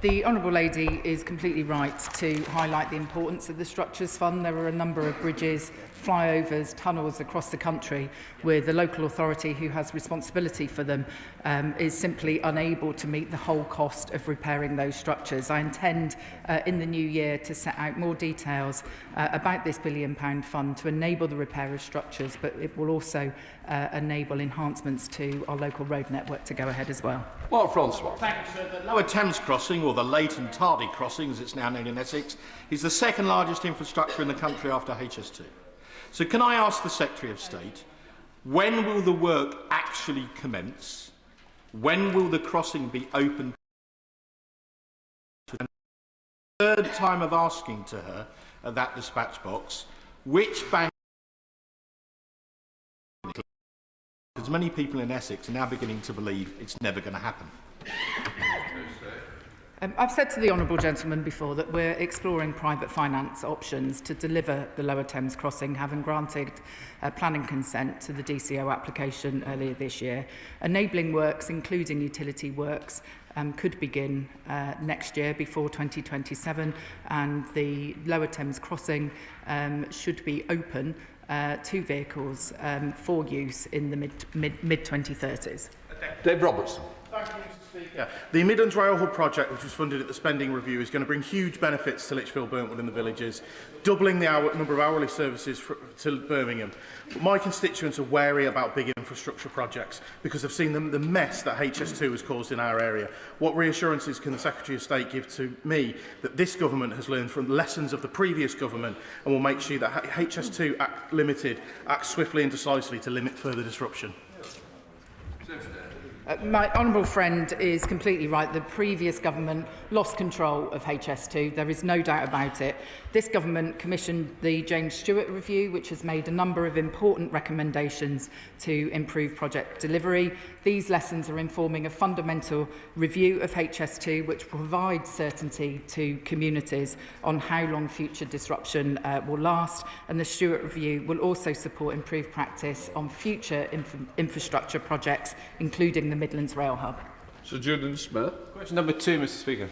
The Honourable Lady is completely right to highlight the importance of the Structures Fund. There are a number of bridges, flyovers, tunnels across the country where the local authority who has responsibility for them is simply unable to meet the whole cost of repairing those structures. I intend in the new year to set out more details about this £1 billion fund to enable the repair of structures, but it will also enable enhancements to our local road network to go ahead as well. Well, Francois. Thank you, sir. The Lower Thames crossing, or the late and tardy crossing as it's now known in Essex, is the second largest infrastructure in the country after HS2. So can I ask the Secretary of State, when will the work actually commence? When will the crossing be open? Third time of asking to her at that dispatch box, which bank? Because many people in Essex are now beginning to believe it's never going to happen. I've said to the Honourable Gentleman before that we're exploring private finance options to deliver the Lower Thames crossing, having granted planning consent to the DCO application earlier this year. Enabling works, including utility works, could begin next year before 2027, and the Lower Thames crossing should be open to vehicles for use in the mid-2030s. Dave Robertson. Thank you, Mr. Speaker. The Midlands Rail Hub project, which was funded at the spending review, is going to bring huge benefits to Lichfield, Burntwood and the villages, doubling the number of hourly services to Birmingham. But my constituents are wary about big infrastructure projects because they've seen the mess that HS2 has caused in our area. What reassurances can the Secretary of State give to me that this government has learned from lessons of the previous government and will make sure that HS2 Limited acts swiftly and decisively to limit further disruption? My honourable friend is completely right. The previous government lost control of HS2. There is no doubt about it. This government commissioned the James Stewart Review, which has made a number of important recommendations to improve project delivery. These lessons are informing a fundamental review of HS2, which provides certainty to communities on how long future disruption will last. And the Stewart Review will also support improved practice on future infrastructure projects, including the Midlands Rail Hub. Sir Julian Smith. Question number 2, Mr. Speaker.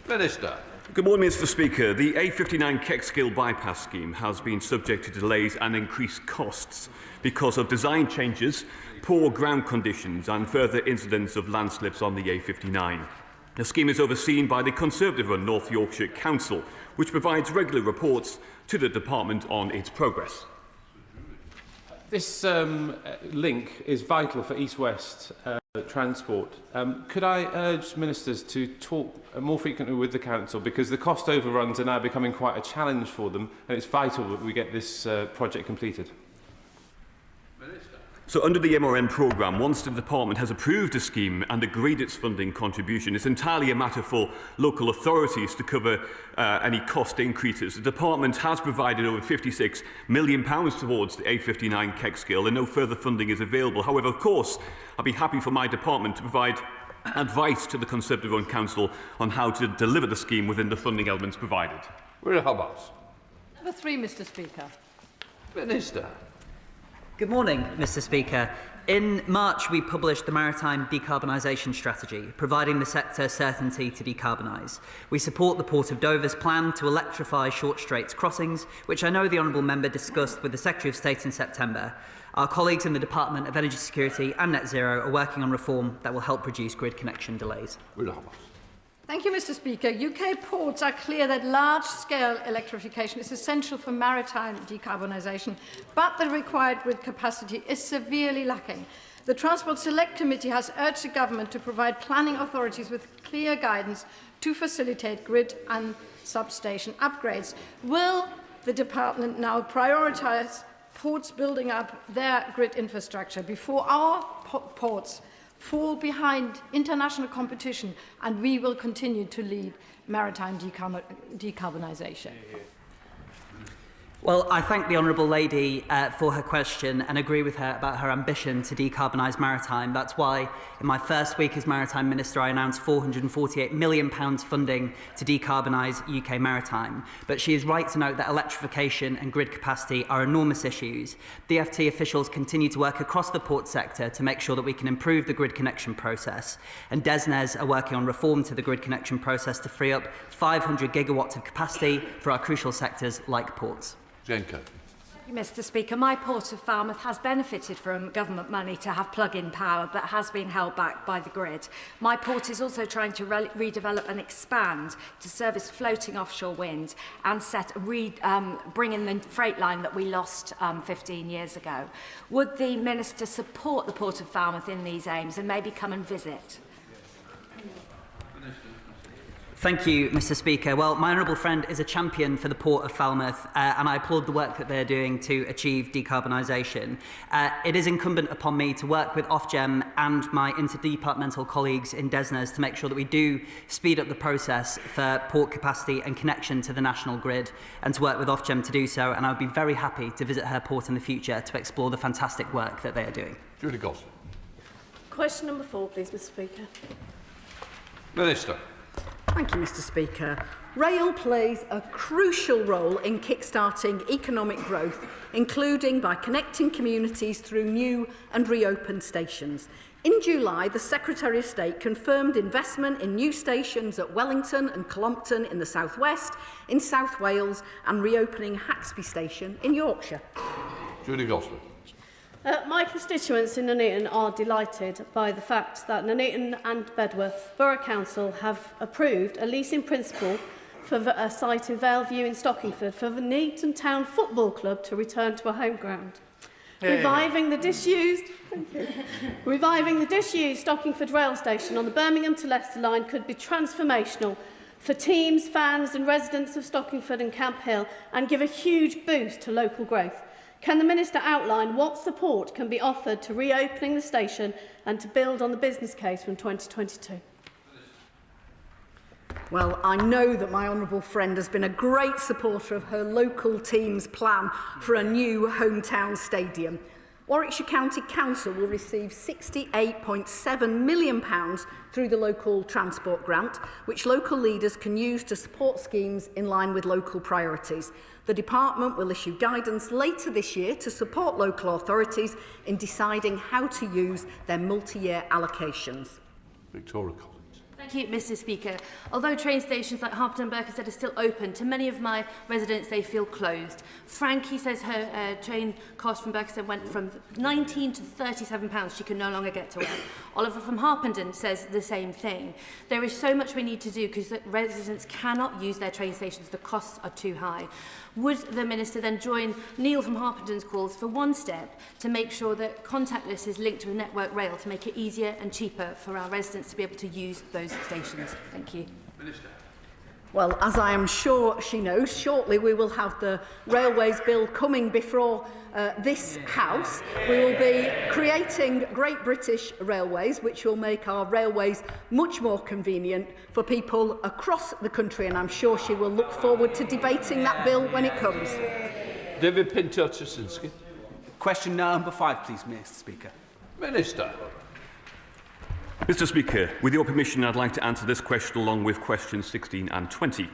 Minister. Good morning, Mr. Speaker. The A59 Keckskill bypass scheme has been subject to delays and increased costs because of design changes, poor ground conditions and further incidents of landslips on the A59. The scheme is overseen by the Conservative-run North Yorkshire Council, which provides regular reports to the department on its progress. This link is vital for east-west transport. Could I urge ministers to talk more frequently with the council, because the cost overruns are now becoming quite a challenge for them, and it's vital that we get this project completed. So under the MRN programme, once the department has approved a scheme and agreed its funding contribution, it's entirely a matter for local authorities to cover any cost increases. The department has provided over £56 million towards the A59 Keckskill, and no further funding is available. However, of course, I'd be happy for my department to provide advice to the Conservative-run Council on how to deliver the scheme within the funding elements provided. Number 3, Mr. Speaker. Minister. Good morning, Mr. Speaker. In March, we published the Maritime Decarbonisation Strategy, providing the sector certainty to decarbonise. We support the Port of Dover's plan to electrify short straits crossings, which I know the Honourable Member discussed with the Secretary of State in September. Our colleagues in the Department of Energy Security and Net Zero are working on reform that will help reduce grid connection delays. Thank you, Mr. Speaker. UK ports are clear that large-scale electrification is essential for maritime decarbonisation, but the required grid capacity is severely lacking. The Transport Select Committee has urged the government to provide planning authorities with clear guidance to facilitate grid and substation upgrades. Will the department now prioritise ports building up their grid infrastructure before our ports fall behind international competition, and we will continue to lead maritime decarbonisation? Well, I thank the Honourable Lady for her question and agree with her about her ambition to decarbonise maritime. That's why, in my first week as Maritime Minister, I announced £448 million funding to decarbonise UK maritime. But she is right to note that electrification and grid capacity are enormous issues. DfT officials continue to work across the port sector to make sure that we can improve the grid connection process. And DESNZ are working on reform to the grid connection process to free up 500 gigawatts of capacity for our crucial sectors like ports. Jenko. Mr. Speaker, my port of Falmouth has benefited from government money to have plug-in power, but has been held back by the grid. My port is also trying to redevelop and expand to service floating offshore wind and bring in the freight line that we lost 15 years ago. Would the Minister support the port of Falmouth in these aims and maybe come and visit? Thank you, Mr. Speaker. Well, my honourable friend is a champion for the Port of Falmouth, and I applaud the work that they're doing to achieve decarbonisation. It is incumbent upon me to work with Ofgem and my interdepartmental colleagues in DESNZ to make sure that we do speed up the process for port capacity and connection to the national grid, and to work with Ofgem to do so. And I would be very happy to visit her port in the future to explore the fantastic work that they are doing. Judy Gosling. Question number 4, please, Mr. Speaker. Minister. Thank you, Mr. Speaker. Rail plays a crucial role in kick-starting economic growth, including by connecting communities through new and reopened stations. In July, the Secretary of State confirmed investment in new stations at Wellington and Clompton in the South West, in South Wales, and reopening Haxby Station in Yorkshire. Judy Gosling. My constituents in Nuneaton are delighted by the fact that Nuneaton and Bedworth Borough Council have approved a lease in principle for a site in Valeview in Stockingford for the Nuneaton Town Football Club to return to a home ground. Reviving the disused Stockingford rail station on the Birmingham to Leicester line could be transformational for teams, fans and residents of Stockingford and Camp Hill, and give a huge boost to local growth. Can the Minister outline what support can be offered to reopening the station and to build on the business case from 2022? Well, I know that my honourable friend has been a great supporter of her local team's plan for a new hometown stadium. Warwickshire County Council will receive £68.7 million through the local transport grant, which local leaders can use to support schemes in line with local priorities. The department will issue guidance later this year to support local authorities in deciding how to use their multi-year allocations. Victoria Collins. Thank you, Mr. Speaker. Although train stations like Harpenden and Berkhamsted are still open, to many of my residents they feel closed. Frankie says her train cost from Berkhamsted went from £19 to £37. She can no longer get to work. Oliver from Harpenden says the same thing. There is so much we need to do because residents cannot use their train stations. The costs are too high. Would the Minister then join Neil from Harpenden's calls for one step to make sure that contactless is linked to a network rail to make it easier and cheaper for our residents to be able to use those stations? Thank you. Minister. Well, as I am sure she knows, shortly we will have the Railways Bill coming before this House. We will be creating Great British Railways, which will make our railways much more convenient for people across the country, and I'm sure she will look forward to debating that bill when it comes. David Pinto-Trzynski. Question number 5, please, Mr. Speaker. Minister. Mr. Speaker, with your permission, I'd like to answer this question along with questions 16 and 20.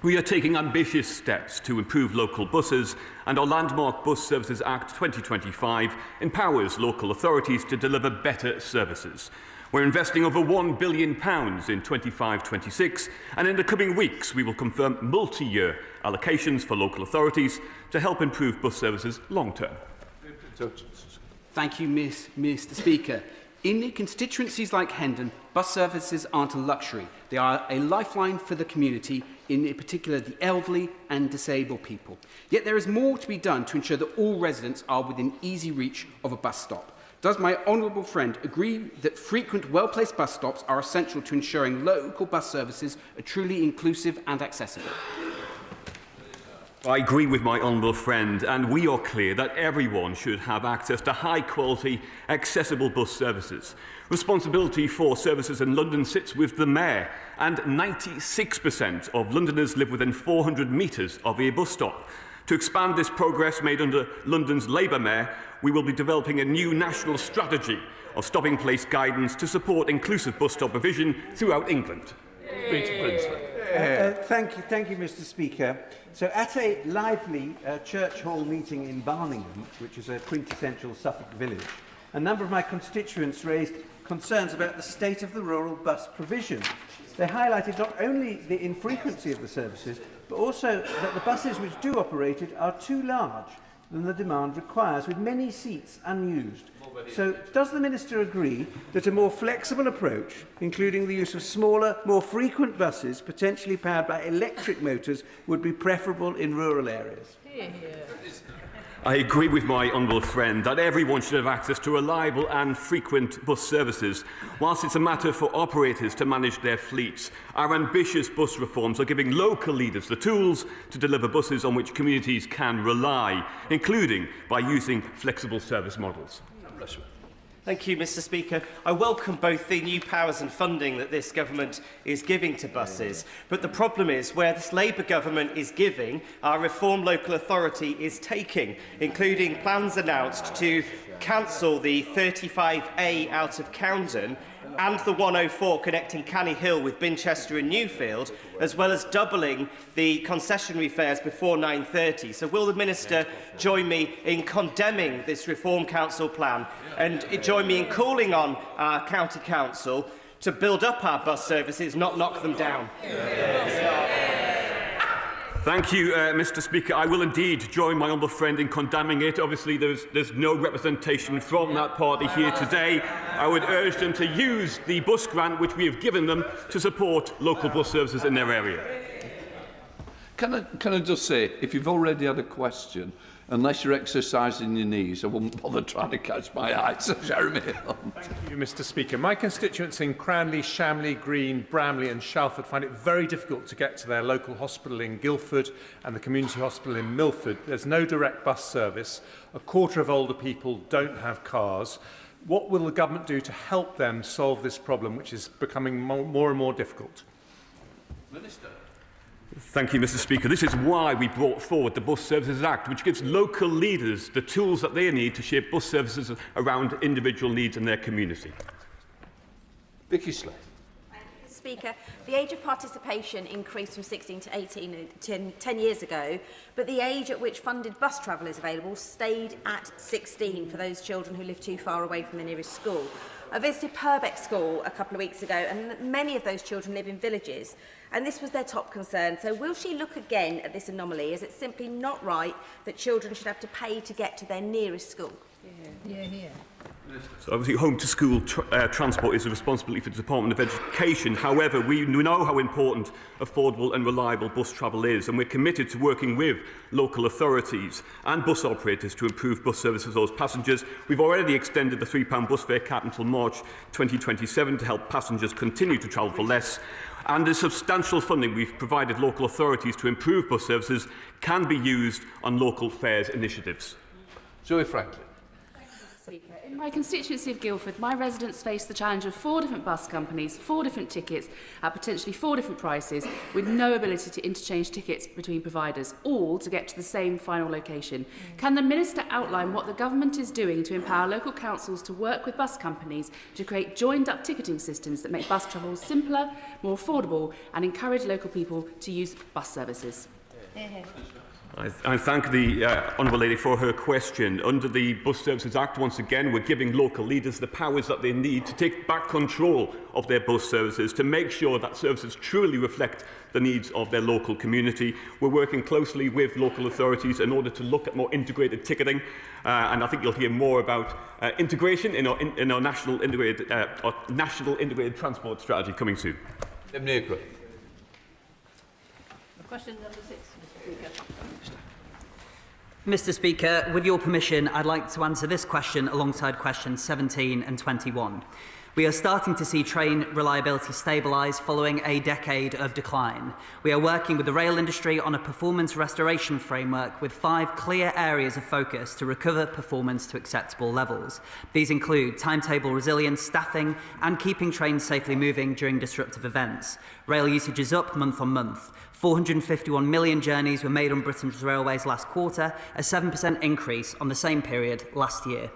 We are taking ambitious steps to improve local buses, and our landmark Bus Services Act 2025 empowers local authorities to deliver better services. We're investing over £1 billion in 25-26, and in the coming weeks we will confirm multi-year allocations for local authorities to help improve bus services long-term. Thank you, Mr. Speaker. In constituencies like Hendon, bus services aren't a luxury. They are a lifeline for the community, in particular the elderly and disabled people. Yet there is more to be done to ensure that all residents are within easy reach of a bus stop. Does my honourable friend agree that frequent, well-placed bus stops are essential to ensuring local bus services are truly inclusive and accessible? I agree with my honourable friend, and we are clear that everyone should have access to high-quality, accessible bus services. Responsibility for services in London sits with the Mayor, and 96% of Londoners live within 400 metres of a bus stop. To expand this progress made under London's Labour Mayor, we will be developing a new national strategy of stopping place guidance to support inclusive bus stop provision throughout England. Peter Prinsley. Thank you, Mr. Speaker. So, at a lively church hall meeting in Barningham, which is a quintessential Suffolk village, a number of my constituents raised concerns about the state of the rural bus provision. They highlighted not only the infrequency of the services, but also that the buses which do operate it are too large than the demand requires, with many seats unused. So, does the Minister agree that a more flexible approach, including the use of smaller, more frequent buses, potentially powered by electric motors, would be preferable in rural areas? I agree with my honourable friend that everyone should have access to reliable and frequent bus services. Whilst it's a matter for operators to manage their fleets, our ambitious bus reforms are giving local leaders the tools to deliver buses on which communities can rely, including by using flexible service models. Thank you, Mr. Speaker. I welcome both the new powers and funding that this government is giving to buses, but the problem is where this Labour government is giving, our Reform Local Authority is taking, including plans announced to cancel the 35A out of Coundon and the 104 connecting Canny Hill with Binchester and Newfield, as well as doubling the concessionary fares before 9:30. So will the Minister join me in condemning this Reform Council plan and join me in calling on our County Council to build up our bus services, not knock them down? Thank you, Mr. Speaker. I will indeed join my honourable friend in condemning it. Obviously, there's no representation from that party here today. I would urge them to use the bus grant which we have given them to support local bus services in their area. Can I just say, if you've already had a question, unless you're exercising your knees, I wouldn't bother trying to catch my eye. So, Jeremy Hill. Thank you, Mr. Speaker. My constituents in Cranley, Shamley, Green, Bramley and Shalford find it very difficult to get to their local hospital in Guildford and the community hospital in Milford. There's no direct bus service. A quarter of older people don't have cars. What will the government do to help them solve this problem, which is becoming more and more difficult? Minister. Thank you, Mr. Speaker. This is why we brought forward the Bus Services Act, which gives local leaders the tools that they need to shape bus services around individual needs in their community. Vicky Slade. Speaker, the age of participation increased from 16 to 18 10 years ago, but the age at which funded bus travel is available stayed at 16 for those children who live too far away from the nearest school. I visited Purbeck School a couple of weeks ago, and many of those children live in villages, and this was their top concern. So will she look again at this anomaly? Is it simply not right that children should have to pay to get to their nearest school? Yeah. So obviously home to school transport is a responsibility for the Department of Education. However, we know how important affordable and reliable bus travel is, and we're committed to working with local authorities and bus operators to improve bus service for those passengers. We've already extended the £3 bus fare cap until March 2027 to help passengers continue to travel for less. And the substantial funding we've provided local authorities to improve bus services can be used on local fares initiatives. Joey Franklin. In my constituency of Guildford, my residents face the challenge of 4 different bus companies, 4 different tickets at potentially 4 different prices, with no ability to interchange tickets between providers, all to get to the same final location. Can the Minister outline what the government is doing to empower local councils to work with bus companies to create joined-up ticketing systems that make bus travel simpler, more affordable, and encourage local people to use bus services? I thank the Honourable Lady for her question. Under the Bus Services Act, once again, we're giving local leaders the powers that they need to take back control of their bus services, to make sure that services truly reflect the needs of their local community. We're working closely with local authorities in order to look at more integrated ticketing, and I think you'll hear more about integration in our national integrated transport strategy coming soon. Question number 6, Mr. Speaker. Mr. Speaker, with your permission, I'd like to answer this question alongside questions 17 and 21. We are starting to see train reliability stabilise following a decade of decline. We are working with the rail industry on a performance restoration framework with 5 clear areas of focus to recover performance to acceptable levels. These include timetable resilience, staffing, and keeping trains safely moving during disruptive events. Rail usage is up month on month. 451 million journeys were made on Britain's railways last quarter, a 7% increase on the same period last year.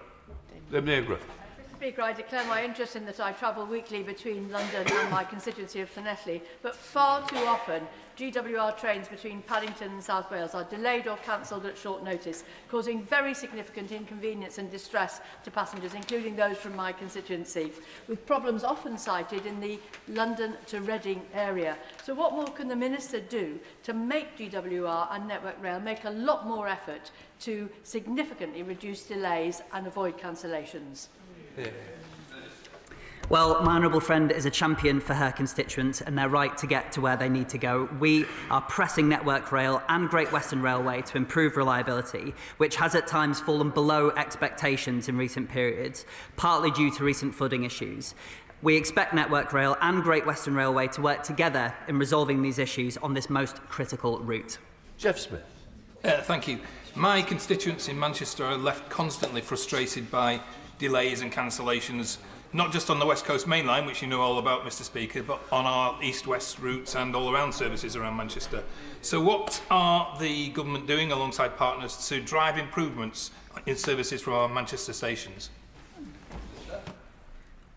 Speaker, I declare my interest in that I travel weekly between London and my constituency of Llanelli, but far too often GWR trains between Paddington and South Wales are delayed or cancelled at short notice, causing very significant inconvenience and distress to passengers, including those from my constituency, with problems often cited in the London to Reading area. So what more can the Minister do to make GWR and Network Rail make a lot more effort to significantly reduce delays and avoid cancellations? Well, my honourable friend is a champion for her constituents and their right to get to where they need to go. We are pressing Network Rail and Great Western Railway to improve reliability, which has at times fallen below expectations in recent periods, partly due to recent flooding issues. We expect Network Rail and Great Western Railway to work together in resolving these issues on this most critical route. Jeff Smith. Thank you. My constituents in Manchester are left constantly frustrated by delays and cancellations, not just on the West Coast Main Line, which you know all about, Mr Speaker, but on our east-west routes and all around services around Manchester. So what are the government doing alongside partners to drive improvements in services from our Manchester stations?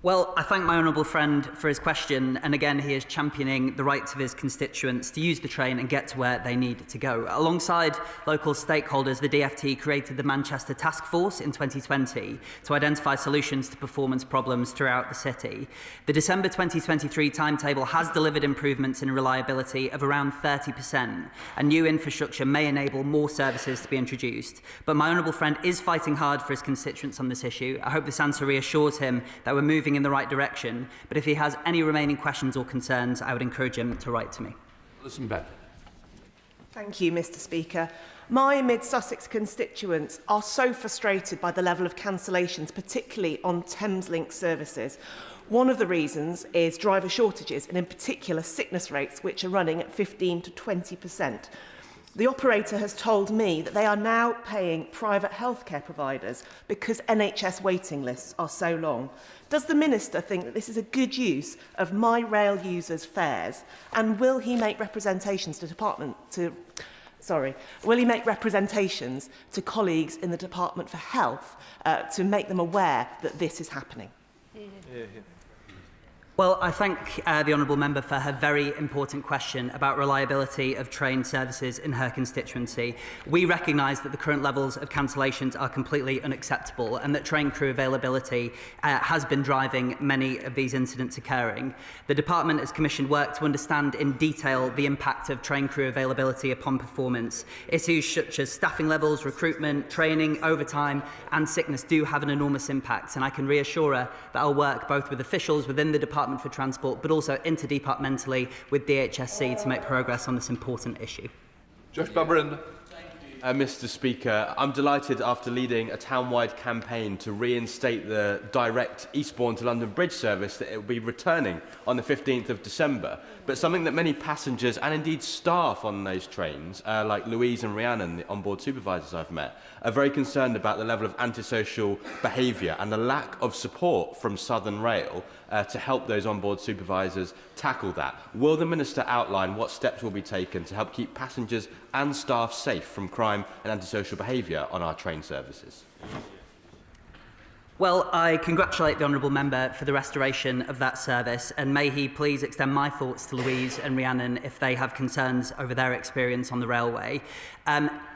Well, I thank my honourable friend for his question, and again he is championing the rights of his constituents to use the train and get to where they need to go. Alongside local stakeholders, the DfT created the Manchester Task Force in 2020 to identify solutions to performance problems throughout the city. The December 2023 timetable has delivered improvements in reliability of around 30%, and new infrastructure may enable more services to be introduced. But my honourable friend is fighting hard for his constituents on this issue. I hope this answer reassures him that we're moving in the right direction, but if he has any remaining questions or concerns, I would encourage him to write to me. Listen, Ben. Thank you, Mr Speaker. My mid-Sussex constituents are so frustrated by the level of cancellations, particularly on Thames-linked services. One of the reasons is driver shortages, and in particular sickness rates, which are running at 15 to 20%. The operator has told me that they are now paying private healthcare providers because NHS waiting lists are so long. Does the Minister think that this is a good use of my rail users' fares, and will he make representations to colleagues in the Department for Health to make them aware that this is happening? Well, I thank the honourable member for her very important question about reliability of train services in her constituency. We recognise that the current levels of cancellations are completely unacceptable and that train crew availability has been driving many of these incidents occurring. The department has commissioned work to understand in detail the impact of train crew availability upon performance. Issues such as staffing levels, recruitment, training, overtime and sickness do have an enormous impact, and I can reassure her that I'll work both with officials within the Department for Transport but also interdepartmentally with DHSC to make progress on this important issue. Josh Babrin. Mr Speaker, I'm delighted after leading a town-wide campaign to reinstate the direct Eastbourne to London Bridge service that it will be returning on the 15th of December. But something that many passengers and indeed staff on those trains, like Louise and Rhiannon, the onboard supervisors I've met, are very concerned about the level of antisocial behaviour and the lack of support from Southern Rail to help those onboard supervisors tackle that. Will the Minister outline what steps will be taken to help keep passengers and staff safe from crime and antisocial behaviour on our train services? Well, I congratulate the honourable member for the restoration of that service, and may he please extend my thoughts to Louise and Rhiannon if they have concerns over their experience on the railway.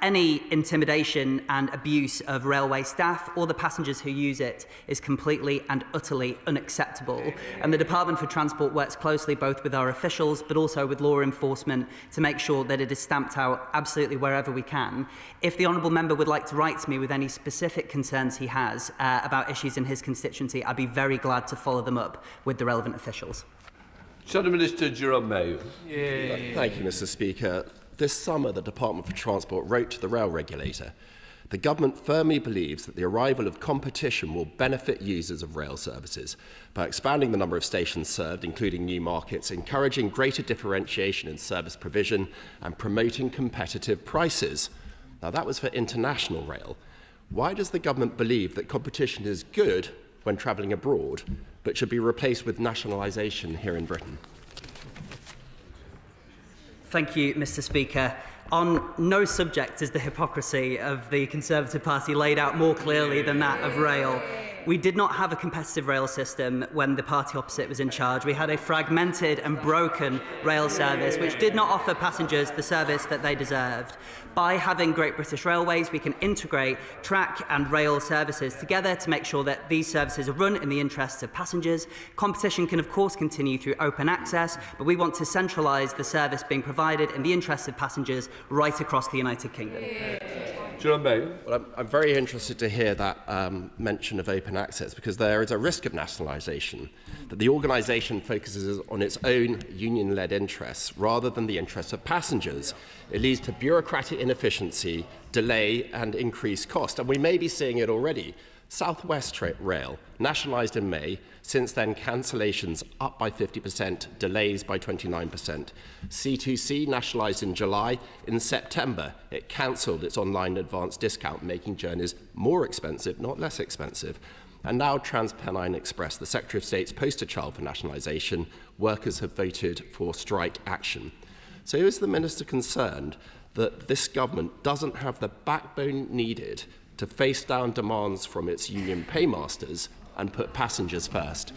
Any intimidation and abuse of railway staff or the passengers who use it is completely and utterly unacceptable, and the Department for Transport works closely both with our officials but also with law enforcement to make sure that it is stamped out absolutely wherever we can. If the honourable member would like to write to me with any specific concerns he has about issues in his constituency, I'd be very glad to follow them up with the relevant officials. Shadow Minister Jerome Mayo. Thank you, Mr Speaker. This summer, the Department for Transport wrote to the rail regulator The government firmly believes that the arrival of competition will benefit users of rail services by expanding the number of stations served, including new markets, encouraging greater differentiation in service provision, and promoting competitive prices. Now, that was for international rail. Why does the government believe that competition is good when travelling abroad, but should be replaced with nationalisation here in Britain? Thank you, Mr. Speaker. On no subject is the hypocrisy of the Conservative Party laid out more clearly than that of rail. We did not have a competitive rail system when the party opposite was in charge. We had a fragmented and broken rail service which did not offer passengers the service that they deserved. By having Great British Railways, we can integrate track and rail services together to make sure that these services are run in the interests of passengers. Competition can, of course, continue through open access, but we want to centralise the service being provided in the interests of passengers right across the United Kingdom. Well, I'm very interested to hear that mention of open access, because there is a risk of nationalisation, that the organisation focuses on its own union-led interests rather than the interests of passengers. It leads to bureaucratic inefficiency, delay and increased cost. And we may be seeing it already. South West Rail, nationalised in May, since then cancellations up by 50%, delays by 29%. C2C, nationalised in July, in September it cancelled its online advance discount, making journeys more expensive, not less expensive. And now TransPennine Express, the Secretary of State's poster child for nationalisation, workers have voted for strike action. So is the Minister concerned that this government doesn't have the backbone needed to face down demands from its union paymasters and put passengers first?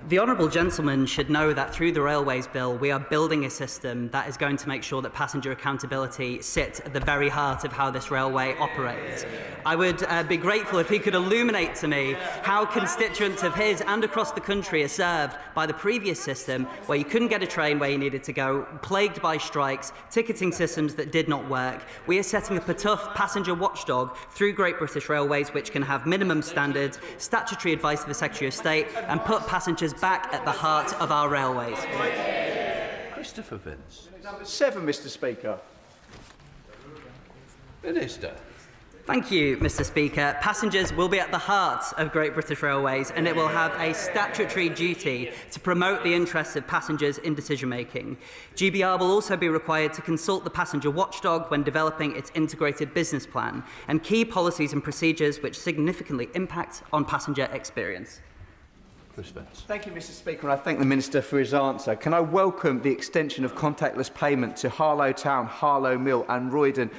The Honourable Gentleman should know that through the Railways Bill, we are building a system that is going to make sure that passenger accountability sits at the very heart of how this railway operates. I would be grateful if he could illuminate to me how constituents of his and across the country are served by the previous system, where you couldn't get a train where you needed to go, plagued by strikes, ticketing systems that did not work. We are setting up a tough passenger watchdog through Great British Railways, which can have minimum standards, statutory advice to the Secretary of State, and put passengers back at the heart of our railways. Christopher Vince. Number 7, Mr. Speaker. Minister. Thank you, Mr. Speaker. Passengers will be at the heart of Great British Railways, and it will have a statutory duty to promote the interests of passengers in decision-making. GBR will also be required to consult the passenger watchdog when developing its integrated business plan and key policies and procedures which significantly impact on passenger experience. Thank you, Mr. Speaker, and I thank the Minister for his answer. Can I welcome the extension of contactless payment to Harlow Town, Harlow Mill and Roydon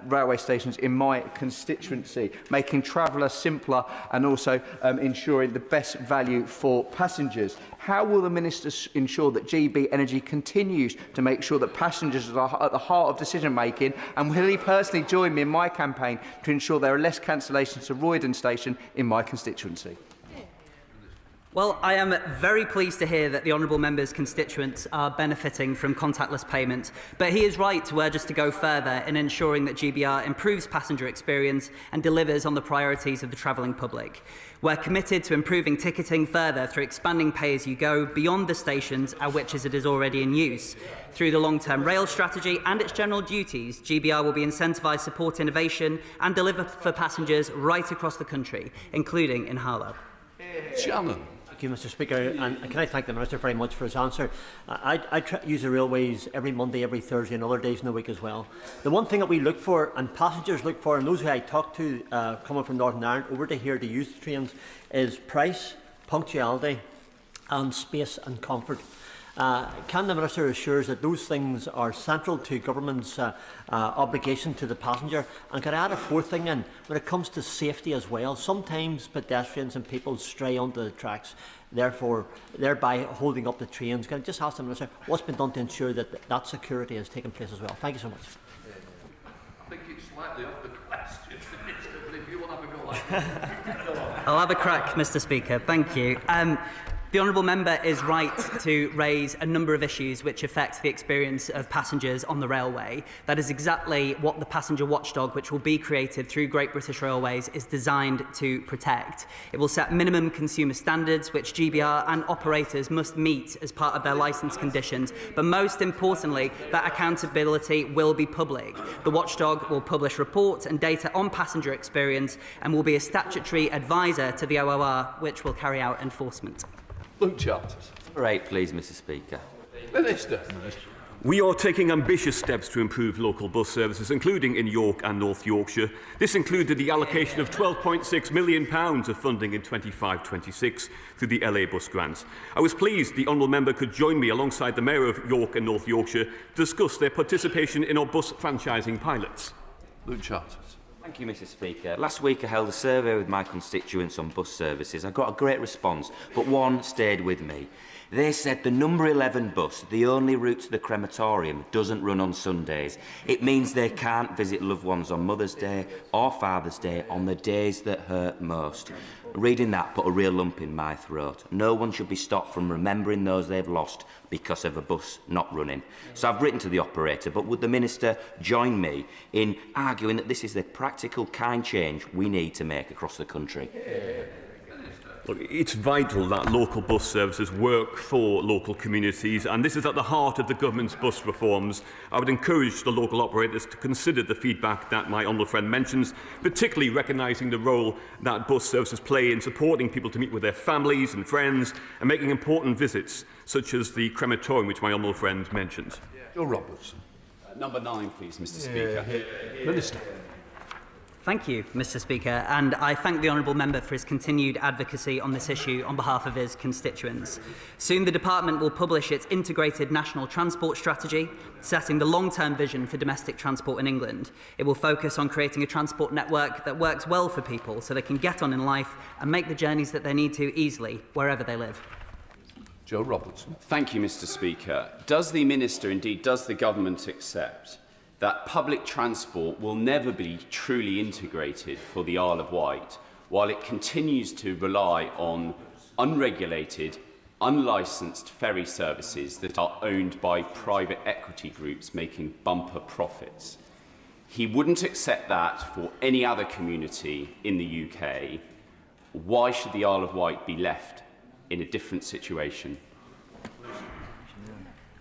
railway stations in my constituency, making traveller simpler and also ensuring the best value for passengers? How will the Minister ensure that GB Energy continues to make sure that passengers are at the heart of decision-making, and will he personally join me in my campaign to ensure there are less cancellations to Roydon Station in my constituency? Well, I am very pleased to hear that the Honourable Member's constituents are benefiting from contactless payment, but he is right to urge us to go further in ensuring that GBR improves passenger experience and delivers on the priorities of the travelling public. We're committed to improving ticketing further through expanding pay-as-you-go beyond the stations at which it is already in use. Through the long-term rail strategy and its general duties, GBR will be incentivised to support innovation and deliver for passengers right across the country, including in Harlow. Shannon. Thank you, Mr. Speaker, and can I thank the Minister very much for his answer. I use the railways every Monday, every Thursday and other days in the week as well. The one thing that we look for, and passengers look for, and those who I talk to coming from Northern Ireland over to here to use the trains, is price, punctuality and space and comfort. Can the Minister assure us that those things are central to government's obligation to the passenger? And can I add a fourth thing in, when it comes to safety as well? Sometimes pedestrians and people stray onto the tracks, thereby holding up the trains. Can I just ask the Minister what's been done to ensure that that security has taken place as well? Thank you so much. I think it's slightly off the question, but if you want to have a go like that. I'll have a crack, Mr. Speaker. Thank you. The honourable member is right to raise a number of issues which affect the experience of passengers on the railway. That is exactly what the passenger watchdog, which will be created through Great British Railways, is designed to protect. It will set minimum consumer standards which GBR and operators must meet as part of their licence conditions, but most importantly, that accountability will be public. The watchdog will publish reports and data on passenger experience and will be a statutory advisor to the OOR, which will carry out enforcement. Luke Charters. Number 8, please, Mr Speaker. Minister. We are taking ambitious steps to improve local bus services, including in York and North Yorkshire. This included the allocation of £12.6 million of funding in 25-26 through the LA Bus Grants. I was pleased the honourable member could join me alongside the Mayor of York and North Yorkshire to discuss their participation in our bus franchising pilots. Luke Charters. Thank you, Mr Speaker. Last week I held a survey with my constituents on bus services. I got a great response, but one stayed with me. They said the number 11 bus, the only route to the crematorium, doesn't run on Sundays. It means they can't visit loved ones on Mother's Day or Father's Day on the days that hurt most. Reading that put a real lump in my throat. No one should be stopped from remembering those they've lost because of a bus not running. So I've written to the operator, but would the Minister join me in arguing that this is the practical kind change we need to make across the country? Look, it's vital that local bus services work for local communities, and this is at the heart of the government's bus reforms. I would encourage the local operators to consider the feedback that my honourable friend mentions, particularly recognising the role that bus services play in supporting people to meet with their families and friends and making important visits, such as the crematorium, which my honourable friend mentioned. Joe Robertson. Number 9, please, Mr Speaker. Minister. Thank you, Mr Speaker, and I thank the honourable member for his continued advocacy on this issue on behalf of his constituents. Soon the Department will publish its integrated national transport strategy, setting the long-term vision for domestic transport in England. It will focus on creating a transport network that works well for people so they can get on in life and make the journeys that they need to easily, wherever they live. Joe Robertson. Thank you, Mr Speaker. Does the Minister, indeed does the Government, accept that public transport will never be truly integrated for the Isle of Wight while it continues to rely on unregulated, unlicensed ferry services that are owned by private equity groups making bumper profits? He wouldn't accept that for any other community in the UK. Why should the Isle of Wight be left in a different situation?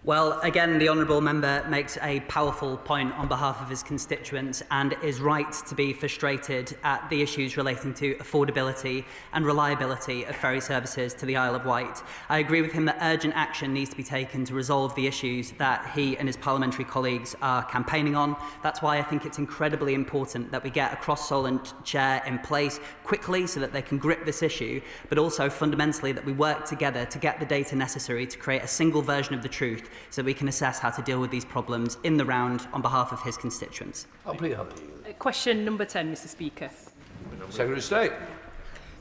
Well, again, the honourable member makes a powerful point on behalf of his constituents and is right to be frustrated at the issues relating to affordability and reliability of ferry services to the Isle of Wight. I agree with him that urgent action needs to be taken to resolve the issues that he and his parliamentary colleagues are campaigning on. That's why I think it's incredibly important that we get a cross-Solent chair in place quickly so that they can grip this issue, but also fundamentally that we work together to get the data necessary to create a single version of the truth so we can assess how to deal with these problems in the round on behalf of his constituents. Question number 10, Mr Speaker. Secretary of State.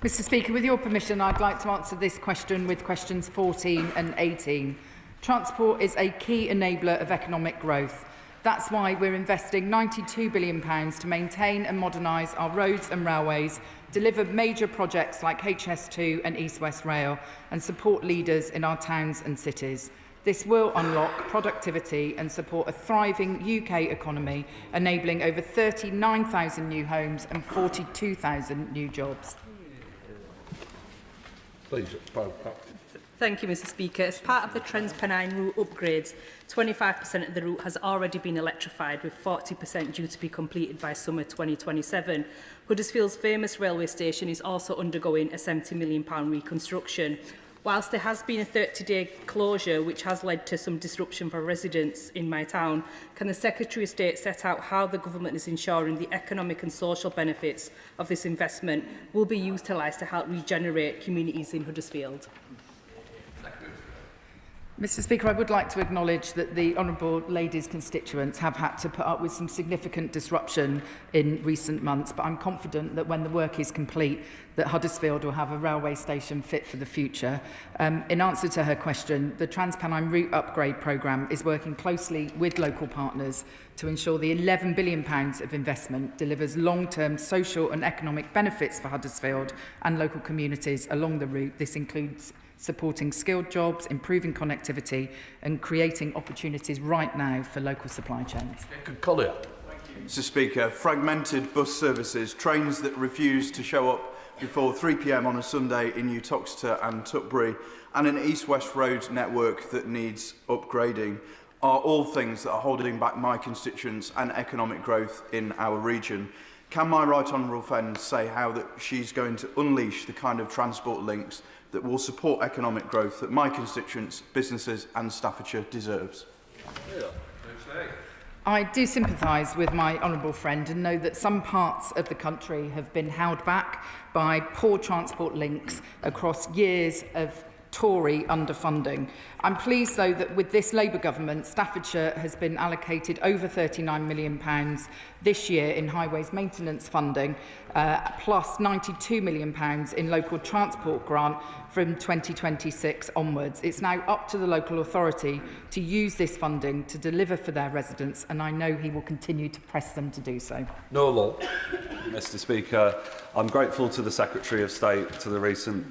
Mr Speaker, with your permission, I'd like to answer this question with questions 14 and 18. Transport is a key enabler of economic growth. That's why we're investing £92 billion to maintain and modernise our roads and railways, deliver major projects like HS2 and East West Rail, and support leaders in our towns and cities. This will unlock productivity and support a thriving UK economy, enabling over 39,000 new homes and 42,000 new jobs. Please, Thank you, Mr Speaker. As part of the Trans-Pennine route upgrades, 25% of the route has already been electrified, with 40% due to be completed by summer 2027. Huddersfield's famous railway station is also undergoing a £70 million reconstruction. Whilst there has been a 30-day closure, which has led to some disruption for residents in my town, can the Secretary of State set out how the government is ensuring the economic and social benefits of this investment will be utilised to help regenerate communities in Huddersfield? Mr Speaker, I would like to acknowledge that the honourable lady's constituents have had to put up with some significant disruption in recent months, but I'm confident that when the work is complete, that Huddersfield will have a railway station fit for the future. In answer to her question, the Trans-Pennine Route Upgrade Programme is working closely with local partners to ensure the £11 billion of investment delivers long-term social and economic benefits for Huddersfield and local communities along the route. This includes supporting skilled jobs, improving connectivity and creating opportunities right now for local supply chains. Collier. Mr Speaker, fragmented bus services, trains that refuse to show up before 3 p.m. on a Sunday in Uttoxeter and Tutbury, and an east-west road network that needs upgrading are all things that are holding back my constituents and economic growth in our region. Can my right honourable friend say how that she's going to unleash the kind of transport links that will support economic growth that my constituents, businesses and Staffordshire deserves? I do sympathise with my honourable friend and know that some parts of the country have been held back by poor transport links across years of Tory underfunding. I'm pleased, though, that with this Labour government, Staffordshire has been allocated over £39 million this year in highways maintenance funding, plus £92 million in local transport grant from 2026 onwards. It's now up to the local authority to use this funding to deliver for their residents, and I know he will continue to press them to do so. No law. Mr Speaker, I'm grateful to the Secretary of State to the recent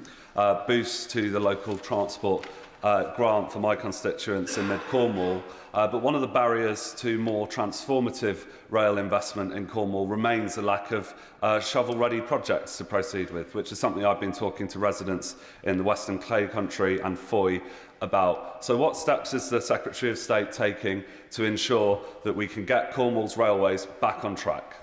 boost to the local transport grant for my constituents in mid-Cornwall, but one of the barriers to more transformative rail investment in Cornwall remains the lack of shovel-ready projects to proceed with, which is something I've been talking to residents in the Western Clay Country and Foy about. So what steps is the Secretary of State taking to ensure that we can get Cornwall's railways back on track?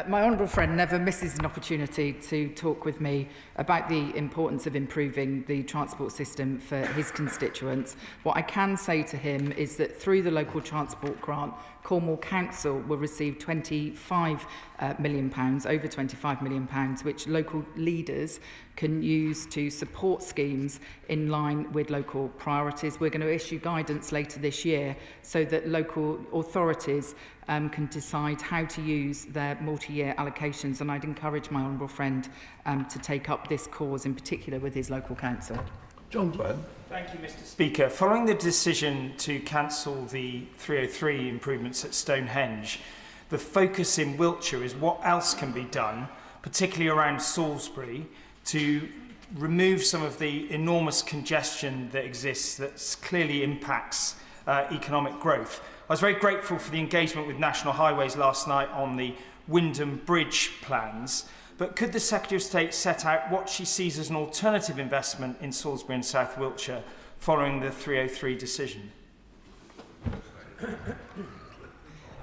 My honourable friend never misses an opportunity to talk with me about the importance of improving the transport system for his constituents. What I can say to him is that through the local transport grant, Cornwall Council will receive £25 million, over £25 million, which local leaders can use to support schemes in line with local priorities. We're going to issue guidance later this year so that local authorities can decide how to use their multi-year allocations, and I'd encourage my honourable friend to take up this cause in particular with his local council. John Glenn. Thank you, Mr Speaker. Following the decision to cancel the 303 improvements at Stonehenge, the focus in Wiltshire is what else can be done, particularly around Salisbury, to remove some of the enormous congestion that exists that clearly impacts economic growth. I was very grateful for the engagement with National Highways last night on the Windham Bridge plans, but could the Secretary of State set out what she sees as an alternative investment in Salisbury and South Wiltshire following the 303 decision?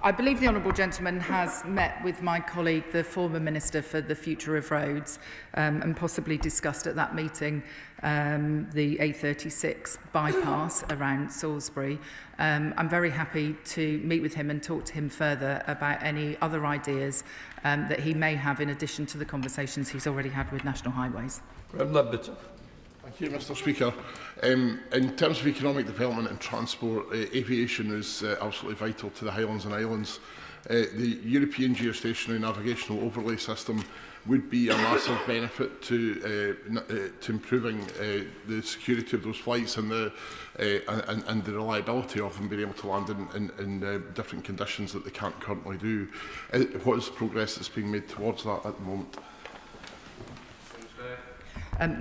I believe the honourable gentleman has met with my colleague, the former Minister for the Future of Roads, and possibly discussed at that meeting the A36 bypass around Salisbury. I'm very happy to meet with him and talk to him further about any other ideas that he may have in addition to the conversations he's already had with National Highways. Thank you, Mr Speaker. In terms of economic development and transport, aviation is absolutely vital to the Highlands and Islands. The European Geostationary Navigational Overlay System would be a massive benefit to improving the security of those flights and the reliability of them being able to land in different conditions that they can't currently do. What is the progress that's being made towards that at the moment?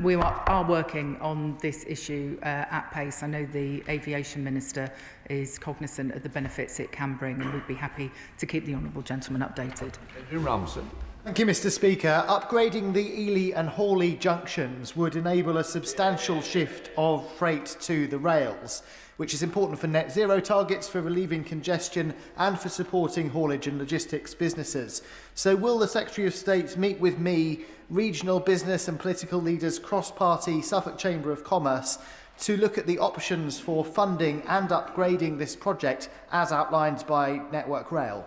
We are working on this issue at pace. I know the Aviation Minister is cognisant of the benefits it can bring, and we'd be happy to keep the honourable gentleman updated. Ramsey. Thank you, Mr Speaker. Upgrading the Ely and Hawley junctions would enable a substantial shift of freight to the rails, which is important for net zero targets, for relieving congestion and for supporting haulage and logistics businesses. So will the Secretary of State meet with me, regional business and political leaders, cross-party, Suffolk Chamber of Commerce, to look at the options for funding and upgrading this project as outlined by Network Rail?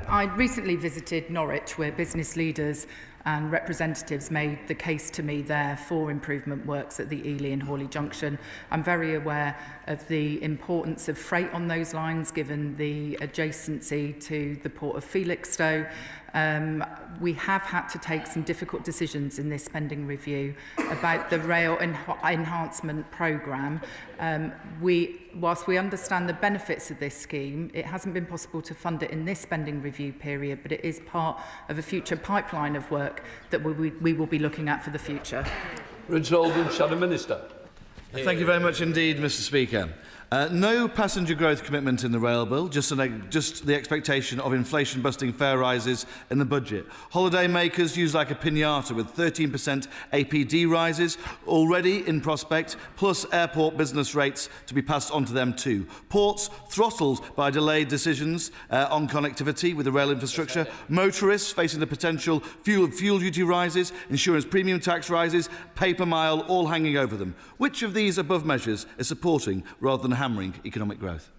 I recently visited Norwich, where business leaders and representatives made the case to me there for improvement works at the Ely and Hawley junction. I'm very aware of the importance of freight on those lines, given the adjacency to the port of Felixstowe. We have had to take some difficult decisions in this spending review about the rail enhancement programme. Whilst we understand the benefits of this scheme, it hasn't been possible to fund it in this spending review period, but it is part of a future pipeline of work work that we will be looking at for the future. Richard Oldham, Shadow Minister. Thank you very much indeed, Mr. Speaker. No passenger growth commitment in the rail bill, just the expectation of inflation-busting fare rises in the budget. Holiday makers used like a piñata with 13% APD rises already in prospect, plus airport business rates to be passed on to them too. Ports throttled by delayed decisions on connectivity with the rail infrastructure. Motorists facing the potential fuel duty rises, insurance premium tax rises, paper mile all hanging over them. Which of these above measures is supporting rather than hammering economic growth?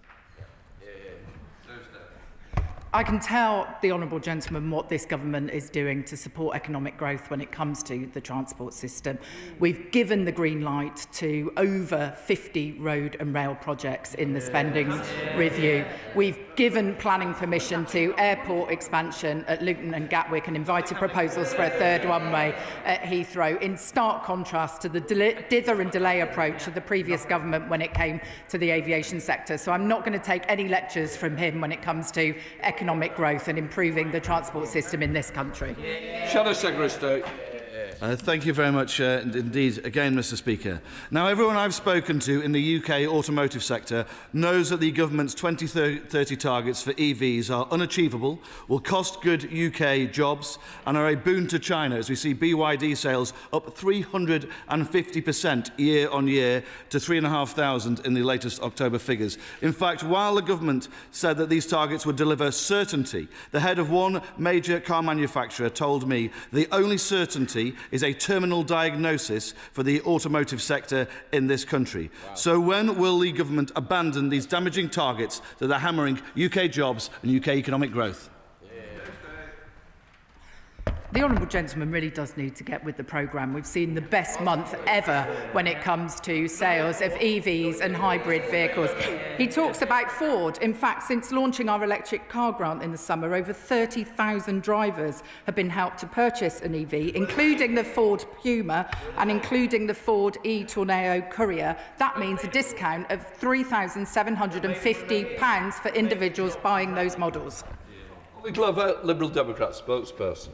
I can tell the honourable gentleman what this government is doing to support economic growth when it comes to the transport system. We've given the green light to over 50 road and rail projects in the spending review. We've given planning permission to airport expansion at Luton and Gatwick and invited proposals for a third runway at Heathrow, in stark contrast to the dither and delay approach of the previous government when it came to the aviation sector. So I'm not going to take any lectures from him when it comes to economic growth and improving the transport system in this country. Shadow Secretary of State. Thank you very much indeed again, Mr. Speaker. Now, everyone I've spoken to in the UK automotive sector knows that the government's 2030 targets for EVs are unachievable, will cost good UK jobs and are a boon to China, as we see BYD sales up 350% year on year to 3,500 in the latest October figures. In fact, while the government said that these targets would deliver certainty, the head of one major car manufacturer told me the only certainty is a terminal diagnosis for the automotive sector in this country. Wow. So when will the government abandon these damaging targets that are hammering UK jobs and UK economic growth? The honourable gentleman really does need to get with the programme. We've seen the best month ever when it comes to sales of EVs and hybrid vehicles. He talks about Ford. In fact, since launching our electric car grant in the summer, over 30,000 drivers have been helped to purchase an EV, including the Ford Puma and including the Ford e-Tornado Courier. That means a discount of £3,750 for individuals buying those models. Glover, Liberal Democrat spokesperson.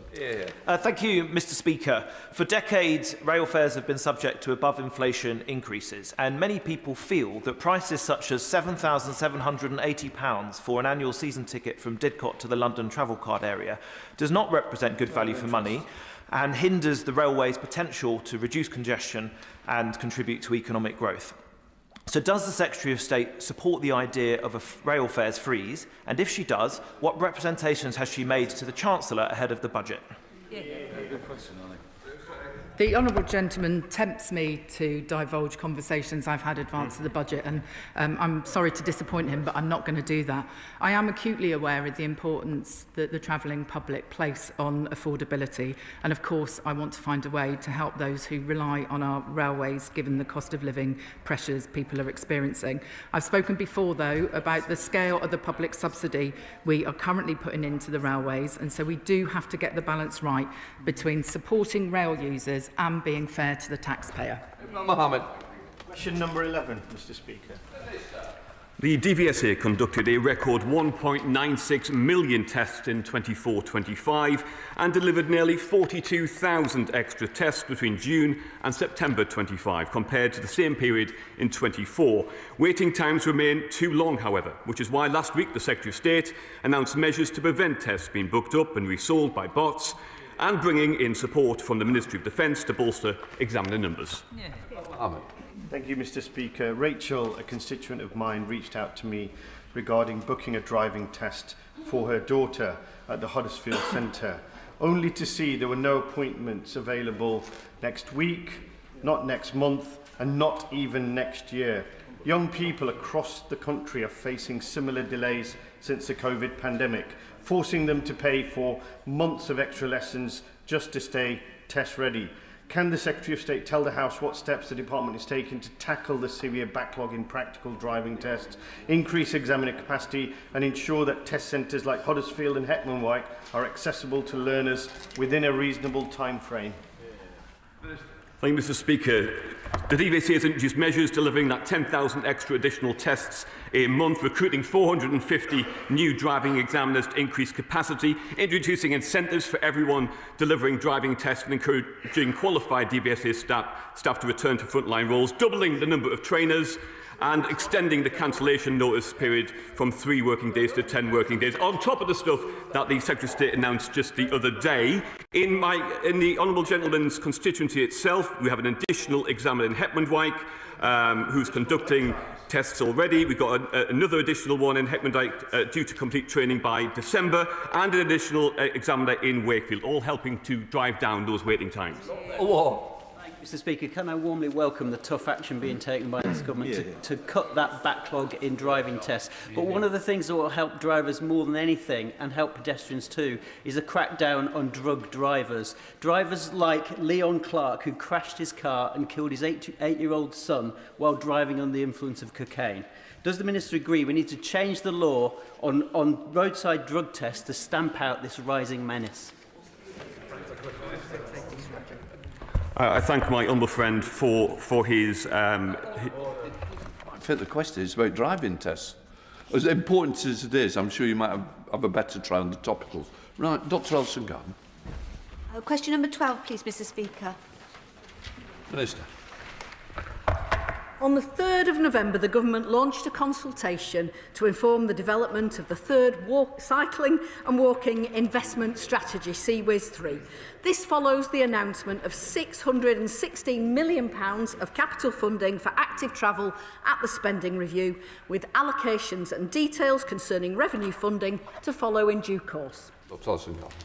Thank you, Mr. Speaker. For decades, rail fares have been subject to above-inflation increases, and many people feel that prices such as £7,780 for an annual season ticket from Didcot to the London travel card area does not represent good value for money and hinders the railway's potential to reduce congestion and contribute to economic growth. So does the Secretary of State support the idea of a rail fares freeze? And if she does, what representations has she made to the Chancellor ahead of the budget? Good question, I think. The honourable gentleman tempts me to divulge conversations I've had advance of the budget, and I'm sorry to disappoint him, but I'm not going to do that. I am acutely aware of the importance that the travelling public place on affordability, and of course I want to find a way to help those who rely on our railways given the cost of living pressures people are experiencing. I've spoken before, though, about the scale of the public subsidy we are currently putting into the railways, and so we do have to get the balance right between supporting rail users and being fair to the taxpayer. Mohammed. Question number 11, Mr. Speaker. The DVSA conducted a record 1.96 million tests in 24-25 and delivered nearly 42,000 extra tests between June and September 25 compared to the same period in 24. Waiting times remain too long, however, which is why last week the Secretary of State announced measures to prevent tests being booked up and resold by bots, and bringing in support from the Ministry of Defence to bolster examiner numbers. Thank you, Mr. Speaker. Rachel, a constituent of mine, reached out to me regarding booking a driving test for her daughter at the Huddersfield Centre, only to see there were no appointments available next week, not next month, and not even next year. Young people across the country are facing similar delays since the COVID pandemic, forcing them to pay for months of extra lessons just to stay test ready. Can the Secretary of State tell the House what steps the Department is taking to tackle the severe backlog in practical driving tests, increase examiner capacity and ensure that test centres like Huddersfield and Hetman White are accessible to learners within a reasonable time frame? Thank you, Mr. Speaker. The DVSA has introduced measures delivering that 10,000 extra additional tests a month, recruiting 450 new driving examiners to increase capacity, introducing incentives for everyone delivering driving tests and encouraging qualified DVSA staff to return to frontline roles, doubling the number of trainers and extending the cancellation notice period from 3 working days to 10 working days, on top of the stuff that the Secretary of State announced just the other day. In the Honourable Gentleman's constituency itself, we have an additional examiner in Heckmondwike who's conducting tests already. We've got another additional one in Heckmondwike due to complete training by December, and an additional examiner in Wakefield, all helping to drive down those waiting times. Mr Speaker, can I warmly welcome the tough action being taken by this government to cut that backlog in driving tests. But one of the things that will help drivers more than anything, and help pedestrians too, is a crackdown on drug drivers. Drivers like Leon Clark, who crashed his car and killed his 8-year-old son while driving under the influence of cocaine. Does the Minister agree we need to change the law on roadside drug tests to stamp out this rising menace? I thank my humble friend for his... I think the question is about driving tests. As important as it is, I'm sure you might have a better try on the topicals. Right, Dr Elson-Garden. Question number 12, please, Mr Speaker. Minister. On the 3rd of November, the Government launched a consultation to inform the development of the third cycling and walking investment strategy, CWIS 3. This follows the announcement of £616 million of capital funding for active travel at the spending review, with allocations and details concerning revenue funding to follow in due course. Dr Elson-Garden.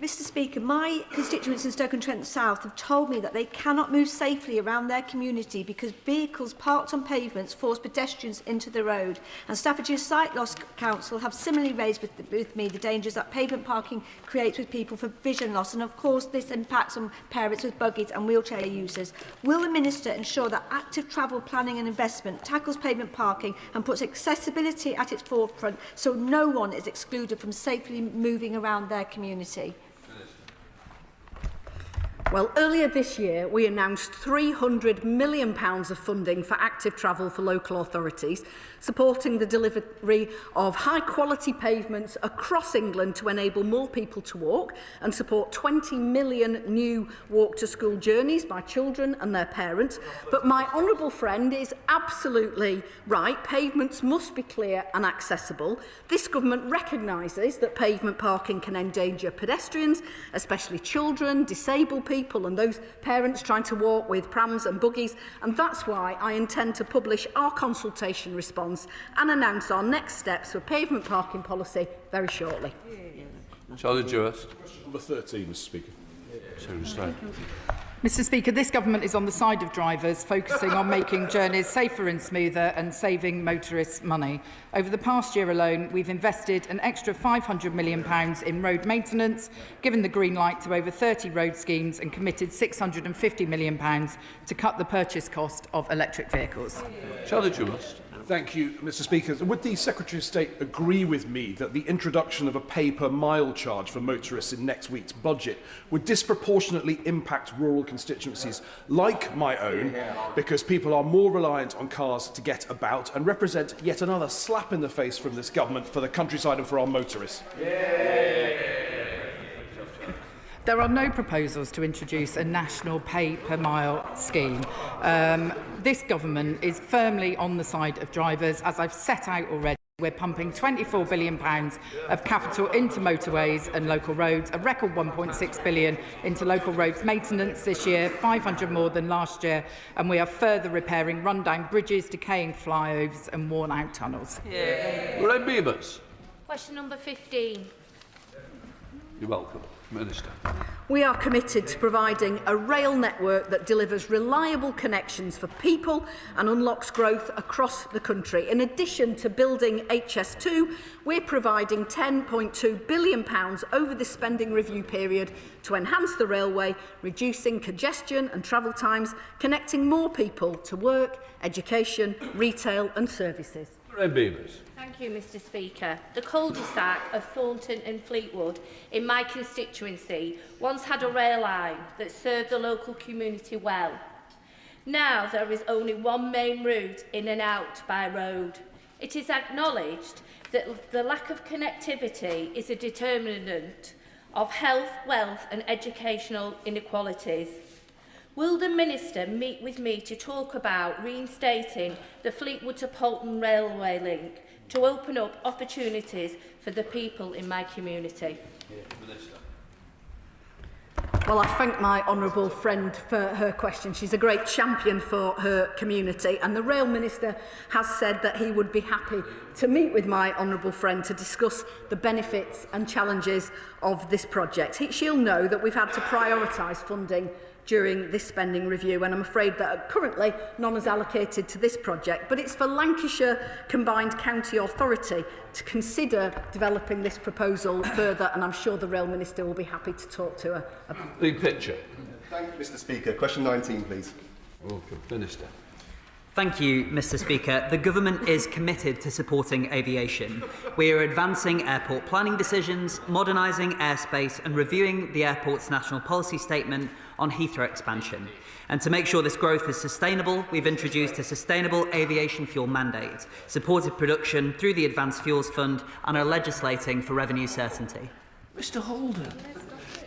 Mr Speaker, my constituents in Stoke-on-Trent South have told me that they cannot move safely around their community because vehicles parked on pavements force pedestrians into the road. And Staffordshire Sight Loss Council have similarly raised with me the dangers that pavement parking creates with people for vision loss. And of course, this impacts on parents with buggies and wheelchair users. Will the Minister ensure that active travel planning and investment tackles pavement parking and puts accessibility at its forefront so no one is excluded from safely moving around their community? Well, earlier this year, we announced £300 million of funding for active travel for local authorities, supporting the delivery of high-quality pavements across England to enable more people to walk and support 20 million new walk-to-school journeys by children and their parents. But my honourable friend is absolutely right. Pavements must be clear and accessible. This government recognises that pavement parking can endanger pedestrians, especially children, disabled people and those parents trying to walk with prams and buggies, and that's why I intend to publish our consultation response and announce our next steps for pavement parking policy very shortly. Charlie Jurist. Number 13, Mr Speaker. Mr Speaker, this government is on the side of drivers, focusing on making journeys safer and smoother and saving motorists money. Over the past year alone, we've invested an extra £500 million in road maintenance, given the green light to over 30 road schemes and committed £650 million to cut the purchase cost of electric vehicles. Charlie Jurist. Thank you, Mr Speaker. Would the Secretary of State agree with me that the introduction of a pay-per-mile charge for motorists in next week's budget would disproportionately impact rural constituencies like my own, because people are more reliant on cars to get about and represent yet another slap in the face from this government for the countryside and for our motorists? There are no proposals to introduce a national pay-per-mile scheme. This government is firmly on the side of drivers. As I've set out already, we're pumping £24 billion of capital into motorways and local roads, a record £1.6 billion into local roads maintenance this year, 500 more than last year, and we are further repairing run-down bridges, decaying flyovers and worn-out tunnels. Red Beavers. Question number 15. You're welcome. Minister. We are committed to providing a rail network that delivers reliable connections for people and unlocks growth across the country. In addition to building HS2, we're providing £10.2 billion over the spending review period to enhance the railway, reducing congestion and travel times, connecting more people to work, education, retail and services. Red Beavers. Thank you, Mr Speaker. The cul-de-sac of Thornton and Fleetwood in my constituency once had a rail line that served the local community well. Now there is only one main route in and out by road. It is acknowledged that the lack of connectivity is a determinant of health, wealth and educational inequalities. Will the Minister meet with me to talk about reinstating the Fleetwood to Poulton railway link to open up opportunities for the people in my community? Well, I thank my honourable friend for her question. She's a great champion for her community, and the Rail Minister has said that he would be happy to meet with my honourable friend to discuss the benefits and challenges of this project. She'll know that we've had to prioritise funding during this spending review, and I'm afraid that currently none is allocated to this project, but it's for Lancashire Combined County Authority to consider developing this proposal further, and I'm sure the Rail Minister will be happy to talk to her. The picture. Thank you, Mr. Speaker. Question 19, please. Welcome, Minister. Thank you, Mr. Speaker. The Government is committed to supporting aviation. We are advancing airport planning decisions, modernising airspace and reviewing the airport's national policy statement on Heathrow expansion. And to make sure this growth is sustainable, we've introduced a sustainable aviation fuel mandate, supported production through the Advanced Fuels Fund and are legislating for revenue certainty. Mr Holden,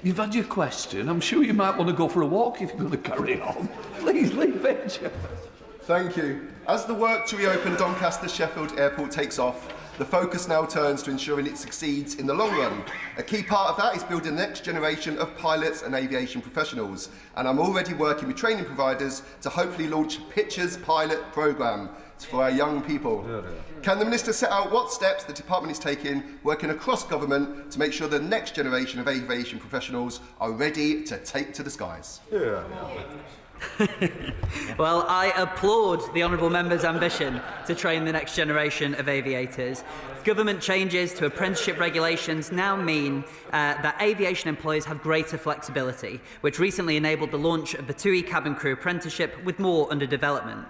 you've had your question. I'm sure you might want to go for a walk if you're going to carry on. Please leave it. Thank you. As the work to reopen Doncaster Sheffield Airport takes off, the focus now turns to ensuring it succeeds in the long run. A key part of that is building the next generation of pilots and aviation professionals, and I'm already working with training providers to hopefully launch Pitcher's pilot programme for our young people. Can the Minister set out what steps the Department is taking, working across government, to make sure the next generation of aviation professionals are ready to take to the skies? Well, I applaud the honourable member's ambition to train the next generation of aviators. Government changes to apprenticeship regulations now mean that aviation employers have greater flexibility, which recently enabled the launch of the TUI cabin crew apprenticeship, with more under development.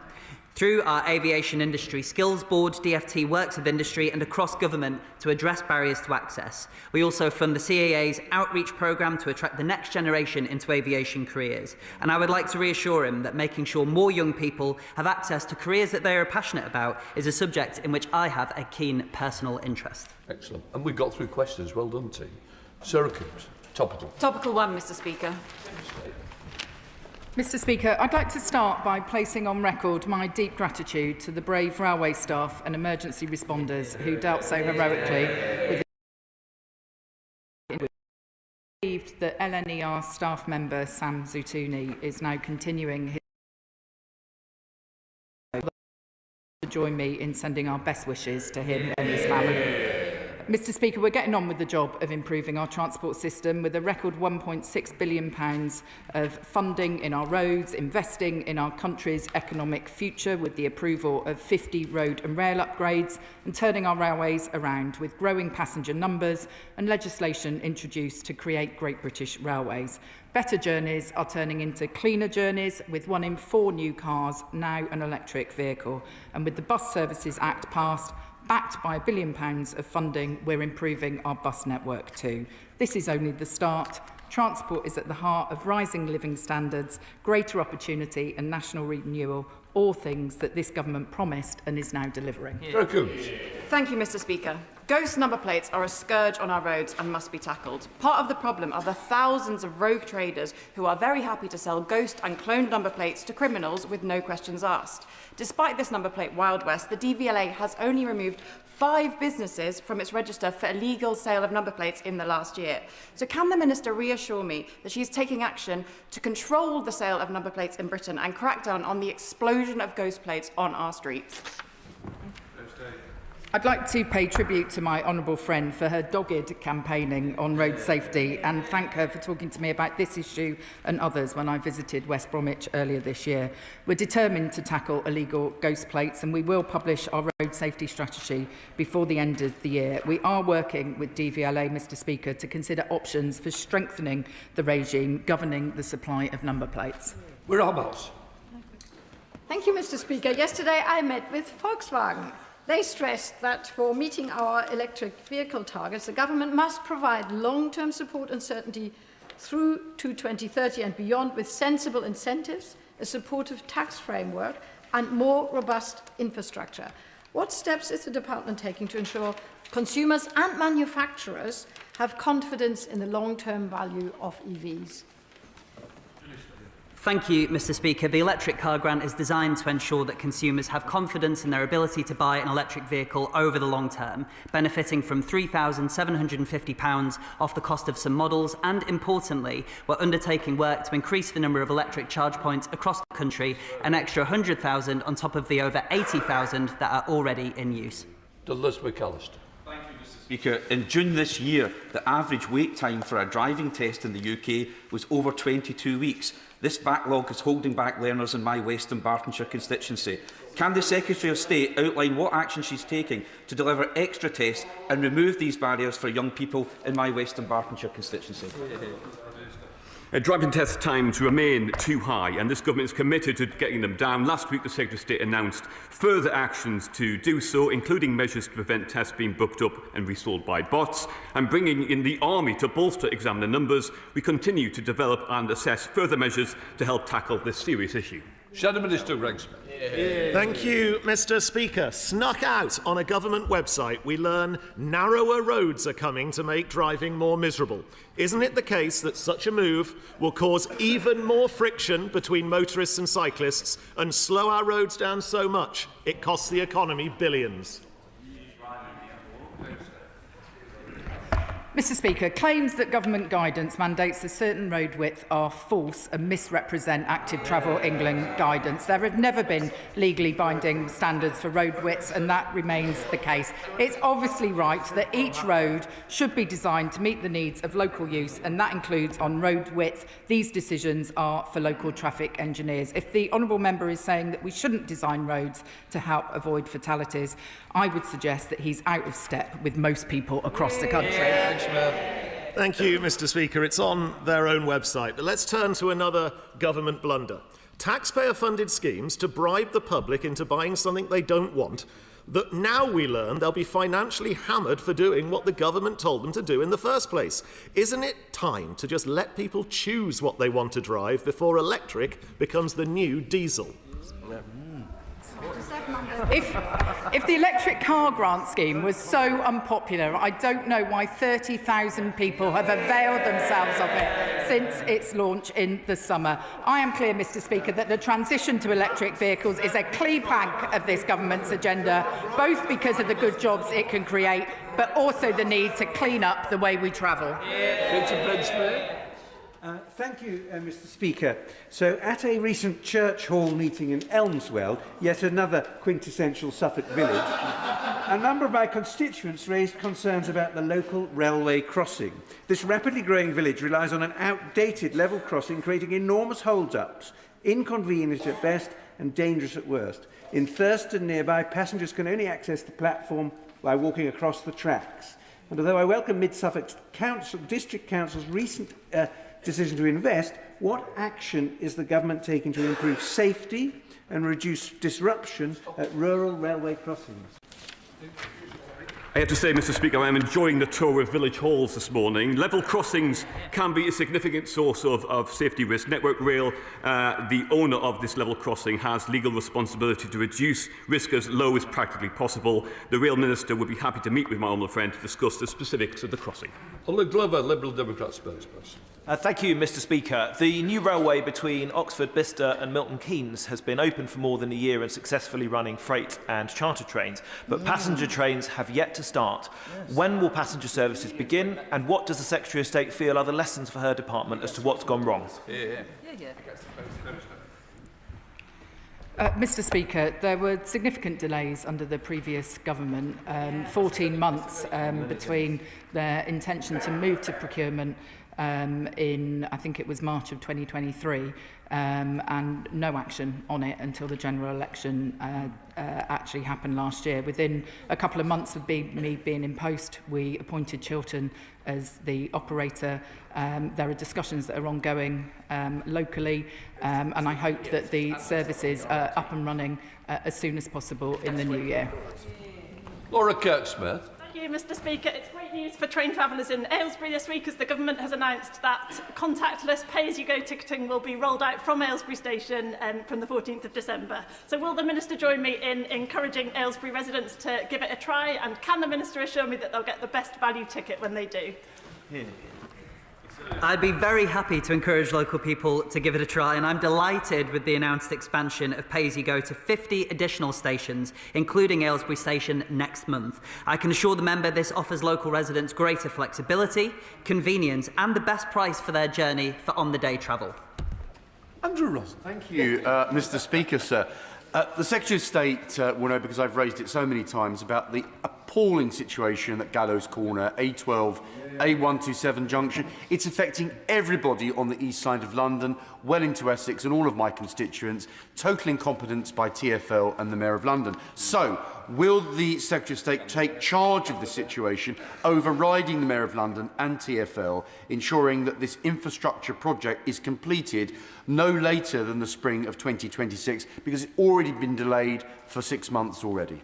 Through our Aviation Industry Skills Board, DFT works with industry and across government to address barriers to access. We also fund the CAA's outreach programme to attract the next generation into aviation careers. And I would like to reassure him that making sure more young people have access to careers that they are passionate about is a subject in which I have a keen personal interest. Excellent. And we got through questions. Well done, team. Sarah Coombs, topical. Topical one, Mr. Speaker. Mr. Speaker, I'd like to start by placing on record my deep gratitude to the brave railway staff and emergency responders who dealt so heroically with the that LNER staff member Sam Zutuni is now continuing his to join me in sending our best wishes to him and his family. Mr. Speaker, we're getting on with the job of improving our transport system with a record £1.6 billion of funding in our roads, investing in our country's economic future with the approval of 50 road and rail upgrades, and turning our railways around with growing passenger numbers and legislation introduced to create Great British Railways. Better journeys are turning into cleaner journeys, with 1 in 4 new cars now an electric vehicle. And with the Bus Services Act passed, backed by £1 billion of funding, we're improving our bus network too. This is only the start. Transport is at the heart of rising living standards, greater opportunity and national renewal, all things that this government promised and is now delivering. Thank you, Mr. Speaker. Ghost number plates are a scourge on our roads and must be tackled. Part of the problem are the thousands of rogue traders who are very happy to sell ghost and cloned number plates to criminals with no questions asked. Despite this number plate Wild West, the DVLA has only removed 5 businesses from its register for illegal sale of number plates in the last year. So can the Minister reassure me that she is taking action to control the sale of number plates in Britain and crack down on the explosion of ghost plates on our streets? I'd like to pay tribute to my honourable friend for her dogged campaigning on road safety and thank her for talking to me about this issue and others when I visited West Bromwich earlier this year. We're determined to tackle illegal ghost plates and we will publish our road safety strategy before the end of the year. We are working with DVLA, Mr. Speaker, to consider options for strengthening the regime governing the supply of number plates. We're almost. Thank you, Mr. Speaker. Yesterday I met with Volkswagen. They stressed that for meeting our electric vehicle targets, the government must provide long-term support and certainty through to 2030 and beyond with sensible incentives, a supportive tax framework and more robust infrastructure. What steps is the department taking to ensure consumers and manufacturers have confidence in the long-term value of EVs? Thank you, Mr. Speaker. The electric car grant is designed to ensure that consumers have confidence in their ability to buy an electric vehicle over the long term, benefiting from £3,750 off the cost of some models, and importantly, we're undertaking work to increase the number of electric charge points across the country, an extra 100,000 on top of the over 80,000 that are already in use. Douglas McAllister. Speaker, in June this year, the average wait time for a driving test in the UK was over 22 weeks. This backlog is holding back learners in my Western Bartonshire constituency. Can the Secretary of State outline what action she's taking to deliver extra tests and remove these barriers for young people in my Western Bartonshire constituency? Driving test times remain too high, and this government is committed to getting them down. Last week, the Secretary of State announced further actions to do so, including measures to prevent tests being booked up and resold by bots, and bringing in the army to bolster examiner numbers. We continue to develop and assess further measures to help tackle this serious issue. Shadow Minister Greg Smith. Thank you, Mr. Speaker. Snuck out on a government website, we learn narrower roads are coming to make driving more miserable. Isn't it the case that such a move will cause even more friction between motorists and cyclists and slow our roads down so much it costs the economy billions? Mr. Speaker, claims that government guidance mandates a certain road width are false and misrepresent Active Travel England guidance. There have never been legally binding standards for road widths, and that remains the case. It's obviously right that each road should be designed to meet the needs of local use, and that includes on road width. These decisions are for local traffic engineers. If the honourable member is saying that we shouldn't design roads to help avoid fatalities, I would suggest that he's out of step with most people across the country. Thank you, Mr. Speaker. It's on their own website. But let's turn to another government blunder. Taxpayer-funded schemes to bribe the public into buying something they don't want, that now we learn they'll be financially hammered for doing what the government told them to do in the first place. Isn't it time to just let people choose what they want to drive before electric becomes the new diesel? If the electric car grant scheme was so unpopular, I don't know why 30,000 people have availed themselves of it since its launch in the summer. I am clear, Mr. Speaker, that the transition to electric vehicles is a key plank of this government's agenda, both because of the good jobs it can create, but also the need to clean up the way we travel. Thank you, Mr. Speaker. So, at a recent church hall meeting in Elmswell, yet another quintessential Suffolk village, a number of my constituents raised concerns about the local railway crossing. This rapidly growing village relies on an outdated level crossing, creating enormous hold-ups, inconvenient at best and dangerous at worst. In Thurston nearby, passengers can only access the platform by walking across the tracks. And although I welcome Mid-Suffolk District Council's recent decision to invest, what action is the government taking to improve safety and reduce disruption at rural railway crossings? I have to say, Mr. Speaker, I am enjoying the tour of village halls this morning. Level crossings can be a significant source of safety risk. Network Rail, the owner of this level crossing, has legal responsibility to reduce risk as low as practically possible. The Rail Minister would be happy to meet with my honourable friend to discuss the specifics of the crossing. Glover, Liberal Democrat spokesperson. Thank you, Mr. Speaker. The new railway between Oxford, Bicester and Milton Keynes has been open for more than a year and successfully running freight and charter trains, but passenger trains have yet to start. When will passenger services begin, and what does the Secretary of State feel are the lessons for her department as to what's gone wrong? Mr. Speaker, there were significant delays under the previous government, 14 months between their intention to move to procurement in, I think it was March of 2023, and no action on it until the general election actually happened last year. Within a couple of months of me being in post, we appointed Chiltern as the operator. There are discussions that are ongoing locally, and I hope that the services are up and running as soon as possible in the new year. Laura Kirk-Smith. Thank you, Mr. Speaker. It's great great news for train travellers in Aylesbury this week, as the government has announced that contactless pay-as-you-go ticketing will be rolled out from Aylesbury Station from the 14th of December. So will the Minister join me in encouraging Aylesbury residents to give it a try, and can the Minister assure me that they'll get the best value ticket when they do? I'd be very happy to encourage local people to give it a try, and I'm delighted with the announced expansion of pay-as-you-go to 50 additional stations, including Aylesbury Station next month. I can assure the member this offers local residents greater flexibility, convenience and the best price for their journey for on-the-day travel. Andrew Ross. Thank you, Mr. Speaker, sir. The Secretary of State will know, because I've raised it so many times, about the appalling situation at Gallows Corner, A12, A127 junction. It's affecting everybody on the east side of London, well into Essex and all of my constituents. Total incompetence by TfL and the Mayor of London. So, will the Secretary of State take charge of the situation, overriding the Mayor of London and TfL, ensuring that this infrastructure project is completed no later than the spring of 2026, because it's already been delayed for 6 months already?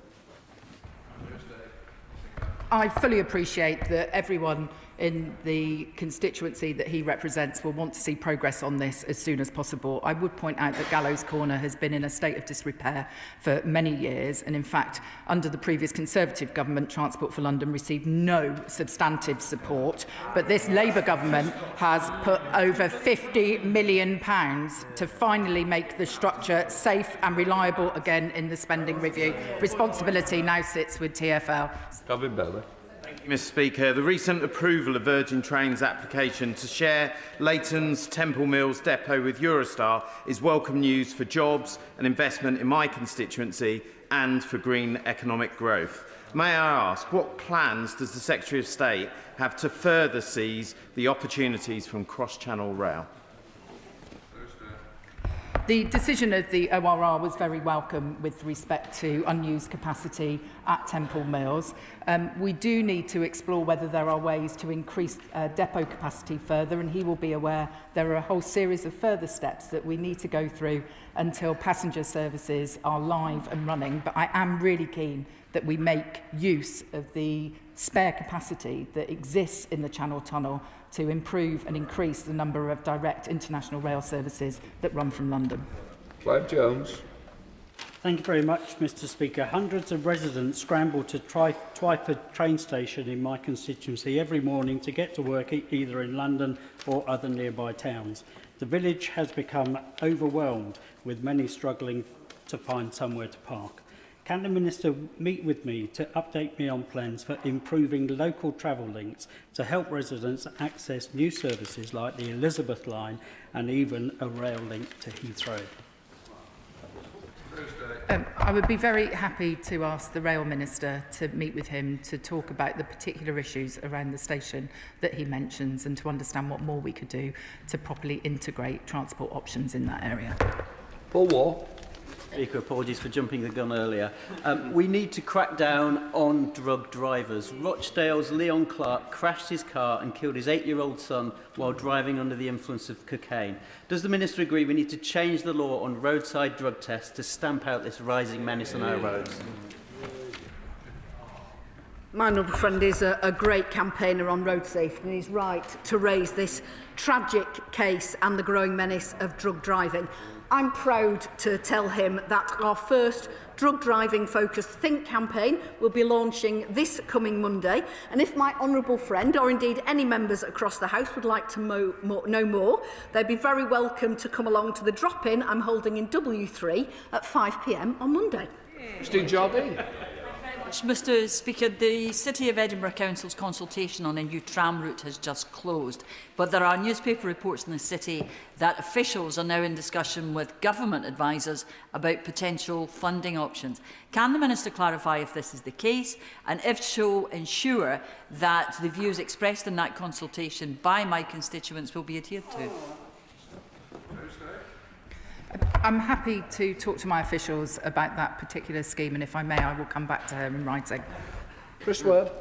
I fully appreciate that everyone in the constituency that he represents will want to see progress on this as soon as possible. I would point out that Gallows Corner has been in a state of disrepair for many years, and in fact, under the previous Conservative government, Transport for London received no substantive support, but this Labour government has put over £50 million to finally make the structure safe and reliable again in the spending review. Responsibility now sits with TfL. David Bella. Mr. Speaker, the recent approval of Virgin Trains' application to share Leighton's Temple Mills depot with Eurostar is welcome news for jobs and investment in my constituency and for green economic growth. May I ask, what plans does the Secretary of State have to further seize the opportunities from cross-channel rail? The decision of the ORR was very welcome with respect to unused capacity at Temple Mills. We do need to explore whether there are ways to increase depot capacity further, and he will be aware there are a whole series of further steps that we need to go through until passenger services are live and running. But I am really keen that we make use of the spare capacity that exists in the Channel Tunnel to improve and increase the number of direct international rail services that run from London. Clive Jones. Thank you very much, Mr. Speaker. Hundreds of residents scramble to Twyford train station in my constituency every morning to get to work either in London or other nearby towns. The village has become overwhelmed, with many struggling to find somewhere to park. Can the Minister meet with me to update me on plans for improving local travel links to help residents access new services like the Elizabeth line and even a rail link to Heathrow? I would be very happy to ask the Rail Minister to meet with him to talk about the particular issues around the station that he mentions and to understand what more we could do to properly integrate transport options in that area. Paul Wall. Speaker, apologies for jumping the gun earlier. We need to crack down on drug drivers. Rochdale's Leon Clark crashed his car and killed his 8-year-old son while driving under the influence of cocaine. Does the Minister agree we need to change the law on roadside drug tests to stamp out this rising menace on our roads? My honourable friend is a great campaigner on road safety, and he's right to raise this tragic case and the growing menace of drug driving. I'm proud to tell him that our first drug driving focused Think campaign will be launching this coming Monday, and if my honourable friend or indeed any members across the House would like to know more, they'd be very welcome to come along to the drop-in I'm holding in W3 at 5 p.m. on Monday. Steve Jardine. Mr. Speaker, the City of Edinburgh Council's consultation on a new tram route has just closed, but there are newspaper reports in the City that officials are now in discussion with government advisers about potential funding options. Can the Minister clarify if this is the case, and if so, ensure that the views expressed in that consultation by my constituents will be adhered to? I'm happy to talk to my officials about that particular scheme, and if I may, I will come back to her in writing. Chris Webb.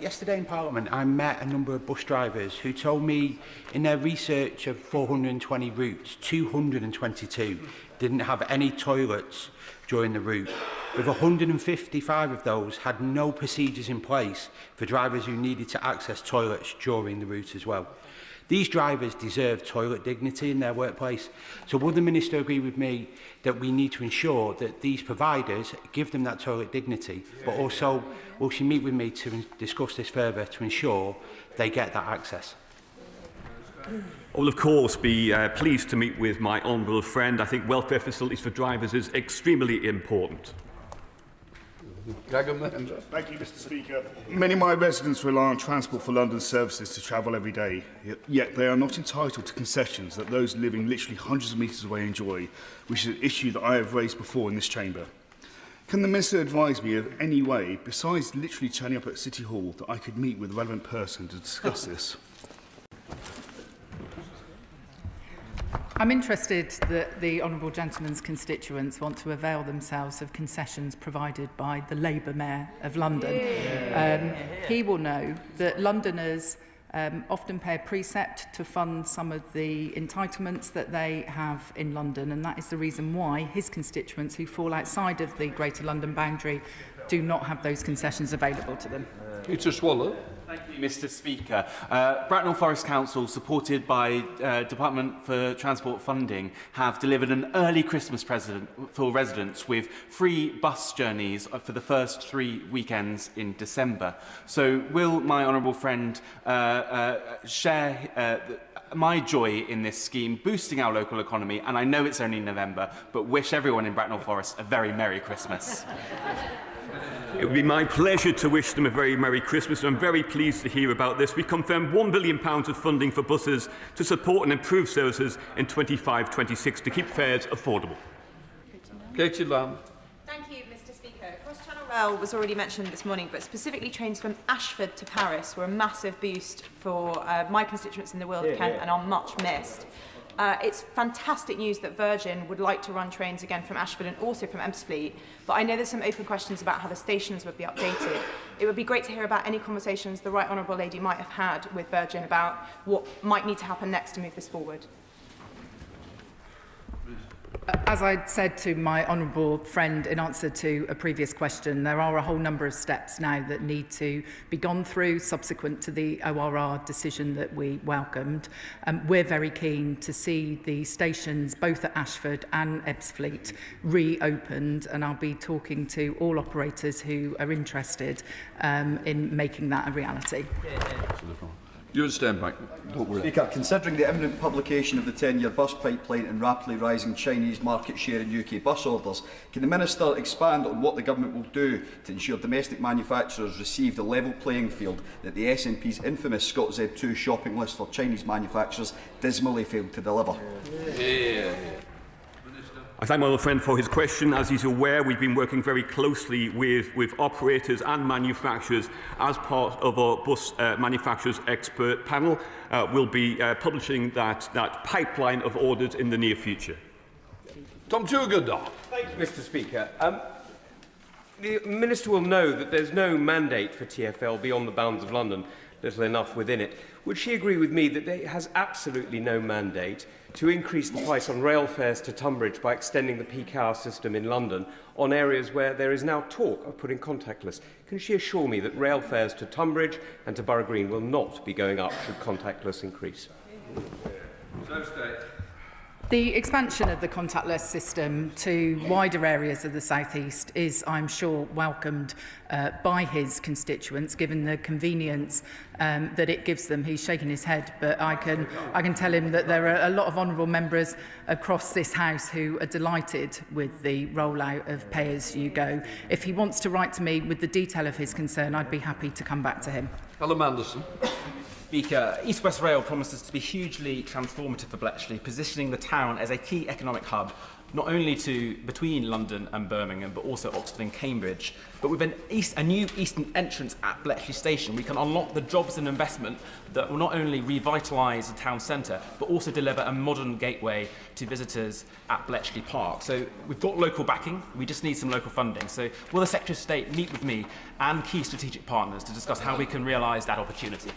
Yesterday in Parliament, I met a number of bus drivers who told me in their research of 420 routes, 222 didn't have any toilets during the route. with 155 of those had no procedures in place for drivers who needed to access toilets during the route as well. These drivers deserve toilet dignity in their workplace. So would the Minister agree with me that we need to ensure that these providers give them that toilet dignity, but also will she meet with me to discuss this further to ensure they get that access? I will, of course, be pleased to meet with my honourable friend. I think welfare facilities for drivers is extremely important. Thank you, Mr. Speaker. Many of my residents rely on transport for London services to travel every day, yet they are not entitled to concessions that those living literally hundreds of metres away enjoy, which is an issue that I have raised before in this chamber. Can the Minister advise me of any way, besides literally turning up at City Hall, that I could meet with the relevant person to discuss this? I'm interested that the honourable gentleman's constituents want to avail themselves of concessions provided by the Labour Mayor of London. He will know that Londoners often pay a precept to fund some of the entitlements that they have in London, and that is the reason why his constituents who fall outside of the Greater London boundary do not have those concessions available to them. It's a swallow. Thank you, Mr. Speaker. Bracknell Forest Council, supported by Department for Transport funding, have delivered an early Christmas present for residents with free bus journeys for the first 3 weekends in December. So will my honourable friend share my joy in this scheme, boosting our local economy, and I know it's only November, but wish everyone in Bracknell Forest a very Merry Christmas. It would be my pleasure to wish them a very Merry Christmas, and I'm very pleased to hear about this. We confirmed £1 billion of funding for buses to support and improve services in 25-26 to keep fares affordable. Katie Lamb. Thank you, Mr. Speaker. Cross-Channel Rail was already mentioned this morning, but specifically trains from Ashford to Paris were a massive boost for my constituents in the Wirral of Kent and are much missed. It's fantastic news that Virgin would like to run trains again from Ashford and also from Ebbsfleet, but I know there's some open questions about how the stations would be updated. It would be great to hear about any conversations the Right Honourable Lady might have had with Virgin about what might need to happen next to move this forward. As I said to my honourable friend in answer to a previous question, there are a whole number of steps now that need to be gone through subsequent to the ORR decision that we welcomed. We're very keen to see the stations both at Ashford and Ebbsfleet reopened, and I'll be talking to all operators who are interested in making that a reality. You stand back. Don't worry. Speaker, considering the imminent publication of the 10-year bus pipeline and rapidly rising Chinese market share in UK bus orders, can the Minister expand on what the Government will do to ensure domestic manufacturers receive the level playing field that the SNP's infamous Scott Z2 shopping list for Chinese manufacturers dismally failed to deliver? I thank my old friend for his question. As he's aware, we've been working very closely with operators and manufacturers as part of our bus manufacturers expert panel. We'll be publishing that pipeline of orders in the near future. Tom Tugendar. Thank you, Mr. Speaker. The Minister will know that there's no mandate for TfL beyond the bounds of London, little enough within it. Would she agree with me that there has absolutely no mandate to increase the price on rail fares to Tunbridge by extending the peak hour system in London on areas where there is now talk of putting contactless? Can she assure me that rail fares to Tunbridge and to Borough Green will not be going up should contactless increase? The expansion of the contactless system to wider areas of the South East is, I'm sure, welcomed by his constituents, given the convenience that it gives them. He's shaking his head, but I can tell him that there are a lot of honourable members across this House who are delighted with the rollout of pay-as-you-go. If he wants to write to me with the detail of his concern, I'd be happy to come back to him. Callum Anderson. Speaker, East West Rail promises to be hugely transformative for Bletchley, positioning the town as a key economic hub, not only between London and Birmingham, but also Oxford and Cambridge. But with a new eastern entrance at Bletchley Station, we can unlock the jobs and investment that will not only revitalise the town centre, but also deliver a modern gateway to visitors at Bletchley Park. So we've got local backing, we just need some local funding. So will the Secretary of State meet with me and key strategic partners to discuss how we can realise that opportunity?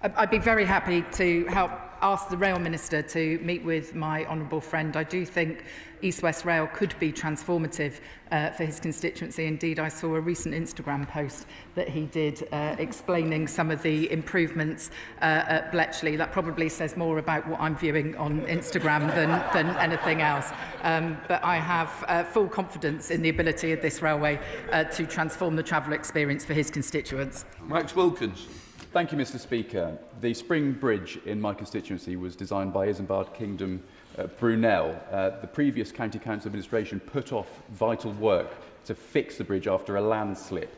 I'd be very happy to help asked the Rail Minister to meet with my honourable friend. I do think East West Rail could be transformative for his constituency. Indeed, I saw a recent Instagram post that he did explaining some of the improvements at Bletchley. That probably says more about what I'm viewing on Instagram than anything else. But I have full confidence in the ability of this railway to transform the travel experience for his constituents. Max Wilkins. Thank you, Mr. Speaker. The Spring Bridge in my constituency was designed by Isambard Kingdom Brunel. The previous County Council administration put off vital work to fix the bridge after a landslip.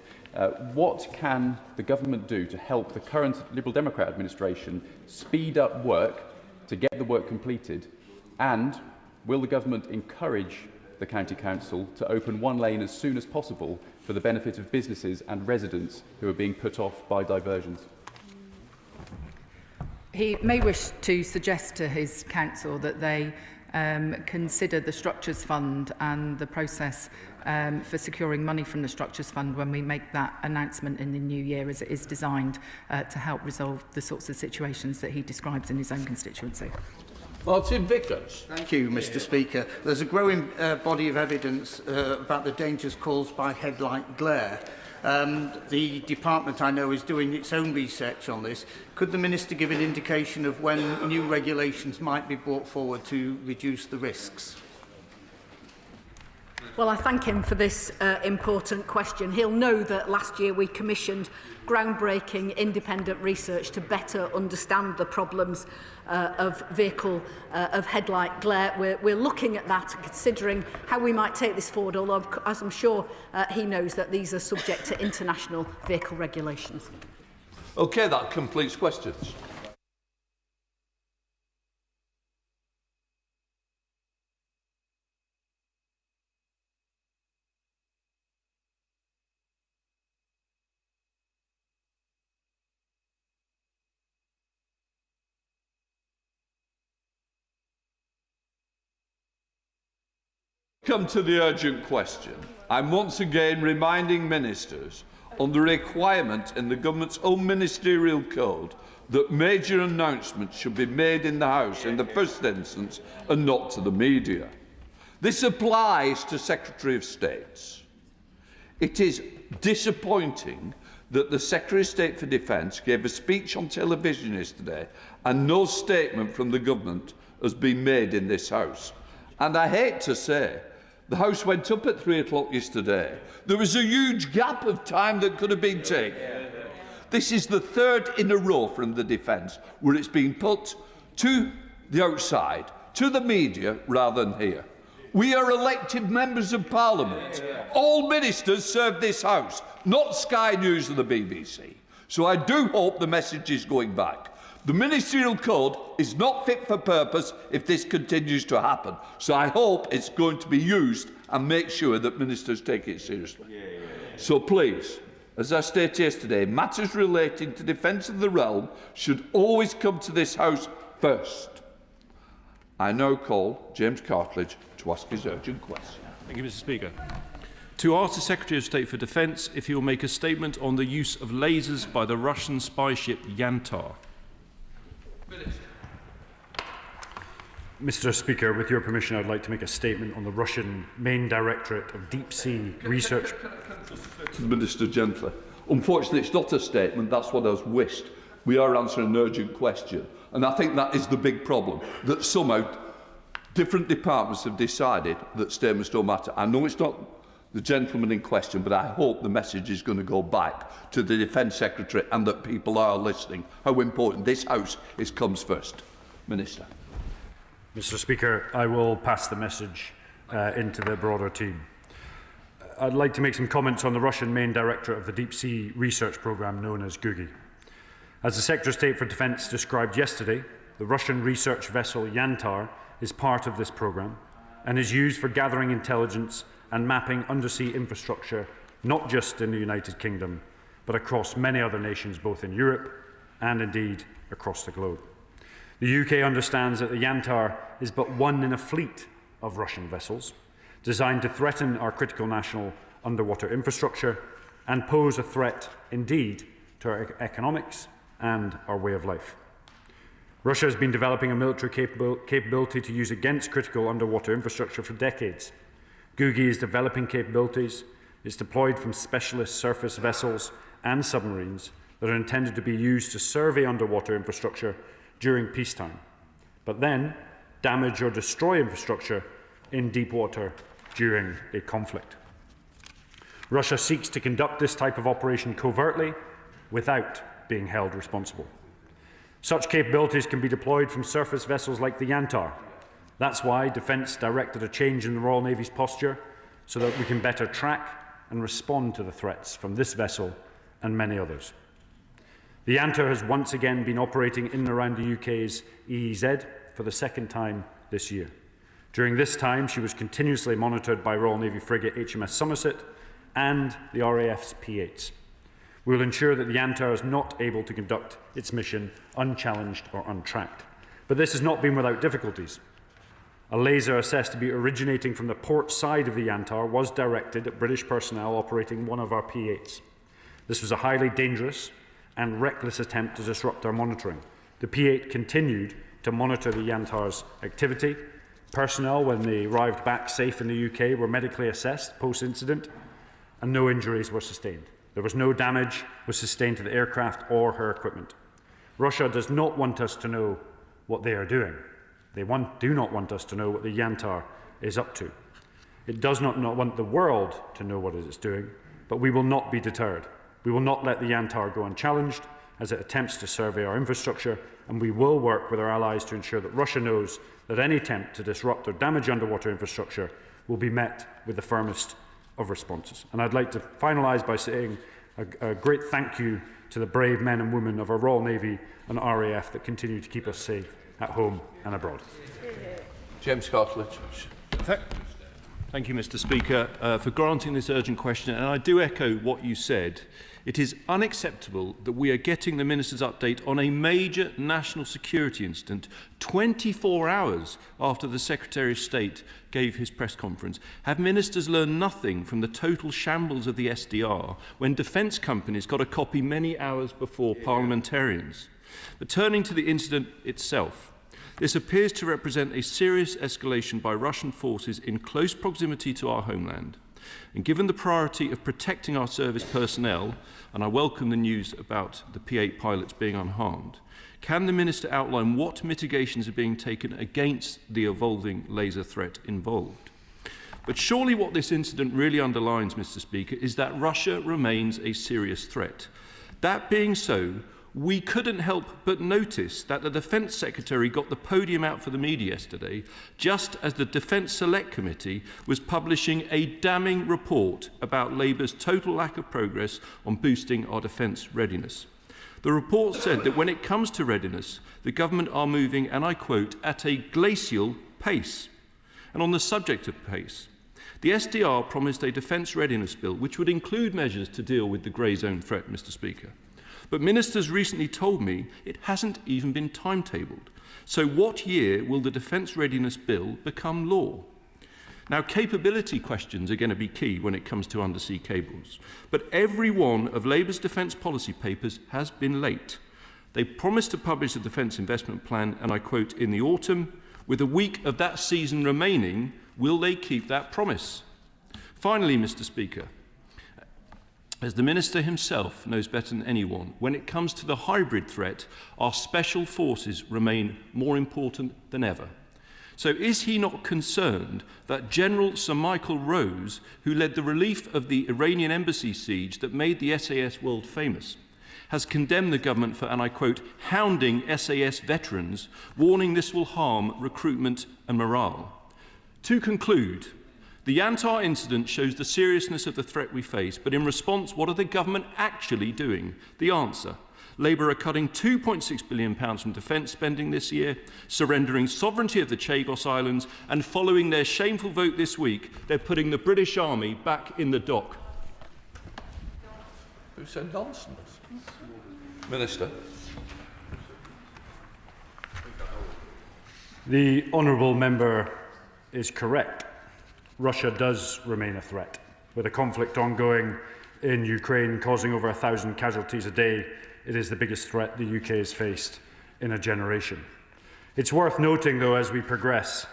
What can the government do to help the current Liberal Democrat administration speed up work to get the work completed? And will the government encourage the County Council to open one lane as soon as possible for the benefit of businesses and residents who are being put off by diversions? He may wish to suggest to his council that they consider the Structures Fund and the process for securing money from the Structures Fund when we make that announcement in the new year, as it is designed to help resolve the sorts of situations that he describes in his own constituency. Martin Vickers. Thank you, Mr. Speaker. There's a growing body of evidence about the dangers caused by headlight glare. The department, I know, is doing its own research on this. Could the Minister give an indication of when new regulations might be brought forward to reduce the risks? Well, I thank him for this important question. He'll know that last year we commissioned groundbreaking independent research to better understand the problems of headlight glare. We're looking at that and considering how we might take this forward, although, as I'm sure he knows, that these are subject to international vehicle regulations. OK, that completes questions. Come to the urgent question. I'm once again reminding ministers on the requirement in the government's own ministerial code that major announcements should be made in the House in the first instance and not to the media. This applies to Secretary of States. It is disappointing that the Secretary of State for Defence gave a speech on television yesterday and no statement from the government has been made in this House. And I hate to say, the House went up at 3 o'clock yesterday. There was a huge gap of time that could have been taken. This is the third in a row from the Defence where it's been put to the outside, to the media, rather than here. We are elected members of Parliament. All ministers serve this House, not Sky News or the BBC. So I do hope the message is going back. The ministerial code is not fit for purpose if this continues to happen. So I hope it's going to be used and make sure that ministers take it seriously. So please, as I stated yesterday, matters relating to defence of the realm should always come to this House first. I now call James Cartledge to ask his urgent question. Thank you, Mr. Speaker. To ask the Secretary of State for Defence if he will make a statement on the use of lasers by the Russian spy ship Yantar. Mr. Speaker, with your permission, I'd like to make a statement on the Russian main directorate of deep sea research. To the Minister gently. Unfortunately, it's not a statement. That's what I was wished. We are answering an urgent question. And I think that is the big problem, that somehow different departments have decided that statements don't matter. I know it's not the gentleman in question, but I hope the message is going to go back to the Defence Secretary and that people are listening how important this House is comes first. Minister. Mr. Speaker, I will pass the message into the broader team. I'd like to make some comments on the Russian main directorate of the Deep Sea Research Programme known as GUGI. As the Secretary of State for Defence described yesterday, the Russian research vessel Yantar is part of this programme and is used for gathering intelligence and mapping undersea infrastructure, not just in the United Kingdom, but across many other nations, both in Europe and indeed across the globe. The UK understands that the Yantar is but one in a fleet of Russian vessels designed to threaten our critical national underwater infrastructure and pose a threat, indeed, to our economics and our way of life. Russia has been developing a military capability to use against critical underwater infrastructure for decades. Googie is developing capabilities. It's deployed from specialist surface vessels and submarines that are intended to be used to survey underwater infrastructure during peacetime, but then damage or destroy infrastructure in deep water during a conflict. Russia seeks to conduct this type of operation covertly without being held responsible. Such capabilities can be deployed from surface vessels like the Yantar. That's why Defence directed a change in the Royal Navy's posture so that we can better track and respond to the threats from this vessel and many others. The Yantar has once again been operating in and around the UK's EEZ for the second time this year. During this time, she was continuously monitored by Royal Navy frigate HMS Somerset and the RAF's P8s. We will ensure that the Yantar is not able to conduct its mission unchallenged or untracked. But this has not been without difficulties. A laser assessed to be originating from the port side of the Yantar was directed at British personnel operating one of our P8s. This was a highly dangerous and reckless attempt to disrupt our monitoring. The P8 continued to monitor the Yantar's activity. Personnel, when they arrived back safe in the UK, were medically assessed post-incident, and no injuries were sustained. There was no damage was sustained to the aircraft or her equipment. Russia does not want us to know what they are doing. They do not want us to know what the Yantar is up to. It does not want the world to know what it is doing, but we will not be deterred. We will not let the Yantar go unchallenged as it attempts to survey our infrastructure, and we will work with our allies to ensure that Russia knows that any attempt to disrupt or damage underwater infrastructure will be met with the firmest of responses. And I'd like to finalise by saying a great thank you to the brave men and women of our Royal Navy and RAF that continue to keep us safe at home and abroad. James Cartledge. Thank you, Mr. Speaker, for granting this urgent question. And I do echo what you said. It is unacceptable that we are getting the Minister's update on a major national security incident 24 hours after the Secretary of State gave his press conference. Have ministers learned nothing from the total shambles of the SDR when defence companies got a copy many hours before parliamentarians? But turning to the incident itself, this appears to represent a serious escalation by Russian forces in close proximity to our homeland. And given the priority of protecting our service personnel, and I welcome the news about the P8 pilots being unharmed, can the Minister outline what mitigations are being taken against the evolving laser threat involved? But surely what this incident really underlines, Mr. Speaker, is that Russia remains a serious threat. That being so, we couldn't help but notice that the Defence Secretary got the podium out for the media yesterday, just as the Defence Select Committee was publishing a damning report about Labour's total lack of progress on boosting our defence readiness. The report said that when it comes to readiness, the government are moving, and I quote, at a glacial pace. And on the subject of pace, the SDR promised a defence readiness bill which would include measures to deal with the grey zone threat, Mr. Speaker. But ministers recently told me it hasn't even been timetabled. So what year will the Defence Readiness Bill become law? Now, capability questions are going to be key when it comes to undersea cables. But every one of Labour's defence policy papers has been late. They promised to publish a defence investment plan, and I quote, in the autumn. With a week of that season remaining, will they keep that promise? Finally, Mr. Speaker, as the Minister himself knows better than anyone, when it comes to the hybrid threat, our special forces remain more important than ever. So is he not concerned that General Sir Michael Rose, who led the relief of the Iranian embassy siege that made the SAS world famous, has condemned the government for, and I quote, hounding SAS veterans, warning this will harm recruitment and morale? To conclude, the Yantar incident shows the seriousness of the threat we face, but in response, what are the government actually doing? The answer: Labour are cutting £2.6 billion from defence spending this year, surrendering sovereignty of the Chagos Islands, and following their shameful vote this week, they're putting the British Army back in the dock. Who said nonsense? Minister. The honourable member is correct. Russia does remain a threat. With a conflict ongoing in Ukraine causing over 1,000 casualties a day, it is the biggest threat the UK has faced in a generation. It's worth noting, though, as we progress,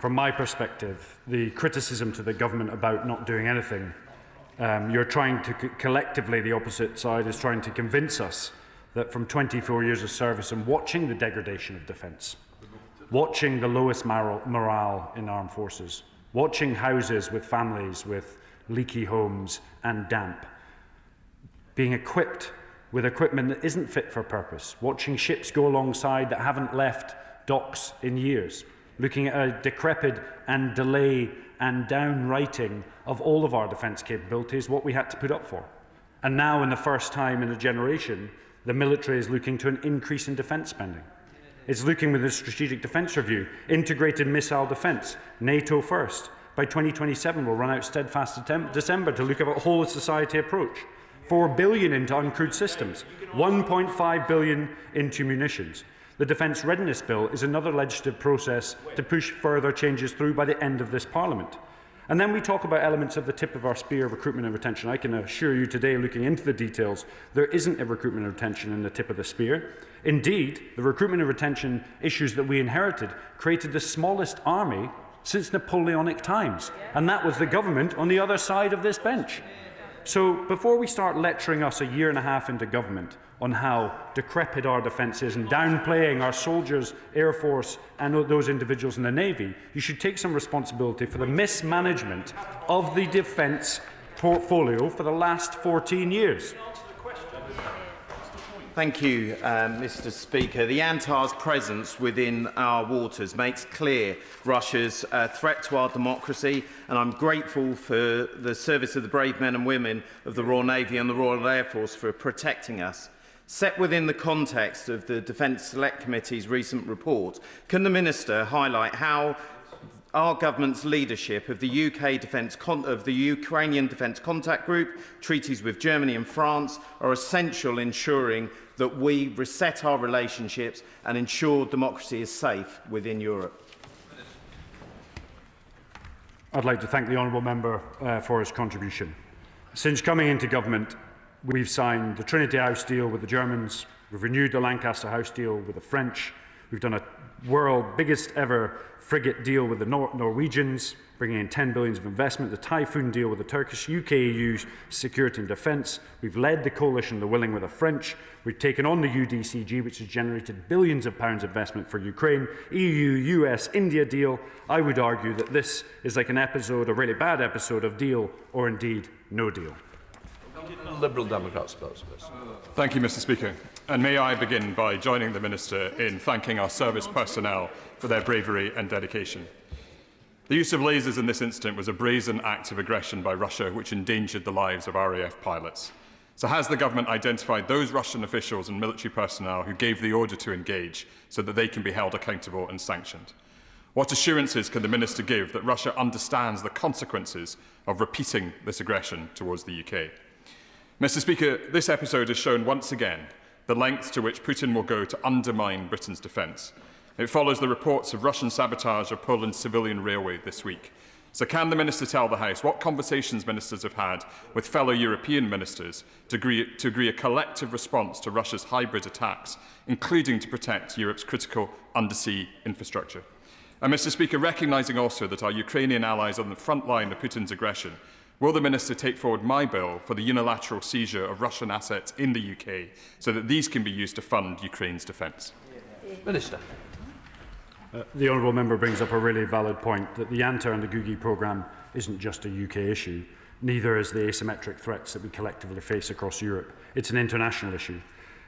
from my perspective, the criticism to the government about not doing anything. You're trying to, collectively, the opposite side is trying to convince us that from 24 years of service and watching the degradation of defence, watching the lowest morale in armed forces, watching houses with families with leaky homes and damp, being equipped with equipment that isn't fit for purpose, watching ships go alongside that haven't left docks in years, looking at a decrepit and delay and downwriting of all of our defence capabilities, what we had to put up for. And now, in the first time in a generation, the military is looking to an increase in defence spending. It's looking with a strategic defence review, integrated missile defence, NATO first. By 2027, we'll run out steadfast December to look at a whole-of-society approach. 4 billion into uncrewed systems, 1.5 billion into munitions. The Defence Readiness Bill is another legislative process to push further changes through by the end of this Parliament. And then we talk about elements of the tip of our spear, recruitment and retention. I can assure you today, looking into the details, there isn't a recruitment and retention in the tip of the spear. Indeed, the recruitment and retention issues that we inherited created the smallest army since Napoleonic times. And that was the government on the other side of this bench. So before we start lecturing us a year and a half into government on how decrepit our defence is and downplaying our soldiers, Air Force and those individuals in the Navy, you should take some responsibility for the mismanagement of the defence portfolio for the last 14 years. Thank you, Mr. Speaker. The Antar's presence within our waters makes clear Russia's threat to our democracy, and I'm grateful for the service of the brave men and women of the Royal Navy and the Royal Air Force for protecting us. Set within the context of the Defence Select Committee's recent report, can the Minister highlight how our government's leadership of the Ukrainian Defence Contact Group, treaties with Germany and France, are essential in ensuring that we reset our relationships and ensure democracy is safe within Europe? I'd like to thank the honourable member for his contribution. Since coming into government, we've signed the Trinity House deal with the Germans, we've renewed the Lancaster House deal with the French, we've done a world biggest ever frigate deal with the Norwegians, bringing in 10 billion of investment, the Typhoon deal with the Turkish, UK-EU security and defence. We've led the coalition, the willing, with the French. We've taken on the UDCG, which has generated billions of pounds investment for Ukraine. EU, US, India deal. I would argue that this is like an episode, a really bad episode of deal or indeed no deal. Liberal Democrats, please. Thank you, Mr. Speaker. And may I begin by joining the Minister in thanking our service personnel for their bravery and dedication. The use of lasers in this incident was a brazen act of aggression by Russia which endangered the lives of RAF pilots. So has the government identified those Russian officials and military personnel who gave the order to engage so that they can be held accountable and sanctioned? What assurances can the Minister give that Russia understands the consequences of repeating this aggression towards the UK? Mr. Speaker, this episode has shown once again the lengths to which Putin will go to undermine Britain's defence. It follows the reports of Russian sabotage of Poland's civilian railway this week. So can the Minister tell the House what conversations ministers have had with fellow European ministers to agree a collective response to Russia's hybrid attacks, including to protect Europe's critical undersea infrastructure? And Mr. Speaker, recognising also that our Ukrainian allies are on the front line of Putin's aggression, will the Minister take forward my bill for the unilateral seizure of Russian assets in the UK so that these can be used to fund Ukraine's defence? Minister. The honourable member brings up a really valid point that the Antar and the Gugi programme isn't just a UK issue, neither is the asymmetric threats that we collectively face across Europe. It's an international issue.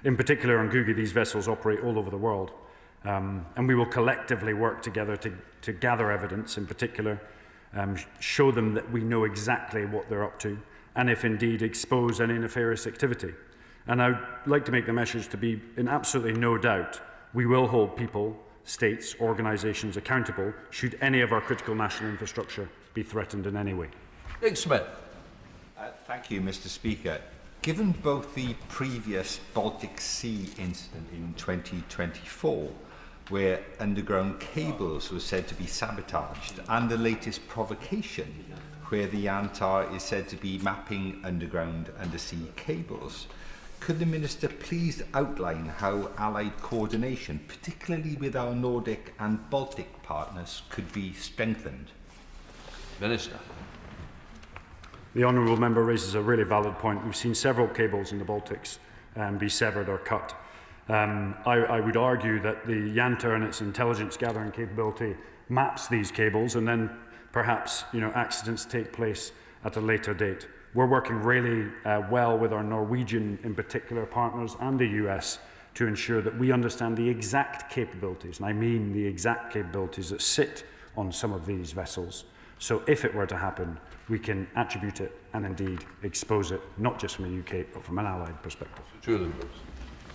In particular, on Gugi, these vessels operate all over the world, and we will collectively work together to gather evidence, in particular, show them that we know exactly what they're up to, and if indeed expose any nefarious activity. And I would like to make the message to be in absolutely no doubt, we will hold people, states, organisations accountable should any of our critical national infrastructure be threatened in any way. Nick Smith. Thank you, Mr. Speaker. Given both the previous Baltic Sea incident in 2024, where underground cables were said to be sabotaged, and the latest provocation, where the Antar is said to be mapping underground undersea cables, Could the Minister please outline how Allied coordination, particularly with our Nordic and Baltic partners, could be strengthened? Minister. The honourable member raises a really valid point. We've seen several cables in the Baltics be severed or cut. I would argue that the Yanta and its intelligence gathering capability maps these cables, and then perhaps accidents take place at a later date. We're working really well with our Norwegian, in particular, partners and the US to ensure that we understand the exact capabilities, and I mean the exact capabilities that sit on some of these vessels. So if it were to happen, we can attribute it and indeed expose it, not just from a UK, but from an allied perspective.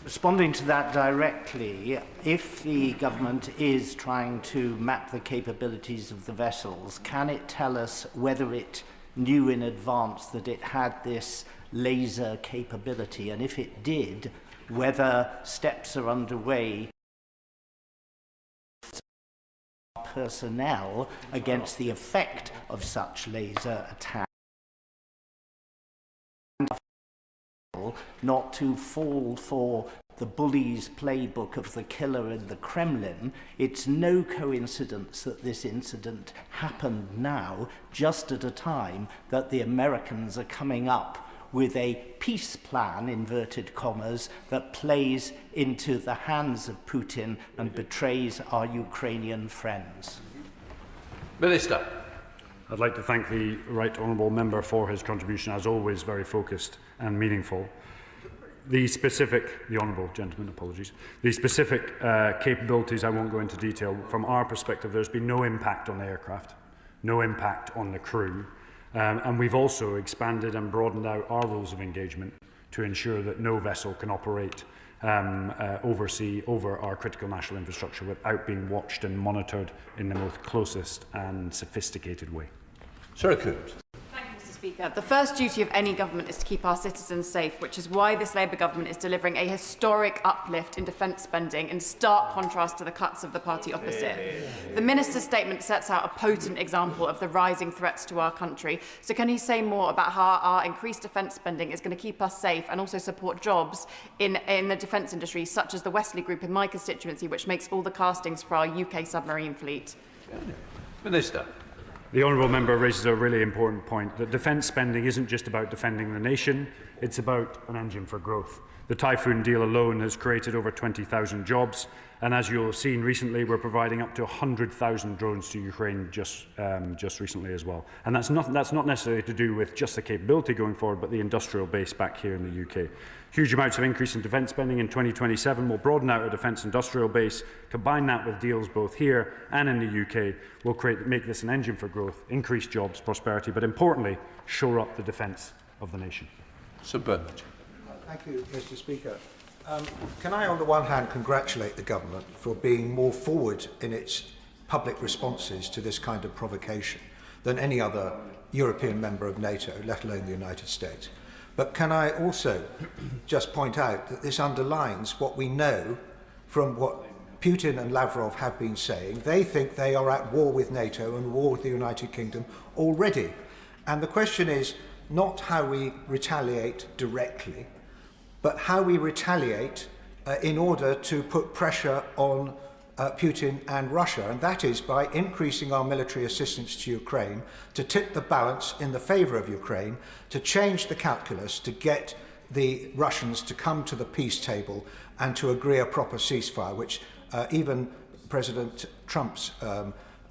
Responding to that directly, if the government is trying to map the capabilities of the vessels, can it tell us whether it knew in advance that it had this laser capability, and if it did, whether steps are underway personnel against the effect of such laser attack, not to fall for the bully's playbook of the killer in the Kremlin. It's no coincidence that this incident happened now, just at a time that the Americans are coming up with a peace plan, inverted commas, that plays into the hands of Putin and betrays our Ukrainian friends. Minister. I'd like to thank the right honourable member for his contribution, as always very focused and meaningful. The honourable gentleman, apologies. The specific capabilities, I won't go into detail. From our perspective, there's been no impact on the aircraft, no impact on the crew. And we've also expanded and broadened out our rules of engagement to ensure that no vessel can operate oversea over our critical national infrastructure without being watched and monitored in the most closest and sophisticated way. Sarah Coombs. Thank you, Mr. Speaker. The first duty of any government is to keep our citizens safe, which is why this Labour government is delivering a historic uplift in defence spending, in stark contrast to the cuts of the party opposite. The Minister's statement sets out a potent example of the rising threats to our country. So can he say more about how our increased defence spending is going to keep us safe and also support jobs in the defence industry, such as the Wesley Group in my constituency, which makes all the castings for our UK submarine fleet? Minister. The honourable member raises a really important point, that defence spending isn't just about defending the nation, it's about an engine for growth. The Typhoon deal alone has created over 20,000 jobs, and as you'll have seen recently, we're providing up to 100,000 drones to Ukraine just recently as well. And that's not necessarily to do with just the capability going forward, but the industrial base back here in the UK. Huge amounts of increase in defence spending in 2027 will broaden out our defence industrial base. Combine that with deals both here and in the UK will make this an engine for growth, increase jobs, prosperity, but importantly, shore up the defence of the nation. Sir Bernard. Thank you, Mr. Speaker. Can I, on the one hand, congratulate the government for being more forward in its public responses to this kind of provocation than any other European member of NATO, let alone the United States. But can I also just point out that this underlines what we know from what Putin and Lavrov have been saying. They think they are at war with NATO and war with the United Kingdom already. And the question is not how we retaliate directly, but how we retaliate in order to put pressure on Putin and Russia, and that is by increasing our military assistance to Ukraine, to tip the balance in the favour of Ukraine, to change the calculus, to get the Russians to come to the peace table and to agree a proper ceasefire, which even President Trump's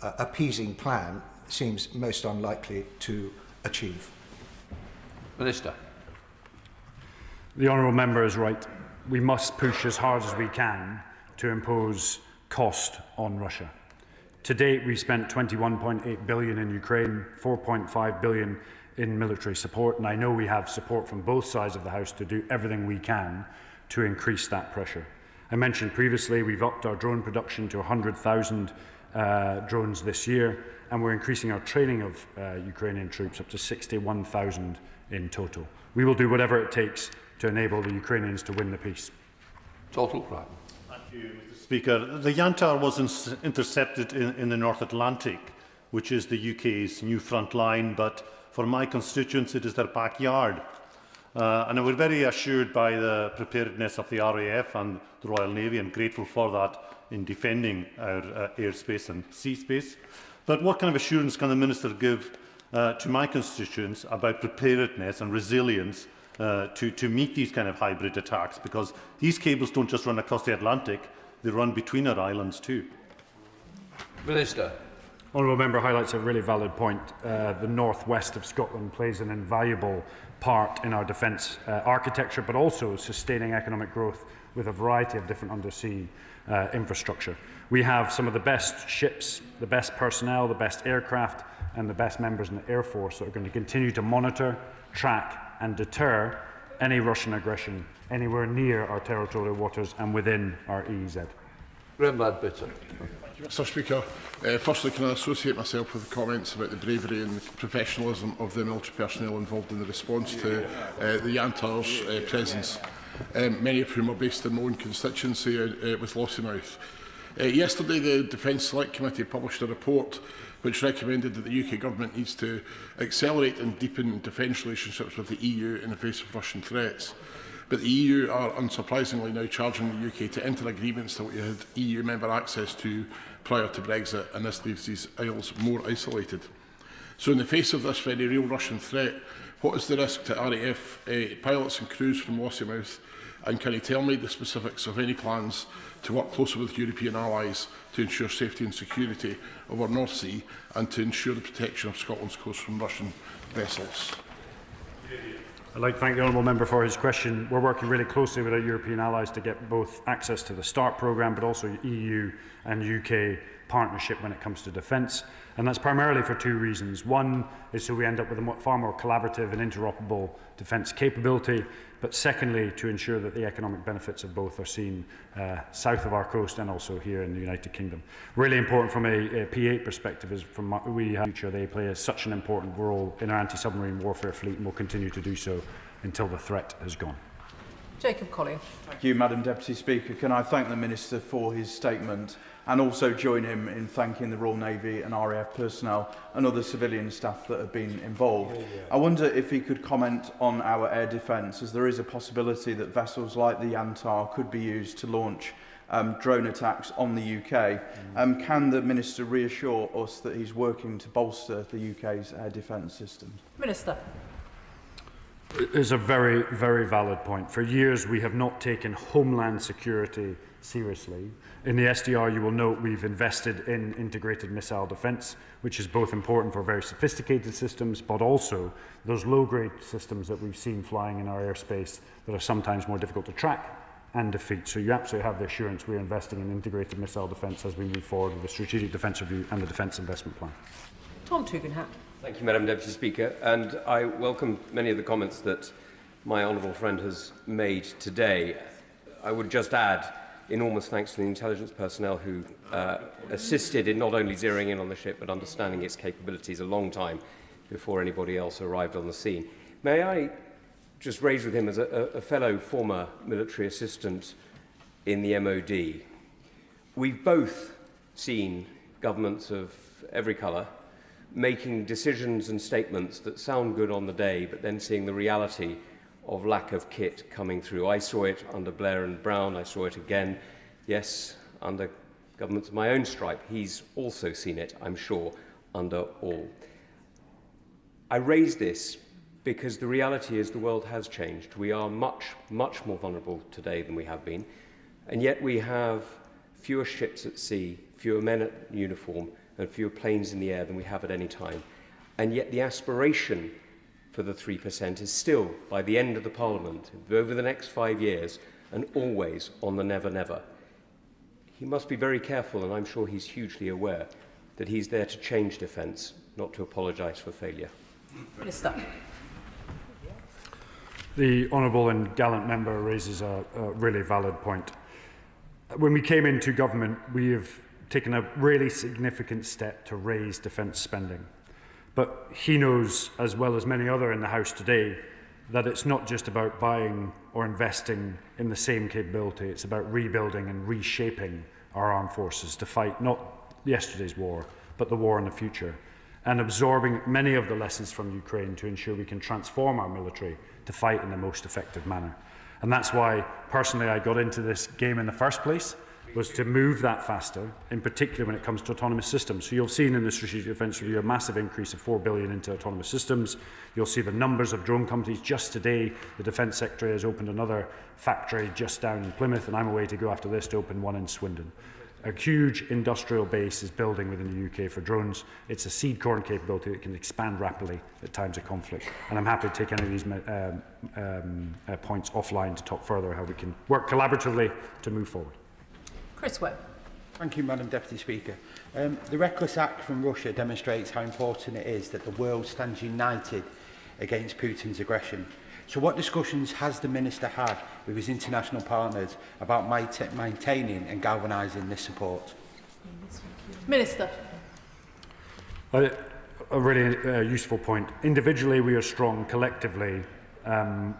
appeasing plan seems most unlikely to achieve. Minister. The honourable member is right. We must push as hard as we can to impose cost on Russia. To date, we've spent 21.8 billion in Ukraine, 4.5 billion in military support, and I know we have support from both sides of the House to do everything we can to increase that pressure. I mentioned previously we've upped our drone production to 100,000 drones this year, and we're increasing our training of Ukrainian troops up to 61,000 in total. We will do whatever it takes to enable the Ukrainians to win the peace. Total crime. Thank you, Mr. Speaker. The Yantar was intercepted in the North Atlantic, which is the UK's new front line, but for my constituents it is their backyard. And we're very assured by the preparedness of the RAF and the Royal Navy, and grateful for that in defending our airspace and sea space. But what kind of assurance can the Minister give to my constituents about preparedness and resilience to meet these kind of hybrid attacks? Because these cables don't just run across the Atlantic, they run between our islands too. Minister. Honourable Member highlights a really valid point. The northwest of Scotland plays an invaluable part in our defence architecture, but also sustaining economic growth with a variety of different undersea infrastructure. We have some of the best ships, the best personnel, the best aircraft, and the best members in the Air Force that are going to continue to monitor, track and deter any Russian aggression anywhere near our territorial waters and within our EEZ. Mr Speaker, firstly can I associate myself with the comments about the bravery and the professionalism of the military personnel involved in the response to the Yantar's presence, many of whom are based in my own constituency with Lossiemouth. Yesterday the Defence Select Committee published a report which recommended that the UK Government needs to accelerate and deepen defence relationships with the EU in the face of Russian threats. But the EU are unsurprisingly now charging the UK to enter agreements that we had EU member access to prior to Brexit, and this leaves these isles more isolated. So in the face of this very real Russian threat, what is the risk to RAF pilots and crews from Lossiemouth, and can you tell me the specifics of any plans to work closer with European allies to ensure safety and security of our North Sea and to ensure the protection of Scotland's coast from Russian vessels? I'd like to thank the Honourable Member for his question. We're working really closely with our European allies to get both access to the START programme, but also EU and UK partnership when it comes to defence. And that's primarily for two reasons. One is so we end up with a far more collaborative and interoperable defence capability, but secondly, to ensure that the economic benefits of both are seen south of our coast and also here in the United Kingdom. Really important from a P8 perspective is they play such an important role in our anti-submarine warfare fleet and will continue to do so until the threat has gone. Jacob Collier. Thank you, Madam Deputy Speaker. Can I thank the Minister for his statement and also join him in thanking the Royal Navy and RAF personnel and other civilian staff that have been involved. I wonder if he could comment on our air defence, as there is a possibility that vessels like the Yantar could be used to launch drone attacks on the UK. Can the Minister reassure us that he's working to bolster the UK's air defence system? Minister. It's a very, very valid point. For years, we have not taken homeland security seriously. In the SDR, you will note we've invested in integrated missile defence, which is both important for very sophisticated systems, but also those low-grade systems that we've seen flying in our airspace that are sometimes more difficult to track and defeat. So you absolutely have the assurance we're investing in integrated missile defence as we move forward with the Strategic Defence Review and the Defence Investment Plan. Tom Tugendhat. Thank you, Madam Deputy Speaker, and I welcome many of the comments that my honourable friend has made today. I would just add enormous thanks to the intelligence personnel who assisted in not only zeroing in on the ship but understanding its capabilities a long time before anybody else arrived on the scene. May I just raise with him as a fellow former military assistant in the MOD, we've both seen governments of every colour making decisions and statements that sound good on the day, but then seeing the reality of lack of kit coming through. I saw it under Blair and Brown. I saw it again, yes, under governments of my own stripe. He's also seen it, I'm sure, under all. I raise this because the reality is the world has changed. We are much, much more vulnerable today than we have been, and yet we have fewer ships at sea, fewer men at uniform, and fewer planes in the air than we have at any time. And yet the aspiration for the 3% is still, by the end of the Parliament, over the next 5 years, and always on the never, never. He must be very careful, and I'm sure he's hugely aware, that he's there to change defence, not to apologise for failure. Minister. The honourable and gallant member raises a really valid point. When we came into government, we have taken a really significant step to raise defence spending. But he knows, as well as many other in the House today, that it's not just about buying or investing in the same capability, it's about rebuilding and reshaping our armed forces to fight not yesterday's war, but the war in the future. and absorbing many of the lessons from Ukraine to ensure we can transform our military to fight in the most effective manner. And that's why, personally, I got into this game in the first place, was to move that faster, in particular when it comes to autonomous systems. So you'll see in the Strategic Defence Review a massive increase of $4 billion into autonomous systems. You'll see the numbers of drone companies. Just today, the Defence Secretary has opened another factory just down in Plymouth, and I'm away to go after this to open one in Swindon. A huge industrial base is building within the UK for drones. It's a seed corn capability that can expand rapidly at times of conflict. And I'm happy to take any of these points offline to talk further how we can work collaboratively to move forward. Chris Webb. Thank you, Madam Deputy Speaker. The reckless act from Russia demonstrates how important it is that the world stands united against Putin's aggression. So what discussions has the Minister had with his international partners about maintaining and galvanising this support? Minister. A really useful point. Individually, we are strong. Collectively,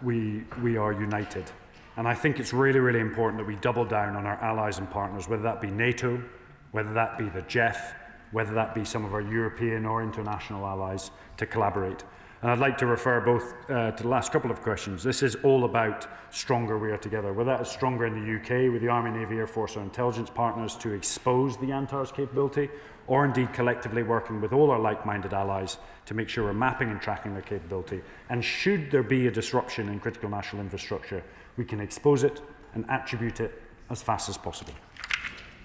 we are united. And I think it's really, really important that we double down on our allies and partners, whether that be NATO, whether that be the JEF, whether that be some of our European or international allies, to collaborate. And I'd like to refer both to the last couple of questions. This is all about stronger we are together. Whether that is stronger in the UK with the Army, Navy, Air Force or intelligence partners to expose the Yantar's capability, or indeed collectively working with all our like-minded allies to make sure we're mapping and tracking their capability. And should there be a disruption in critical national infrastructure, we can expose it and attribute it as fast as possible.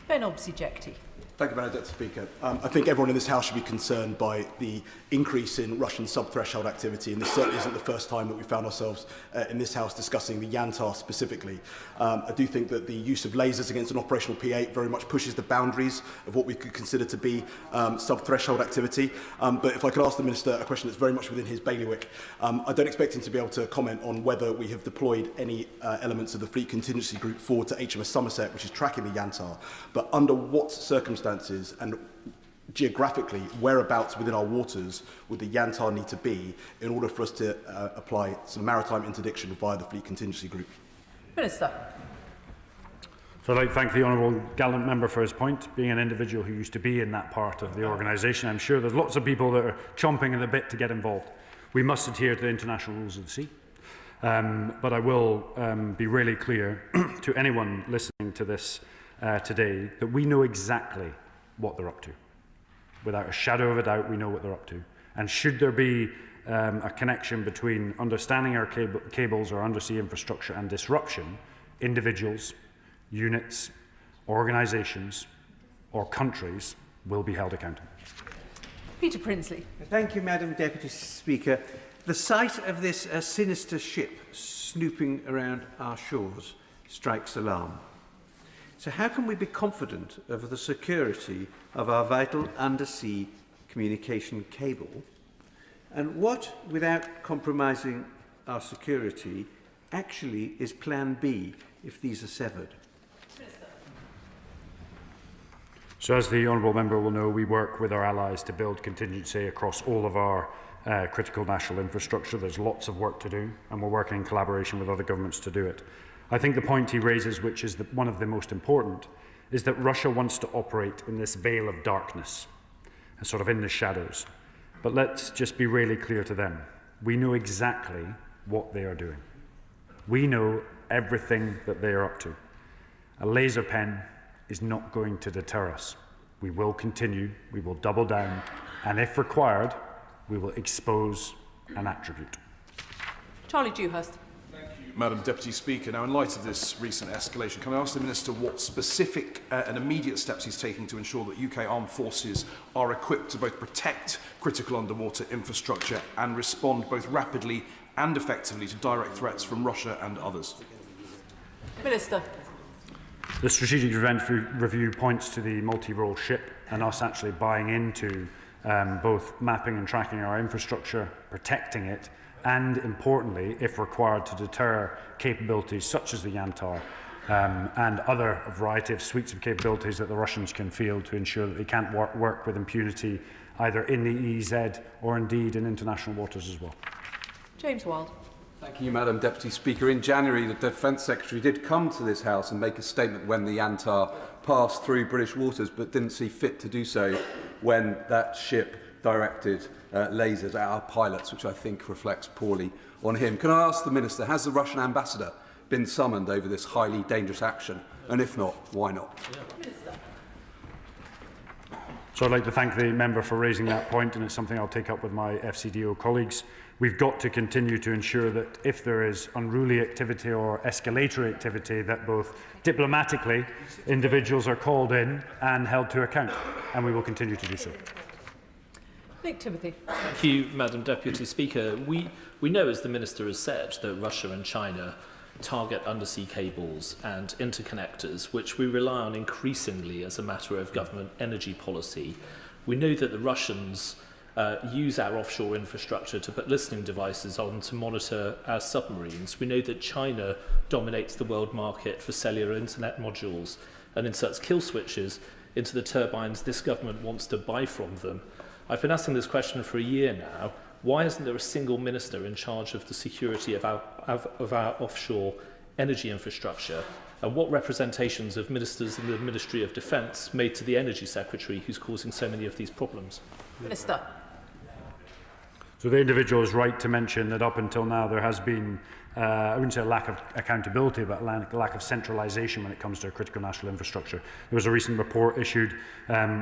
Ben Obsi-Jekti. Thank you, Madam Deputy Speaker. I think everyone in this House should be concerned by the increase in Russian sub-threshold activity, and this certainly isn't the first time that we found ourselves in this House discussing the Yantar specifically. I do think that the use of lasers against an operational P-8 very much pushes the boundaries of what we could consider to be sub-threshold activity. But if I could ask the Minister a question that's very much within his bailiwick, I don't expect him to be able to comment on whether we have deployed any elements of the Fleet Contingency Group forward to HMS Somerset, which is tracking the Yantar, but under what circumstances and geographically whereabouts within our waters would the Yantar need to be in order for us to apply some maritime interdiction via the Fleet Contingency Group? Minister. So I'd like to thank the honourable gallant member for his point. Being an individual who used to be in that part of the organisation, I'm sure there's lots of people that are chomping at the bit to get involved. We must adhere to the international rules of the sea. But I will be really clear to anyone listening to this today that we know exactly what they're up to. Without a shadow of a doubt, we know what they're up to. And should there be a connection between understanding our cables or undersea infrastructure and disruption, individuals, units, organisations or countries will be held accountable. Peter Prinsley. Thank you, Madam Deputy Speaker. The sight of this sinister ship snooping around our shores strikes alarm. So how can we be confident of the security of our vital undersea communication cable? And what, without compromising our security, actually is Plan B if these are severed? So as the honourable member will know, we work with our allies to build contingency across all of our critical national infrastructure. There's lots of work to do, and we're working in collaboration with other governments to do it. I think the point he raises, which is one of the most important, is that Russia wants to operate in this veil of darkness, sort of in the shadows. But let's just be really clear to them. We know exactly what they are doing. We know everything that they are up to. A laser pen is not going to deter us. We will continue, we will double down, and if required, we will expose and attribute. Charlie Dewhurst. Madam Deputy Speaker, now in light of this recent escalation, can I ask the Minister what specific and immediate steps he's taking to ensure that UK armed forces are equipped to both protect critical underwater infrastructure and respond both rapidly and effectively to direct threats from Russia and others? Minister. The Strategic Defence Review points to the multi-role ship and us actually buying into both mapping and tracking our infrastructure, protecting it, and importantly, if required, to deter capabilities such as the Yantar and other variety of suites of capabilities that the Russians can field to ensure that they can't work with impunity either in the EEZ or indeed in international waters as well. James Wild. Thank you, Madam Deputy Speaker. In January, the Defence Secretary did come to this House and make a statement when the Yantar passed through British waters, but didn't see fit to do so when that ship directed lasers at our pilots, which I think reflects poorly on him. Can I ask the Minister, has the Russian ambassador been summoned over this highly dangerous action? And if not, why not? So I'd like to thank the member for raising that point, and it's something I'll take up with my FCDO colleagues. We've got to continue to ensure that if there is unruly activity or escalatory activity, that both diplomatically individuals are called in and held to account, and we will continue to do so. Nick Timothy. Thank you, Madam Deputy Speaker. We know, as the Minister has said, that Russia and China target undersea cables and interconnectors, which we rely on increasingly as a matter of government energy policy. We know that the Russians use our offshore infrastructure to put listening devices on to monitor our submarines. We know that China dominates the world market for cellular internet modules and inserts kill switches into the turbines this government wants to buy from them. I've been asking this question for a year now. Why isn't there a single minister in charge of the security of our offshore energy infrastructure? And what representations of ministers in the Ministry of Defence made to the Energy Secretary, who's causing so many of these problems? Minister. So the individual is right to mention that up until now there has been, I wouldn't say a lack of accountability, but a lack of centralisation when it comes to critical national infrastructure. There was a recent report issued.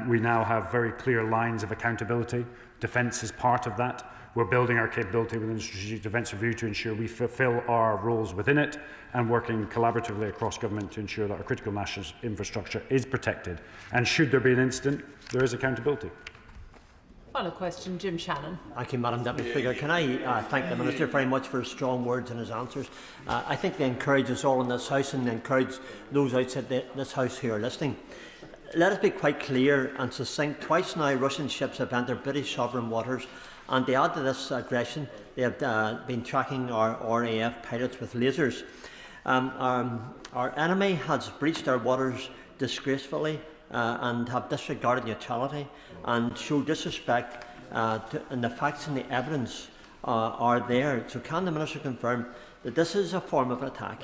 We now have very clear lines of accountability. Defence is part of that. We're building our capability within the Strategic Defence Review to ensure we fulfil our roles within it, and working collaboratively across government to ensure that our critical national infrastructure is protected. And should there be an incident, there is accountability. Final question, Jim Shannon. Thank you, Madam Deputy Speaker. Can I thank the Minister very much for his strong words and his answers. I think they encourage us all in this House, and they encourage those outside this House who are listening. Let us be quite clear and succinct. Twice now Russian ships have entered British sovereign waters, and to add to this aggression, they have been tracking our RAF pilots with lasers. Our enemy has breached our waters disgracefully and have disregarded neutrality and showed disrespect, and the facts and the evidence are there. So can the Minister confirm that this is a form of attack?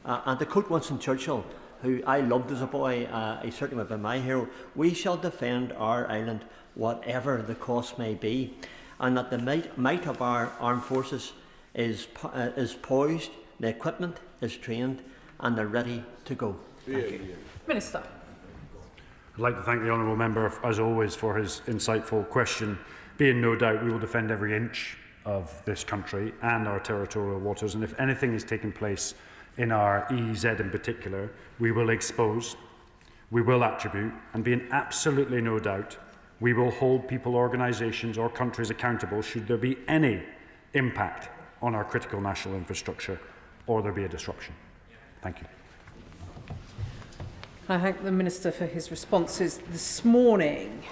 And to quote Winston Churchill, who I loved as a boy, he certainly would have been my hero, we shall defend our island whatever the cost may be, and that the might of our armed forces is poised, the equipment is trained, and they're ready to go. Thank you. Minister. I'd like to thank the honourable member, as always, for his insightful question. Be in no doubt we will defend every inch of this country and our territorial waters, and if anything is taking place in our EEZ in particular, we will expose, we will attribute, and be in absolutely no doubt we will hold people, organisations or countries accountable should there be any impact on our critical national infrastructure or there be a disruption. Thank you. I thank the Minister for his responses this morning.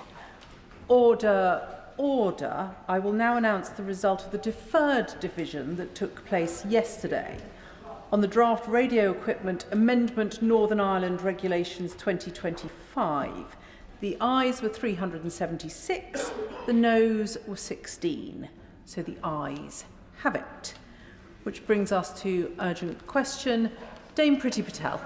Order, order. I will now announce the result of the deferred division that took place yesterday on the draft radio equipment amendment Northern Ireland Regulations 2025. The ayes were 376, the noes were 16. So the ayes have it. Which brings us to urgent question. Dame Priti Patel.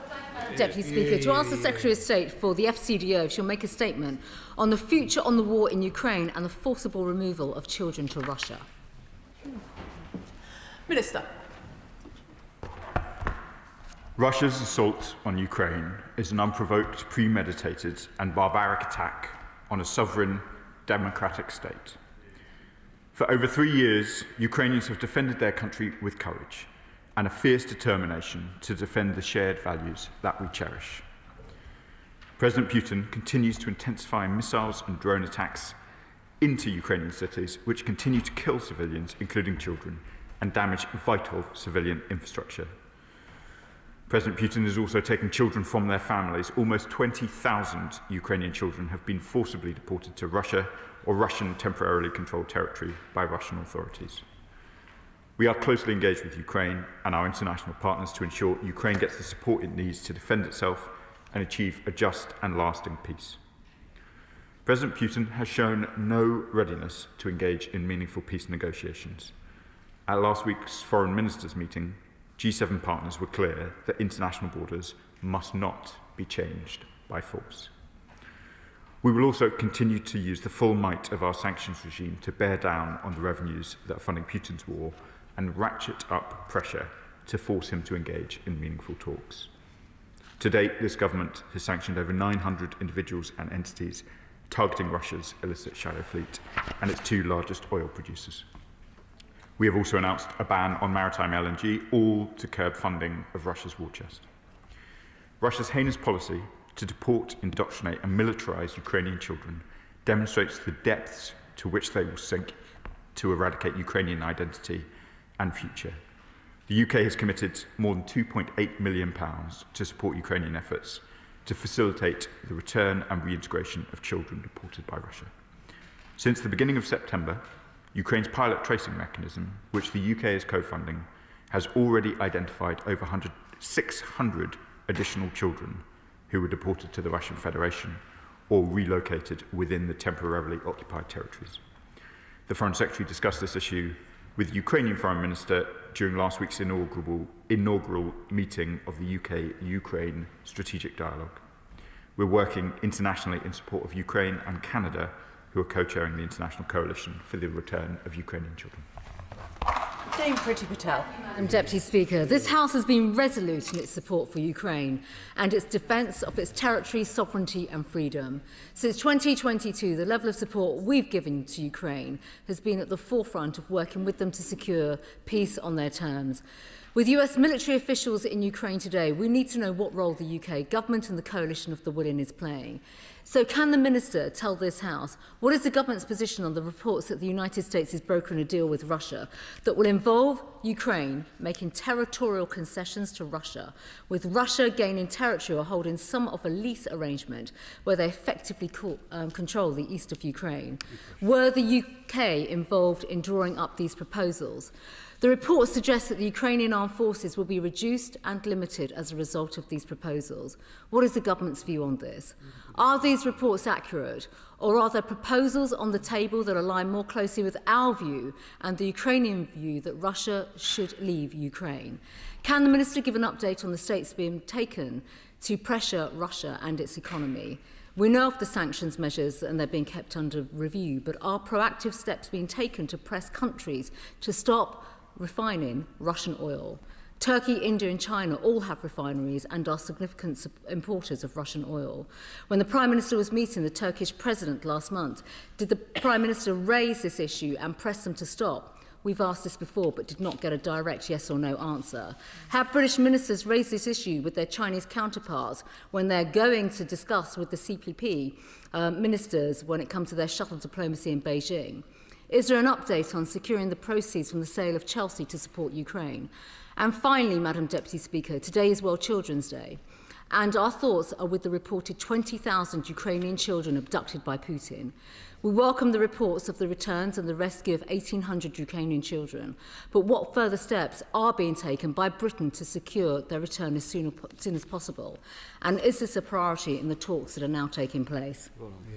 Deputy Speaker, to ask the Secretary of State for the FCDO if she'll make a statement on the future on the war in Ukraine and the forcible removal of children to Russia. Minister. Russia's assault on Ukraine is an unprovoked, premeditated and barbaric attack on a sovereign, democratic state. For over 3 years, Ukrainians have defended their country with courage and a fierce determination to defend the shared values that we cherish. President Putin continues to intensify missiles and drone attacks into Ukrainian cities, which continue to kill civilians, including children, and damage vital civilian infrastructure. President Putin is also taking children from their families. Almost 20,000 Ukrainian children have been forcibly deported to Russia or Russian temporarily controlled territory by Russian authorities. We are closely engaged with Ukraine and our international partners to ensure Ukraine gets the support it needs to defend itself and achieve a just and lasting peace. President Putin has shown no readiness to engage in meaningful peace negotiations. At last week's foreign ministers' meeting, G7 partners were clear that international borders must not be changed by force. We will also continue to use the full might of our sanctions regime to bear down on the revenues that are funding Putin's war and ratchet up pressure to force him to engage in meaningful talks. To date, this government has sanctioned over 900 individuals and entities targeting Russia's illicit shadow fleet and its two largest oil producers. We have also announced a ban on maritime LNG, all to curb funding of Russia's war chest. Russia's heinous policy to deport, indoctrinate and militarise Ukrainian children demonstrates the depths to which they will sink to eradicate Ukrainian identity and future. The UK has committed more than £2.8 million to support Ukrainian efforts to facilitate the return and reintegration of children deported by Russia. Since the beginning of September, Ukraine's pilot tracing mechanism, which the UK is co-funding, has already identified over 600 additional children who were deported to the Russian Federation or relocated within the temporarily occupied territories. The Foreign Secretary discussed this issue with the Ukrainian Foreign Minister during last week's inaugural meeting of the UK-Ukraine Strategic Dialogue. We're working internationally in support of Ukraine and Canada, who are co-chairing the International Coalition for the Return of Ukrainian Children. Dame Priti Patel. Madam Deputy Speaker, this House has been resolute in its support for Ukraine and its defence of its territory, sovereignty and freedom. Since 2022, the level of support we've given to Ukraine has been at the forefront of working with them to secure peace on their terms. With US military officials in Ukraine today, we need to know what role the UK government and the coalition of the willing is playing. So can the Minister tell this House what is the government's position on the reports that the United States is brokering a deal with Russia that will involve Ukraine making territorial concessions to Russia, with Russia gaining territory or holding some of a lease arrangement where they effectively control the east of Ukraine? Were the UK involved in drawing up these proposals? The report suggests that the Ukrainian armed forces will be reduced and limited as a result of these proposals. What is the government's view on this? Are these reports accurate, or are there proposals on the table that align more closely with our view and the Ukrainian view that Russia should leave Ukraine? Can the Minister give an update on the steps being taken to pressure Russia and its economy? We know of the sanctions measures and they're being kept under review, but are proactive steps being taken to press countries to stop refining Russian oil? Turkey, India and China all have refineries and are significant importers of Russian oil. When the Prime Minister was meeting the Turkish President last month, did the Prime Minister raise this issue and press them to stop? We've asked this before but did not get a direct yes or no answer. Have British ministers raised this issue with their Chinese counterparts when they're going to discuss with the CPP ministers when it comes to their shuttle diplomacy in Beijing? Is there an update on securing the proceeds from the sale of Chelsea to support Ukraine? And finally, Madam Deputy Speaker, today is World Children's Day, and our thoughts are with the reported 20,000 Ukrainian children abducted by Putin. We welcome the reports of the returns and the rescue of 1,800 Ukrainian children, but what further steps are being taken by Britain to secure their return as soon as possible? And is this a priority in the talks that are now taking place?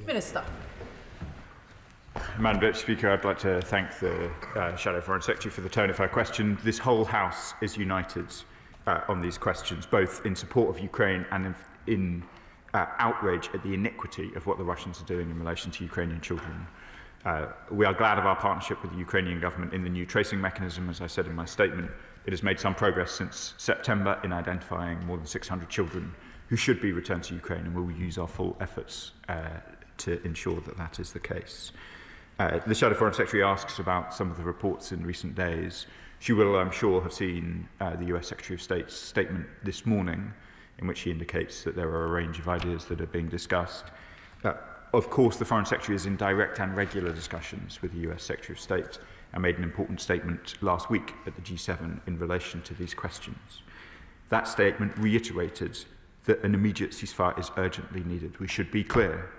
Minister. Madam Deputy Speaker, I'd like to thank the Shadow Foreign Secretary for the tone of her question. This whole House is united on these questions, both in support of Ukraine and in outrage at the iniquity of what the Russians are doing in relation to Ukrainian children. We are glad of our partnership with the Ukrainian government in the new tracing mechanism. As I said in my statement, it has made some progress since September in identifying more than 600 children who should be returned to Ukraine, and we will use our full efforts to ensure that that is the case. The Shadow Foreign Secretary asks about some of the reports in recent days. She will, I'm sure, have seen the US Secretary of State's statement this morning, in which he indicates that there are a range of ideas that are being discussed. Of course, the Foreign Secretary is in direct and regular discussions with the US Secretary of State and made an important statement last week at the G7 in relation to these questions. That statement reiterated that an immediate ceasefire is urgently needed. We should be clear.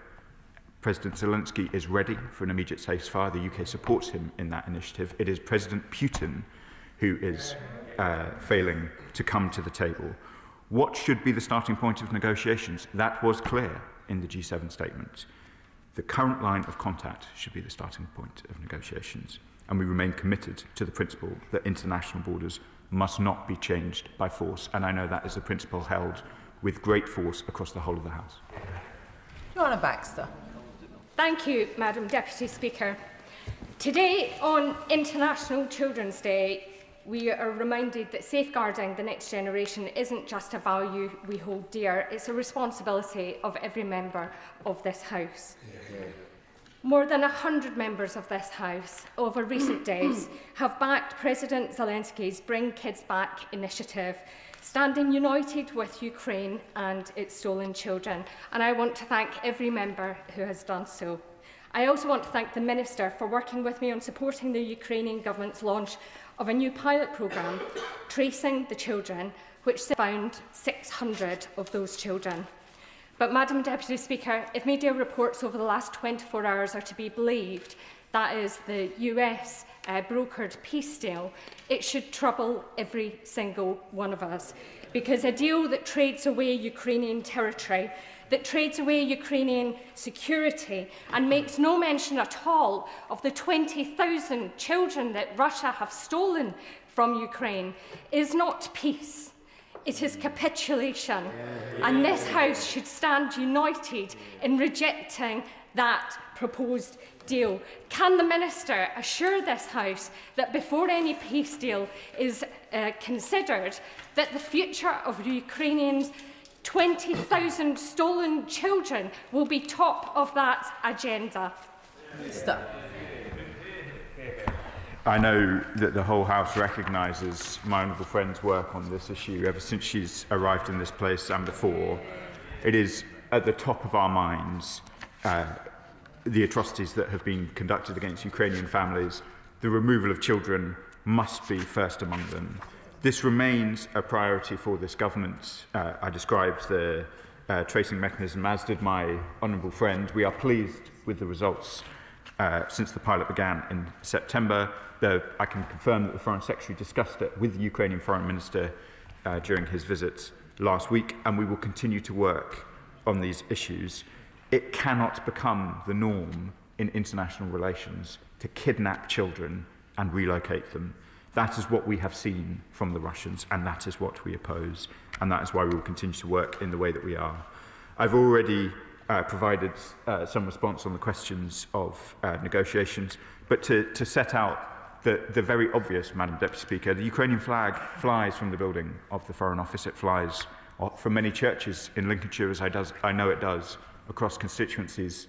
President Zelensky is ready for an immediate ceasefire. The UK supports him in that initiative. It is President Putin who is failing to come to the table. What should be the starting point of negotiations? That was clear in the G7 statement. The current line of contact should be the starting point of negotiations, and we remain committed to the principle that international borders must not be changed by force, and I know that is a principle held with great force across the whole of the House. Joanna Baxter. Thank you, Madam Deputy Speaker. Today, on International Children's Day, we are reminded that safeguarding the next generation isn't just a value we hold dear, it's a responsibility of every member of this House. More than 100 members of this House over recent days have backed President Zelensky's Bring Kids Back initiative, standing united with Ukraine and its stolen children, and I want to thank every member who has done so. I also want to thank the Minister for working with me on supporting the Ukrainian government's launch of a new pilot programme, Tracing the Children, which found 600 of those children. But, Madam Deputy Speaker, if media reports over the last 24 hours are to be believed, that is the US brokered peace deal, it should trouble every single one of us. Because a deal that trades away Ukrainian territory, that trades away Ukrainian security and makes no mention at all of the 20,000 children that Russia have stolen from Ukraine, is not peace. It is capitulation, and this House should stand united in rejecting that proposed deal. Can the Minister assure this House that before any peace deal is considered, that the future of Ukrainians' 20,000 stolen children will be top of that agenda? Stop. I know that the whole House recognises my honourable friend's work on this issue ever since she's arrived in this place and before. It is at the top of our minds, the atrocities that have been conducted against Ukrainian families. The removal of children must be first among them. This remains a priority for this government. I described the tracing mechanism, as did my honourable friend. We are pleased with the results since the pilot began in September. I can confirm that the Foreign Secretary discussed it with the Ukrainian Foreign Minister during his visit last week, and we will continue to work on these issues. It cannot become the norm in international relations to kidnap children and relocate them. That is what we have seen from the Russians, and that is what we oppose, and that is why we will continue to work in the way that we are. I've already provided some response on the questions of negotiations, but to set out the very obvious, Madam Deputy Speaker, the Ukrainian flag flies from the building of the Foreign Office. It flies from many churches in Lincolnshire, as I know it does, across constituencies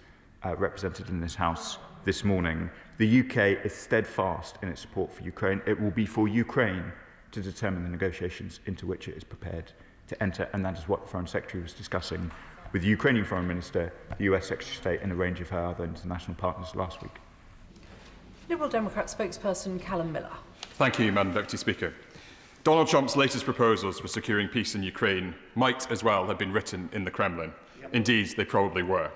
represented in this House this morning. The UK is steadfast in its support for Ukraine. It will be for Ukraine to determine the negotiations into which it is prepared to enter, and that is what the Foreign Secretary was discussing with the Ukrainian Foreign Minister, the US Secretary of State, and a range of her other international partners last week. Liberal Democrat spokesperson Callum Miller. Thank you, Madam Deputy Speaker. Donald Trump's latest proposals for securing peace in Ukraine might as well have been written in the Kremlin. Indeed, they probably were.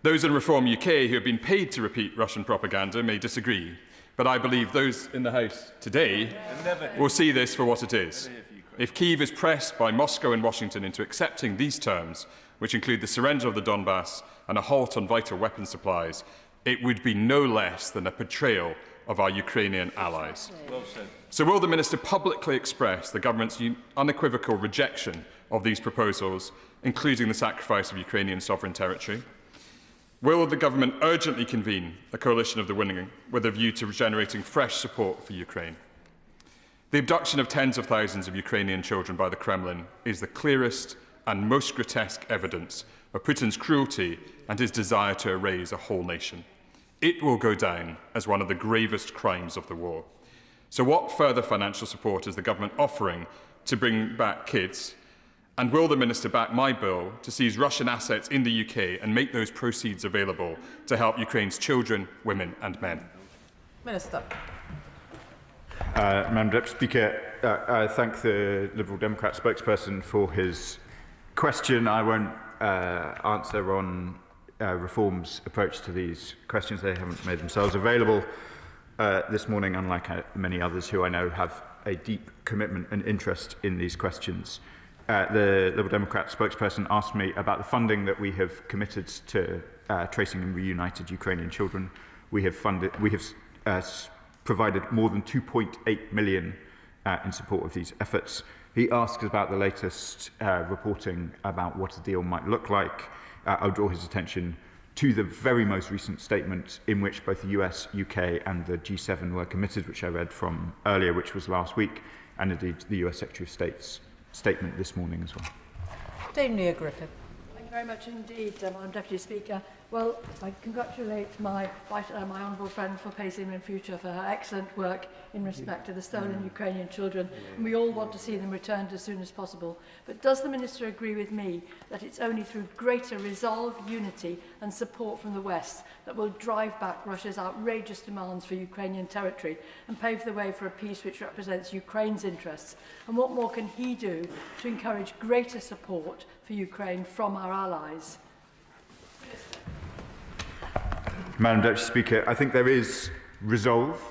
Those in Reform UK who have been paid to repeat Russian propaganda may disagree, but I believe those in the House today will see this for what it is. If Kyiv is pressed by Moscow and Washington into accepting these terms, which include the surrender of the Donbass and a halt on vital weapons supplies, it would be no less than a betrayal of our Ukrainian allies. So will the Minister publicly express the government's unequivocal rejection of these proposals, including the sacrifice of Ukrainian sovereign territory? Will the government urgently convene a coalition of the willing with a view to generating fresh support for Ukraine? The abduction of tens of thousands of Ukrainian children by the Kremlin is the clearest and most grotesque evidence of Putin's cruelty and his desire to erase a whole nation. It will go down as one of the gravest crimes of the war. So what further financial support is the government offering to bring back kids? And will the Minister back my bill to seize Russian assets in the UK and make those proceeds available to help Ukraine's children, women and men? Minister. Madam Deputy Speaker, I thank the Liberal Democrat spokesperson for his question. I won't answer on Reform's approach to these questions. They haven't made themselves available this morning, unlike many others who I know have a deep commitment and interest in these questions. The Liberal Democrat spokesperson asked me about the funding that we have committed to tracing and reunited Ukrainian children. We have provided more than 2.8 million in support of these efforts. He asked about the latest reporting about what a deal might look like. I'll draw his attention to the very most recent statement in which both the US, UK and the G7 were committed, which I read from earlier, which was last week, and indeed the US Secretary of State's statement this morning as well. Dame Nia Griffith. Thank you very much indeed, Madam Deputy Speaker. Well, I congratulate my honourable friend for Pacing in Future for her excellent work in respect to the stolen Ukrainian children. And we all want to see them returned as soon as possible. But does the Minister agree with me that it's only through greater resolve, unity and support from the West that will drive back Russia's outrageous demands for Ukrainian territory and pave the way for a peace which represents Ukraine's interests? And what more can he do to encourage greater support for Ukraine from our allies? Madam Deputy Speaker, I think there is resolve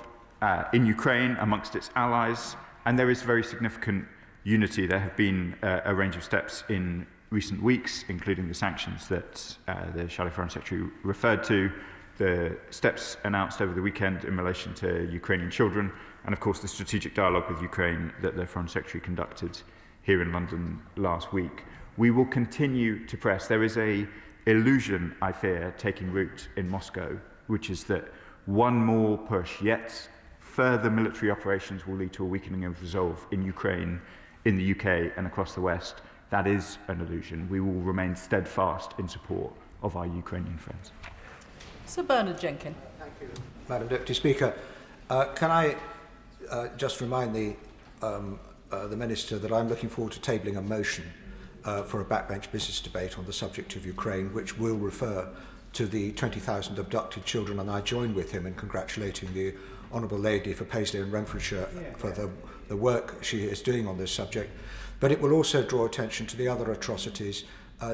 in Ukraine amongst its allies, and there is very significant unity. There have been a range of steps in recent weeks, including the sanctions that the Shadow Foreign Secretary referred to, the steps announced over the weekend in relation to Ukrainian children, and of course the strategic dialogue with Ukraine that the Foreign Secretary conducted here in London last week. We will continue to press. There is an illusion, I fear, taking root in Moscow, which is that one more push, yet further military operations will lead to a weakening of resolve in Ukraine, in the UK and across the West. That is an illusion. We will remain steadfast in support of our Ukrainian friends. Sir Bernard Jenkin. Thank you, Madam Deputy Speaker. Can I just remind the Minister that I'm looking forward to tabling a motion for a backbench business debate on the subject of Ukraine, which will refer to the 20,000 abducted children, and I join with him in congratulating the Honourable Lady for Paisley and Renfrewshire for the work she is doing on this subject. But it will also draw attention to the other atrocities.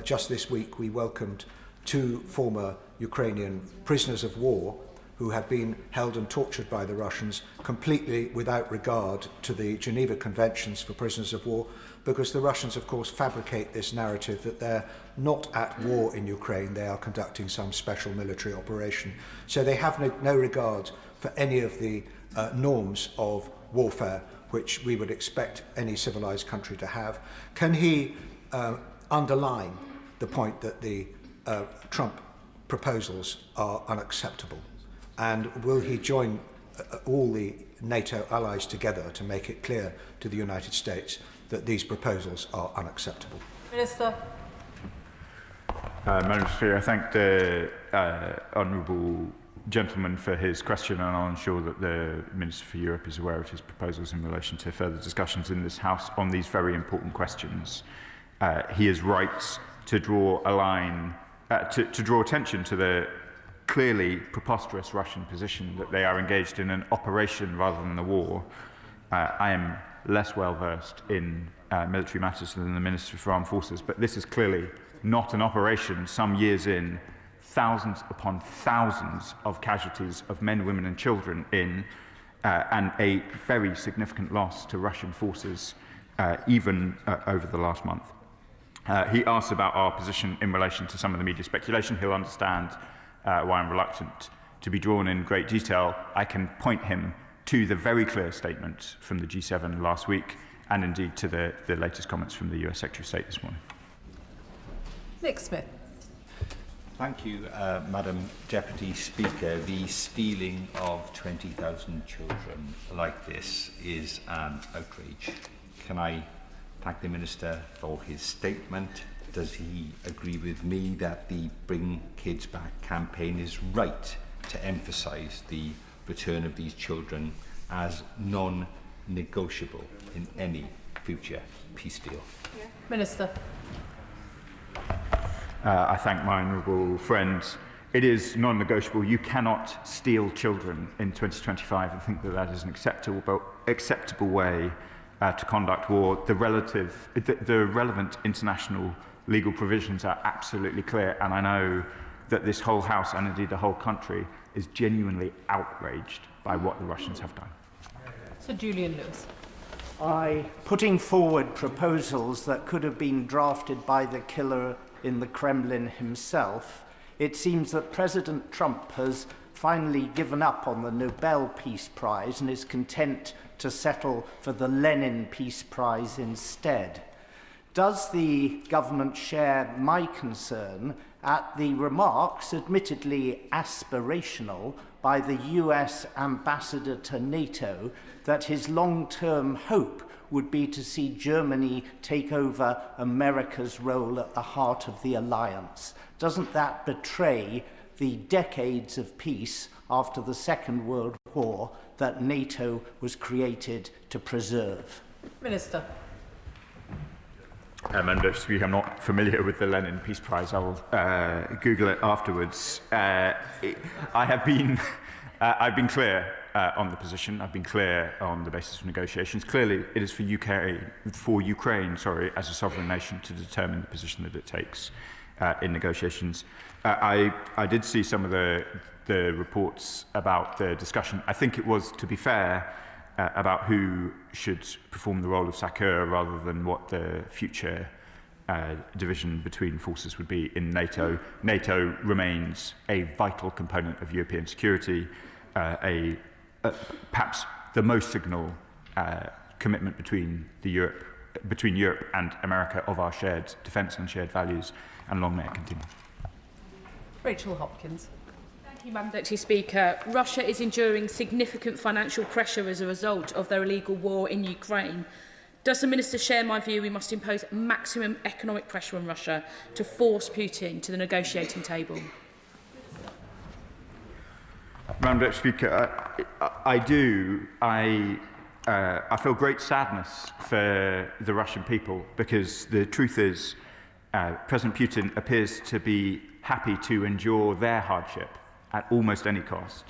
Just this week we welcomed 2 former Ukrainian prisoners of war who had been held and tortured by the Russians, completely without regard to the Geneva Conventions for prisoners of war, because the Russians, of course, fabricate this narrative that they're not at war in Ukraine, they are conducting some special military operation. So they have no regard for any of the norms of warfare which we would expect any civilized country to have. Can he underline the point that the Trump proposals are unacceptable? And will he join all the NATO allies together to make it clear to the United States that these proposals are unacceptable? Minister. Madam Speaker, I thank the honourable gentleman for his question, and I'll ensure that the Minister for Europe is aware of his proposals in relation to further discussions in this House on these very important questions. He is right to draw a line, to draw attention to the clearly preposterous Russian position that they are engaged in an operation rather than a war. I am less well versed in military matters than the Minister for Armed Forces, but this is clearly not an operation. Some years in, thousands upon thousands of casualties of men, women and children in, and a very significant loss to Russian forces even over the last month. He asked about our position in relation to some of the media speculation. He'll understand why I'm reluctant to be drawn in great detail. I can point him to the very clear statement from the G7 last week, and indeed to the latest comments from the US Secretary of State this morning. Nick Smith. Thank you, Madam Deputy Speaker. The stealing of 20,000 children like this is an outrage. Can I thank the Minister for his statement? Does he agree with me that the Bring Kids Back campaign is right to emphasise the return of these children as non-negotiable in any future peace deal? Minister. I thank my honourable friend. It is non-negotiable. You cannot steal children in 2025. I think that is an acceptable way to conduct war. The relevant international legal provisions are absolutely clear, and I know that this whole House and indeed the whole country is genuinely outraged by what the Russians have done. Sir Julian Lewis. Putting forward proposals that could have been drafted by the killer in the Kremlin himself, it seems that President Trump has finally given up on the Nobel Peace Prize and is content to settle for the Lenin Peace Prize instead. Does the government share my concern at the remarks, admittedly aspirational, by the US ambassador to NATO that his long-term hope would be to see Germany take over America's role at the heart of the alliance? Doesn't that betray the decades of peace after the Second World War that NATO was created to preserve? Minister. Member Speaker, I'm not familiar with the Lenin Peace Prize. I will Google it afterwards. I've been clear on the position. I've been clear on the basis of negotiations. Clearly, it is for Ukraine, as a sovereign nation, to determine the position that it takes in negotiations. I did see some of the reports about the discussion. I think it was, to be fair, about who should perform the role of SACEUR rather than what the future division between forces would be in NATO. NATO remains a vital component of European security, perhaps the most signal commitment between Europe and America of our shared defence and shared values, and long may it continue. Rachel Hopkins. Thank you, Madam Deputy Speaker. Russia is enduring significant financial pressure as a result of their illegal war in Ukraine. Does the Minister share my view we must impose maximum economic pressure on Russia to force Putin to the negotiating table? Madam Deputy Speaker, I do. I feel great sadness for the Russian people, because the truth is President Putin appears to be happy to endure their hardship at almost any cost.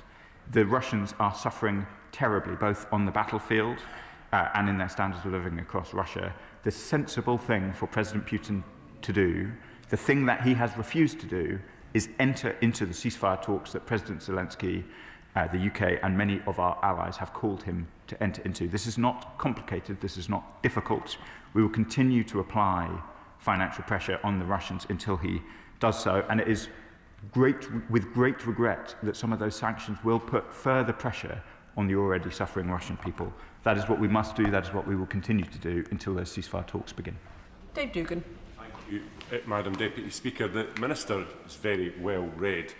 The Russians are suffering terribly, both on the battlefield and in their standards of living across Russia. The sensible thing for President Putin to do, the thing that he has refused to do, is enter into the ceasefire talks that President Zelensky, the UK, and many of our allies have called him to enter into. This is not complicated, this is not difficult. We will continue to apply financial pressure on the Russians until he does so, and it is with great regret that some of those sanctions will put further pressure on the already suffering Russian people. That is what we must do, that is what we will continue to do until those ceasefire talks begin. Dave Dugan. Thank you, Madam Deputy Speaker. The Minister is very well read,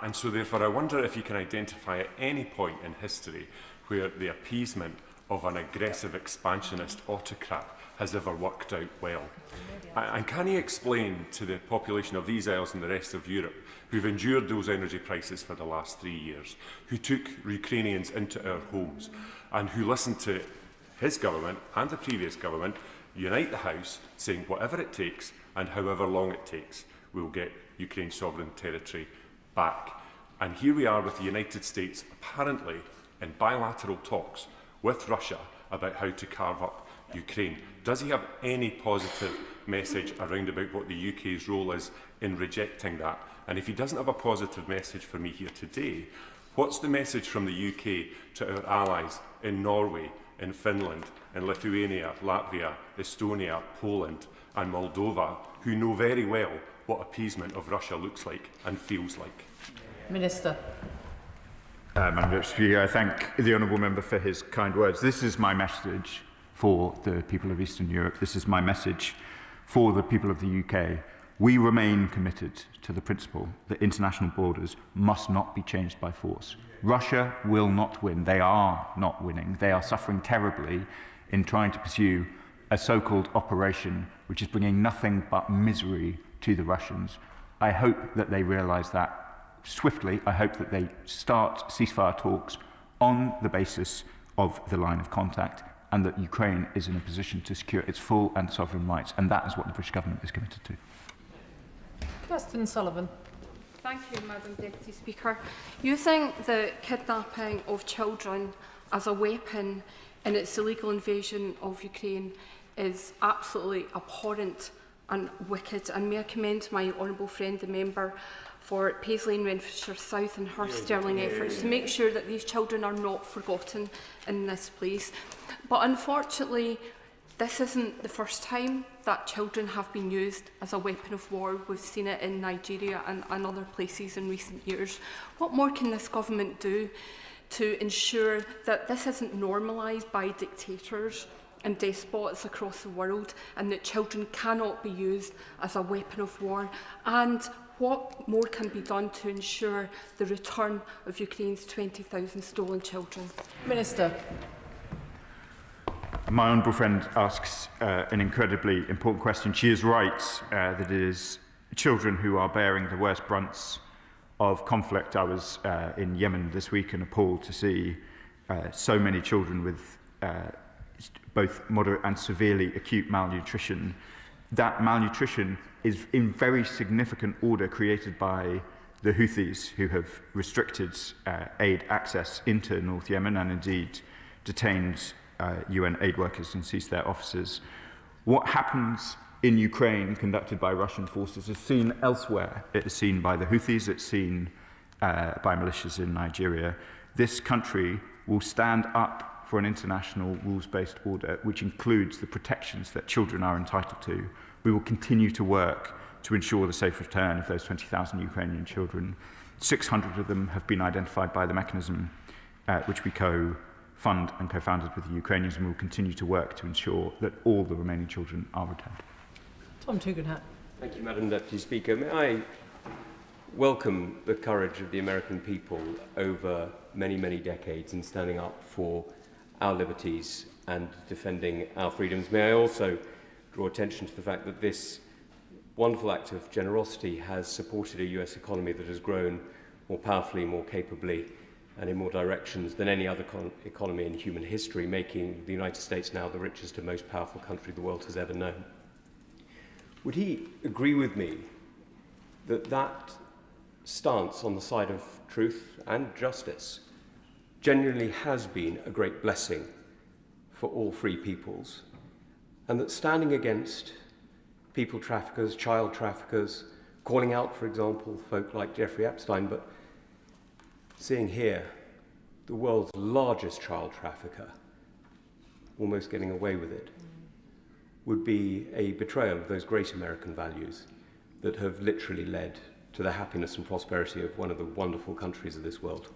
and so therefore I wonder if you can identify at any point in history where the appeasement of an aggressive expansionist autocrat has ever worked out well. And can he explain to the population of these isles and the rest of Europe, who've endured those energy prices for the last 3 years, who took Ukrainians into our homes, and who listened to his government and the previous government unite the House, saying whatever it takes and however long it takes, we'll get Ukraine's sovereign territory back. And here we are with the United States apparently in bilateral talks with Russia about how to carve up Ukraine. Does he have any positive message around about what the UK's role is in rejecting that? And if he doesn't have a positive message for me here today, what's the message from the UK to our allies in Norway, in Finland, in Lithuania, Latvia, Estonia, Poland and Moldova, who know very well what appeasement of Russia looks like and feels like? Minister. Madam Speaker, I thank the honourable member for his kind words. This is my message for the people of Eastern Europe. This is my message for the people of the UK. We remain committed to the principle that international borders must not be changed by force. Russia will not win. They are not winning. They are suffering terribly in trying to pursue a so-called operation which is bringing nothing but misery to the Russians. I hope that they realise that swiftly. I hope that they start ceasefire talks on the basis of the line of contact, and that Ukraine is in a position to secure its full and sovereign rights, and that is what the British government is committed to. Kirsten Sullivan. Thank you, Madam Deputy Speaker. Using the kidnapping of children as a weapon in its illegal invasion of Ukraine is absolutely abhorrent and wicked, and may I commend my honourable friend, the member for Paisley and Renfrewshire South, and her sterling efforts to make sure that these children are not forgotten in this place. But unfortunately, this isn't the first time that children have been used as a weapon of war. We've seen it in Nigeria and other places in recent years. What more can this government do to ensure that this isn't normalised by dictators and despots across the world, and that children cannot be used as a weapon of war? And what more can be done to ensure the return of Ukraine's 20,000 stolen children? Minister. My honourable friend asks an incredibly important question. She is right that it is children who are bearing the worst brunts of conflict. I was in Yemen this week and appalled to see so many children with both moderate and severely acute malnutrition. That malnutrition is in very significant order created by the Houthis, who have restricted aid access into North Yemen and indeed detained UN aid workers and seized their offices. What happens in Ukraine, conducted by Russian forces, is seen elsewhere. It is seen by the Houthis, it's seen by militias in Nigeria. This country will stand up for an international rules-based order, which includes the protections that children are entitled to. We will continue to work to ensure the safe return of those 20,000 Ukrainian children. 600 of them have been identified by the mechanism which we co-fund and co-founded with the Ukrainians, and we will continue to work to ensure that all the remaining children are returned. Tom Tugendhat. Thank you, Madam Deputy Speaker. May I welcome the courage of the American people over many, many decades in standing up for our liberties and defending our freedoms. May I also draw attention to the fact that this wonderful act of generosity has supported a US economy that has grown more powerfully, more capably, and in more directions than any other economy in human history, making the United States now the richest and most powerful country the world has ever known. Would he agree with me that that stance on the side of truth and justice genuinely has been a great blessing for all free peoples, and that standing against people traffickers, child traffickers, calling out, for example, folk like Jeffrey Epstein, but seeing here the world's largest child trafficker almost getting away with it, would be a betrayal of those great American values that have literally led to the happiness and prosperity of one of the wonderful countries of this world.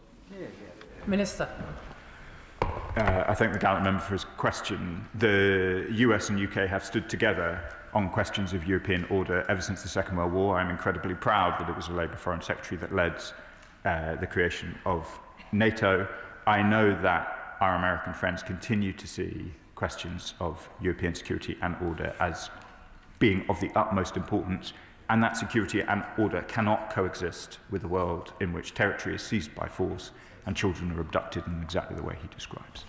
Minister. I thank the gallant member for his question. The US and UK have stood together on questions of European order ever since the Second World War. I'm incredibly proud that it was a Labour Foreign Secretary that led the creation of NATO. I know that our American friends continue to see questions of European security and order as being of the utmost importance, and that security and order cannot coexist with a world in which territory is seized by force and children are abducted in exactly the way he describes.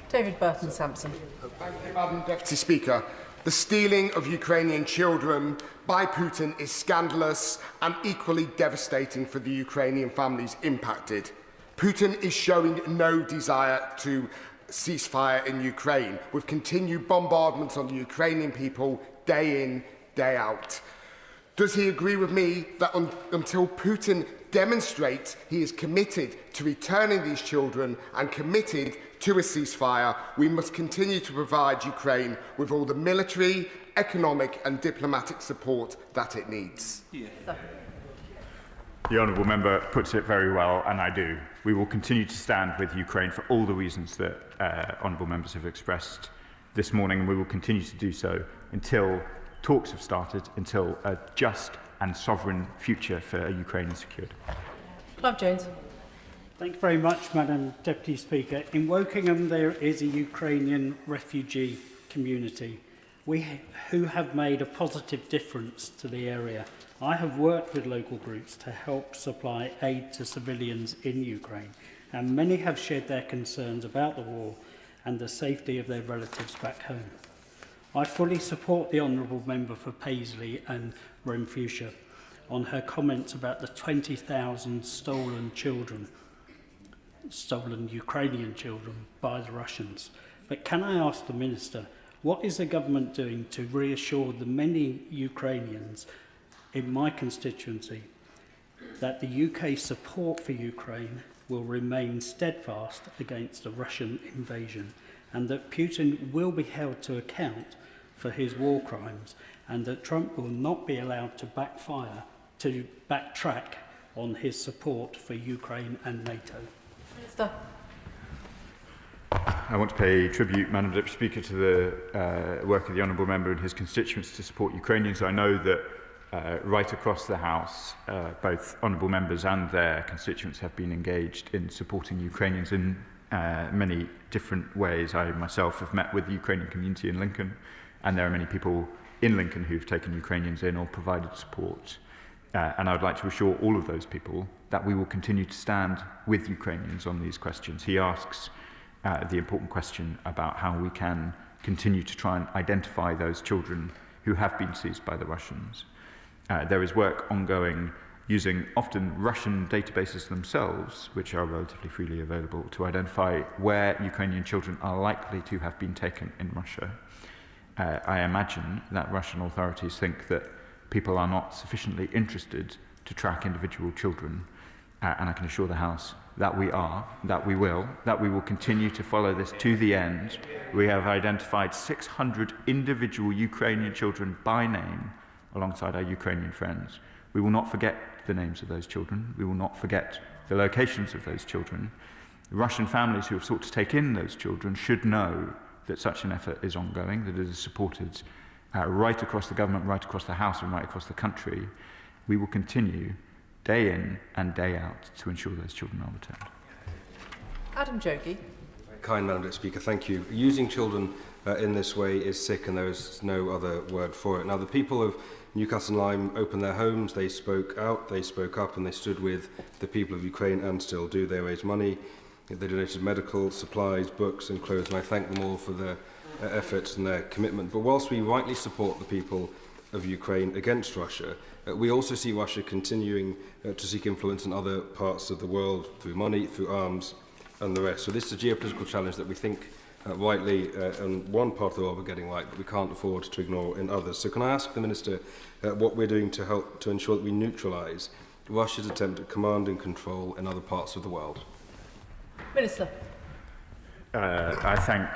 David Burton-Sampson. Thank you, Madam Deputy Speaker. The stealing of Ukrainian children by Putin is scandalous and equally devastating for the Ukrainian families impacted. Putin is showing no desire to ceasefire in Ukraine, with continued bombardments on the Ukrainian people day in, day out. Does he agree with me that until Putin demonstrates he is committed to returning these children and committed to a ceasefire, we must continue to provide Ukraine with all the military, economic and diplomatic support that it needs? The honourable member puts it very well, and I do. We will continue to stand with Ukraine for all the reasons that honourable members have expressed this morning, and we will continue to do so until talks have started, until a just and sovereign future for Ukraine is secured. Clive Jones. Thank you very much, Madam Deputy Speaker. In Wokingham, there is a Ukrainian refugee community who have made a positive difference to the area. I have worked with local groups to help supply aid to civilians in Ukraine, and many have shared their concerns about the war and the safety of their relatives back home. I fully support the Honourable Member for Paisley and Renfrewshire on her comments about the 20,000 stolen Ukrainian children by the Russians. But can I ask the Minister, what is the government doing to reassure the many Ukrainians in my constituency that the UK support for Ukraine will remain steadfast against a Russian invasion, and that Putin will be held to account for his war crimes, and that Trump will not be allowed to backtrack on his support for Ukraine and NATO? Minister. I want to pay tribute, Madam Deputy Speaker, to the work of the Honourable Member and his constituents to support Ukrainians. I know that right across the House, both Honourable Members and their constituents have been engaged in supporting Ukrainians in many different ways. I myself have met with the Ukrainian community in Lincoln, and there are many people in Lincoln who've taken Ukrainians in or provided support. And I would like to assure all of those people that we will continue to stand with Ukrainians on these questions. He asks the important question about how we can continue to try and identify those children who have been seized by the Russians. There is work ongoing using often Russian databases themselves, which are relatively freely available, to identify where Ukrainian children are likely to have been taken in Russia. I imagine that Russian authorities think that people are not sufficiently interested to track individual children, and I can assure the House that we are, that we will continue to follow this to the end. We have identified 600 individual Ukrainian children by name alongside our Ukrainian friends. We will not forget the names of those children. We will not forget the locations of those children. The Russian families who have sought to take in those children should know that such an effort is ongoing, that it is supported right across the government, right across the House and right across the country. We will continue day in and day out to ensure those children are returned. Adam Jogi. Kind Madam Deputy Speaker, thank you. Using children in this way is sick, and there is no other word for it. Now, the people of Newcastle and Lyme opened their homes, they spoke out, they spoke up, and they stood with the people of Ukraine and still do. They raised money, they donated medical supplies, books and clothes, and I thank them all for their efforts and their commitment. But whilst we rightly support the people of Ukraine against Russia, we also see Russia continuing to seek influence in other parts of the world through money, through arms and the rest. So this is a geopolitical challenge that we think rightly in one part of the world we're getting right, but we can't afford to ignore in others. So can I ask the Minister what we're doing to help to ensure that we neutralise Russia's attempt at command and control in other parts of the world? Minister. I thank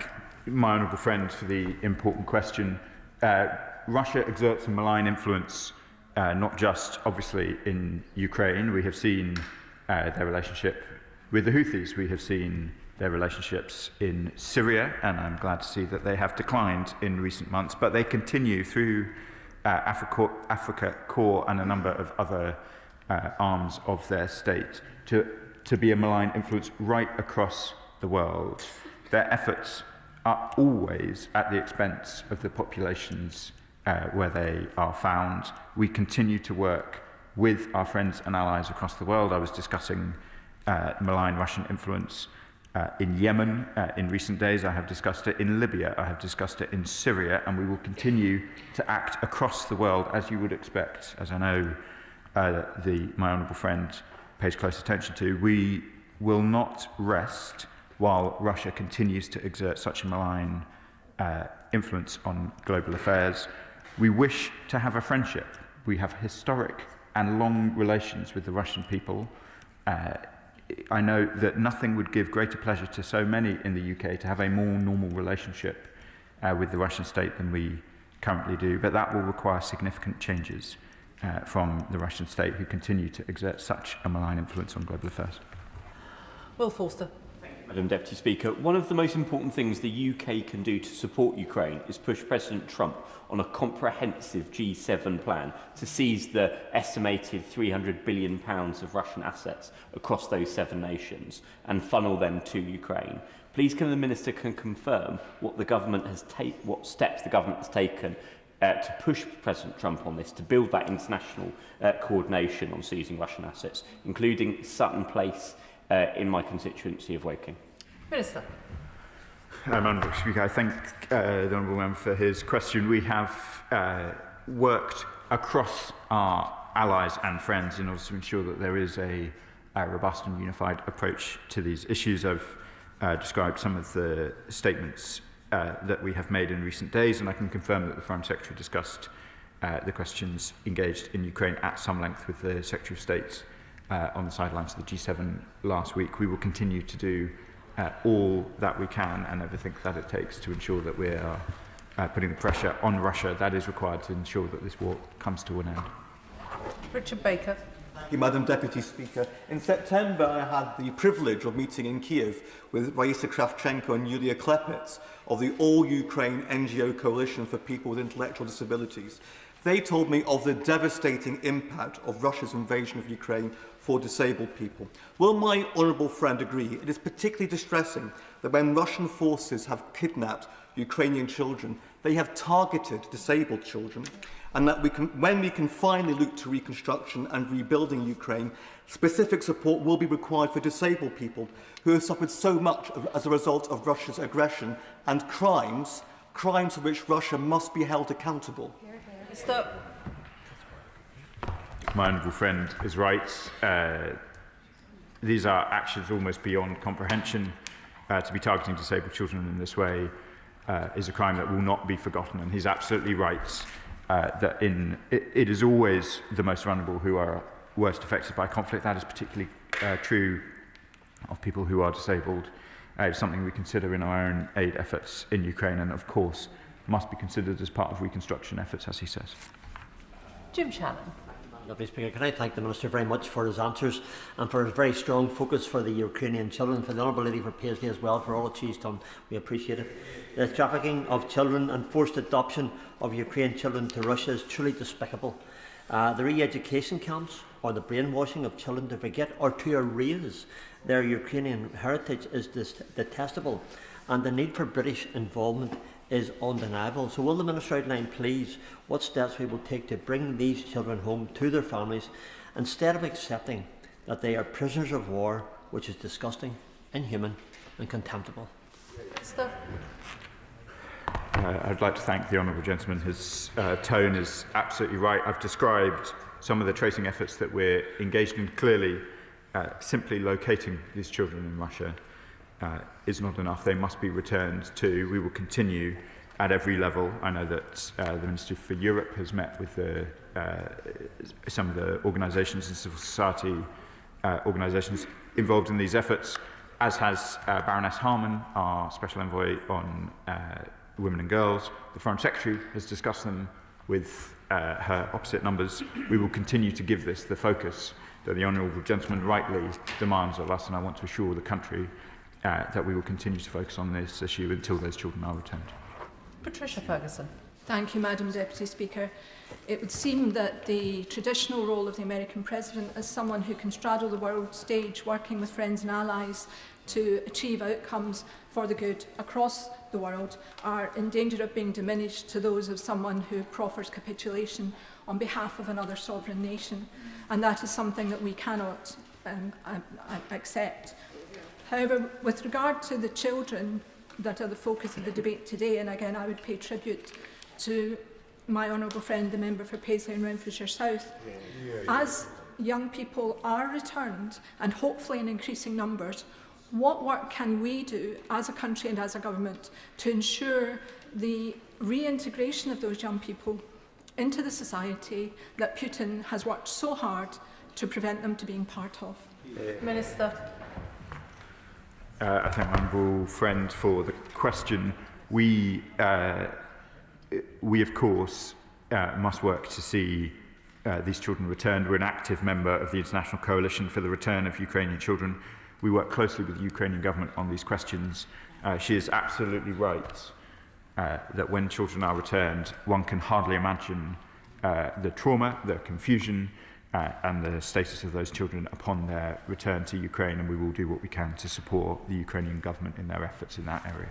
my honourable friend for the important question. Russia exerts a malign influence, not just obviously in Ukraine. We have seen their relationship with the Houthis. We have seen their relationships in Syria, and I'm glad to see that they have declined in recent months, but they continue through Africa Corps and a number of other arms of their state to be a malign influence right across the world. Their efforts are always at the expense of the populations where they are found. We continue to work with our friends and allies across the world. I was discussing malign Russian influence in Yemen in recent days. I have discussed it in Libya. I have discussed it in Syria, and we will continue to act across the world as you would expect, as I know my honourable friend pays close attention to. We will not rest while Russia continues to exert such a malign influence on global affairs. We wish to have a friendship. We have historic and long relations with the Russian people. I know that nothing would give greater pleasure to so many in the UK to have a more normal relationship with the Russian state than we currently do, but that will require significant changes from the Russian state, who continue to exert such a malign influence on global affairs. Will Forster. Madam Deputy Speaker, one of the most important things the UK can do to support Ukraine is push President Trump on a comprehensive G7 plan to seize the estimated £300 billion of Russian assets across those 7 nations and funnel them to Ukraine. Please can the Minister confirm what steps the government has taken to push President Trump on this, to build that international coordination on seizing Russian assets, including Sutton Place in my constituency of Woking. Minister. Honourable Speaker, I thank the Honourable Member for his question. We have worked across our allies and friends in order to ensure that there is a robust and unified approach to these issues. I've described some of the statements that we have made in recent days, and I can confirm that the Foreign Secretary discussed the questions engaged in Ukraine at some length with the Secretary of State on the sidelines of the G7 last week. We will continue to do all that we can and everything that it takes to ensure that we are putting the pressure on Russia that is required to ensure that this war comes to an end. Richard Baker. Thank you, Madam Deputy Speaker. In September, I had the privilege of meeting in Kiev with Raisa Kravchenko and Yulia Klepets of the All-Ukraine NGO Coalition for People with Intellectual Disabilities. They told me of the devastating impact of Russia's invasion of Ukraine for disabled people. Will my honourable friend agree it is particularly distressing that when Russian forces have kidnapped Ukrainian children, they have targeted disabled children, and that when we can finally look to reconstruction and rebuilding Ukraine, specific support will be required for disabled people who have suffered so much as a result of Russia's aggression and crimes for which Russia must be held accountable. My honourable friend is right. These are actions almost beyond comprehension. To be targeting disabled children in this way is a crime that will not be forgotten, and he's absolutely right that it is always the most vulnerable who are worst affected by conflict. That is particularly true of people who are disabled. It's something we consider in our own aid efforts in Ukraine, and of course must be considered as part of reconstruction efforts, as he says. Jim Shannon. Deputy Speaker, can I thank the Minister very much for his answers and for his very strong focus for the Ukrainian children, for the Honourable Lady for Paisley as well, for all that she's done. We appreciate it. The trafficking of children and forced adoption of Ukrainian children to Russia is truly despicable. The re-education camps or the brainwashing of children to forget or to erase their Ukrainian heritage is detestable, and the need for British involvement is undeniable. So will the Minister outline, please, what steps we will take to bring these children home to their families instead of accepting that they are prisoners of war, which is disgusting, inhuman and contemptible? I'd like to thank the honourable gentleman. His tone is absolutely right. I've described some of the tracing efforts that we're engaged in. Clearly, simply locating these children in Russia is not enough. They must be returned to. We will continue at every level. I know that the Minister for Europe has met with some of the organisations and civil society organisations involved in these efforts, as has Baroness Harman, our Special Envoy on Women and Girls. The Foreign Secretary has discussed them with her opposite numbers. We will continue to give this the focus that the honourable gentleman rightly demands of us, and I want to assure the country that we will continue to focus on this issue until those children are returned. Patricia Ferguson. Thank you, Madam Deputy Speaker. It would seem that the traditional role of the American President as someone who can straddle the world stage, working with friends and allies to achieve outcomes for the good across the world, are in danger of being diminished to those of someone who proffers capitulation on behalf of another sovereign nation. And that is something that we cannot accept. However, with regard to the children that are the focus of the debate today, and again I would pay tribute to my honourable friend, the member for Paisley and Renfrewshire South, as young people are returned, and hopefully in increasing numbers, what work can we do as a country and as a government to ensure the reintegration of those young people into the society that Putin has worked so hard to prevent them to being part of? Minister. I thank my honourable friend for the question. We of course, must work to see these children returned. We're an active member of the International Coalition for the Return of Ukrainian Children. We work closely with the Ukrainian government on these questions. She is absolutely right that when children are returned, one can hardly imagine the trauma, the confusion, and the status of those children upon their return to Ukraine, and we will do what we can to support the Ukrainian government in their efforts in that area.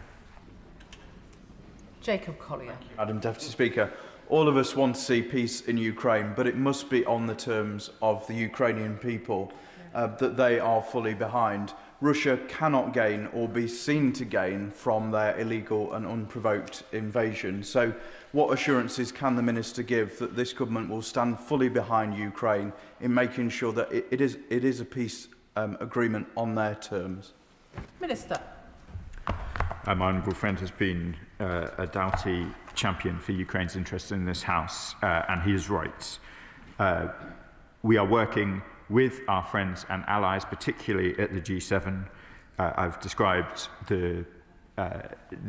Jacob Collier. Madam Deputy Speaker, all of us want to see peace in Ukraine, but it must be on the terms of the Ukrainian people that they are fully behind. Russia cannot gain or be seen to gain from their illegal and unprovoked invasion. So what assurances can the Minister give that this government will stand fully behind Ukraine in making sure that it is a peace agreement on their terms? Minister. My honourable friend has been a doughty champion for Ukraine's interests in this House, and he is right. We are working with our friends and allies, particularly at the G7. I've described the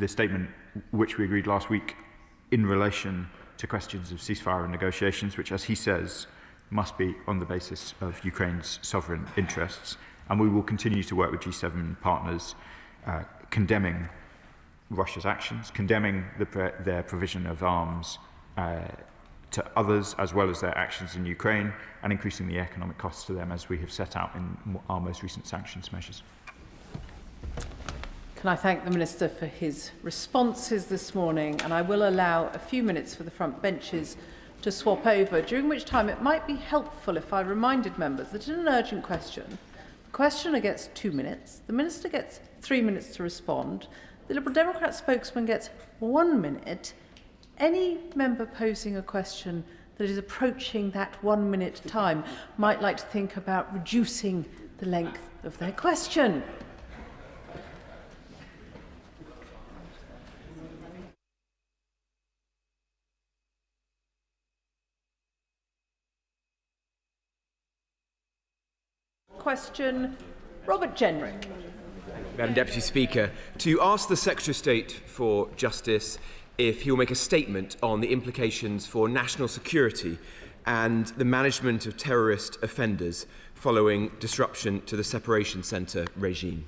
statement which we agreed last week in relation to questions of ceasefire and negotiations, which, as he says, must be on the basis of Ukraine's sovereign interests, and we will continue to work with G7 partners condemning Russia's actions, condemning their provision of arms to others, as well as their actions in Ukraine, and increasing the economic costs to them, as we have set out in our most recent sanctions measures. Can I thank the Minister for his responses this morning, and I will allow a few minutes for the front benches to swap over, during which time it might be helpful if I reminded members that in an urgent question, the questioner gets 2 minutes, the Minister gets 3 minutes to respond, the Liberal Democrat spokesman gets 1 minute. Any member posing a question that is approaching that 1 minute time might like to think about reducing the length of their question. Question, Robert Jenrick. Madam Deputy Speaker, to ask the Secretary of State for Justice if he will make a statement on the implications for national security and the management of terrorist offenders following disruption to the separation centre regime.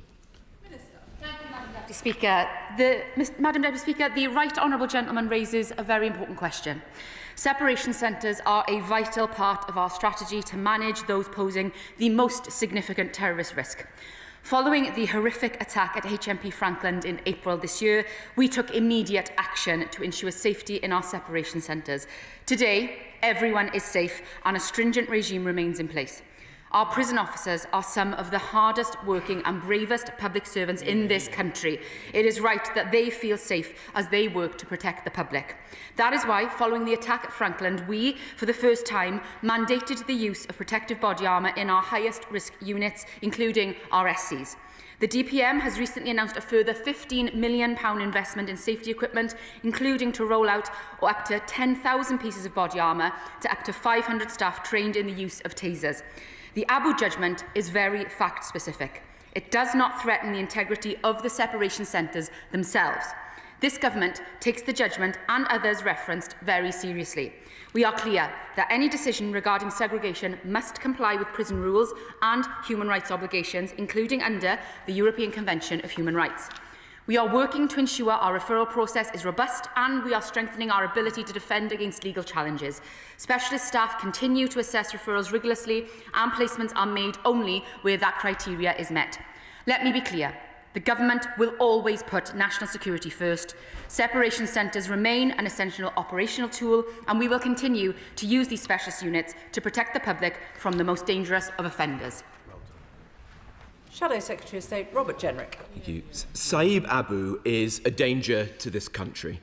Madam Deputy Speaker, the Right Honourable Gentleman raises a very important question. Separation centres are a vital part of our strategy to manage those posing the most significant terrorist risk. Following the horrific attack at HMP Frankland in April this year, we took immediate action to ensure safety in our separation centres. Today, everyone is safe and a stringent regime remains in place. Our prison officers are some of the hardest working and bravest public servants in this country. It is right that they feel safe as they work to protect the public. That is why, following the attack at Frankland, we, for the first time, mandated the use of protective body armour in our highest risk units, including our SCs. The DPM has recently announced a further £15 million investment in safety equipment, including to roll out up to 10,000 pieces of body armour to up to 500 staff trained in the use of tasers. The Abu judgment is very fact-specific. It does not threaten the integrity of the separation centres themselves. This government takes the judgment and others referenced very seriously. We are clear that any decision regarding segregation must comply with prison rules and human rights obligations, including under the European Convention of Human Rights. We are working to ensure our referral process is robust, and we are strengthening our ability to defend against legal challenges. Specialist staff continue to assess referrals rigorously, and placements are made only where that criteria is met. Let me be clear. The government will always put national security first. Separation centres remain an essential operational tool, and we will continue to use these specialist units to protect the public from the most dangerous of offenders. Shadow Secretary of State Robert Jenrick. Thank you. Saeed Abu is a danger to this country.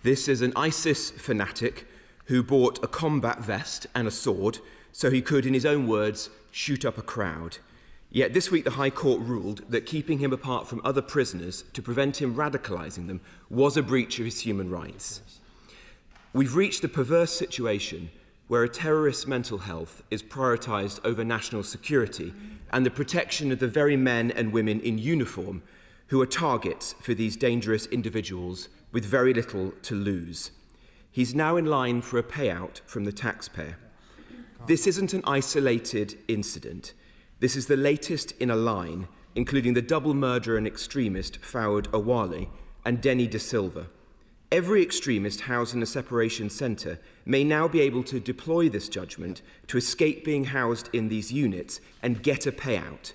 This is an ISIS fanatic who bought a combat vest and a sword so he could, in his own words, shoot up a crowd. Yet this week the High Court ruled that keeping him apart from other prisoners to prevent him radicalising them was a breach of his human rights. We've reached the perverse situation where a terrorist's mental health is prioritised over national security and the protection of the very men and women in uniform who are targets for these dangerous individuals with very little to lose. He's now in line for a payout from the taxpayer. This isn't an isolated incident. This is the latest in a line, including the double murderer and extremist Fawad Awali and Denny De Silva. Every extremist housed in a separation centre may now be able to deploy this judgment to escape being housed in these units and get a payout.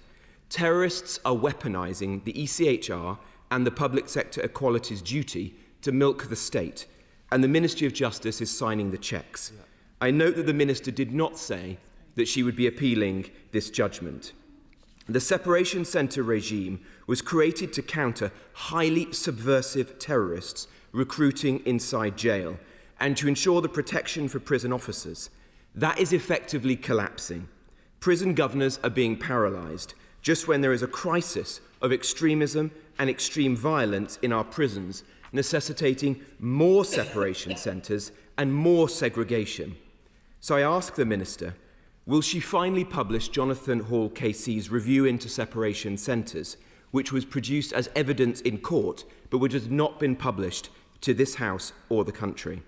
Terrorists are weaponising the ECHR and the public sector equalities duty to milk the state, and the Ministry of Justice is signing the cheques. I note that the Minister did not say that she would be appealing this judgment. The separation centre regime was created to counter highly subversive terrorists recruiting inside jail and to ensure the protection for prison officers. That is effectively collapsing. Prison governors are being paralysed just when there is a crisis of extremism and extreme violence in our prisons, necessitating more separation centres and more segregation. So I ask the Minister, will she finally publish Jonathan Hall KC's review into separation centres, which was produced as evidence in court, but which has not been published to this House or the country?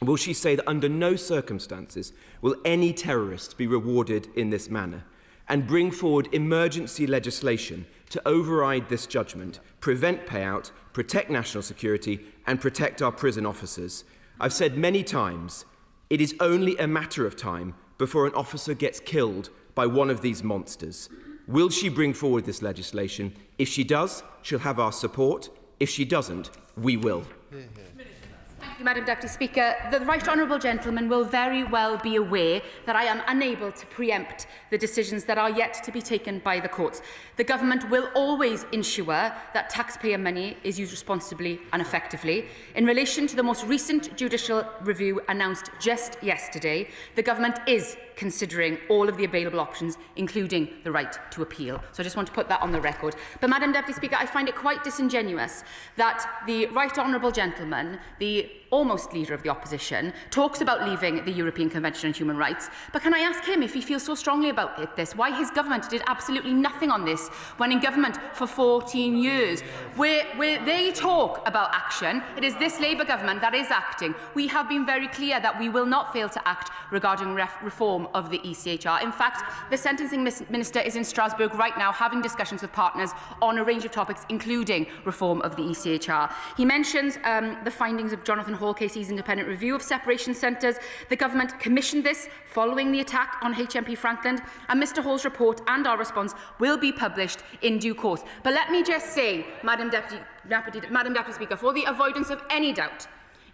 Will she say that under no circumstances will any terrorists be rewarded in this manner, and bring forward emergency legislation to override this judgment, prevent payout, protect national security and protect our prison officers? I've said many times, it is only a matter of time before an officer gets killed by one of these monsters. Will she bring forward this legislation? If she does, she'll have our support. If she doesn't, we will. Thank you, Madam Deputy Speaker. The Right Honourable Gentleman will very well be aware that I am unable to preempt the decisions that are yet to be taken by the courts. The Government will always ensure that taxpayer money is used responsibly and effectively. In relation to the most recent judicial review announced just yesterday, the Government is considering all of the available options, including the right to appeal. So I just want to put that on the record. But, Madam Deputy Speaker, I find it quite disingenuous that the Right Honourable Gentleman, the almost leader of the opposition, talks about leaving the European Convention on Human Rights. But can I ask him, if he feels so strongly about this, why his government did absolutely nothing on this when in government for 14 years? Where they talk about action, it is this Labour government that is acting. We have been very clear that we will not fail to act regarding reform of the ECHR. In fact, the Sentencing Minister is in Strasbourg right now having discussions with partners on a range of topics, including reform of the ECHR. He mentions the findings of Jonathan Hall KC's independent review of separation centres. The Government commissioned this following the attack on HMP Franklin, and Mr Hall's report and our response will be published in due course. But let me just say, Madam Deputy Speaker, for the avoidance of any doubt,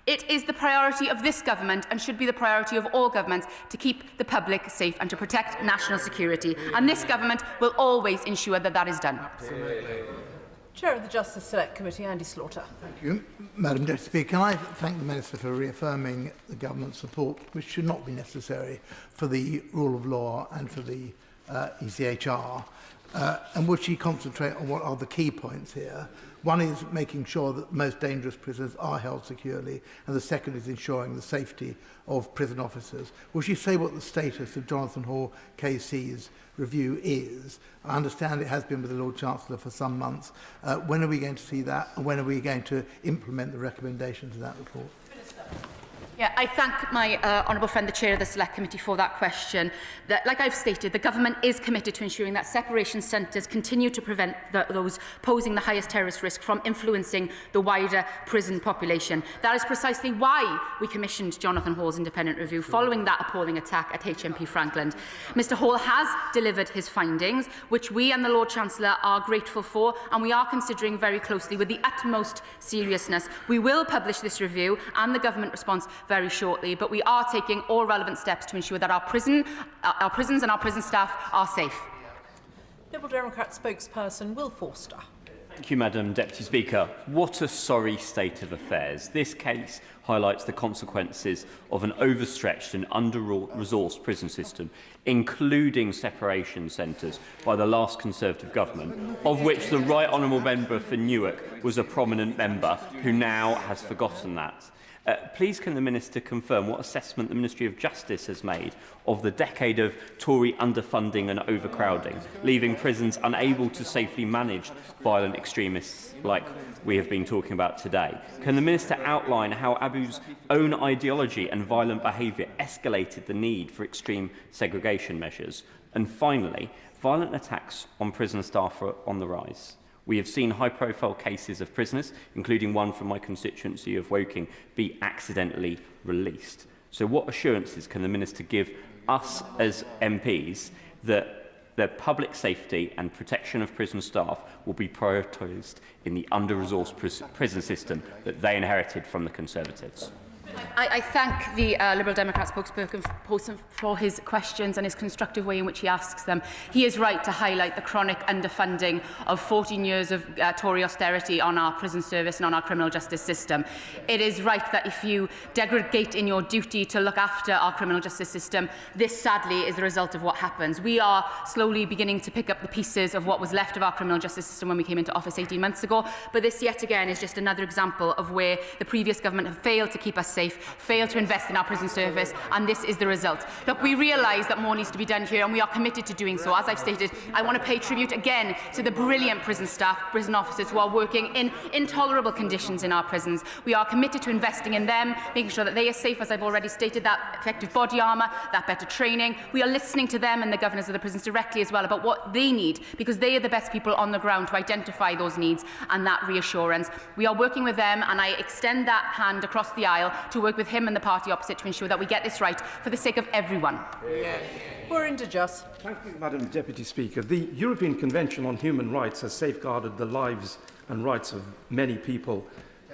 it is the priority of this government and should be the priority of all governments to keep the public safe and to protect national security. And this government will always ensure that that is done. Chair of the Justice Select Committee, Andy Slaughter. Thank you, Madam Deputy Speaker. Can I thank the Minister for reaffirming the government's support, which should not be necessary, for the rule of law and for the ECHR? And would she concentrate on what are the key points here? One is making sure that the most dangerous prisoners are held securely, and the second is ensuring the safety of prison officers. Will she say what the status of Jonathan Hall KC's review is? I understand it has been with the Lord Chancellor for some months. When are we going to see that, and when are we going to implement the recommendations of that report? Yeah, I thank my honourable friend, the Chair of the Select Committee, for that question. Like I've stated, the Government is committed to ensuring that separation centres continue to prevent those posing the highest terrorist risk from influencing the wider prison population. That is precisely why we commissioned Jonathan Hall's independent review following that appalling attack at HMP Franklin. Mr Hall has delivered his findings, which we and the Lord Chancellor are grateful for, and we are considering very closely with the utmost seriousness. We will publish this review and the Government response very shortly, but we are taking all relevant steps to ensure that our prisons and our prison staff are safe. Liberal Democrat spokesperson Will Forster. Thank you, Madam Deputy Speaker. What a sorry state of affairs. This case highlights the consequences of an overstretched and under-resourced prison system, including separation centres by the last Conservative government, of which the Right Honourable Member for Newark was a prominent member who now has forgotten that. Please can the Minister confirm what assessment the Ministry of Justice has made of the decade of Tory underfunding and overcrowding, leaving prisons unable to safely manage violent extremists like we have been talking about today? Can the Minister outline how Abu's own ideology and violent behaviour escalated the need for extreme segregation measures? And finally, violent attacks on prison staff are on the rise. We have seen high-profile cases of prisoners, including one from my constituency of Woking, be accidentally released. So what assurances can the Minister give us as MPs that the public safety and protection of prison staff will be prioritised in the under-resourced prison system that they inherited from the Conservatives? I thank the Liberal Democrat spokesperson for his questions and his constructive way in which he asks them. He is right to highlight the chronic underfunding of 14 years of Tory austerity on our prison service and on our criminal justice system. It is right that if you degrade in your duty to look after our criminal justice system, this sadly is the result of what happens. We are slowly beginning to pick up the pieces of what was left of our criminal justice system when we came into office 18 months ago, but this yet again is just another example of where the previous government have failed to keep us safe, failed to invest in our prison service, and this is the result. Look, we realise that more needs to be done here, and we are committed to doing so. As I've stated, I want to pay tribute again to the brilliant prison staff, prison officers who are working in intolerable conditions in our prisons. We are committed to investing in them, making sure that they are safe, as I've already stated, that effective body armour, that better training. We are listening to them and the governors of the prisons directly as well about what they need, because they are the best people on the ground to identify those needs and that reassurance. We are working with them, and I extend that hand across the aisle to work with him and the party opposite to ensure that we get this right for the sake of everyone. Thank you, Madam Deputy Speaker. The European Convention on Human Rights has safeguarded the lives and rights of many people.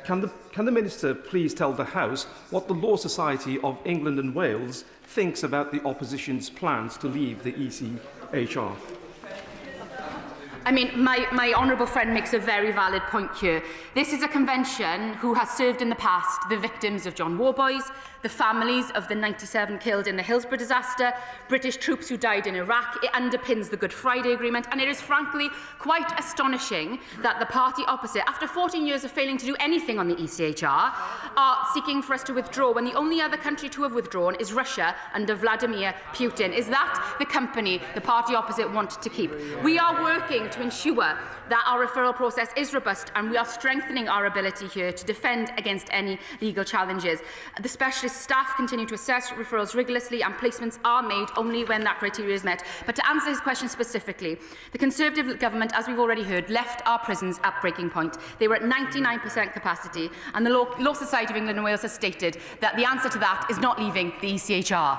Can the Minister please tell the House what the Law Society of England and Wales thinks about the opposition's plans to leave the ECHR? I mean, my honourable friend makes a very valid point here. This is a convention who has served in the past the victims of John Warboys, the families of the 97 killed in the Hillsborough disaster, British troops who died in Iraq. It underpins the Good Friday Agreement, and it is frankly quite astonishing that the party opposite, after 14 years of failing to do anything on the ECHR, are seeking for us to withdraw when the only other country to have withdrawn is Russia under Vladimir Putin. Is that the company the party opposite want to keep? We are working to ensure that our referral process is robust, and we are strengthening our ability here to defend against any legal challenges. The specialist staff continue to assess referrals rigorously, and placements are made only when that criteria is met. But to answer his question specifically, the Conservative government, as we've already heard, left our prisons at breaking point. They were at 99% capacity, and the Law Society of England and Wales has stated that the answer to that is not leaving the ECHR.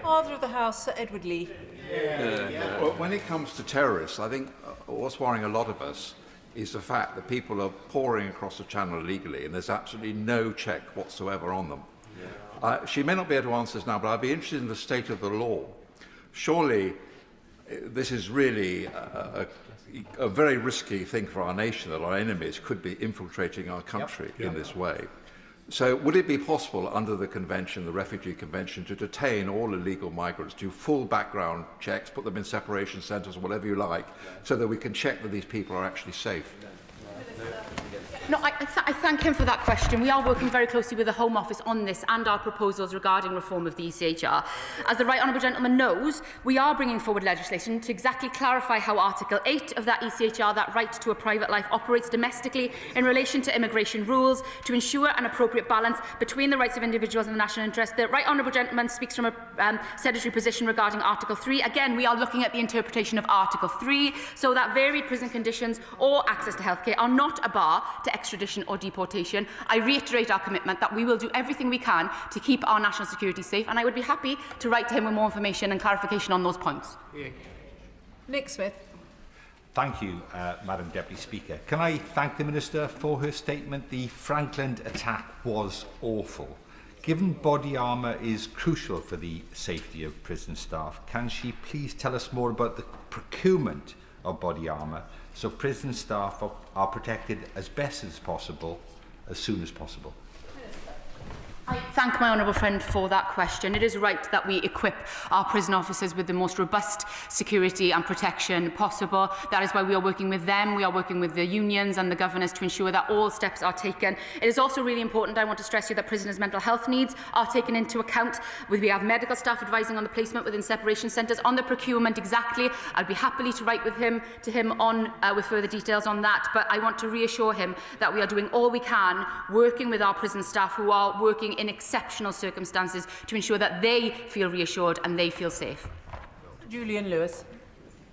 Father of the House, Sir Edward Lee. Well, when it comes to terrorists, I think what's worrying a lot of us is the fact that people are pouring across the channel illegally and there's absolutely no check whatsoever on them. She may not be able to answer this now, but I'd be interested in the state of the law. Surely this is really a very risky thing for our nation, that our enemies could be infiltrating our country in this way. So would it be possible under the convention, the Refugee Convention, to detain all illegal migrants, do full background checks, put them in separation centres or whatever you like, so that we can check that these people are actually safe? No, I thank him for that question. We are working very closely with the Home Office on this and our proposals regarding reform of the ECHR. As the Right Honourable Gentleman knows, we are bringing forward legislation to exactly clarify how Article 8 of that ECHR, that right to a private life, operates domestically in relation to immigration rules, to ensure an appropriate balance between the rights of individuals and the national interest. The Right Honourable Gentleman speaks from a sedentary position regarding Article 3. Again, we are looking at the interpretation of Article 3 so that varied prison conditions or access to healthcare are not a bar to extradition or deportation. I reiterate our commitment that we will do everything we can to keep our national security safe, and I would be happy to write to him with more information and clarification on those points. Nick Smith. Thank you, Madam Deputy Speaker. Can I thank the Minister for her statement? The Franklin attack was awful. Given body armour is crucial for the safety of prison staff, can she please tell us more about the procurement of body armour so prison staff are protected as best as possible, as soon as possible? I thank my honourable friend for that question. It is right that we equip our prison officers with the most robust security and protection possible. That is why we are working with them. We are working with the unions and the governors to ensure that all steps are taken. It is also really important, I want to stress here, that prisoners' mental health needs are taken into account. We have medical staff advising on the placement within separation centres. On the procurement exactly, I'd be happily to write to him on with further details on that, but I want to reassure him that we are doing all we can, working with our prison staff who are working in exceptional circumstances to ensure that they feel reassured and they feel safe. Julian Lewis.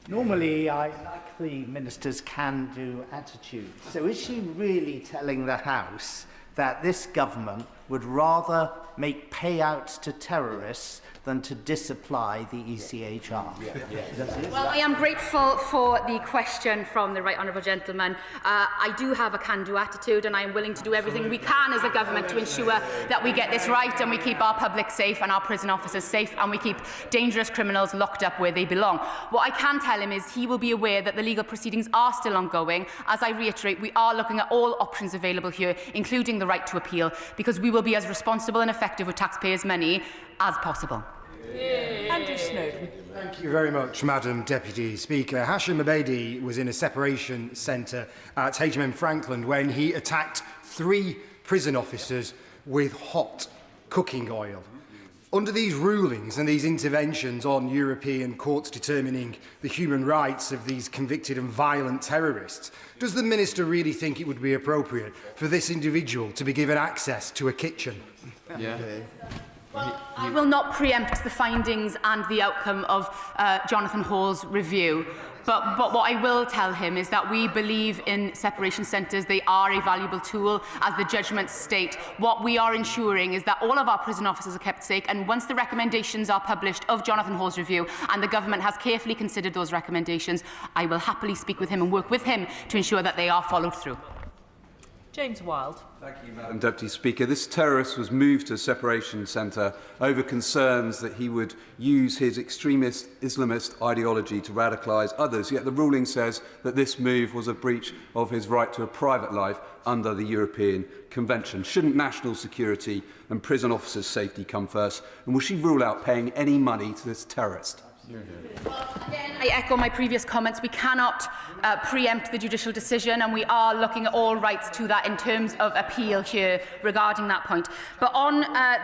Normally, I like the Minister's can-do attitude. So is she really telling the House that this government would rather make payouts to terrorists than to disapply the ECHR? Well, I am grateful for the question from the Right Honourable Gentleman. I do have a can-do attitude, and I am willing to do everything we can as a government to ensure that we get this right and we keep our public safe and our prison officers safe and we keep dangerous criminals locked up where they belong. What I can tell him is he will be aware that the legal proceedings are still ongoing. As I reiterate, we are looking at all options available here, including the right to appeal, because we will be as responsible and effective with taxpayers' money as possible. Andrew Snowden. Thank you very much, Madam Deputy Speaker. Hashim Abedi was in a separation centre at HMM Franklin when he attacked 3 prison officers with hot cooking oil. Under these rulings and these interventions on European courts determining the human rights of these convicted and violent terrorists, does the Minister really think it would be appropriate for this individual to be given access to a kitchen? Yeah. Well, I will not preempt the findings and the outcome of Jonathan Hall's review. But what I will tell him is that we believe in separation centres. They are a valuable tool, as the judgments state. What we are ensuring is that all of our prison officers are kept safe, and once the recommendations are published of Jonathan Hall's review and the government has carefully considered those recommendations, I will happily speak with him and work with him to ensure that they are followed through. James Wilde. Thank you, Madam Deputy Speaker. This terrorist was moved to a separation centre over concerns that he would use his extremist Islamist ideology to radicalise others, yet the ruling says that this move was a breach of his right to a private life under the European Convention. Shouldn't national security and prison officers' safety come first? And will she rule out paying any money to this terrorist? Again, I echo my previous comments. We cannot preempt the judicial decision, and we are looking at all rights to that in terms of appeal here regarding that point. But on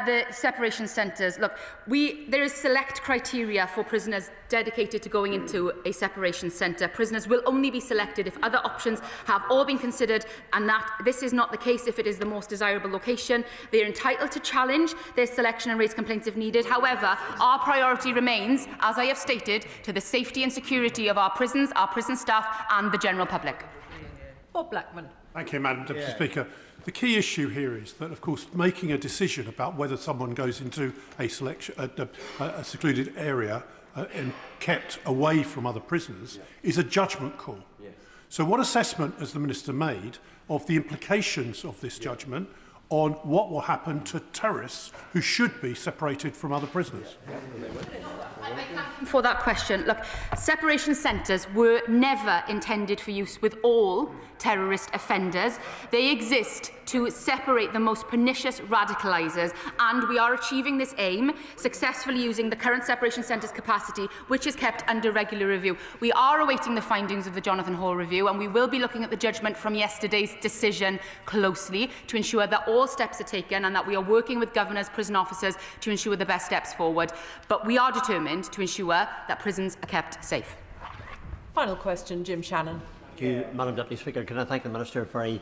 the separation centres, look, there is select criteria for prisoners dedicated to going into a separation centre. Prisoners will only be selected if other options have all been considered, and that this is not the case if it is the most desirable location. They are entitled to challenge their selection and raise complaints if needed. However, our priority remains, as I have stated, to the safety and security of our prisons, our prison staff and the general public. Bob Blackman. Thank you, Madam Deputy Speaker. The key issue here is that, of course, making a decision about whether someone goes into a secluded area and kept away from other prisoners is a judgment call. So what assessment has the Minister made of the implications of this judgment on what will happen to terrorists who should be separated from other prisoners? I thank you for that question. Look, separation centres were never intended for use with all terrorist offenders. They exist to separate the most pernicious radicalisers, and we are achieving this aim successfully using the current separation centres capacity, which is kept under regular review. We are awaiting the findings of the Jonathan Hall review, and we will be looking at the judgment from yesterday's decision closely to ensure that all steps are taken and that we are working with governors, prison officers to ensure the best steps forward. But we are determined to ensure that prisons are kept safe. Final question, Jim Shannon. Thank you, Madam Deputy Speaker. Can I thank the Minister very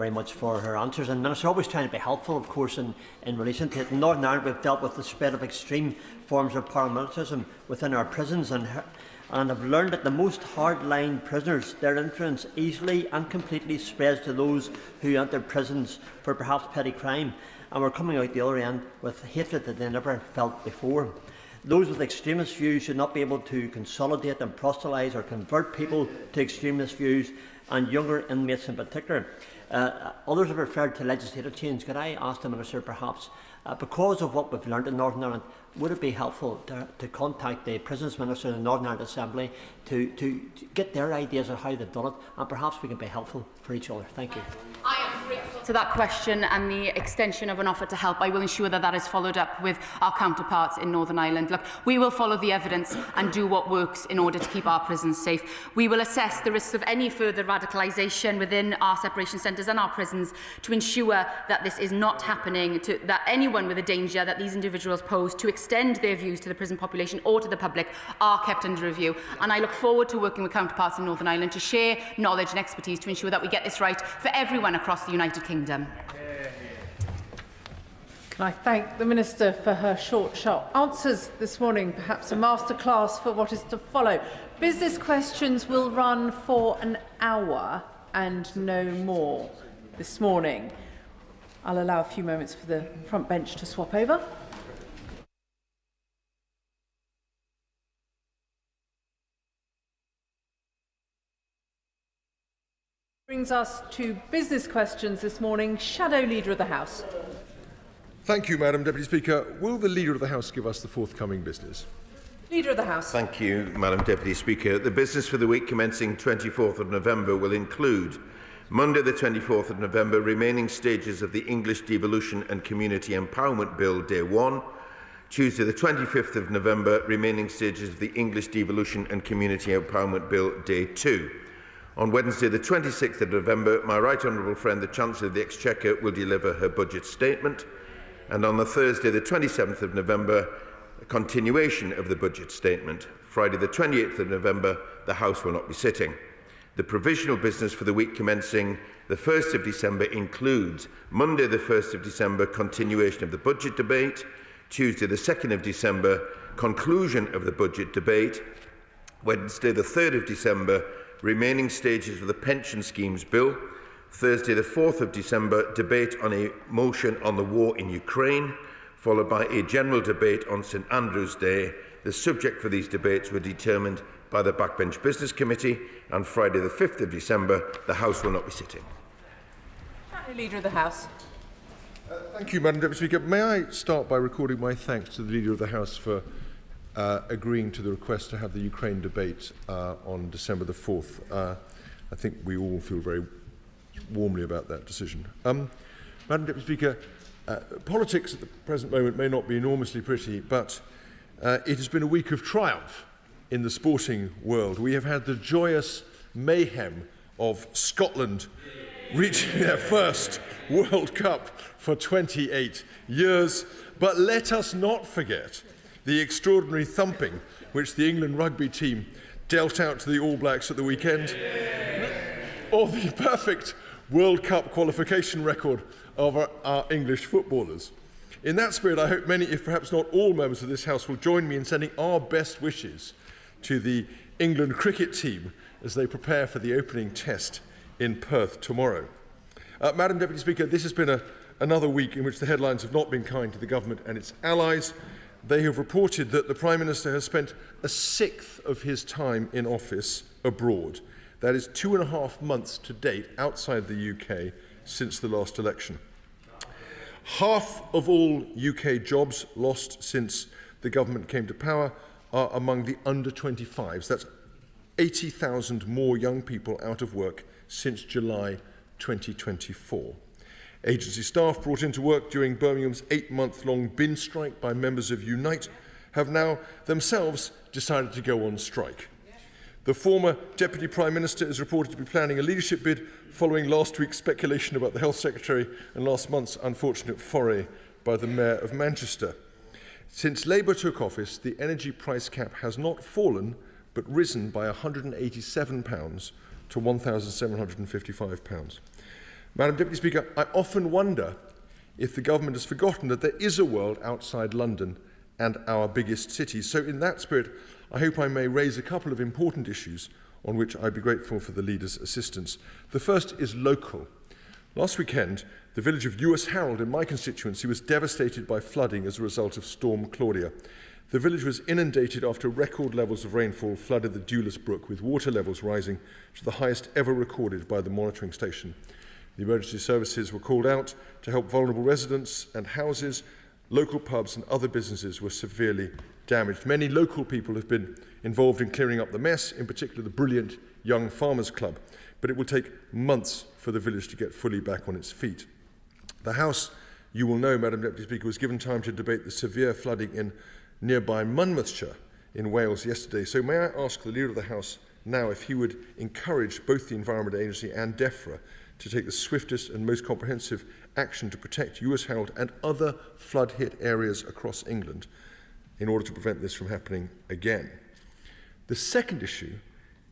much for her answers? And Minister, always trying to be helpful, of course, in relation to it. In Northern Ireland, we've dealt with the spread of extreme forms of paramilitarism within our prisons, and have learned that the most hard-line prisoners, their influence easily and completely spreads to those who enter prisons for perhaps petty crime, and we're coming out the other end with hatred that they never felt before. Those with extremist views should not be able to consolidate and proselytise or convert people to extremist views, and younger inmates in particular. Others have referred to legislative change. Could I ask the Minister, perhaps, because of what we've learned in Northern Ireland, would it be helpful to contact the Prisons Minister in the Northern Ireland Assembly to get their ideas of how they've done it, and perhaps we can be helpful for each other? Thank you. I am grateful to that question and the extension of an offer to help. I will ensure that that is followed up with our counterparts in Northern Ireland. Look, we will follow the evidence and do what works in order to keep our prisons safe. We will assess the risks of any further radicalisation within our separation centres and our prisons to ensure that this is not happening, that anyone with a danger that these individuals pose to extend their views to the prison population or to the public are kept under review. And I look forward to working with counterparts in Northern Ireland to share knowledge and expertise to ensure that we get this right for everyone across the United Kingdom. Can I thank the Minister for her short, sharp answers this morning, perhaps a masterclass for what is to follow. Business questions will run for an hour and no more this morning. I'll allow a few moments for the front bench to swap over. Brings us to business questions this morning. Shadow Leader of the House. Thank you, Madam Deputy Speaker. Will the Leader of the House give us the forthcoming business? Leader of the House. Thank you, Madam Deputy Speaker. The business for the week commencing 24th of November will include Monday the 24th of November, remaining stages of the English Devolution and Community Empowerment Bill, Day 1. Tuesday the 25th of November, remaining stages of the English Devolution and Community Empowerment Bill, Day 2. On Wednesday, the 26th of November, my right honourable friend, the Chancellor of the Exchequer, will deliver her budget statement. And on the Thursday, the 27th of November, a continuation of the budget statement. Friday, the 28th of November, the House will not be sitting. The provisional business for the week commencing the 1st of December includes Monday, the 1st of December, continuation of the budget debate, Tuesday, the 2nd of December, conclusion of the budget debate, Wednesday, the 3rd of December, remaining stages of the pension schemes bill, Thursday, the 4th of December, debate on a motion on the war in Ukraine, followed by a general debate on St Andrew's Day. The subject for these debates were determined by the Backbench Business Committee, and Friday, the 5th of December, the House will not be sitting. Leader of the House. Thank you, Madam Deputy Speaker. May I start by recording my thanks to the Leader of the House for agreeing to the request to have the Ukraine debate on December the 4th. I think we all feel very warmly about that decision. Madam Deputy Speaker, politics at the present moment may not be enormously pretty, but it has been a week of triumph in the sporting world. We have had the joyous mayhem of Scotland reaching their first World Cup for 28 years. But let us not forget the extraordinary thumping which the England rugby team dealt out to the All Blacks at the weekend, or the perfect World Cup qualification record of our English footballers. In that spirit, I hope many, if perhaps not all, members of this House will join me in sending our best wishes to the England cricket team as they prepare for the opening test in Perth tomorrow. Madam Deputy Speaker, this has been another week in which the headlines have not been kind to the government and its allies. They have reported that the Prime Minister has spent a sixth of his time in office abroad. That is 2.5 months to date outside the UK since the last election. Half of all UK jobs lost since the government came to power are among the under 25s. That's 80,000 more young people out of work since July 2024. Agency staff brought into work during Birmingham's 8-month-long bin strike by members of Unite have now themselves decided to go on strike. The former Deputy Prime Minister is reported to be planning a leadership bid following last week's speculation about the Health Secretary and last month's unfortunate foray by the Mayor of Manchester. Since Labour took office, the energy price cap has not fallen but risen by £187 to £1,755. Madam Deputy Speaker, I often wonder if the government has forgotten that there is a world outside London and our biggest cities. So in that spirit, I hope I may raise a couple of important issues on which I'd be grateful for the Leader's assistance. The first is local. Last weekend, the village of Ewes Harold in my constituency was devastated by flooding as a result of Storm Claudia. The village was inundated after record levels of rainfall flooded the Dewless Brook, with water levels rising to the highest ever recorded by the monitoring station. The emergency services were called out to help vulnerable residents and houses. Local pubs and other businesses were severely damaged. Many local people have been involved in clearing up the mess, in particular the brilliant Young Farmers Club, but it will take months for the village to get fully back on its feet. The House, you will know, Madam Deputy Speaker, was given time to debate the severe flooding in nearby Monmouthshire in Wales yesterday. So may I ask the Leader of the House now if he would encourage both the Environment Agency and DEFRA to take the swiftest and most comprehensive action to protect Ewes Harold and other flood-hit areas across England in order to prevent this from happening again. The second issue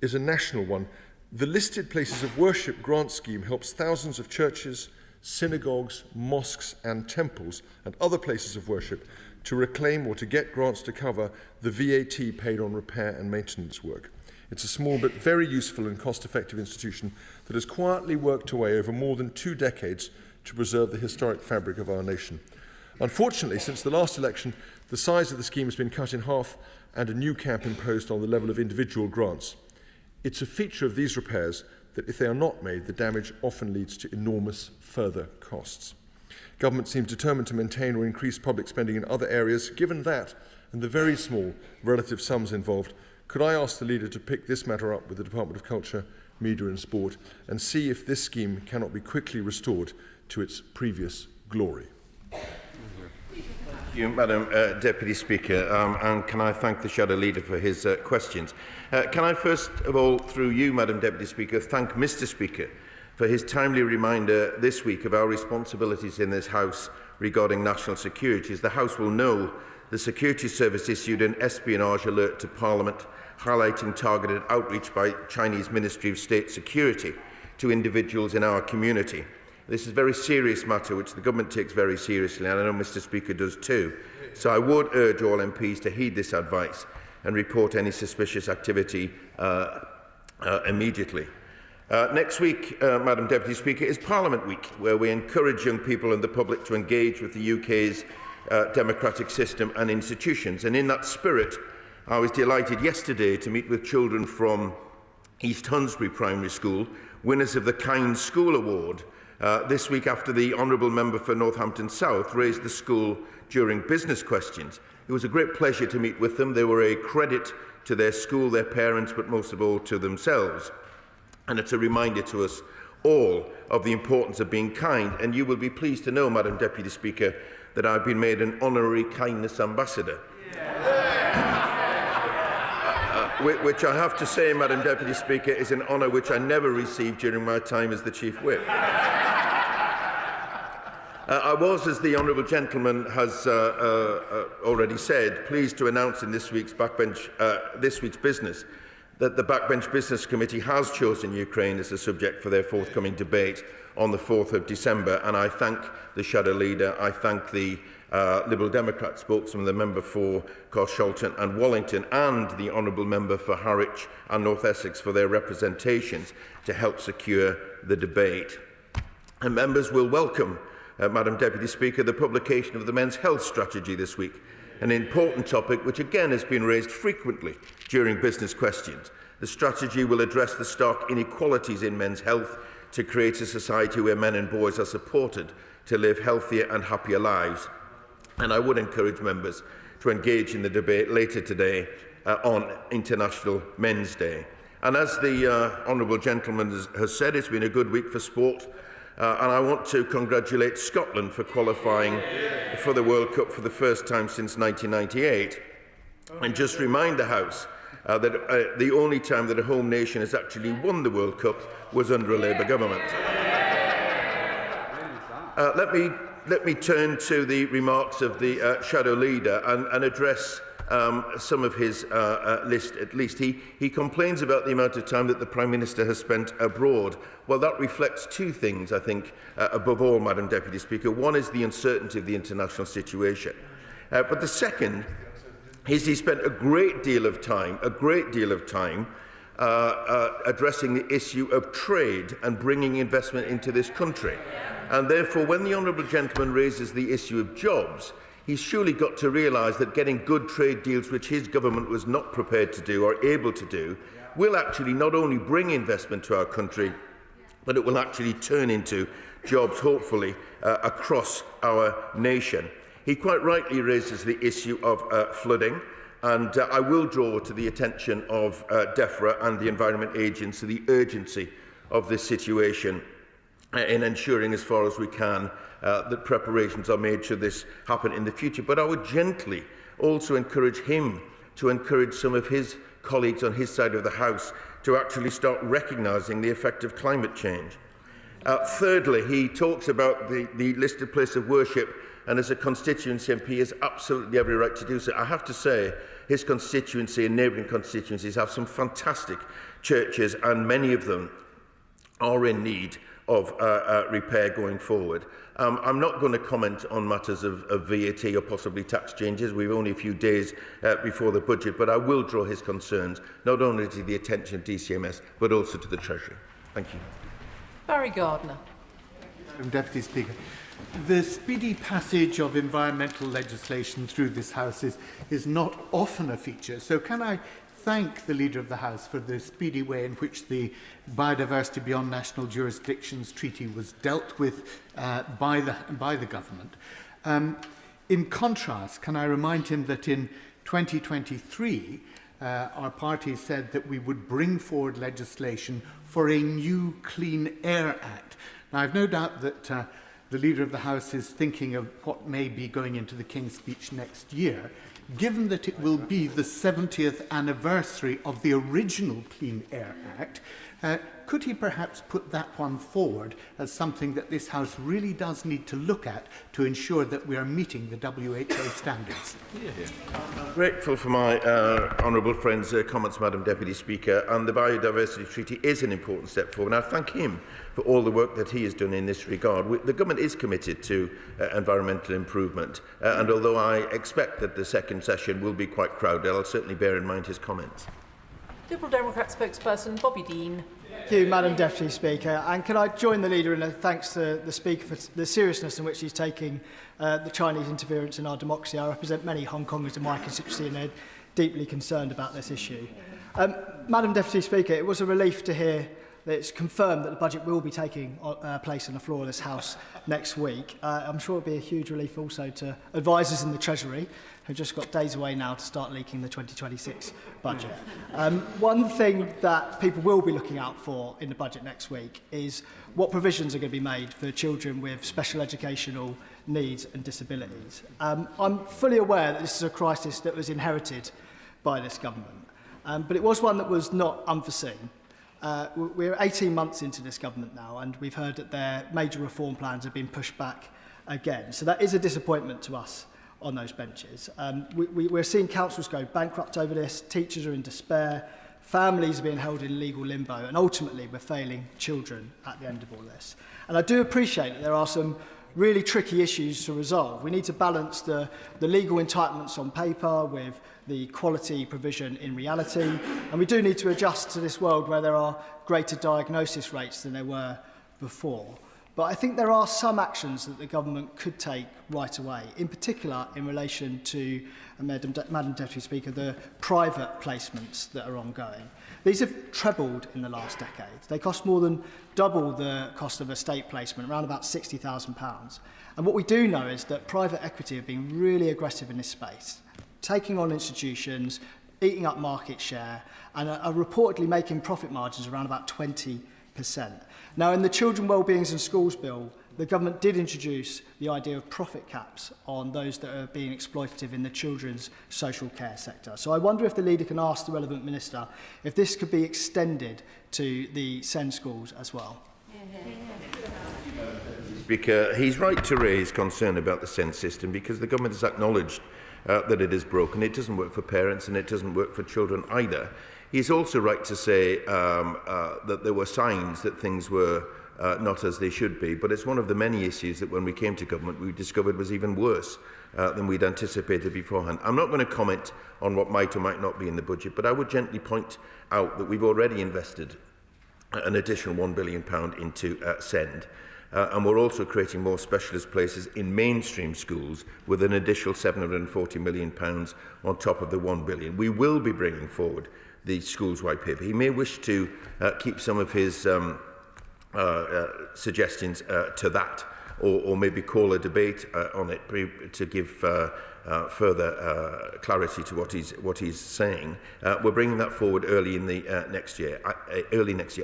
is a national one. The Listed Places of Worship grant scheme helps thousands of churches, synagogues, mosques and temples and other places of worship to reclaim or to get grants to cover the VAT paid on repair and maintenance work. It's a small but very useful and cost-effective institution that has quietly worked away over more than 2 decades to preserve the historic fabric of our nation. Unfortunately, since the last election, the size of the scheme has been cut in half and a new cap imposed on the level of individual grants. It's a feature of these repairs that if they are not made, the damage often leads to enormous further costs. Government seems determined to maintain or increase public spending in other areas. Given that and the very small relative sums involved, could I ask the Leader to pick this matter up with the Department of Culture, Media and Sport and see if this scheme cannot be quickly restored to its previous glory? Thank you, Madam Deputy Speaker, and can I thank the Shadow Leader for his questions. Can I first of all, through you, Madam Deputy Speaker, thank Mr Speaker for his timely reminder this week of our responsibilities in this House regarding national security. As the House will know, the Security Service issued an espionage alert to Parliament highlighting targeted outreach by Chinese Ministry of State Security to individuals in our community. This is a very serious matter which the government takes very seriously, and I know Mr Speaker does too. So I would urge all MPs to heed this advice and report any suspicious activity immediately. Next week, Madam Deputy Speaker, is Parliament Week, where we encourage young people and the public to engage with the UK's democratic system and institutions. And in that spirit, I was delighted yesterday to meet with children from East Hunsbury Primary School, winners of the Kind School Award, this week after the Honourable Member for Northampton South raised the school during business questions. It was a great pleasure to meet with them. They were a credit to their school, their parents, but most of all to themselves. And it's a reminder to us all of the importance of being kind. And you will be pleased to know, Madam Deputy Speaker, that I've been made an honorary kindness ambassador. Which I have to say, Madam Deputy Speaker, is an honour which I never received during my time as the Chief Whip. I was, as the Honourable Gentleman has already said, pleased to announce in this week's business that the Backbench Business Committee has chosen Ukraine as a subject for their forthcoming debate on the 4th of December, and I thank the Shadow Leader, I thank the Liberal Democrat spokesman, the member for Carshalton and Wallington, and the Honourable Member for Harwich and North Essex for their representations to help secure the debate. And members will welcome, Madam Deputy Speaker, the publication of the Men's Health Strategy this week, an important topic which again has been raised frequently during business questions. The strategy will address the stark inequalities in men's health to create a society where men and boys are supported to live healthier and happier lives. And I would encourage members to engage in the debate later today on International Men's Day. And as the Honourable Gentleman has said, it's been a good week for sport. And I want to congratulate Scotland for qualifying for the World Cup for the first time since 1998. And just remind the House that the only time that a home nation has actually won the World Cup was under a Labour government. Let me turn to the remarks of the Shadow Leader and address some of his list, at least. He complains about the amount of time that the Prime Minister has spent abroad. Well, that reflects two things, I think, above all, Madam Deputy Speaker. One is the uncertainty of the international situation. But the second is he spent a great deal of time addressing the issue of trade and bringing investment into this country. And therefore, when the Honourable Gentleman raises the issue of jobs, he's surely got to realise that getting good trade deals, which his government was not prepared to do or able to do, will actually not only bring investment to our country, but it will actually turn into jobs, hopefully, across our nation. He quite rightly raises the issue of flooding, and I will draw to the attention of DEFRA and the Environment Agency the urgency of this situation in ensuring, as far as we can, that preparations are made should this happen in the future. But I would gently also encourage him to encourage some of his colleagues on his side of the House to actually start recognising the effect of climate change. Thirdly, he talks about the listed place of worship, and as a constituency MP, he has absolutely every right to do so. I have to say, his constituency and neighbouring constituencies have some fantastic churches, and many of them are in need of repair going forward. I'm not going to comment on matters of VAT or possibly tax changes. We've only a few days before the budget, but I will draw his concerns not only to the attention of DCMS, but also to the Treasury. Thank you. Barry Gardner. Madam Deputy Speaker, the speedy passage of environmental legislation through this House is not often a feature, so can I thank the Leader of the House for the speedy way in which the Biodiversity Beyond National Jurisdictions Treaty was dealt with by the government. In contrast, can I remind him that in 2023, our party said that we would bring forward legislation for a new Clean Air Act. Now, I've no doubt that the Leader of the House is thinking of what may be going into the King's Speech next year, given that it will be the 70th anniversary of the original Clean Air Act, could he perhaps put that one forward as something that this House really does need to look at to ensure that we are meeting the WHO standards? I'm grateful for my honourable friend's comments, Madam Deputy Speaker, and the Biodiversity Treaty is an important step forward. And I thank him for all the work that he has done in this regard. The government is committed to environmental improvement, and although I expect that the second session will be quite crowded, I'll certainly bear in mind his comments. Liberal Democrat spokesperson Bobby Dean. Thank you, Madam Deputy Speaker. And can I join the Leader in a thanks to the Speaker for the seriousness in which he's taking the Chinese interference in our democracy. I represent many Hong Kongers in my constituency and they're deeply concerned about this issue. Madam Deputy Speaker, it was a relief to hear that it's confirmed that the budget will be taking place on the floor of this House next week. I'm sure it'll be a huge relief also to advisers in the Treasury, who've just got days away now to start leaking the 2026 budget. One thing that people will be looking out for in the budget next week is what provisions are going to be made for children with special educational needs and disabilities. I'm fully aware that this is a crisis that was inherited by this government, but it was one that was not unforeseen. We're 18 months into this government now, and we've heard that their major reform plans have been pushed back again. So that is a disappointment to us on those benches. We're seeing councils go bankrupt over this, teachers are in despair, families are being held in legal limbo, and ultimately we're failing children at the end of all this. And I do appreciate that there are some really tricky issues to resolve. We need to balance the legal entitlements on paper with the quality provision in reality, and we do need to adjust to this world where there are greater diagnosis rates than there were before. But I think there are some actions that the government could take right away, in particular in relation to, Madam Deputy Speaker, the private placements that are ongoing. These have trebled in the last decade. They cost more than double the cost of a state placement, around about £60,000. And what we do know is that private equity have been really aggressive in this space, taking on institutions, eating up market share, and are reportedly making profit margins around about 20%. Now, in the Children Wellbeings and Schools Bill, the government did introduce the idea of profit caps on those that are being exploitative in the children's social care sector. So I wonder if the Leader can ask the relevant minister if this could be extended to the SEND schools as well. Speaker, he's right to raise concern about the SEND system because the government has acknowledged that it is broken. It doesn't work for parents and it doesn't work for children either. He's also right to say that there were signs that things were not as they should be, but it's one of the many issues that when we came to government we discovered was even worse than we'd anticipated beforehand. I'm not going to comment on what might or might not be in the budget, but I would gently point out that we've already invested an additional £1 billion into SEND. And we're also creating more specialist places in mainstream schools with an additional £740 million on top of the £1 billion. We will be bringing forward the schools white paper. He may wish to keep some of his suggestions to that, or maybe call a debate on it to give further clarity to what he's saying. We're bringing that forward early in the next year.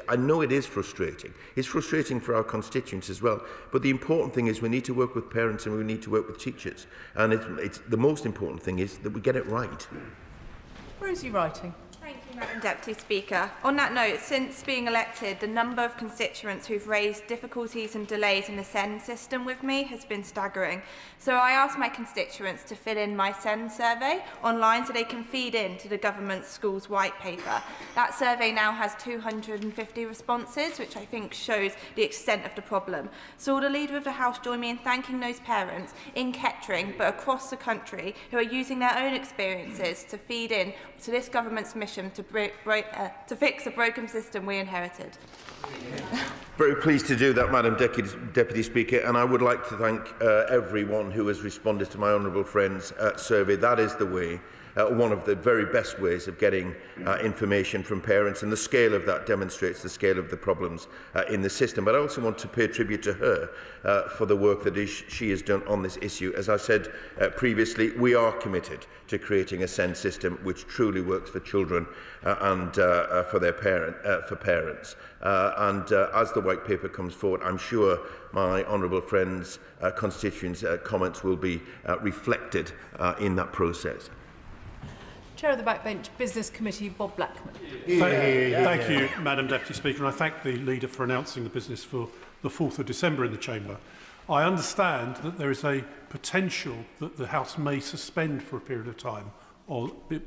I know it is frustrating. It's frustrating for our constituents as well. But the important thing is we need to work with parents and we need to work with teachers. And it's the most important thing is that we get it right. Where is he writing? Thank you, Madam Deputy Speaker. On that note, since being elected, the number of constituents who've raised difficulties and delays in the SEND system with me has been staggering. So I asked my constituents to fill in my SEND survey online so they can feed in to the government's schools white paper. That survey now has 250 responses, which I think shows the extent of the problem. So will the Leader of the House join me in thanking those parents in Kettering, but across the country, who are using their own experiences to feed in to this government's mission to fix a broken system we inherited? Very pleased to do that, Madam Deputy Speaker, and I would like to thank everyone who has responded to my honourable friend's survey. That is the way one of the very best ways of getting information from parents, and the scale of that demonstrates the scale of the problems in the system. But I also want to pay tribute to her for the work that she has done on this issue. As I said previously, we are committed to creating a SEND system which truly works for children and for parents. As the white paper comes forward, I'm sure my honourable friends' constituents' comments will be reflected in that process. Chair of the Backbench Business Committee, Bob Blackman. Thank you, Madam Deputy Speaker, and I thank the Leader for announcing the business for the 4th of December in the Chamber. I understand that there is a potential that the House may suspend for a period of time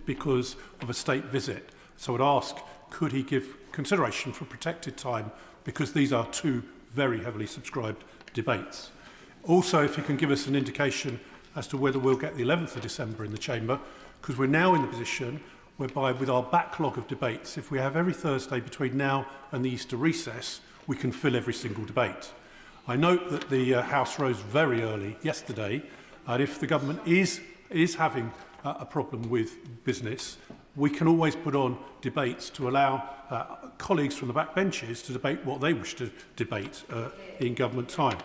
because of a state visit. So I would ask, could he give consideration for protected time, because these are two very heavily subscribed debates. Also, if he can give us an indication as to whether we'll get the 11th of December in the Chamber, because we're now in the position whereby, with our backlog of debates, if we have every Thursday between now and the Easter recess, we can fill every single debate. I note that the House rose very early yesterday, and if the government is having a problem with business, we can always put on debates to allow colleagues from the backbenches to debate what they wish to debate in government time.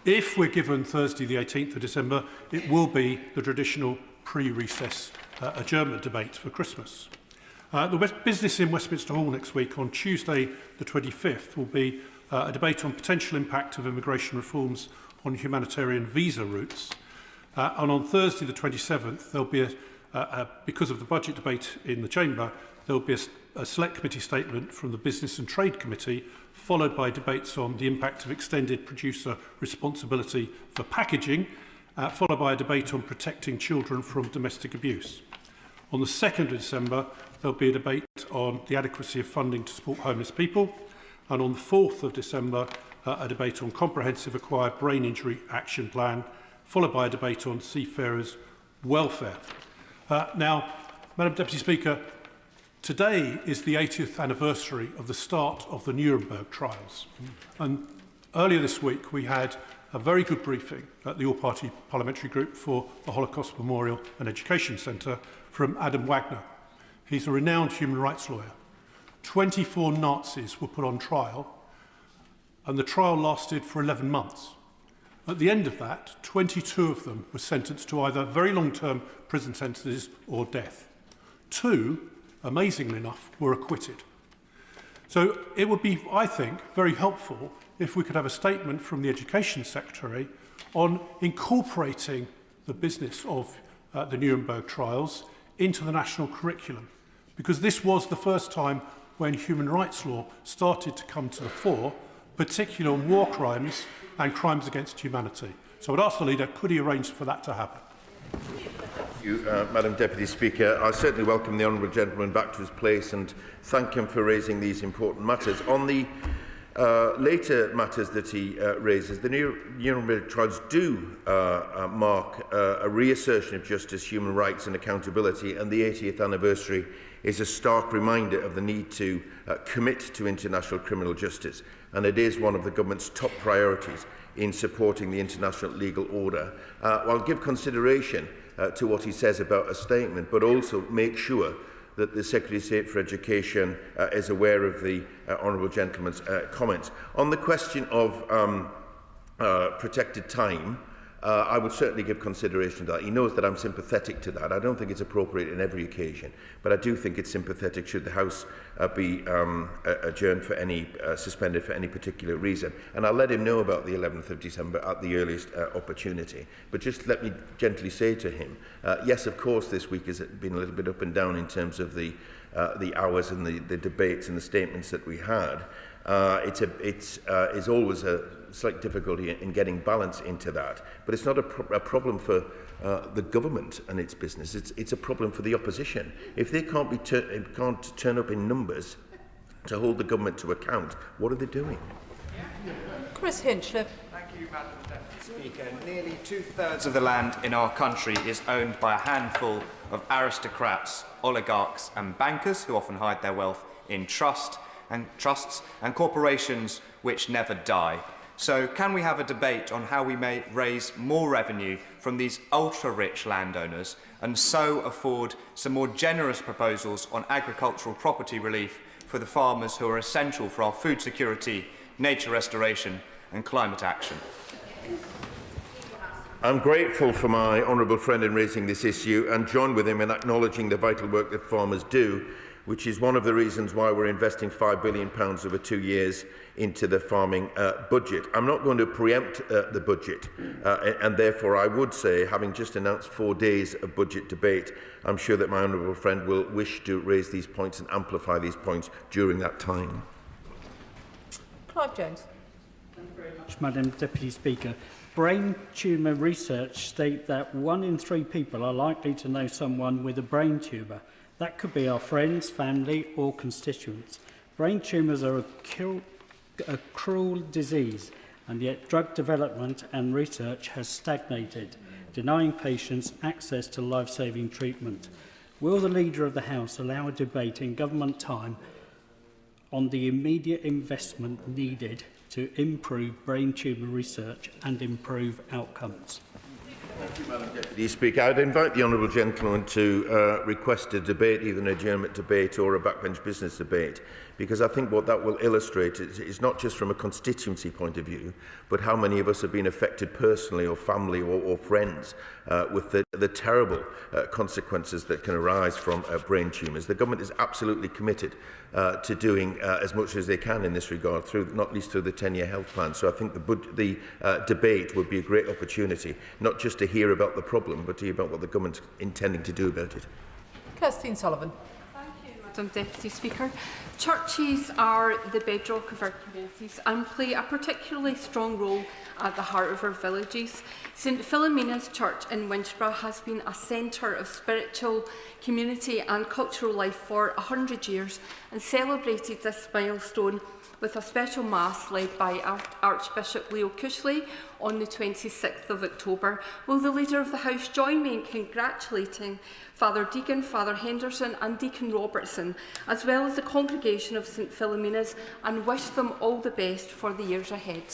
If we're given Thursday the 18th of December, it will be the traditional pre-recess adjournment debate for Christmas. The business in Westminster Hall next week, on Tuesday the 25th, will be a debate on potential impact of immigration reforms on humanitarian visa routes. And on Thursday the 27th, there'll be because of the budget debate in the Chamber, there will be a Select Committee statement from the Business and Trade Committee, followed by debates on the impact of extended producer responsibility for packaging, followed by a debate on protecting children from domestic abuse. On the 2nd of December, there'll be a debate on the adequacy of funding to support homeless people. And on the 4th of December, a debate on comprehensive acquired brain injury action plan, followed by a debate on seafarers' welfare. Now, Madam Deputy Speaker, today is the 80th anniversary of the start of the Nuremberg trials. And earlier this week, we had a very good briefing at the All-Party Parliamentary Group for the Holocaust Memorial and Education Centre from Adam Wagner. He's a renowned human rights lawyer. 24 Nazis were put on trial, and the trial lasted for 11 months. At the end of that, 22 of them were sentenced to either very long-term prison sentences or death. 2, amazingly enough, were acquitted. So it would be, I think, very helpful if we could have a statement from the Education Secretary on incorporating the business of the Nuremberg trials into the national curriculum, because this was the first time when human rights law started to come to the fore, particularly on war crimes and crimes against humanity. So I would ask the Leader, could he arrange for that to happen? Thank you, Madam Deputy Speaker. I certainly welcome the honourable gentleman back to his place and thank him for raising these important matters. On the later matters that he raises, the Nuremberg trials do mark a reassertion of justice, human rights and accountability, and the 80th anniversary is a stark reminder of the need to commit to international criminal justice, and it is one of the government's top priorities in supporting the international legal order. I'll give consideration to what he says about a statement, but also make sure that the Secretary of State for Education is aware of the honourable gentleman's comments. On the question of protected time, I would certainly give consideration to that. He knows that I'm sympathetic to that. I don't think it's appropriate in every occasion, but I do think it's sympathetic should the House be adjourned for any, suspended for any particular reason. And I'll let him know about the 11th of December at the earliest opportunity. But just let me gently say to him, yes, of course, this week has been a little bit up and down in terms of the hours and the debates and the statements that we had. It's always a slight difficulty in getting balance into that, but it's not a problem for the government and its business. It's a problem for the opposition. If they can't turn up in numbers to hold the government to account, what are they doing? Chris Hinchliffe. Thank you, Madam Deputy Speaker. Nearly 2/3 of the land in our country is owned by a handful of aristocrats, oligarchs and bankers who often hide their wealth in trusts and corporations which never die. So can we have a debate on how we may raise more revenue from these ultra-rich landowners and so afford some more generous proposals on agricultural property relief for the farmers who are essential for our food security, nature restoration and climate action? I'm grateful for my honourable friend in raising this issue and join with him in acknowledging the vital work that farmers do, which is one of the reasons why we're investing £5 billion over 2 years into the farming budget. I'm not going to preempt the budget, and therefore I would say, having just announced 4 days of budget debate, I'm sure that my honourable friend will wish to raise these points and amplify these points during that time. Clive Jones. Thank you very much, Madam Deputy Speaker. Brain tumour research state that 1 in 3 people are likely to know someone with a brain tumour. That could be our friends, family or constituents. Brain tumours are a cruel disease, and yet drug development and research has stagnated, denying patients access to life-saving treatment. Will the Leader of the House allow a debate in government time on the immediate investment needed to improve brain tumour research and improve outcomes? Thank you, Madam Deputy Speaker. I'd invite the honourable gentleman to request a debate, either an adjournment debate or a backbench business debate, because I think what that will illustrate is not just from a constituency point of view, but how many of us have been affected personally or family or friends with the terrible consequences that can arise from brain tumours. The government is absolutely committed to doing as much as they can in this regard, not least through the 10-year health plan. So I think the debate would be a great opportunity, not just to hear about the problem, but to hear about what the government is intending to do about it. Kirsty Sullivan. Madam Deputy Speaker. Churches are the bedrock of our communities and play a particularly strong role at the heart of our villages. St Philomena's Church in Winchborough has been a centre of spiritual, community and cultural life for 100 years and celebrated this milestone with a special Mass led by Archbishop Leo Cushley on the 26th of October. Will the Leader of the House join me in congratulating Father Deacon, Father Henderson and Deacon Robertson, as well as the congregation of St Philomena's, and wish them all the best for the years ahead?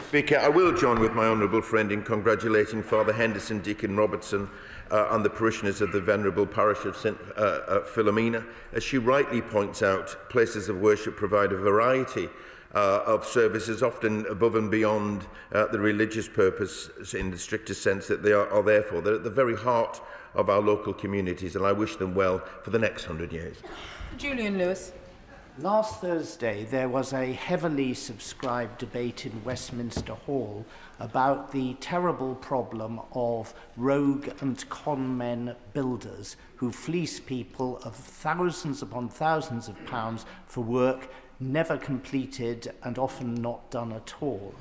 Speaker, I will join with my honourable friend in congratulating Father Henderson, Deacon Robertson and the parishioners of the venerable parish of St Philomena. As she rightly points out, places of worship provide a variety of services, often above and beyond the religious purpose in the strictest sense that they are there for. They're at the very heart of our local communities, and I wish them well for the next 100 years. Julian Lewis. Last Thursday, there was a heavily subscribed debate in Westminster Hall about the terrible problem of rogue and con men builders who fleece people of thousands upon thousands of pounds for work never completed and often not done at all.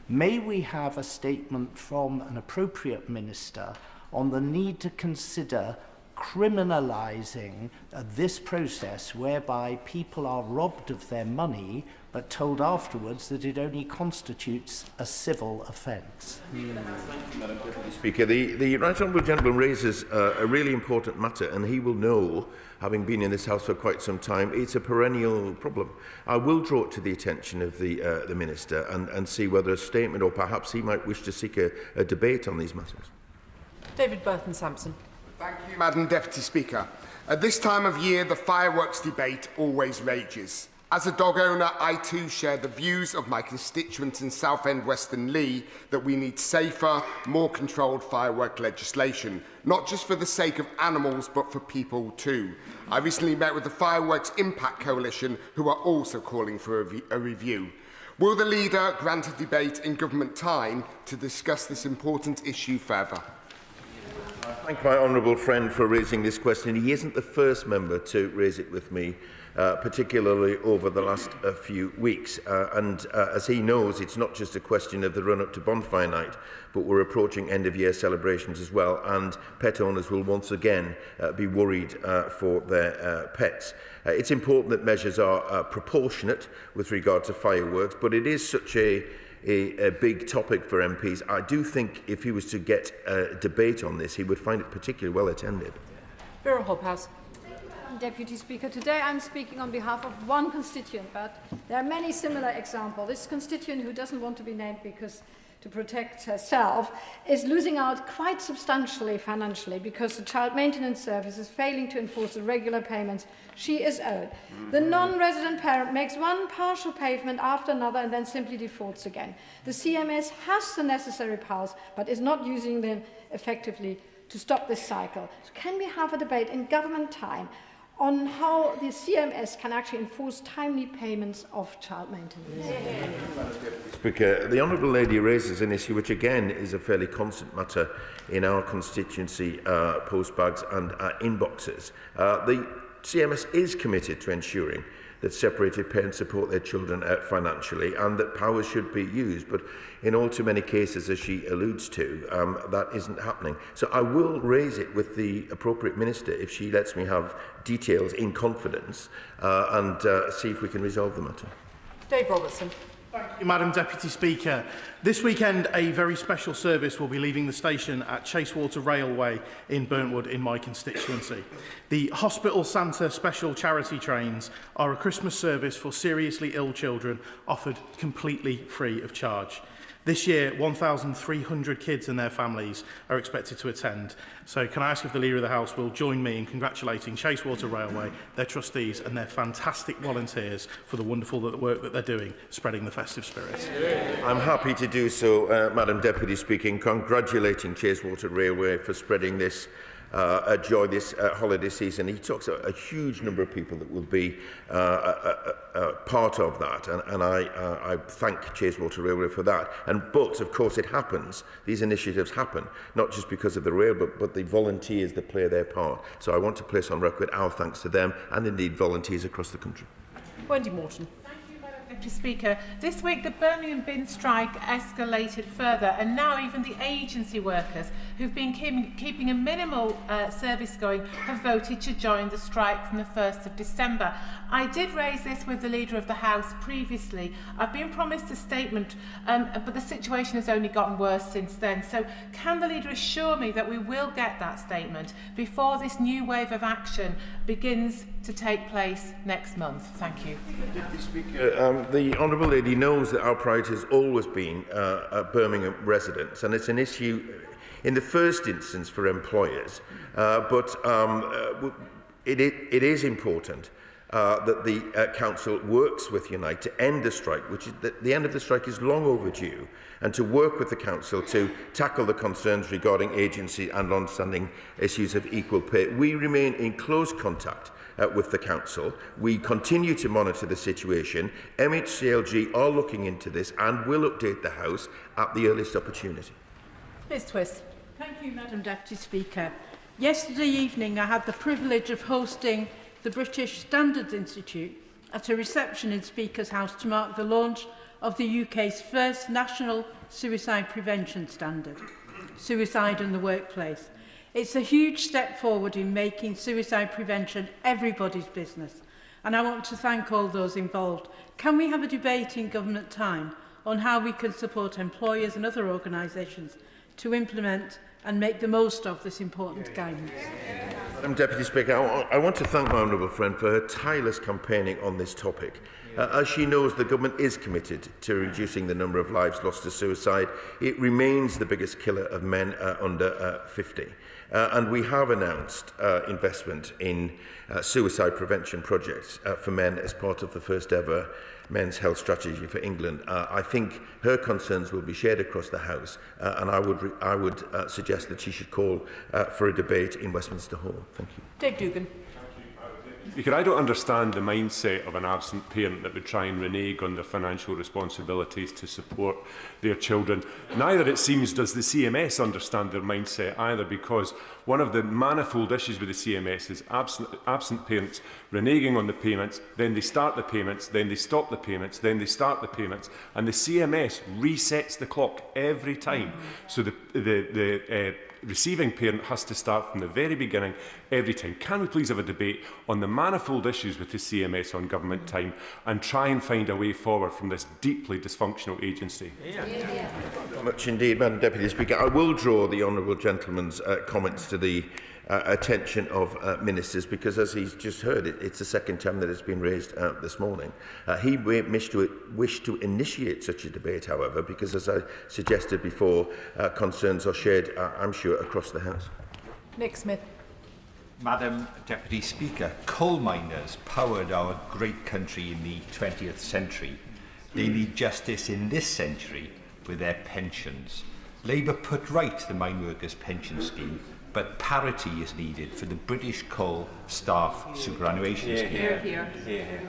May we have a statement from an appropriate minister on the need to consider criminalising this process whereby people are robbed of their money but told afterwards that it only constitutes a civil offence? Speaker, the Right Honourable Gentleman raises a really important matter, and he will know, having been in this House for quite some time, it's a perennial problem. I will draw it to the attention of the Minister and see whether a statement or perhaps he might wish to seek a debate on these matters. David Burton-Sampson. Thank you, Madam Deputy Speaker. At this time of year, the fireworks debate always rages. As a dog owner, I too share the views of my constituents in Southend Western Lee that we need safer, more controlled firework legislation, not just for the sake of animals, but for people too. I recently met with the Fireworks Impact Coalition, who are also calling for a review. Will the Leader grant a debate in government time to discuss this important issue further? I thank my honourable friend for raising this question. He isn't the first member to raise it with me, particularly over the last few weeks. As he knows, it's not just a question of the run-up to bonfire night, but we're approaching end-of-year celebrations as well, and pet owners will once again be worried for their pets. It's important that measures are proportionate with regard to fireworks, but it is such a big topic for MPs. I do think if he was to get a debate on this, he would find it particularly well attended. Vera Hobhouse. Deputy Speaker. Today I'm speaking on behalf of one constituent, but there are many similar examples. This constituent, who doesn't want to be named because to protect herself, is losing out quite substantially financially because the Child Maintenance Service is failing to enforce the regular payments she is owed. The non-resident parent makes one partial payment after another and then simply defaults again. The CMS has the necessary powers but is not using them effectively to stop this cycle. So can we have a debate in government time on how the CMS can actually enforce timely payments of child maintenance? Speaker, the Honourable Lady raises an issue which again is a fairly constant matter in our constituency postbags and inboxes. The CMS is committed to ensuring that separated parents support their children financially and that powers should be used. But in all too many cases, as she alludes to, that isn't happening. So I will raise it with the appropriate minister if she lets me have details in confidence and see if we can resolve the matter. Dave Robertson. Thank you, Madam Deputy Speaker. This weekend, a very special service will be leaving the station at Chasewater Railway in Burntwood in my constituency. The Hospital Santa Special Charity Trains are a Christmas service for seriously ill children offered completely free of charge. This year, 1,300 kids and their families are expected to attend. So can I ask if the Leader of the House will join me in congratulating Chasewater Railway, their trustees and their fantastic volunteers for the wonderful work that they're doing, spreading the festive spirit. I'm happy to do so, Madam Deputy Speaker, congratulating Chasewater Railway for spreading this joy this holiday season. He talks about a huge number of people that will be part of that, and I thank Chasewater Railway for that. But of course it happens, these initiatives happen, not just because of the rail, but the volunteers that play their part. So I want to place on record our thanks to them and indeed volunteers across the country. Wendy Morton. Deputy Speaker, this week the Birmingham bin strike escalated further, and now even the agency workers who've been keeping a minimal service going have voted to join the strike from the 1st of December. I did raise this with the Leader of the House previously. I've been promised a statement, but the situation has only gotten worse since then. So can the Leader assure me that we will get that statement before this new wave of action begins to take place next month? Thank you. Deputy Speaker, the Honourable Lady knows that our priority has always been Birmingham residents, and it's an issue in the first instance for employers, but it is important that the Council works with Unite to end the strike, which is the end of the strike is long overdue, and to work with the Council to tackle the concerns regarding agency and long-standing issues of equal pay. We remain in close contact with the Council. We continue to monitor the situation. MHCLG are looking into this and will update the House at the earliest opportunity. Ms Twist. Thank you, Madam Deputy Speaker. Yesterday evening I had the privilege of hosting the British Standards Institute at a reception in Speaker's House to mark the launch of the UK's first national suicide prevention standard, Suicide in the Workplace. It's a huge step forward in making suicide prevention everybody's business, and I want to thank all those involved. Can we have a debate in government time on how we can support employers and other organisations to implement and make the most of this important guidance? Madam Deputy Speaker, I want to thank my honourable friend for her tireless campaigning on this topic. As she knows, the government is committed to reducing the number of lives lost to suicide. It remains the biggest killer of men under 50. And we have announced investment in suicide prevention projects for men as part of the first ever men's health strategy for England. I think her concerns will be shared across the House, and I would suggest that she should call for a debate in Westminster Hall. Thank you. Dave Dugan. Because I don't understand the mindset of an absent parent that would try and renege on their financial responsibilities to support their children. Neither, it seems, does the CMS understand their mindset either, because one of the manifold issues with the CMS is absent parents reneging on the payments, then they start the payments, then they stop the payments, then they start the payments, and the CMS resets the clock every time. So the receiving parent has to start from the very beginning every time. Can we please have a debate on the manifold issues with the CMS on government time and try and find a way forward from this deeply dysfunctional agency? Very much indeed, Madam Deputy Speaker. I will draw the honourable gentleman's comments to the attention of ministers, because as he's just heard, it's the second time that it's been raised this morning. He wished to initiate such a debate, however, because as I suggested before, concerns are shared, I'm sure, across the House. Nick Smith. Madam Deputy Speaker, coal miners powered our great country in the 20th century. They need justice in this century with their pensions. Labour put right the mine workers' pension scheme, but parity is needed for the British Coal Staff Superannuation Scheme. Here, here. Here.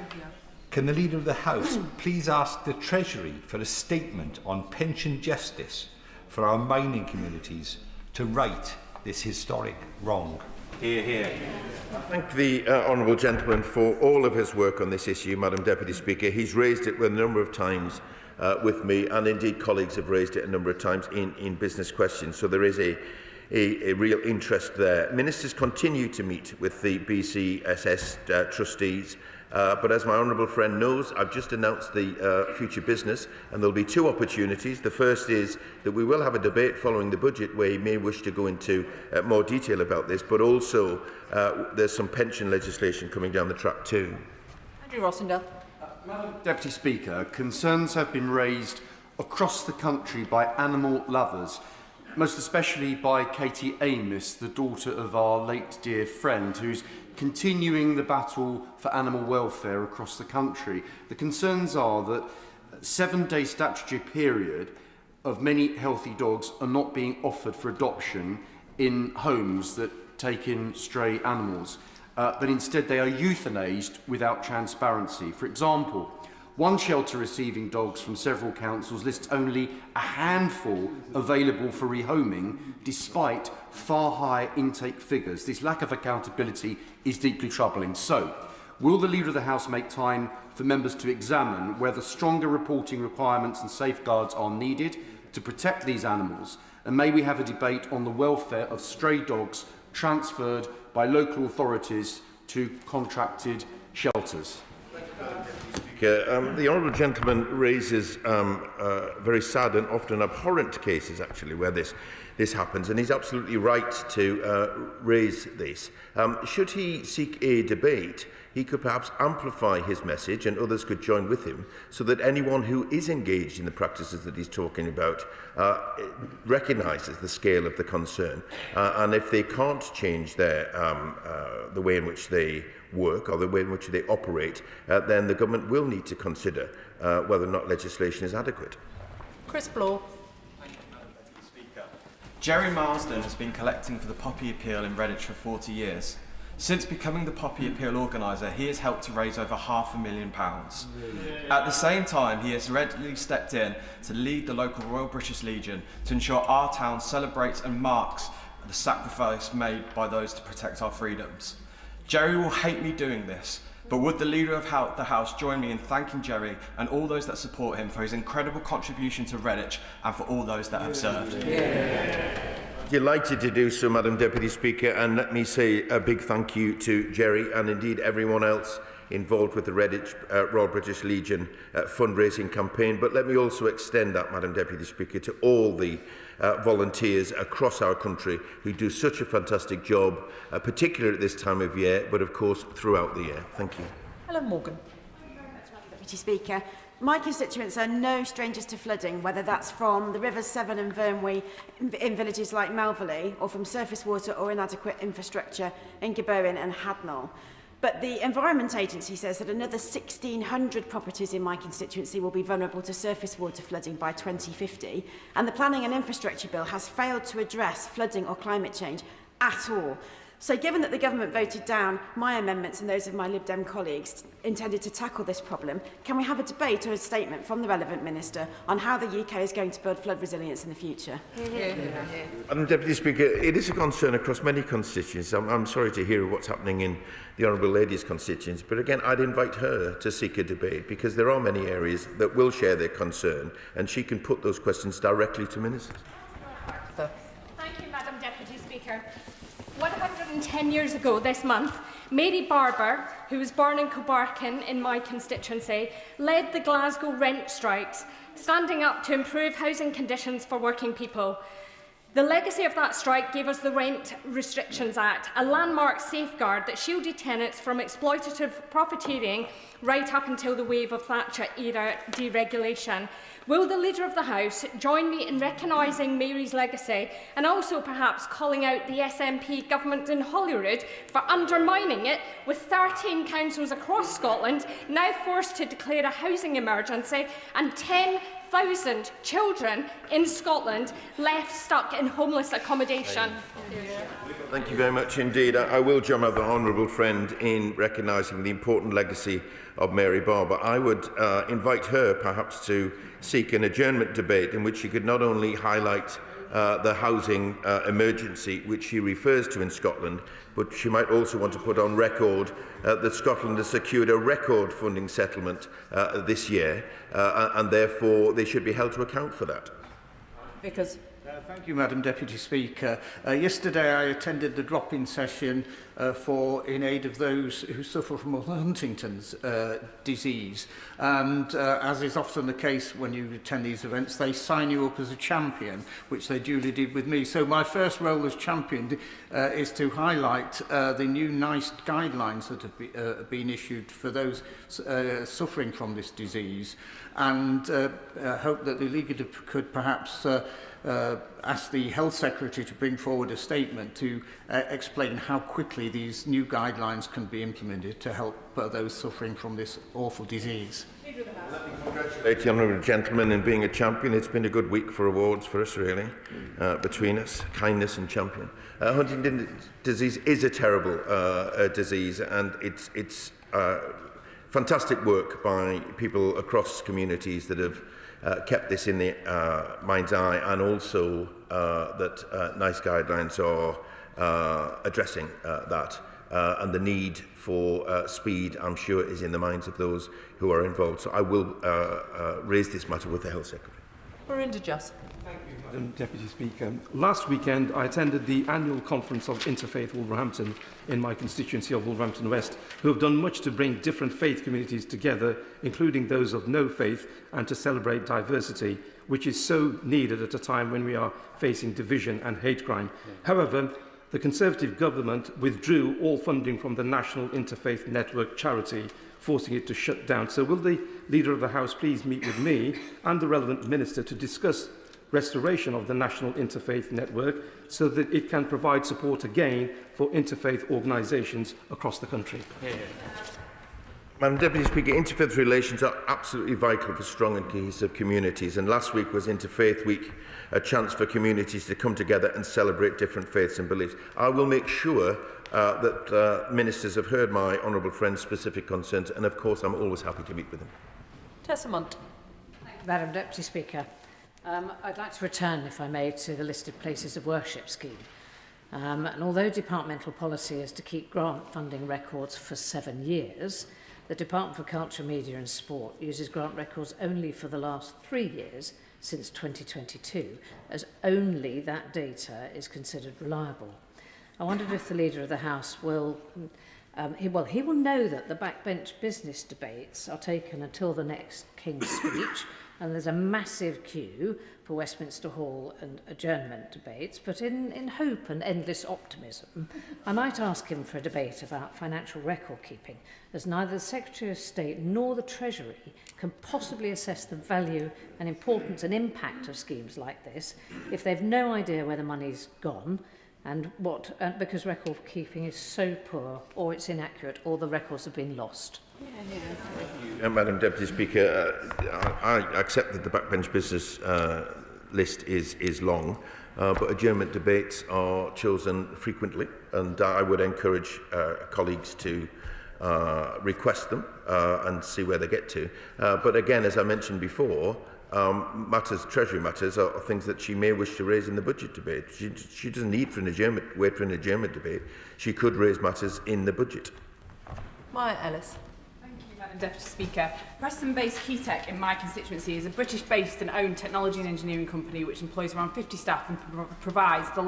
Can the Leader of the House please ask the Treasury for a statement on pension justice for our mining communities to right this historic wrong? Hear, hear. I thank the honourable gentleman for all of his work on this issue, Madam Deputy Speaker. He's raised it a number of times with me, and indeed colleagues have raised it a number of times in business questions, so there is a real interest there. Ministers continue to meet with the BCSS trustees, but as my honourable friend knows, I've just announced the future business, and there'll be two opportunities. The first is that we will have a debate following the budget where he may wish to go into more detail about this, but also there's some pension legislation coming down the track too. Andrew Rossendale. Madam Deputy Speaker, concerns have been raised across the country by animal lovers, most especially by Katie Amos, the daughter of our late dear friend, who's continuing the battle for animal welfare across the country. The concerns are that 7-day statutory period of many healthy dogs are not being offered for adoption in homes that take in stray animals, but instead they are euthanased without transparency. For example, one shelter receiving dogs from several councils lists only a handful available for rehoming, despite far higher intake figures. This lack of accountability is deeply troubling. So, will the Leader of the House make time for members to examine whether stronger reporting requirements and safeguards are needed to protect these animals? And may we have a debate on the welfare of stray dogs transferred by local authorities to contracted shelters? The honourable gentleman raises very sad and often abhorrent cases, actually, where this happens, and he's absolutely right to raise this. Should he seek a debate, he could perhaps amplify his message, and others could join with him, so that anyone who is engaged in the practices that he's talking about recognises the scale of the concern. And if they can't change their, the way in which they work or the way in which they operate, then the government will need to consider whether or not legislation is adequate. Chris Blow. Jerry Marsden has been collecting for the Poppy Appeal in Redditch for 40 years. Since becoming the Poppy Appeal organiser, he has helped to raise over £500,000. At the same time, he has readily stepped in to lead the local Royal British Legion to ensure our town celebrates and marks the sacrifice made by those to protect our freedoms. Jerry will hate me doing this, but would the Leader of the House join me in thanking Jerry and all those that support him for his incredible contribution to Redditch and for all those that have served? Delighted to do so, Madam Deputy Speaker, and let me say a big thank you to Jerry and indeed everyone else involved with the Redditch Royal British Legion fundraising campaign. But let me also extend that, Madam Deputy Speaker, to all the volunteers across our country who do such a fantastic job, particularly at this time of year, but of course throughout the year. Thank you. Helen Morgan. Deputy Speaker, my constituents are no strangers to flooding, whether that's from the Rivers Severn and Vyrnwy in villages like Melverley, or from surface water or inadequate infrastructure in Gabowen and Hadnall. But the Environment Agency says that another 1,600 properties in my constituency will be vulnerable to surface water flooding by 2050, and the Planning and Infrastructure Bill has failed to address flooding or climate change at all. So given that the government voted down my amendments and those of my Lib Dem colleagues intended to tackle this problem, can we have a debate or a statement from the relevant minister on how the UK is going to build flood resilience in the future? Madam Deputy Speaker, it is a concern across many constituencies. I'm sorry to hear what's happening in the Honourable Lady's constituency, but again, I'd invite her to seek a debate, because there are many areas that will share their concern, and she can put those questions directly to ministers. Thank you, Madam Deputy Speaker. 110 years ago this month, Mary Barber, who was born in Cobarkin in my constituency, led the Glasgow rent strikes, standing up to improve housing conditions for working people. The legacy of that strike gave us the Rent Restrictions Act, a landmark safeguard that shielded tenants from exploitative profiteering right up until the wave of Thatcher-era deregulation. Will the Leader of the House join me in recognising Mary's legacy and also perhaps calling out the SNP government in Holyrood for undermining it, with 13 councils across Scotland now forced to declare a housing emergency and 10,000 children in Scotland left stuck in homeless accommodation? Thank you very much indeed. I will join my honourable friend in recognising the important legacy of Mary Barber. I would invite her perhaps to seek an adjournment debate in which she could not only highlight the housing emergency which she refers to in Scotland, but she might also want to put on record that Scotland has secured a record funding settlement this year, and therefore they should be held to account for that. Vickers. Thank you, Madam Deputy Speaker. Yesterday I attended the drop-in session in aid of those who suffer from Huntington's disease. And as is often the case when you attend these events, they sign you up as a champion, which they duly did with me. So my first role as champion is to highlight the new NICE guidelines that have been issued for those suffering from this disease, and hope that the League could perhaps ask the Health Secretary to bring forward a statement to explain how quickly these new guidelines can be implemented to help those suffering from this awful disease. Congratulate the honourable gentleman in being a champion. It's been a good week for awards for us, really, between us, kindness and champion. Huntington's disease is a terrible disease, and it's fantastic work by people across communities that have kept this in the mind's eye, and also that NICE guidelines are addressing that, and the need for speed, I'm sure, is in the minds of those who are involved. So I will raise this matter with the Health Secretary. Marinda Just. Thank you, Madam Deputy Speaker. Last weekend I attended the annual conference of Interfaith Wolverhampton in my constituency of Wolverhampton West, who have done much to bring different faith communities together, including those of no faith, and to celebrate diversity, which is so needed at a time when we are facing division and hate crime. However, the Conservative government withdrew all funding from the National Interfaith Network charity, forcing it to shut down. So will the Leader of the House please meet with me and the relevant minister to discuss restoration of the National Interfaith Network so that it can provide support again for interfaith organisations across the country? Madam Deputy Speaker, interfaith relations are absolutely vital for strong and cohesive communities, and last week was Interfaith Week, a chance for communities to come together and celebrate different faiths and beliefs. I will make sure that ministers have heard my honourable friend's specific concerns, and of course I'm always happy to meet with them. Tessa Munt. Madam Deputy Speaker, I'd like to return, if I may, to the listed places of worship scheme. And although departmental policy is to keep grant funding records for 7 years, the Department for Culture, Media and Sport uses grant records only for the last 3 years since 2022, as only that data is considered reliable. I wondered if the Leader of the House will... he will know that the backbench business debates are taken until the next King's speech, and there's a massive queue for Westminster Hall and adjournment debates, but in hope and endless optimism, I might ask him for a debate about financial record keeping, as neither the Secretary of State nor the Treasury can possibly assess the value and importance and impact of schemes like this if they've no idea where the money's gone, and because record keeping is so poor, or it's inaccurate, or the records have been lost. Madam Deputy Speaker, I accept that the backbench business list is long, but adjournment debates are chosen frequently, and I would encourage colleagues to request them and see where they get to. But again, as I mentioned before, Treasury matters are things that she may wish to raise in the budget debate. She doesn't need wait for an adjournment debate. She could raise matters in the budget. Maya Ellis. Madam Deputy Speaker, Preston-based Keytech in my constituency is a British-based and owned technology and engineering company which employs around 50 staff and provides the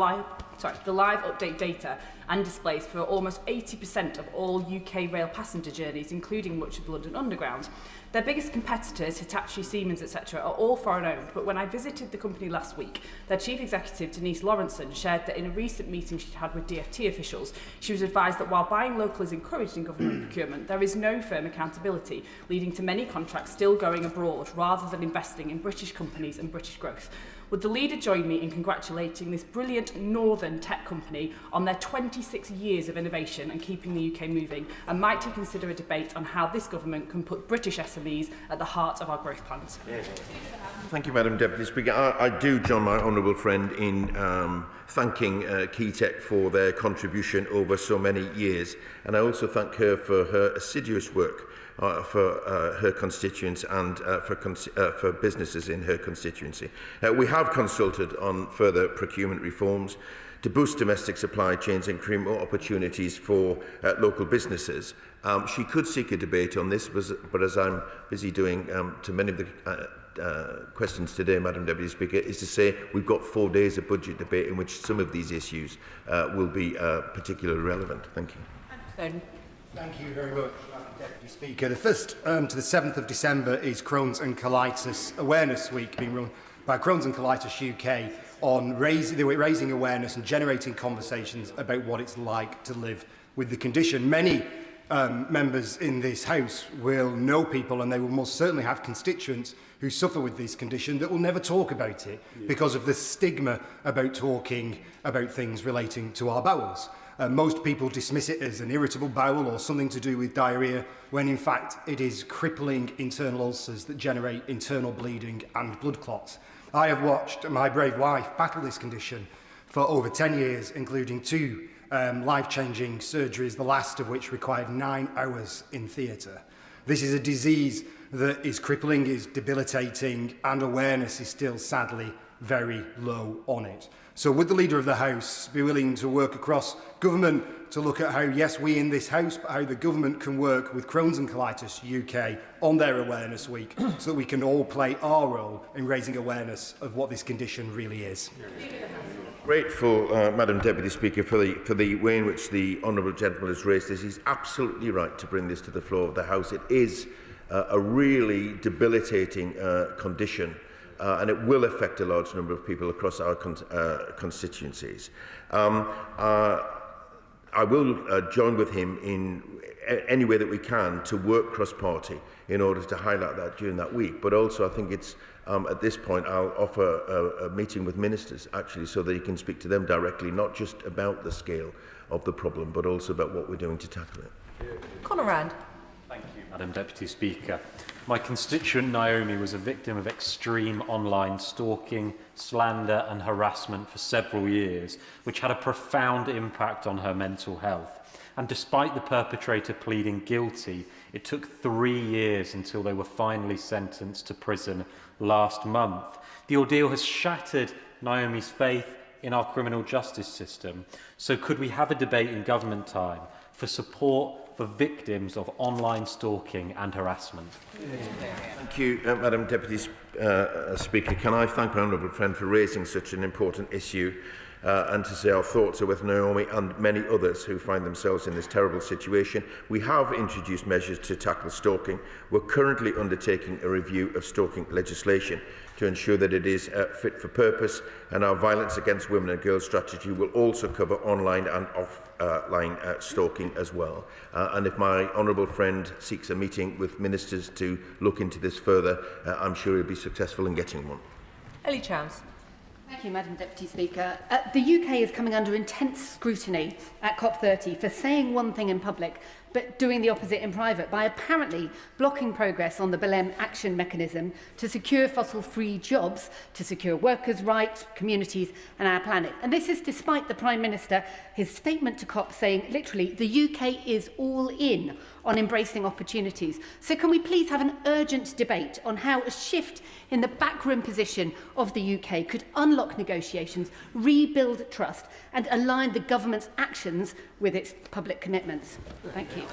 live update data and displays for almost 80% of all UK rail passenger journeys, including much of the London Underground. Their biggest competitors, Hitachi, Siemens, etc., are all foreign-owned, but when I visited the company last week, their chief executive, Denise Lawrenson, shared that in a recent meeting she'd had with DfT officials, she was advised that while buying local is encouraged in government procurement, there is no firm accountability, leading to many contracts still going abroad rather than investing in British companies and British growth. Would the leader join me in congratulating this brilliant northern tech company on their 26 years of innovation and keeping the UK moving? And might he consider a debate on how this government can put British SMEs at the heart of our growth plans? Thank you, Madam Deputy Speaker. I do join my honourable friend in thanking Keytech for their contribution over so many years, and I also thank her for her assiduous work for her constituents and for businesses in her constituency. We have consulted on further procurement reforms to boost domestic supply chains and create more opportunities for local businesses. She could seek a debate on this, but as I'm busy doing to many of the questions today, Madam Deputy Speaker, is to say we've got 4 days of budget debate in which some of these issues will be particularly relevant. Thank you. Thank you very much, Madam Deputy Speaker. The 1st to the 7th of December is Crohn's and Colitis Awareness Week, being run by Crohn's and Colitis UK on raising awareness and generating conversations about what it's like to live with the condition. Many members in this House will know people, and they will most certainly have constituents who suffer with this condition that will never talk about it because of the stigma about talking about things relating to our bowels. Most people dismiss it as an irritable bowel or something to do with diarrhoea, when in fact it is crippling internal ulcers that generate internal bleeding and blood clots. I have watched my brave wife battle this condition for over 10 years, including 2 life-changing surgeries, the last of which required 9 hours in theatre. This is a disease that is crippling, is debilitating, and awareness is still sadly very low on it. So would the Leader of the House be willing to work across government to look at how, yes, we in this House, but how the government can work with Crohn's and Colitis UK on their Awareness Week so that we can all play our role in raising awareness of what this condition really is? Grateful, Madam Deputy Speaker, for the way in which the honourable gentleman has raised this. He's absolutely right to bring this to the floor of the House. It is a really debilitating condition. And it will affect a large number of people across our constituencies. I will join with him in any way that we can to work cross-party in order to highlight that during that week. But also I think it's, at this point, I'll offer a meeting with ministers, actually, so that you can speak to them directly, not just about the scale of the problem, but also about what we're doing to tackle it. Conor Rand. Thank you, Madam Deputy Speaker. My constituent Naomi was a victim of extreme online stalking, slander and harassment for several years, which had a profound impact on her mental health. And despite the perpetrator pleading guilty, it took 3 years until they were finally sentenced to prison last month. The ordeal has shattered Naomi's faith in our criminal justice system. So could we have a debate in government time for support for victims of online stalking and harassment? Thank you, Madam Deputy Speaker. Can I thank my honourable friend for raising such an important issue and to say our thoughts are with Naomi and many others who find themselves in this terrible situation. We have introduced measures to tackle stalking. We're currently undertaking a review of stalking legislation to ensure that it is fit for purpose, and our violence against women and girls strategy will also cover online and offline stalking as well. And if my honourable friend seeks a meeting with ministers to look into this further, I'm sure he'll be successful in getting one. Ellie Chance. Thank you, Madam Deputy Speaker. The UK is coming under intense scrutiny at COP30 for saying one thing in public but doing the opposite in private by apparently blocking progress on the Belém action mechanism to secure fossil-free jobs, to secure workers' rights, communities and our planet. And this is despite the Prime Minister, his statement to COP saying, literally, the UK is all in on embracing opportunities. So can we please have an urgent debate on how a shift in the backroom position of the UK could unlock negotiations, rebuild trust and align the government's actions with its public commitments? Thank you.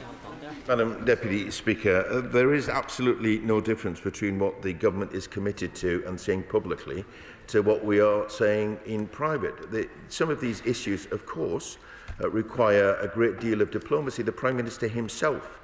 Madam Deputy Speaker, there is absolutely no difference between what the government is committed to and saying publicly to what we are saying in private. Some of these issues, of course, require a great deal of diplomacy. The Prime Minister himself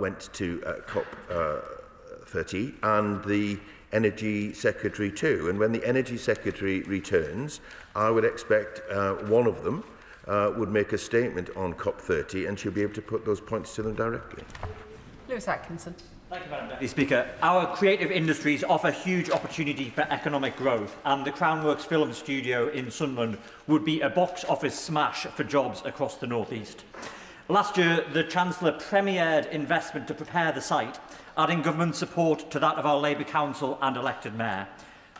went to COP30 and the Energy Secretary too. And when the Energy Secretary returns, I would expect one of them would make a statement on COP30 and she'll be able to put those points to them directly. Lewis Atkinson. Thank you, Madam Deputy Speaker. Our creative industries offer huge opportunity for economic growth, and the Crownworks Film Studio in Sunderland would be a box office smash for jobs across the North East. Last year, the Chancellor premiered investment to prepare the site, adding government support to that of our Labour Council and elected Mayor.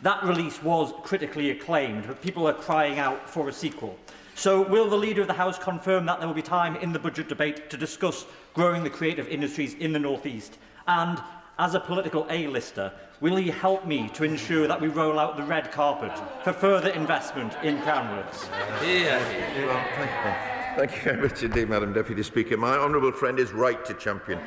That release was critically acclaimed, but people are crying out for a sequel. So will the Leader of the House confirm that there will be time in the budget debate to discuss growing the creative industries in the North East? And, as a political A-lister, will he help me to ensure that we roll out the red carpet for further investment in Crownworks? Thank you very much indeed, Madam Deputy Speaker. My honourable friend is right to champion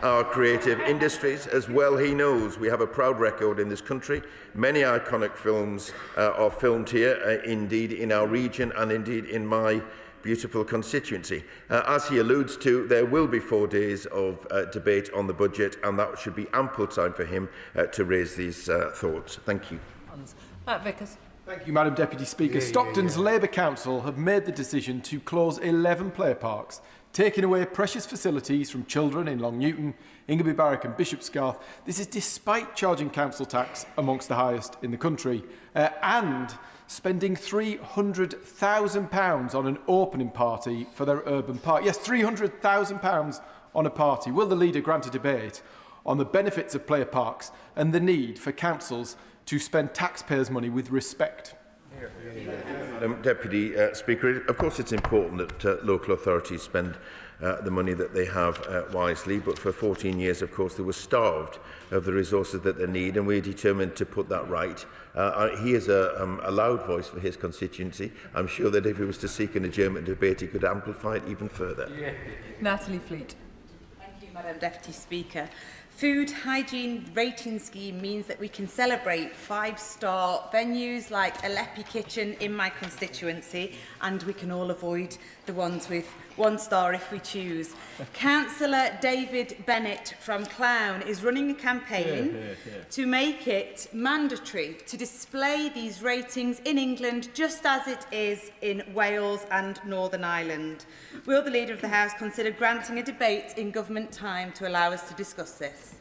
our creative industries. As well he knows, we have a proud record in this country. Many iconic films are filmed here, indeed in our region and indeed in my beautiful constituency. As he alludes to, there will be 4 days of debate on the budget, and that should be ample time for him to raise these thoughts. Thank you. Matt Vickers. Thank you, Madam Deputy Speaker. Stockton's Labour Council have made the decision to close 11 play parks, taking away precious facilities from children in Long Newton, Ingerby Barrack and Bishopsgarth. This is despite charging council tax amongst the highest in the country and spending £300,000 on an opening party for their urban park. Yes, £300,000 on a party. Will the Leader grant a debate on the benefits of player parks and the need for councils to spend taxpayers' money with respect? Deputy Speaker, of course it's important that local authorities spend the money that they have wisely, but for 14 years, of course, they were starved of the resources that they need, and we're determined to put that right. He is a loud voice for his constituency. I'm sure that if he was to seek an adjournment debate, he could amplify it even further. Natalie Fleet. Thank you, Madam Deputy Speaker. Food hygiene rating scheme means that we can celebrate 5-star venues like Aleppi Kitchen in my constituency, and we can all avoid the ones with 1 star if we choose. Councillor David Bennett from Clown is running a campaign to make it mandatory to display these ratings in England just as it is in Wales and Northern Ireland. Will the Leader of the House consider granting a debate in government time to allow us to discuss this?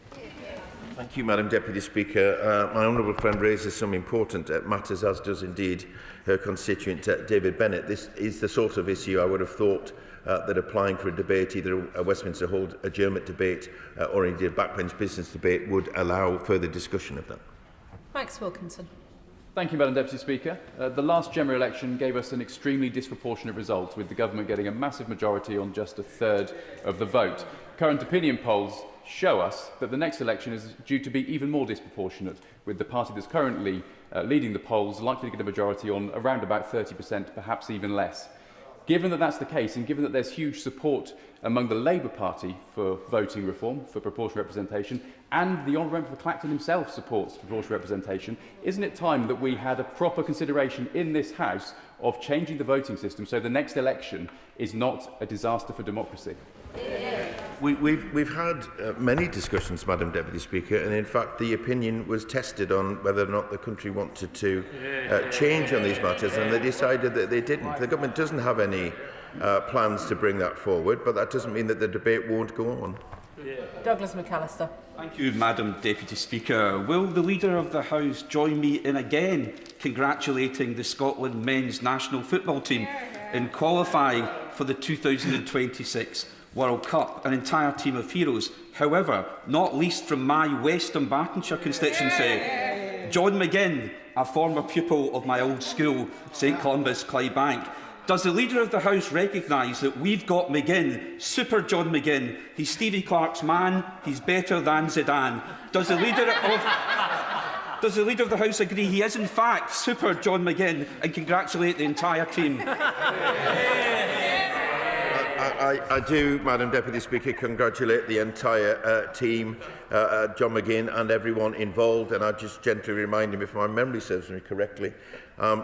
Thank you, Madam Deputy Speaker. My honourable friend raises some important matters, as does indeed her constituent David Bennett. This is the sort of issue I would have thought that applying for a debate, either a Westminster Hold adjournment debate or indeed a backbench business debate, would allow further discussion of that. Max Wilkinson. Thank you, Madam Deputy Speaker. The last general election gave us an extremely disproportionate result, with the government getting a massive majority on just a third of the vote. Current opinion polls show us that the next election is due to be even more disproportionate, with the party that's currently leading the polls likely to get a majority on around about 30%, perhaps even less. Given that that's the case, and given that there's huge support among the Labour Party for voting reform, for proportional representation, and the Honourable Member for Clacton himself supports proportional representation, isn't it time that we had a proper consideration in this House of changing the voting system so the next election is not a disaster for democracy? We've had many discussions, Madam Deputy Speaker, and in fact the opinion was tested on whether or not the country wanted to change on these matters, and they decided that they didn't. The government doesn't have any plans to bring that forward, but that doesn't mean that the debate won't go on. Douglas McAllister. Thank you, Madam Deputy Speaker. Will the Leader of the House join me in again congratulating the Scotland men's national football team in qualifying for the 2026 World Cup, an entire team of heroes? However, not least from my West Dunbartonshire constituency, John McGinn, a former pupil of my old school, St Columbus Clydebank. Does the Leader of the House recognise that we've got McGinn, Super John McGinn? He's Stevie Clark's man, he's better than Zidane. Does the Leader of the House agree he is in fact Super John McGinn, and congratulate the entire team? I do, Madam Deputy Speaker, congratulate the entire team, John McGinn and everyone involved, and I just gently remind him, if my memory serves me correctly,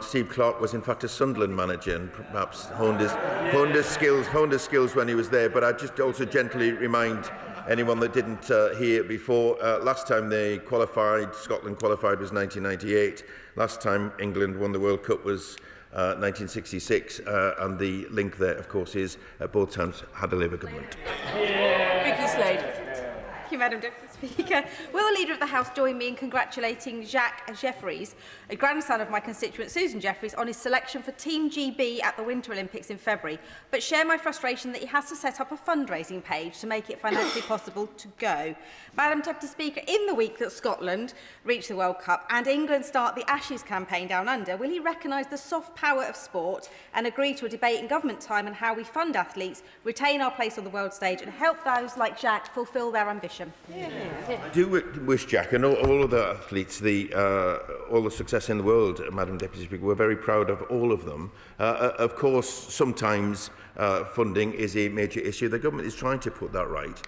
Steve Clark was in fact a Sunderland manager and perhaps honed his skills when he was there. But I just also gently remind anyone that didn't hear it before, last time they qualified, Scotland qualified, was 1998. Last time England won the World Cup was 1966, and the link there, of course, is both times had a Labour government. Vicky Slade. Thank you, Madam Deputy Speaker. Will the Leader of the House join me in congratulating Jacques Jeffries, a grandson of my constituent Susan Jeffries, on his selection for Team GB at the Winter Olympics in February, but share my frustration that he has to set up a fundraising page to make it financially possible to go? Madam Deputy Speaker, in the week that Scotland reach the World Cup and England start the Ashes campaign down under, will he recognise the soft power of sport and agree to a debate in government time on how we fund athletes, retain our place on the world stage and help those like Jacques fulfil their ambition? I do wish Jack and all of the athletes all the success in the world, Madam Deputy Speaker. We're very proud of all of them. Of course, sometimes funding is a major issue. The government is trying to put that right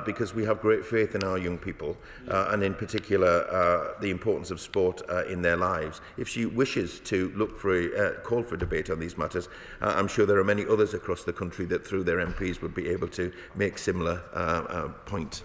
because we have great faith in our young people and in particular the importance of sport in their lives. If she wishes to look for a call for debate on these matters, I'm sure there are many others across the country that through their MPs would be able to make similar points.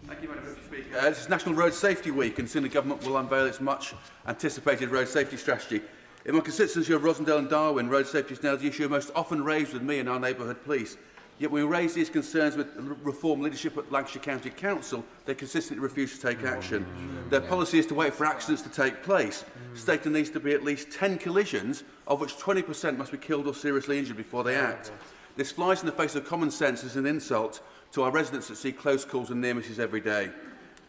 Thank you, Madam Deputy Speaker. This is National Road Safety Week, and soon the government will unveil its much-anticipated road safety strategy. In my constituency of Rosendale and Darwin, road safety is now the issue most often raised with me and our neighbourhood police. Yet when we raise these concerns with reform leadership at Lancashire County Council, they consistently refuse to take action. Their policy is to wait for accidents to take place, stating there needs to be at least 10 collisions, of which 20% must be killed or seriously injured before they act. This flies in the face of common sense as an insult to our residents that see close calls and near misses every day.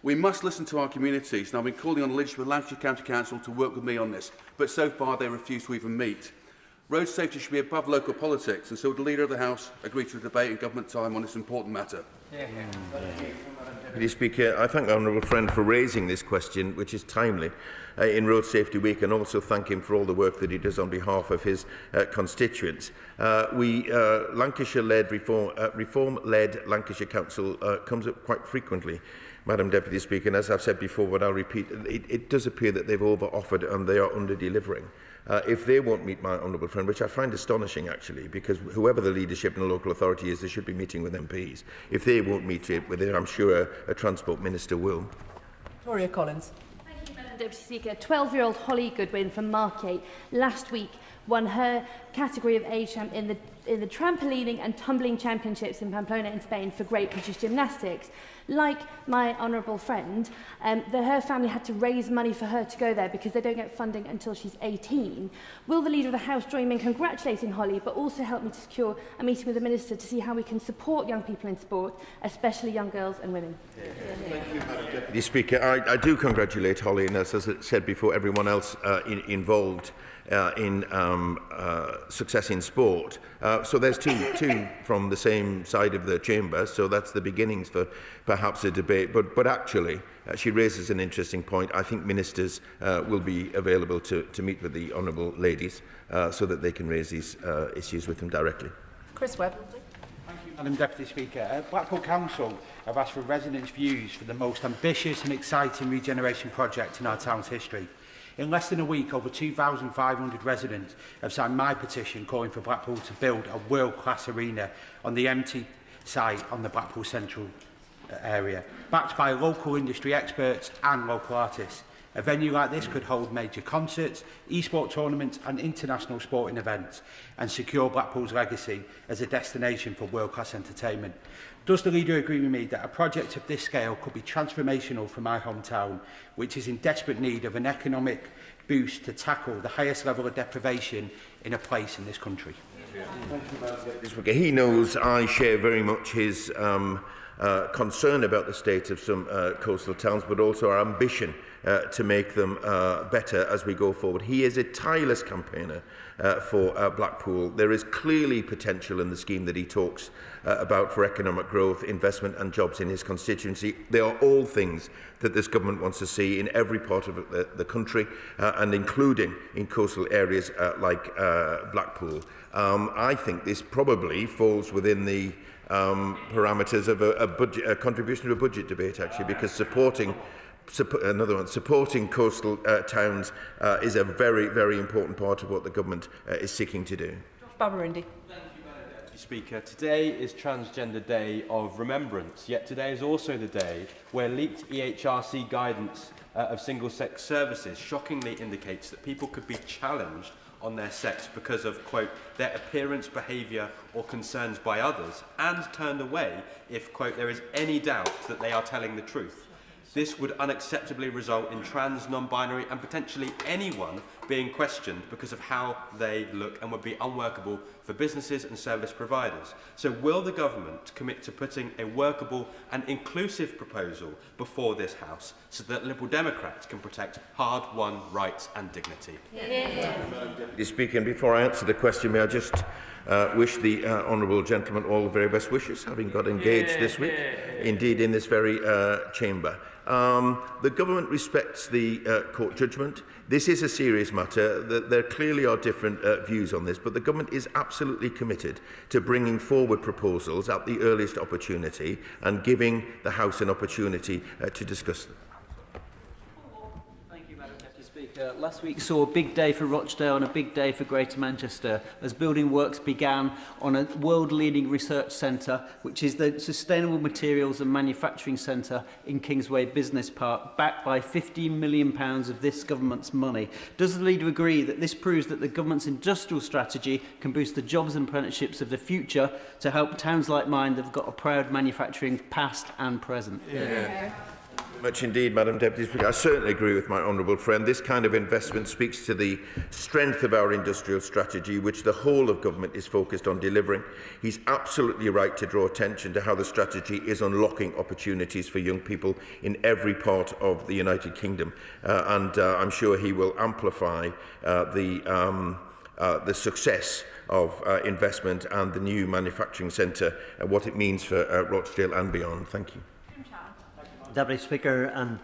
We must listen to our communities, and I've been calling on the leadership of Lancashire County Council to work with me on this, but so far they refuse to even meet. Road safety should be above local politics, and so would the Leader of the House agree to a debate in government time on this important matter? Deputy Speaker, I thank the honourable friend for raising this question, which is timely, in Road Safety Week, and also thank him for all the work that he does on behalf of his constituents. Lancashire-led reform-led Lancashire Council comes up quite frequently, Madam Deputy Speaker, and as I've said before, but I'll repeat, it does appear that they've over-offered and they are under-delivering. If they won't meet my honourable friend, which I find astonishing actually, because whoever the leadership in the local authority is, they should be meeting with MPs. If they won't meet with it, I'm sure a Transport Minister will. Gloria Collins. Thank you, Madam Deputy Speaker. 12-year-old Holly Goodwin from Margate last week won her category of age champ in the trampolining and tumbling championships in Pamplona in Spain for Great British Gymnastics. Like my honourable friend, her family had to raise money for her to go there because they don't get funding until she's 18. Will the Leader of the House join me in congratulating Holly, but also help me to secure a meeting with the Minister to see how we can support young people in sport, especially young girls and women? Thank you, Madam Deputy Speaker. I do congratulate Holly, and as I said before, everyone else involved in success in sport. So there's two from the same side of the chamber, so that's the beginnings for perhaps a debate. But actually, she raises an interesting point. I think ministers will be available to meet with the honourable ladies so that they can raise these issues with them directly. Chris Webb. Thank you, Madam Deputy Speaker. Blackpool Council have asked for residents' views for the most ambitious and exciting regeneration project in our town's history. In less than a week, over 2,500 residents have signed my petition calling for Blackpool to build a world-class arena on the empty site on the Blackpool Central area, backed by local industry experts and local artists. A venue like this could hold major concerts, e-sport tournaments and international sporting events and secure Blackpool's legacy as a destination for world-class entertainment. Does the Leader agree with me that a project of this scale could be transformational for my hometown, which is in desperate need of an economic boost to tackle the highest level of deprivation in a place in this country? He knows I share very much his concern about the state of some coastal towns, but also our ambition to make them better as we go forward. He is a tireless campaigner for Blackpool. There is clearly potential in the scheme that he talks about for economic growth, investment and jobs in his constituency. They are all things that this government wants to see in every part of the country and including in coastal areas like Blackpool. I think this probably falls within the parameters of a contribution to a budget debate, actually, because supporting coastal towns is a very, very important part of what the government is seeking to do. Babarindi. Speaker, today is Transgender Day of Remembrance, yet today is also the day where leaked EHRC guidance of single-sex services shockingly indicates that people could be challenged on their sex because of, quote, their appearance, behaviour or concerns by others, and turned away if, quote, there is any doubt that they are telling the truth. This would unacceptably result in trans, non-binary and potentially anyone being questioned because of how they look and would be unworkable for businesses and service providers. So will the government commit to putting a workable and inclusive proposal before this House so that Liberal Democrats can protect hard-won rights and dignity? Mr. Speaker, and before I answer the question, may I just wish the honourable gentleman all the very best wishes, having got engaged this week, indeed in this very chamber. The government respects the court judgment. This is a serious matter. There clearly are different views on this, but the government is absolutely committed to bringing forward proposals at the earliest opportunity and giving the House an opportunity to discuss them. Last week saw a big day for Rochdale and a big day for Greater Manchester as building works began on a world-leading research centre, which is the Sustainable Materials and Manufacturing Centre in Kingsway Business Park, backed by £15 million of this government's money. Does the Leader agree that this proves that the government's industrial strategy can boost the jobs and apprenticeships of the future to help towns like mine that have got a proud manufacturing past and present? Yeah. Much indeed, Madam Deputy Speaker. I certainly agree with my honourable friend. This kind of investment speaks to the strength of our industrial strategy, which the whole of government is focused on delivering. He's absolutely right to draw attention to how the strategy is unlocking opportunities for young people in every part of the United Kingdom. I'm sure he will amplify the success of investment and the new manufacturing centre, what it means for Rochdale and beyond. Thank you. Deputy Speaker,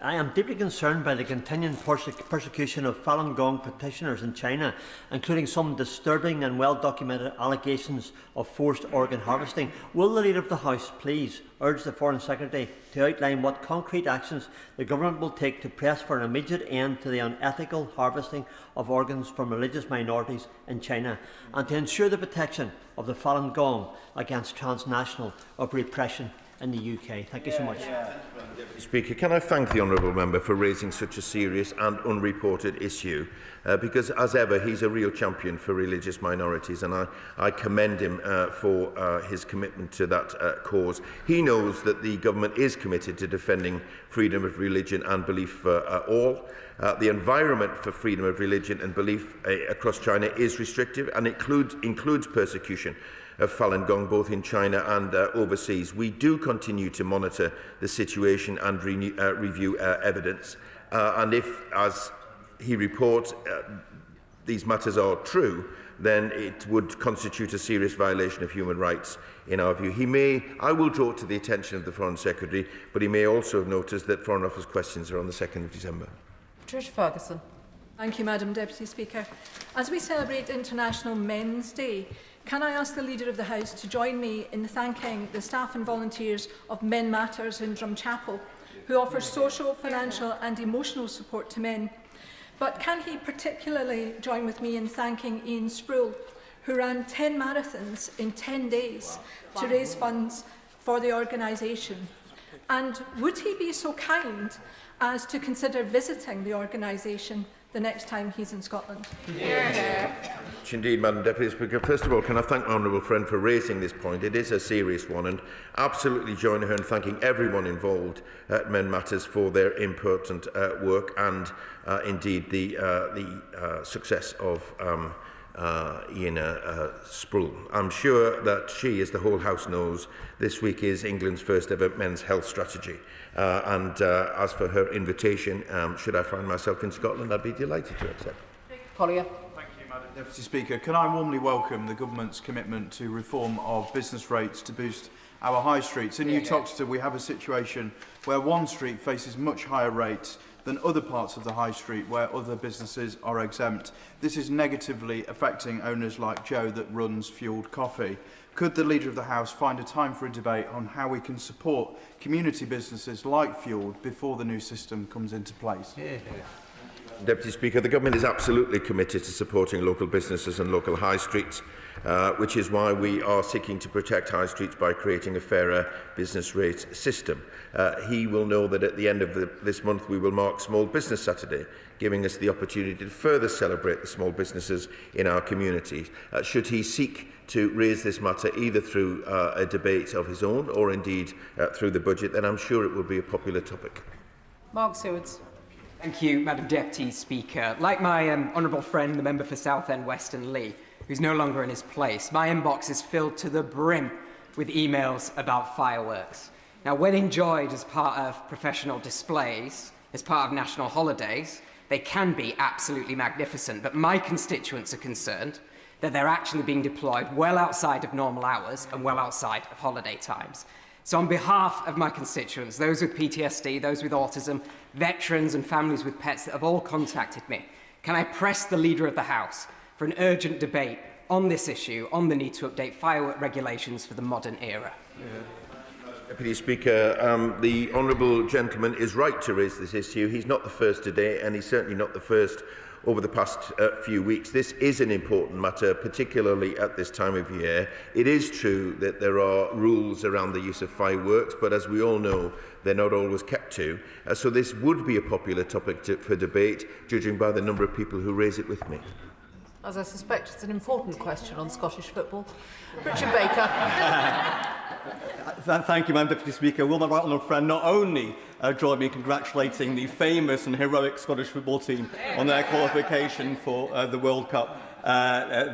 I am deeply concerned by the continuing persecution of Falun Gong practitioners in China, including some disturbing and well-documented allegations of forced organ harvesting. Will the Leader of the House please urge the Foreign Secretary to outline what concrete actions the government will take to press for an immediate end to the unethical harvesting of organs from religious minorities in China, and to ensure the protection of the Falun Gong against transnational repression in the UK? Thank you so much. Deputy Speaker, can I thank the honourable member for raising such a serious and unreported issue, because as ever he's a real champion for religious minorities, and I commend him for his commitment to that cause. He knows that the government is committed to defending freedom of religion and belief for all. The environment for freedom of religion and belief across China is restrictive and includes persecution of Falun Gong, both in China and overseas. We do continue to monitor the situation and review evidence. And if, as he reports, these matters are true, then it would constitute a serious violation of human rights in our view. I will draw it to the attention of the Foreign Secretary, but he may also have noticed that Foreign Office questions are on the 2nd of December. Patricia Ferguson. Thank you, Madam Deputy Speaker. As we celebrate International Men's Day, can I ask the Leader of the House to join me in thanking the staff and volunteers of Men Matters in Drumchapel, who offer social, financial and emotional support to men. But can he particularly join with me in thanking Ian Sproul, who ran 10 marathons in 10 days to raise funds for the organisation? And would he be so kind as to consider visiting the organisation the next time he's in Scotland? Indeed, Madam Deputy Speaker. First of all, can I thank my honourable friend for raising this point. It is a serious one, and absolutely join her in thanking everyone involved at Men Matters for their important work and indeed the success of Ian Sproul. I'm sure that she, as the whole House knows, this week is England's first ever men's health strategy. As for her invitation, should I find myself in Scotland, I'd be delighted to accept. Collier. Thank you, Madam Deputy Speaker. Can I warmly welcome the Government's commitment to reform of business rates to boost our high streets. In Uttoxeter, we have a situation where one street faces much higher rates than other parts of the high street where other businesses are exempt. This is negatively affecting owners like Joe that runs Fuelled Coffee. Could the Leader of the House find a time for a debate on how we can support community businesses like Fuelled before the new system comes into place? Deputy Speaker, the Government is absolutely committed to supporting local businesses and local high streets, which is why we are seeking to protect high streets by creating a fairer business rates system. He will know that at the end of this month we will mark Small Business Saturday, giving us the opportunity to further celebrate the small businesses in our communities. Should he seek to raise this matter either through a debate of his own or indeed through the budget, then I'm sure it will be a popular topic. Mark Sewards. Thank you, Madam Deputy Speaker. Like my honourable friend, the member for Southend Weston Lee, who's no longer in his place, my inbox is filled to the brim with emails about fireworks. Now, when enjoyed as part of professional displays, as part of national holidays, they can be absolutely magnificent, but my constituents are concerned that they're actually being deployed well outside of normal hours and well outside of holiday times. So on behalf of my constituents, those with PTSD, those with autism, veterans and families with pets that have all contacted me, can I press the Leader of the House for an urgent debate on this issue, on the need to update firework regulations for the modern era? Deputy Speaker, the honourable gentleman is right to raise this issue. He's not the first today, and he's certainly not the first over the past few weeks. This is an important matter, particularly at this time of year. It is true that there are rules around the use of fireworks, but as we all know, they're not always kept to. So this would be a popular topic for debate, judging by the number of people who raise it with me. As I suspect, it's an important question on Scottish football. Richard Baker. Thank you, Madam Deputy Speaker. Will my right honourable friend not only join me in congratulating the famous and heroic Scottish football team on their qualification for the World Cup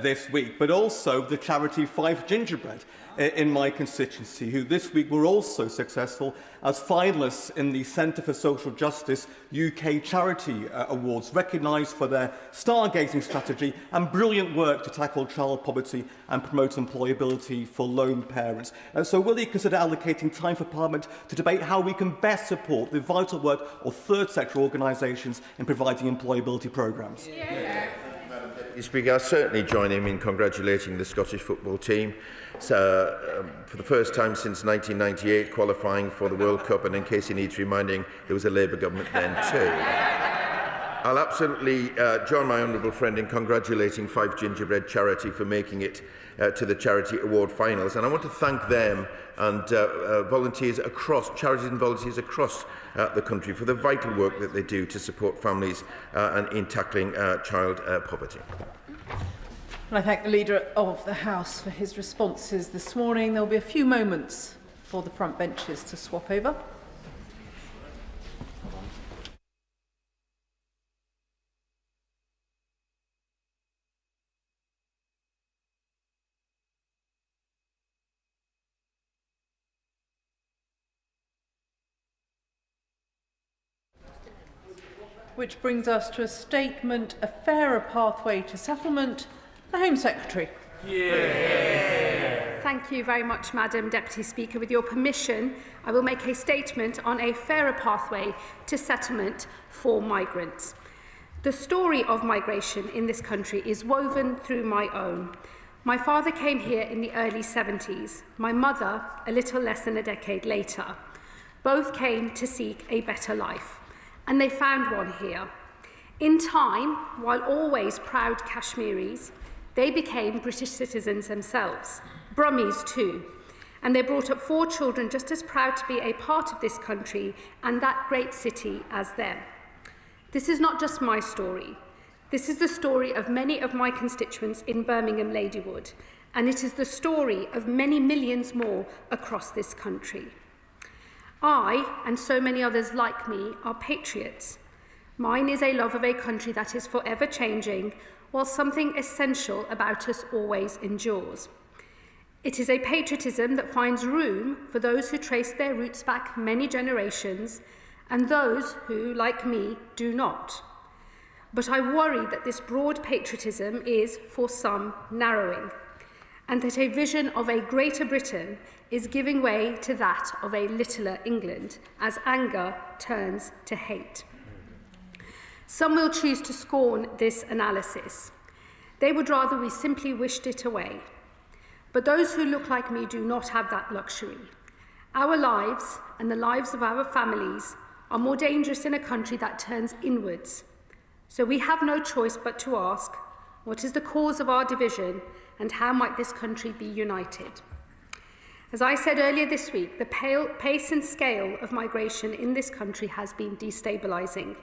this week, but also the charity Five Gingerbread in my constituency, who this week were also successful as finalists in the Centre for Social Justice UK Charity Awards, recognised for their stargazing strategy and brilliant work to tackle child poverty and promote employability for lone parents. So will he consider allocating time for Parliament to debate how we can best support the vital work of third sector organisations in providing employability programmes? Deputy Speaker, I certainly join him in congratulating the Scottish football team for the first time since 1998 qualifying for the World Cup, and in case he needs reminding, there was a Labour government then too. I'll absolutely join my honourable friend in congratulating Five Gingerbread Charity for making it to the Charity Award finals, and I want to thank them and volunteers across, charities and volunteers across the country for the vital work that they do to support families and in tackling child poverty. And I thank the Leader of the House for his responses this morning. There will be a few moments for the front benches to swap over. Which brings us to a statement, a fairer pathway to settlement. The Home Secretary. Thank you very much, Madam Deputy Speaker. With your permission, I will make a statement on a fairer pathway to settlement for migrants. The story of migration in this country is woven through my own. My father came here in the early 70s, my mother a little less than a decade later. Both came to seek a better life, and they found one here. In time, while always proud Kashmiris, they became British citizens themselves, Brummies too, and they brought up 4 children just as proud to be a part of this country and that great city as them. This is not just my story. This is the story of many of my constituents in Birmingham Ladywood, and it is the story of many millions more across this country. I, and so many others like me, are patriots. Mine is a love of a country that is forever changing, while something essential about us always endures. It is a patriotism that finds room for those who trace their roots back many generations and those who, like me, do not. But I worry that this broad patriotism is, for some, narrowing, and that a vision of a Greater Britain is giving way to that of a littler England, as anger turns to hate. Some will choose to scorn this analysis. They would rather we simply wished it away. But those who look like me do not have that luxury. Our lives and the lives of our families are more dangerous in a country that turns inwards. So we have no choice but to ask, what is the cause of our division and how might this country be united? As I said earlier this week, the pace and scale of migration in this country has been destabilising.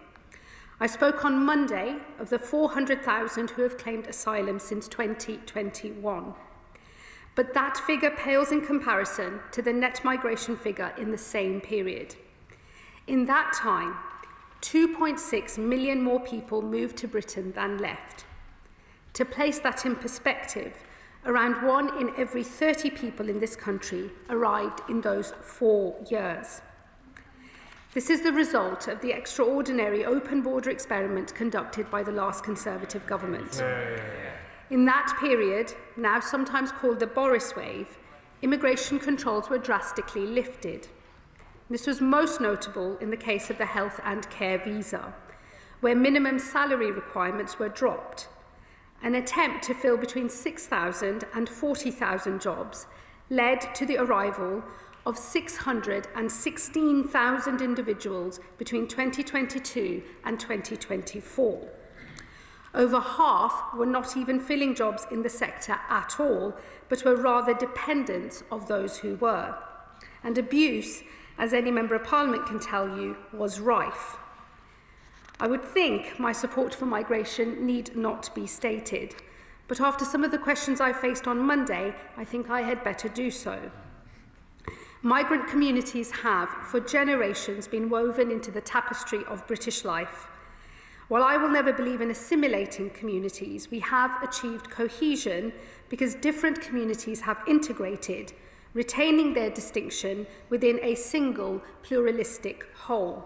I spoke on Monday of the 400,000 who have claimed asylum since 2021. But that figure pales in comparison to the net migration figure in the same period. In that time, 2.6 million more people moved to Britain than left. To place that in perspective, around 1 in every 30 people in this country arrived in those 4 years. This is the result of the extraordinary open border experiment conducted by the last Conservative government. In that period, now sometimes called the Boris wave, immigration controls were drastically lifted. This was most notable in the case of the health and care visa, where minimum salary requirements were dropped. An attempt to fill between 6,000 and 40,000 jobs led to the arrival of 616,000 individuals between 2022 and 2024. Over half were not even filling jobs in the sector at all, but were rather dependents of those who were. And abuse, as any Member of Parliament can tell you, was rife. I would think my support for migration need not be stated, but after some of the questions I faced on Monday, I think I had better do so. Migrant communities have, for generations, been woven into the tapestry of British life. While I will never believe in assimilating communities, we have achieved cohesion because different communities have integrated, retaining their distinction within a single pluralistic whole.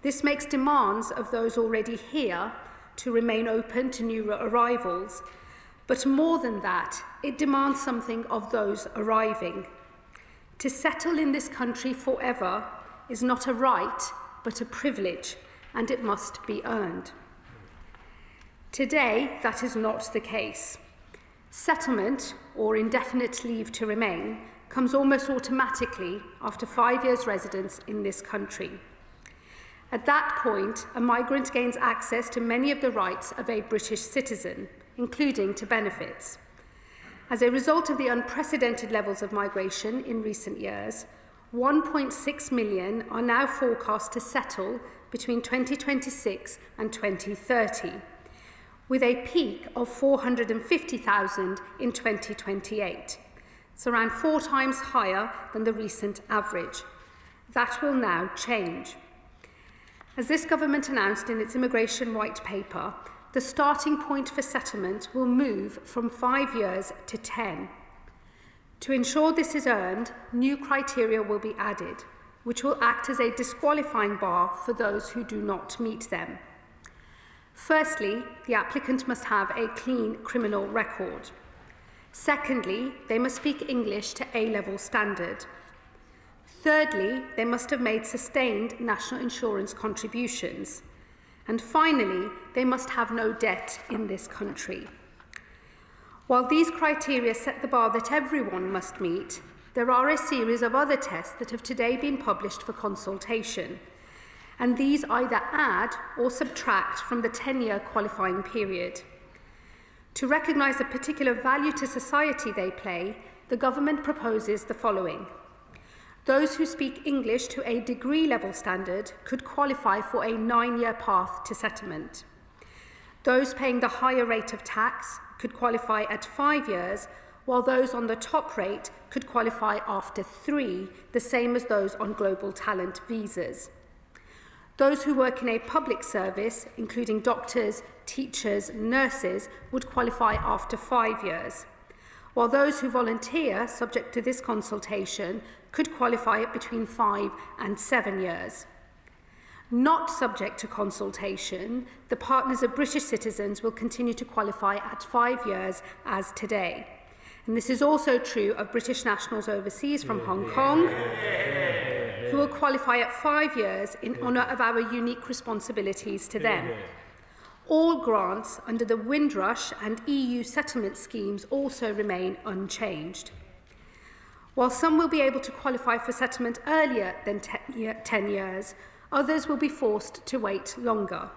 This makes demands of those already here to remain open to new arrivals, but more than that, it demands something of those arriving. To settle in this country forever is not a right, but a privilege, and it must be earned. Today, that is not the case. Settlement, or indefinite leave to remain, comes almost automatically after 5 years' residence in this country. At that point, a migrant gains access to many of the rights of a British citizen, including to benefits. As a result of the unprecedented levels of migration in recent years, 1.6 million are now forecast to settle between 2026 and 2030, with a peak of 450,000 in 2028. It's around 4 times higher than the recent average. That will now change. As this government announced in its immigration white paper, the starting point for settlement will move from 5 years to 10. To ensure this is earned, new criteria will be added, which will act as a disqualifying bar for those who do not meet them. Firstly, the applicant must have a clean criminal record. Secondly, they must speak English to A-level standard. Thirdly, they must have made sustained national insurance contributions. And finally, they must have no debt in this country. While these criteria set the bar that everyone must meet, there are a series of other tests that have today been published for consultation, and these either add or subtract from the 10-year qualifying period. To recognise the particular value to society they play, the government proposes the following. Those who speak English to a degree level standard could qualify for a 9-year path to settlement. Those paying the higher rate of tax could qualify at 5 years, while those on the top rate could qualify after 3, the same as those on global talent visas. Those who work in a public service, including doctors, teachers, nurses, would qualify after 5 years, while those who volunteer, subject to this consultation, could qualify at between 5 and 7 years. Not subject to consultation, the partners of British citizens will continue to qualify at 5 years as today. And this is also true of British nationals overseas from Hong Kong, who will qualify at 5 years in honour of our unique responsibilities to them. All grants under the Windrush and EU settlement schemes also remain unchanged. While some will be able to qualify for settlement earlier than 10 years, others will be forced to wait longer.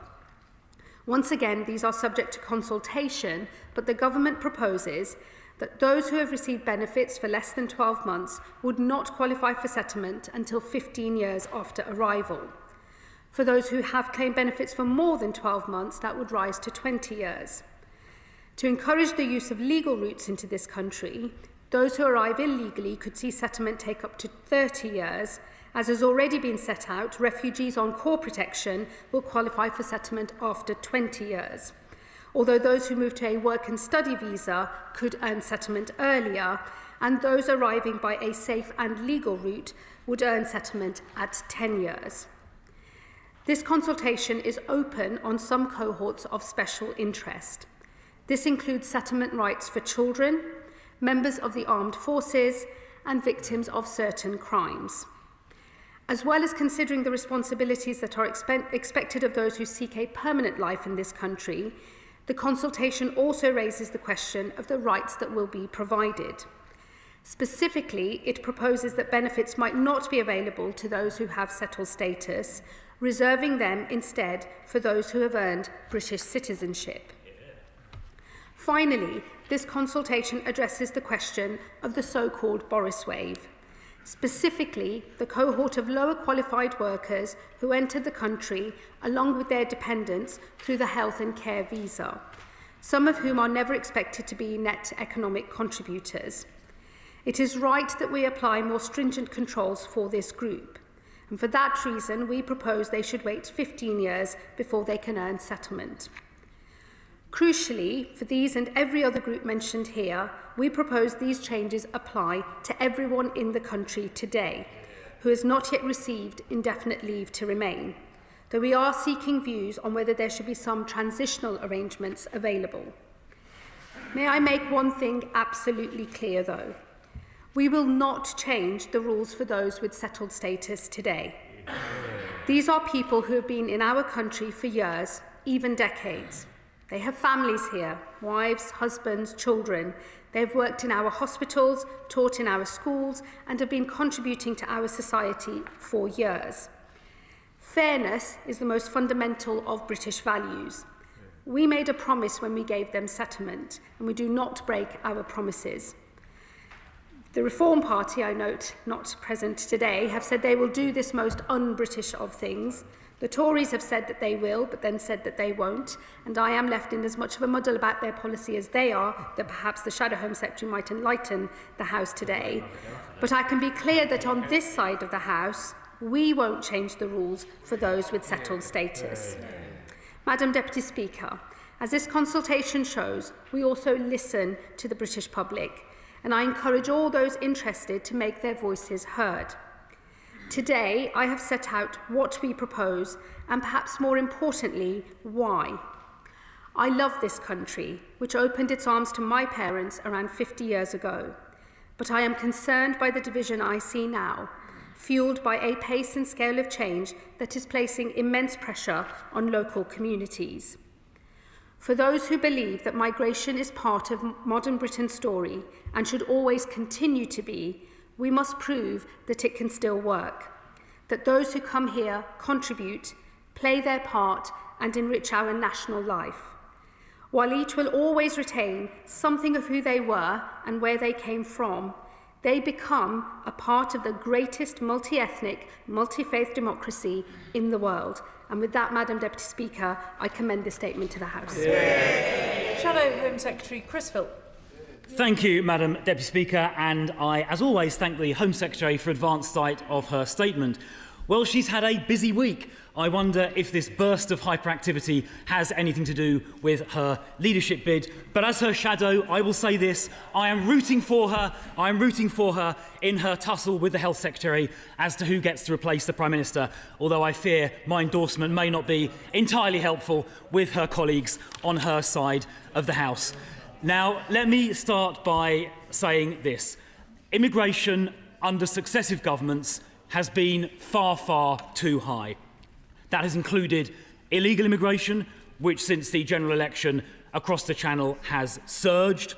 Once again, these are subject to consultation, but the government proposes that those who have received benefits for less than 12 months would not qualify for settlement until 15 years after arrival. For those who have claimed benefits for more than 12 months, that would rise to 20 years. To encourage the use of legal routes into this country, those who arrive illegally could see settlement take up to 30 years. As has already been set out, refugees on core protection will qualify for settlement after 20 years. Although those who move to a work and study visa could earn settlement earlier, and those arriving by a safe and legal route would earn settlement at 10 years. This consultation is open on some cohorts of special interest. This includes settlement rights for children, members of the armed forces, and victims of certain crimes. As well as considering the responsibilities that are expected of those who seek a permanent life in this country, the consultation also raises the question of the rights that will be provided. Specifically, it proposes that benefits might not be available to those who have settled status, reserving them instead for those who have earned British citizenship. Finally, this consultation addresses the question of the so-called Boris wave, specifically the cohort of lower qualified workers who entered the country along with their dependents through the health and care visa, some of whom are never expected to be net economic contributors. It is right that we apply more stringent controls for this group, and for that reason we propose they should wait 15 years before they can earn settlement. Crucially, for these and every other group mentioned here, we propose these changes apply to everyone in the country today who has not yet received indefinite leave to remain, though we are seeking views on whether there should be some transitional arrangements available. May I make one thing absolutely clear, though? We will not change the rules for those with settled status today. These are people who have been in our country for years, even decades. They have families here, wives, husbands, children. They have worked in our hospitals, taught in our schools, and have been contributing to our society for years. Fairness is the most fundamental of British values. We made a promise when we gave them settlement, and we do not break our promises. The Reform Party, I note, not present today, have said they will do this most un-British of things. The Tories have said that they will, but then said that they won't, and I am left in as much of a muddle about their policy as they are, that perhaps the Shadow Home Secretary might enlighten the House today. But I can be clear that on this side of the House, we won't change the rules for those with settled status. Madam Deputy Speaker, as this consultation shows, we also listen to the British public, and I encourage all those interested to make their voices heard. Today, I have set out what we propose, and perhaps more importantly, why. I love this country, which opened its arms to my parents around 50 years ago, but I am concerned by the division I see now, fueled by a pace and scale of change that is placing immense pressure on local communities. For those who believe that migration is part of modern Britain's story and should always continue to be, we must prove that it can still work, that those who come here contribute, play their part, and enrich our national life. While each will always retain something of who they were and where they came from, they become a part of the greatest multi-ethnic, multi-faith democracy in the world. And with that, Madam Deputy Speaker, I commend this statement to the House. Shadow Home Secretary Crisfield. Thank you, Madam Deputy Speaker, and I, as always, thank the Home Secretary for advance sight of her statement. Well, she's had a busy week. I wonder if this burst of hyperactivity has anything to do with her leadership bid. But as her shadow, I will say this: I am rooting for her. I am rooting for her in her tussle with the Health Secretary as to who gets to replace the Prime Minister, although I fear my endorsement may not be entirely helpful with her colleagues on her side of the House. Now, let me start by saying this. Immigration under successive governments has been far, far too high. That has included illegal immigration, which since the general election across the Channel has surged,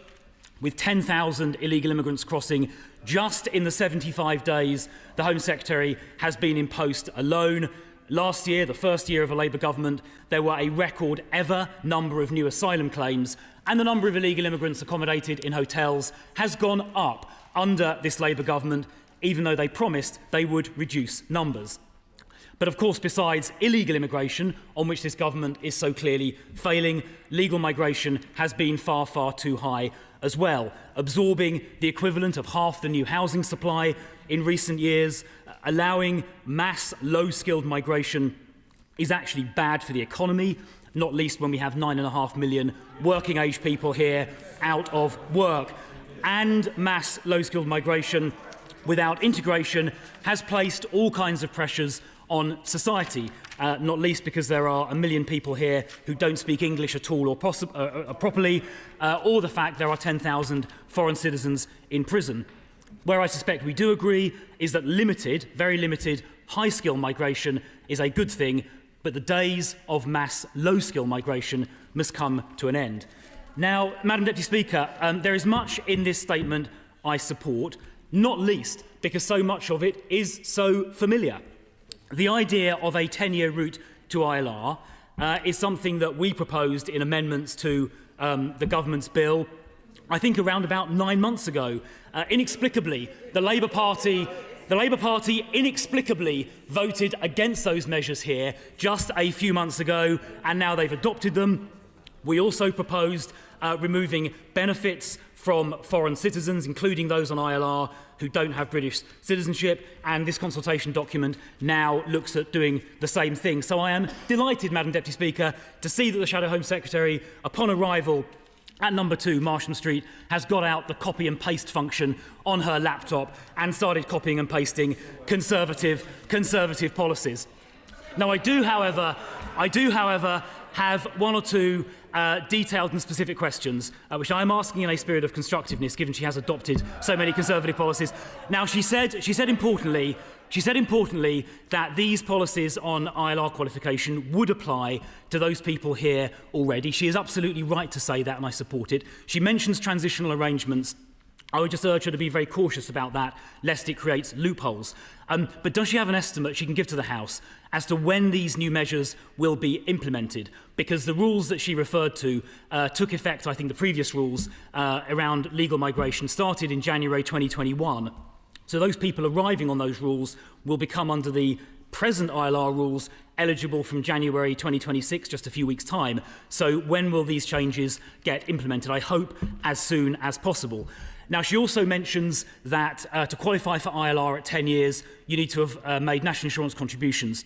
with 10,000 illegal immigrants crossing just in the 75 days the Home Secretary has been in post alone. Last year, the first year of a Labour government, there were a record ever number of new asylum claims, and the number of illegal immigrants accommodated in hotels has gone up under this Labour government, even though they promised they would reduce numbers. But of course, besides illegal immigration, on which this government is so clearly failing, legal migration has been far, far too high as well, absorbing the equivalent of half the new housing supply in recent years. Allowing mass low-skilled migration is actually bad for the economy, not least when we have 9.5 million working-age people here out of work. And mass low-skilled migration without integration has placed all kinds of pressures on society, not least because there are 1 million people here who don't speak English at all or properly, or the fact there are 10,000 foreign citizens in prison. Where I suspect we do agree is that limited, very limited, high-skill migration is a good thing, but the days of mass low-skill migration must come to an end. Now, Madam Deputy Speaker, there is much in this statement I support, not least because so much of it is so familiar. The idea of a 10-year route to ILR is something that we proposed in amendments to the government's bill, I think around about 9 months ago. Inexplicably, the Labour Party inexplicably voted against those measures here just a few months ago, and now they've adopted them. We also proposed removing benefits from foreign citizens, including those on ILR who don't have British citizenship, and this consultation document now looks at doing the same thing. So I am delighted, Madam Deputy Speaker, to see that the Shadow Home Secretary, upon arrival at number 2 Marsham Street, has got out the copy and paste function on her laptop and started copying and pasting conservative policies. Now, I do, however, have one or two detailed and specific questions, which I am asking in a spirit of constructiveness, given she has adopted so many conservative policies. Now, she said importantly that these policies on ILR qualification would apply to those people here already. She is absolutely right to say that, and I support it. She mentions transitional arrangements. I would just urge her to be very cautious about that, lest it creates loopholes. But does she have an estimate she can give to the House as to when these new measures will be implemented? Because the rules that she referred to took effect, I think the previous rules around legal migration started in January 2021. So those people arriving on those rules will become, under the present ILR rules, eligible from January 2026, just a few weeks' time. So when will these changes get implemented? I hope as soon as possible. Now, she also mentions that to qualify for ILR at 10 years, you need to have made national insurance contributions.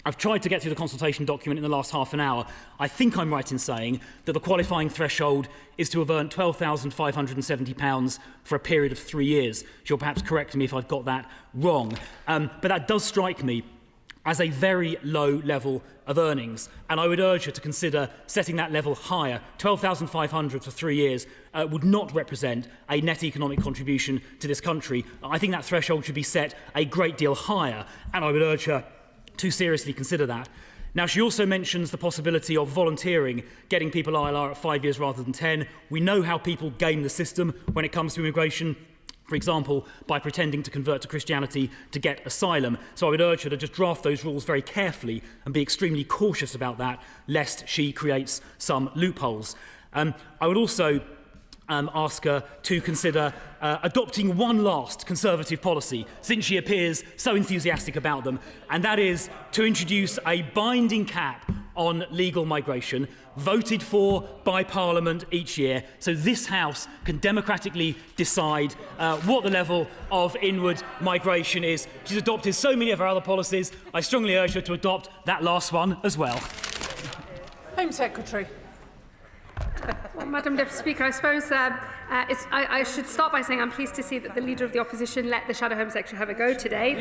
I've tried to get through the consultation document in the last half an hour. I think I'm right in saying that the qualifying threshold is to have earned £12,570 for a period of 3 years. She'll perhaps correct me if I've got that wrong. But that does strike me as a very low level of earnings, and I would urge her to consider setting that level higher. £12,500 for 3 years would not represent a net economic contribution to this country. I think that threshold should be set a great deal higher, and I would urge her to seriously consider that. Now, she also mentions the possibility of volunteering, getting people ILR at 5 years rather than 10. We know how people game the system when it comes to immigration, for example, by pretending to convert to Christianity to get asylum. So I would urge her to just draft those rules very carefully and be extremely cautious about that, lest she creates some loopholes. I would also ask her to consider adopting one last Conservative policy, since she appears so enthusiastic about them, and that is to introduce a binding cap on legal migration, voted for by Parliament each year, so this House can democratically decide what the level of inward migration is. She's adopted so many of our other policies. I strongly urge her to adopt that last one as well. Home Secretary. Well, Madam Deputy Speaker, I suppose I should start by saying I'm pleased to see that the Leader of the Opposition let the Shadow Home Secretary have a go today.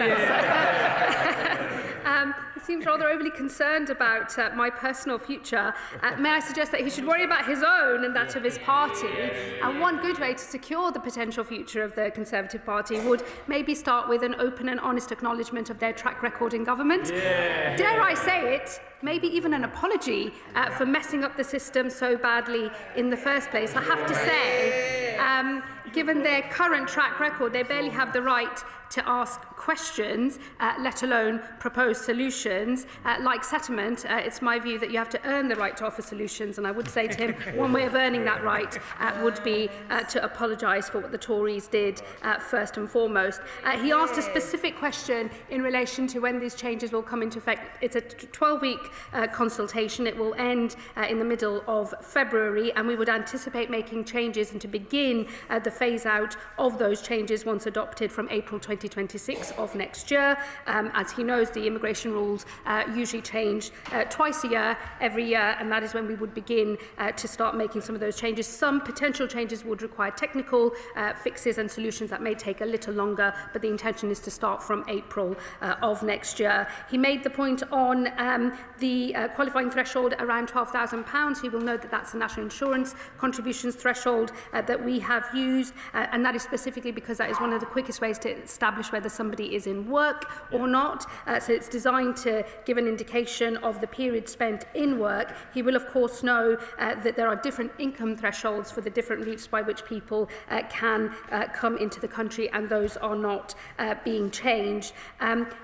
He seems rather overly concerned about my personal future. May I suggest that he should worry about his own and that of his party? And one good way to secure the potential future of the Conservative Party would maybe start with an open and honest acknowledgement of their track record in government. Yeah. Dare I say it? Maybe even an apology for messing up the system so badly in the first place. I have to say, given their current track record, they barely have the right to ask questions, let alone propose solutions. Like settlement, it's my view that you have to earn the right to offer solutions, and I would say to him, one way of earning that right would be to apologise for what the Tories did first and foremost. He asked a specific question in relation to when these changes will come into effect. It's a 12-week consultation. It will end in the middle of February, and we would anticipate making changes and to begin the phase-out of those changes once adopted from April 2026 of next year. As he knows, the immigration rules usually change twice a year, every year, and that is when we would begin to start making some of those changes. Some potential changes would require technical fixes and solutions that may take a little longer, but the intention is to start from April of next year. He made the point on the qualifying threshold around £12,000. He will note that that's the national insurance contributions threshold that we have used, and that is specifically because that is one of the quickest ways to establish whether somebody is in work or not. So it's designed to give an indication of the period spent in work. He will, of course, know that there are different income thresholds for the different routes by which people can come into the country, and those are not being changed.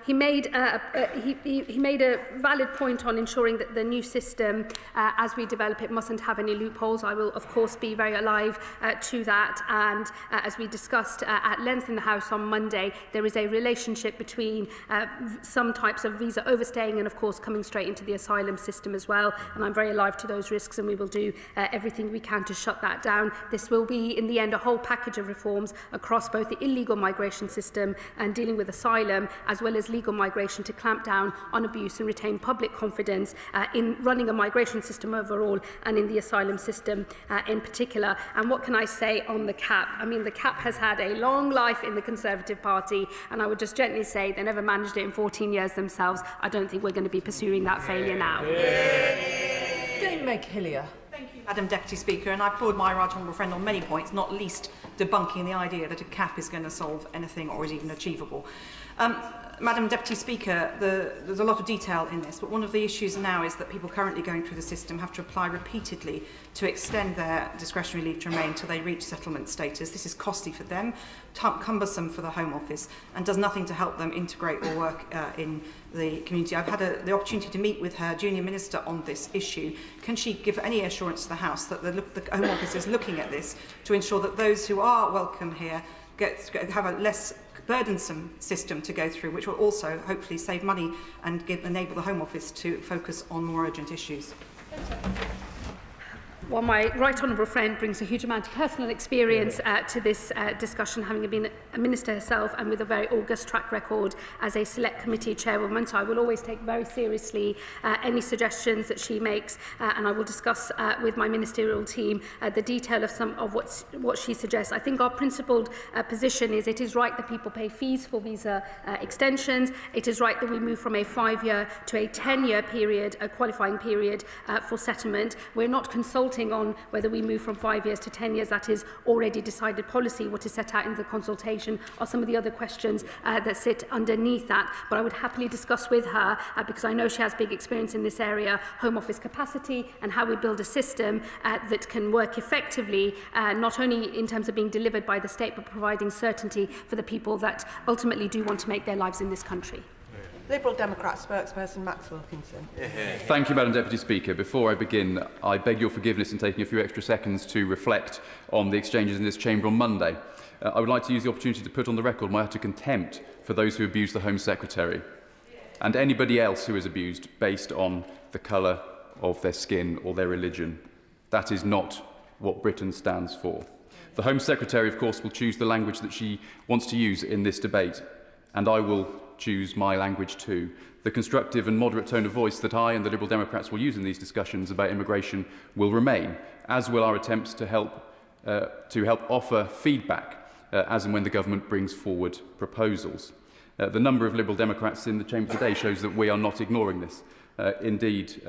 He made a valid point on ensuring that the new system, as we develop it, mustn't have any loopholes. I will, of course, be very alive to that. And as we discussed at length in the House on Monday, there is a relationship between some types of visa overstaying and, of course, coming straight into the asylum system as well. And I'm very alive to those risks, and we will do everything we can to shut that down. This will be, in the end, a whole package of reforms across both the illegal migration system and dealing with asylum, as well as legal migration, to clamp down on abuse and retain public confidence in running a migration system overall and in the asylum system in particular. And what can I say on the CAP? I mean, the CAP has had a long life in the Conservative Party, and I would just gently say they never managed it in 14 years themselves. I don't think we're going to be pursuing that failure now. Jane Meg-Hillier. Thank you, Madam Deputy Speaker, and I applaud my right honourable friend on many points, not least debunking the idea that a cap is going to solve anything or is even achievable. Madam Deputy Speaker, there's a lot of detail in this, but one of the issues now is that people currently going through the system have to apply repeatedly to extend their discretionary leave to remain until they reach settlement status. This is costly for them, cumbersome for the Home Office, and does nothing to help them integrate or work in the community. I've had the opportunity to meet with her junior minister on this issue. Can she give any assurance to the House that the Home Office is looking at this to ensure that those who are welcome here have a less burdensome system to go through, which will also hopefully save money and enable the Home Office to focus on more urgent issues? Well, my right honourable friend brings a huge amount of personal experience to this discussion, having been a minister herself and with a very august track record as a select committee chairwoman. So I will always take very seriously any suggestions that she makes, and I will discuss with my ministerial team the detail of some of what she suggests. I think our principled position is it is right that people pay fees for visa extensions. It is right that we move from a 5-year to a 10-year period, a qualifying period for settlement. We're not consulting on whether we move from 5 years to 10 years. That is already decided policy. What is set out in the consultation are some of the other questions that sit underneath that. But I would happily discuss with her, because I know she has big experience in this area, Home Office capacity and how we build a system that can work effectively, not only in terms of being delivered by the state, but providing certainty for the people that ultimately do want to make their lives in this country. Liberal Democrat spokesperson Max Wilkinson. Thank you, Madam Deputy Speaker. Before I begin, I beg your forgiveness in taking a few extra seconds to reflect on the exchanges in this chamber on Monday. I would like to use the opportunity to put on the record my utter contempt for those who abuse the Home Secretary and anybody else who is abused based on the colour of their skin or their religion. That is not what Britain stands for. The Home Secretary, of course, will choose the language that she wants to use in this debate, and I will choose my language too. The constructive and moderate tone of voice that I and the Liberal Democrats will use in these discussions about immigration will remain, as will our attempts to help offer feedback as and when the government brings forward proposals. The number of Liberal Democrats in the chamber today shows that we are not ignoring this. Indeed,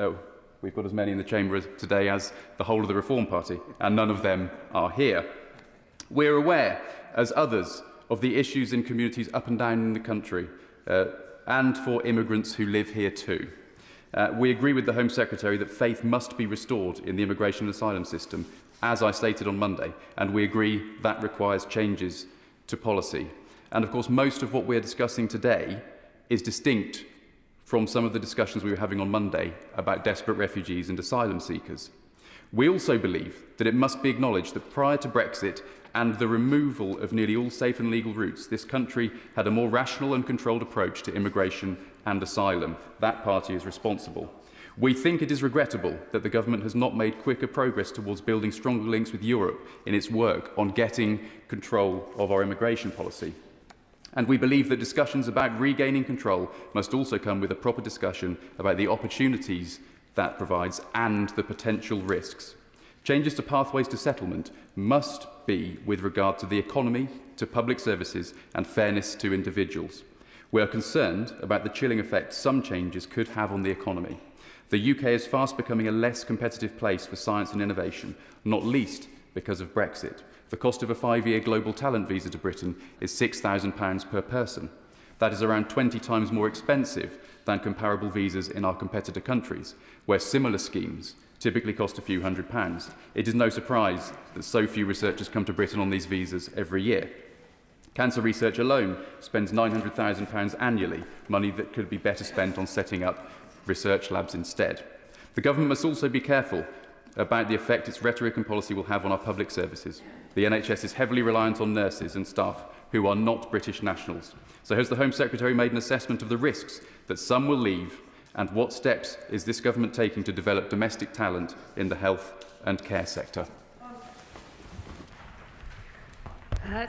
we've got as many in the chamber today as the whole of the Reform Party, and none of them are here. We're aware, as others, of the issues in communities up and down in the country, and for immigrants who live here too. We agree with the Home Secretary that faith must be restored in the immigration and asylum system, as I stated on Monday, and we agree that requires changes to policy. And of course, most of what we're discussing today is distinct from some of the discussions we were having on Monday about desperate refugees and asylum seekers. We also believe that it must be acknowledged that prior to Brexit and the removal of nearly all safe and legal routes, this country had a more rational and controlled approach to immigration and asylum. That party is responsible. We think it is regrettable that the government has not made quicker progress towards building stronger links with Europe in its work on getting control of our immigration policy. And we believe that discussions about regaining control must also come with a proper discussion about the opportunities that provides and the potential risks. Changes to pathways to settlement must be with regard to the economy, to public services and fairness to individuals. We are concerned about the chilling effect some changes could have on the economy. The UK is fast becoming a less competitive place for science and innovation, not least because of Brexit. The cost of a 5-year global talent visa to Britain is £6,000 per person. That is around 20 times more expensive than comparable visas in our competitor countries, where similar schemes typically cost a few £100s. It is no surprise that so few researchers come to Britain on these visas every year. Cancer research alone spends £900,000 annually, money that could be better spent on setting up research labs instead. The government must also be careful about the effect its rhetoric and policy will have on our public services. The NHS is heavily reliant on nurses and staff who are not British nationals. So has the Home Secretary made an assessment of the risks that some will leave, and what steps is this government taking to develop domestic talent in the health and care sector?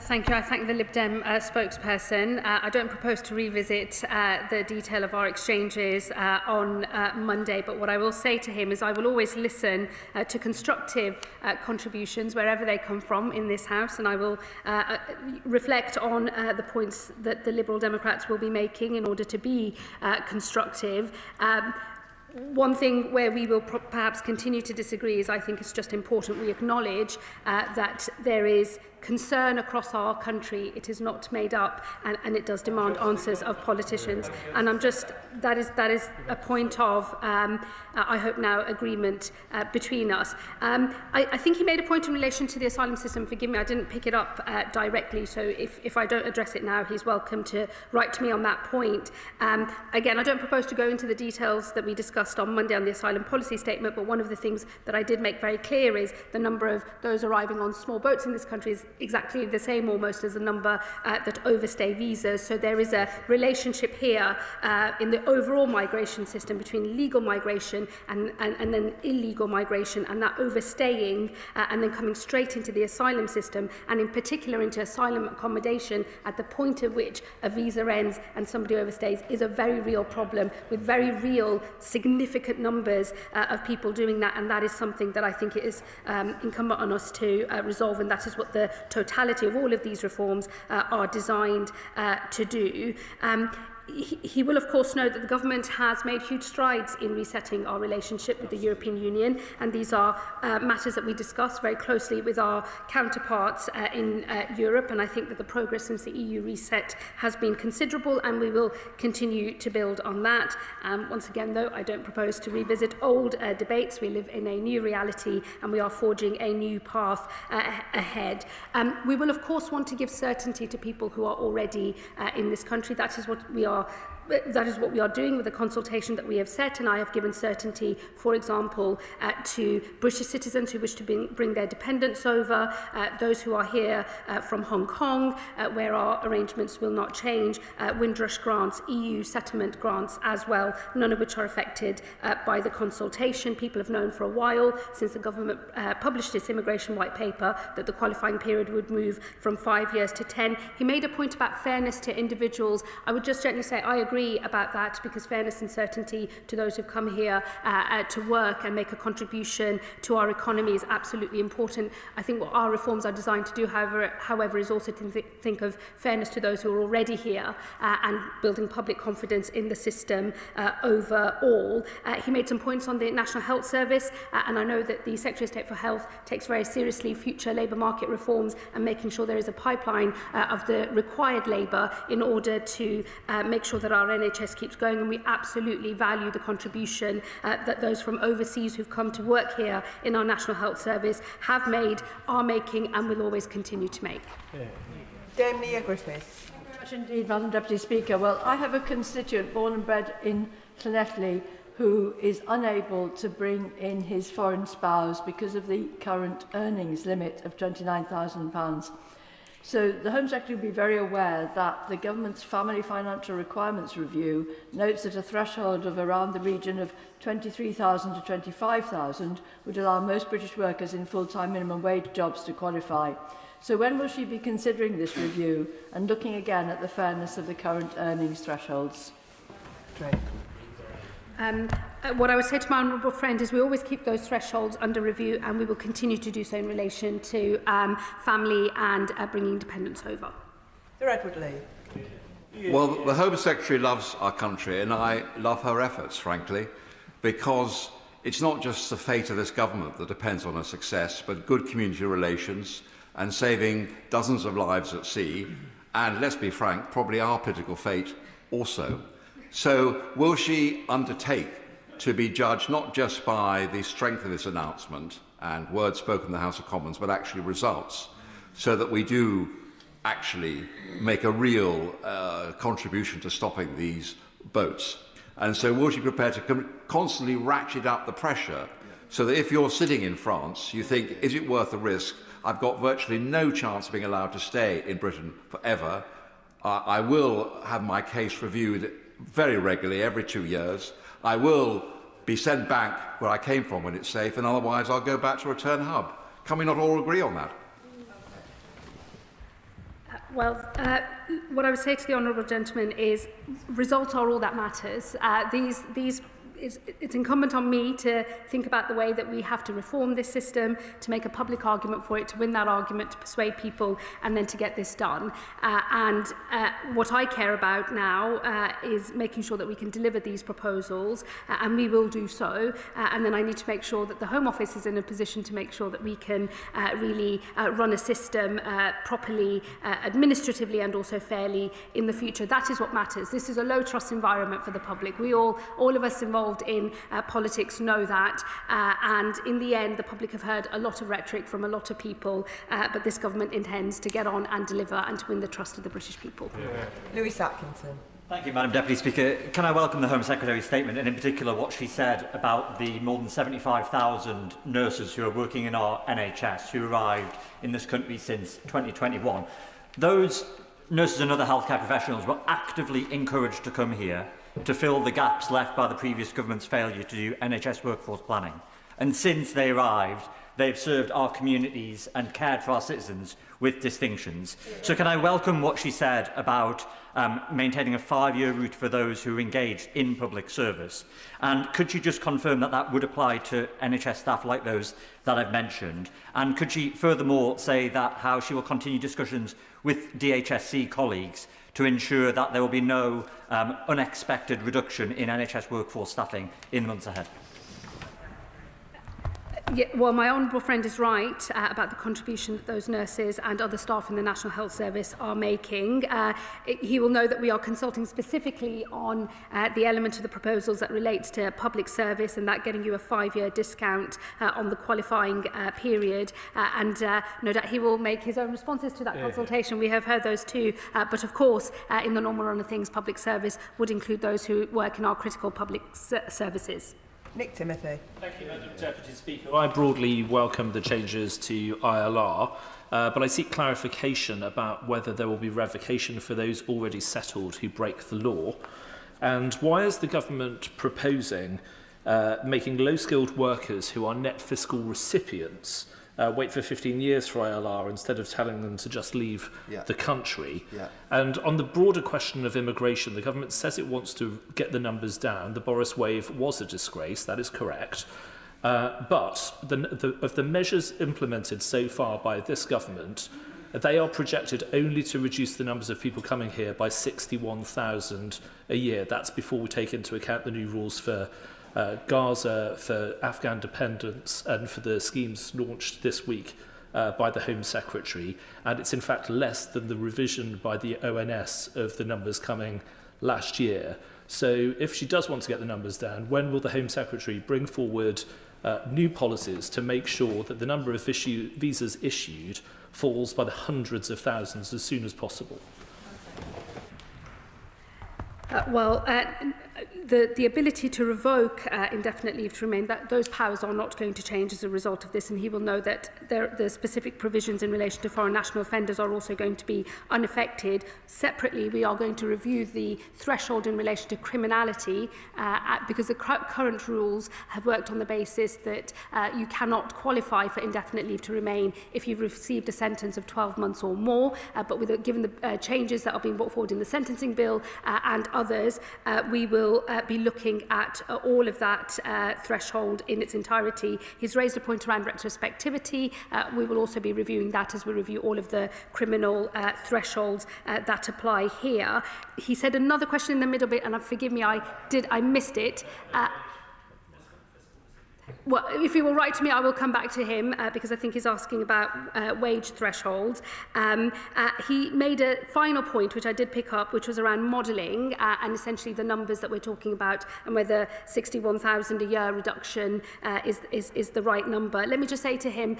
Thank you. I thank the Lib Dem spokesperson. I don't propose to revisit the detail of our exchanges on Monday, but what I will say to him is I will always listen to constructive contributions wherever they come from in this House, and I will reflect on the points that the Liberal Democrats will be making in order to be constructive. One thing where we will perhaps continue to disagree is I think it's just important we acknowledge that there is concern across our country. It is not made up, and it does demand answers of politicians. And that is a point of, I hope now, agreement between us. I think he made a point in relation to the asylum system. Forgive me, I didn't pick it up directly, so if I don't address it now, he's welcome to write to me on that point. Again, I don't propose to go into the details that we discussed on Monday on the asylum policy statement, but one of the things that I did make very clear is the number of those arriving on small boats in this country is exactly the same almost as the number that overstay visas. So there is a relationship here in the overall migration system between legal migration and then illegal migration, and that overstaying and then coming straight into the asylum system, and in particular into asylum accommodation at the point at which a visa ends and somebody overstays, is a very real problem with very real significant numbers of people doing that, and that is something that I think it is incumbent on us to resolve, and that is what the totality of all of these reforms are designed to do. He will, of course, know that the government has made huge strides in resetting our relationship with the European Union, and these are matters that we discuss very closely with our counterparts in Europe, and I think that the progress since the EU reset has been considerable, and we will continue to build on that. Once again, though, I don't propose to revisit old debates. We live in a new reality, and we are forging a new path ahead. We will, of course, want to give certainty to people who are already in this country. That is what we are that is what we are doing with the consultation that we have set, and I have given certainty, for example, to British citizens who wish to bring their dependents over, those who are here from Hong Kong, where our arrangements will not change, Windrush grants, EU settlement grants as well, none of which are affected by the consultation. People have known for a while, since the government published its immigration white paper, that the qualifying period would move from 5 years to 10. He made a point about fairness to individuals. I would just gently say I agree about that, because fairness and certainty to those who've come here to work and make a contribution to our economy is absolutely important. I think what our reforms are designed to do, however, is also to think of fairness to those who are already here and building public confidence in the system overall. He made some points on the National Health Service, and I know that the Secretary of State for Health takes very seriously future labour market reforms and making sure there is a pipeline of the required labour in order to make sure that our NHS keeps going, and we absolutely value the contribution that those from overseas who've come to work here in our National Health Service have made, are making, and will always continue to make. Dame Leah Griffiths. Thank you very much indeed, Madam Deputy Speaker. Well, I have a constituent born and bred in Llanelli who is unable to bring in his foreign spouse because of the current earnings limit of £29,000. So the Home Secretary will be very aware that the government's Family Financial Requirements Review notes that a threshold of around the region of 23,000 to 25,000 would allow most British workers in full-time minimum wage jobs to qualify. So when will she be considering this review and looking again at the fairness of the current earnings thresholds? What I would say to my honourable friend is we always keep those thresholds under review, and we will continue to do so in relation to family and bringing dependents over. Sir Edward Lee. Well, the Home Secretary loves our country, and I love her efforts, frankly, because it's not just the fate of this government that depends on her success, but good community relations and saving dozens of lives at sea, and let's be frank, probably our political fate also. So will she undertake to be judged not just by the strength of this announcement and words spoken in the House of Commons, but actually results, so that we do actually make a real contribution to stopping these boats? And so will she be prepared to constantly ratchet up the pressure, so that if you're sitting in France, you think, is it worth the risk? I've got virtually no chance of being allowed to stay in Britain forever. I will have my case reviewed very regularly, every 2 years. I will be sent back where I came from when it's safe, and otherwise I'll go back to return hub. Can we not all agree on that? What I would say to the honourable gentleman is results are all that matters. It's incumbent on me to think about the way that we have to reform this system, to make a public argument for it, to win that argument, to persuade people, and then to get this done. What I care about now is making sure that we can deliver these proposals, and we will do so. And then I need to make sure that the Home Office is in a position to make sure that we can really run a system properly, administratively, and also fairly in the future. That is what matters. This is a low-trust environment for the public. We all of us involved in politics know that, and in the end the public have heard a lot of rhetoric from a lot of people, but this government intends to get on and deliver and to win the trust of the British people. Louis Atkinson. Thank you, Madam Deputy Speaker. Can I welcome the Home Secretary's statement, and in particular what she said about the more than 75,000 nurses who are working in our NHS who arrived in this country since 2021. Those nurses and other healthcare professionals were actively encouraged to come here to fill the gaps left by the previous government's failure to do NHS workforce planning. And since they arrived, they've served our communities and cared for our citizens with distinctions. So can I welcome what she said about maintaining a 5-year route for those who are engaged in public service? And could she just confirm that that would apply to NHS staff like those that I've mentioned? And could she furthermore say that how she will continue discussions with DHSC colleagues to ensure that there will be no unexpected reduction in NHS workforce staffing in the months ahead? Yeah, well, my honourable friend is right about the contribution that those nurses and other staff in the National Health Service are making. He will know that we are consulting specifically on the element of the proposals that relates to public service and that getting you a 5-year discount on the qualifying period. No doubt he will make his own responses to that consultation. We have heard those too. But of course, in the normal run of things, public service would include those who work in our critical public services. Nick Timothy. Thank you, Madam Deputy Speaker. I broadly welcome the changes to ILR, but I seek clarification about whether there will be revocation for those already settled who break the law. And why is the government proposing making low-skilled workers who are net fiscal recipients wait for 15 years for ILR instead of telling them to just leave the country? And on the broader question of immigration, the government says it wants to get the numbers down. The Boris wave was a disgrace, that is correct. But of the measures implemented so far by this government, they are projected only to reduce the numbers of people coming here by 61,000 a year. That's before we take into account the new rules for Gaza, for Afghan dependents, and for the schemes launched this week by the Home Secretary. And it's in fact less than the revision by the ONS of the numbers coming last year. So if she does want to get the numbers down, when will the Home Secretary bring forward new policies to make sure that the number of visas issued falls by the hundreds of thousands as soon as possible? The ability to revoke indefinite leave to remain, those powers are not going to change as a result of this, and he will know that the specific provisions in relation to foreign national offenders are also going to be unaffected. Separately, we are going to review the threshold in relation to criminality because the current rules have worked on the basis that you cannot qualify for indefinite leave to remain if you've received a sentence of 12 months or more, but given the changes that are being brought forward in the sentencing bill and others, we will be looking at all of that threshold in its entirety. He's raised a point around retrospectivity. We will also be reviewing that as we review all of the criminal thresholds that apply here. He said another question in the middle bit, and forgive me, I missed it. Well, if he will write to me, I will come back to him because I think he's asking about wage thresholds. He made a final point, which I did pick up, which was around modelling and essentially the numbers that we're talking about and whether 61,000 a year reduction is the right number. Let me just say to him,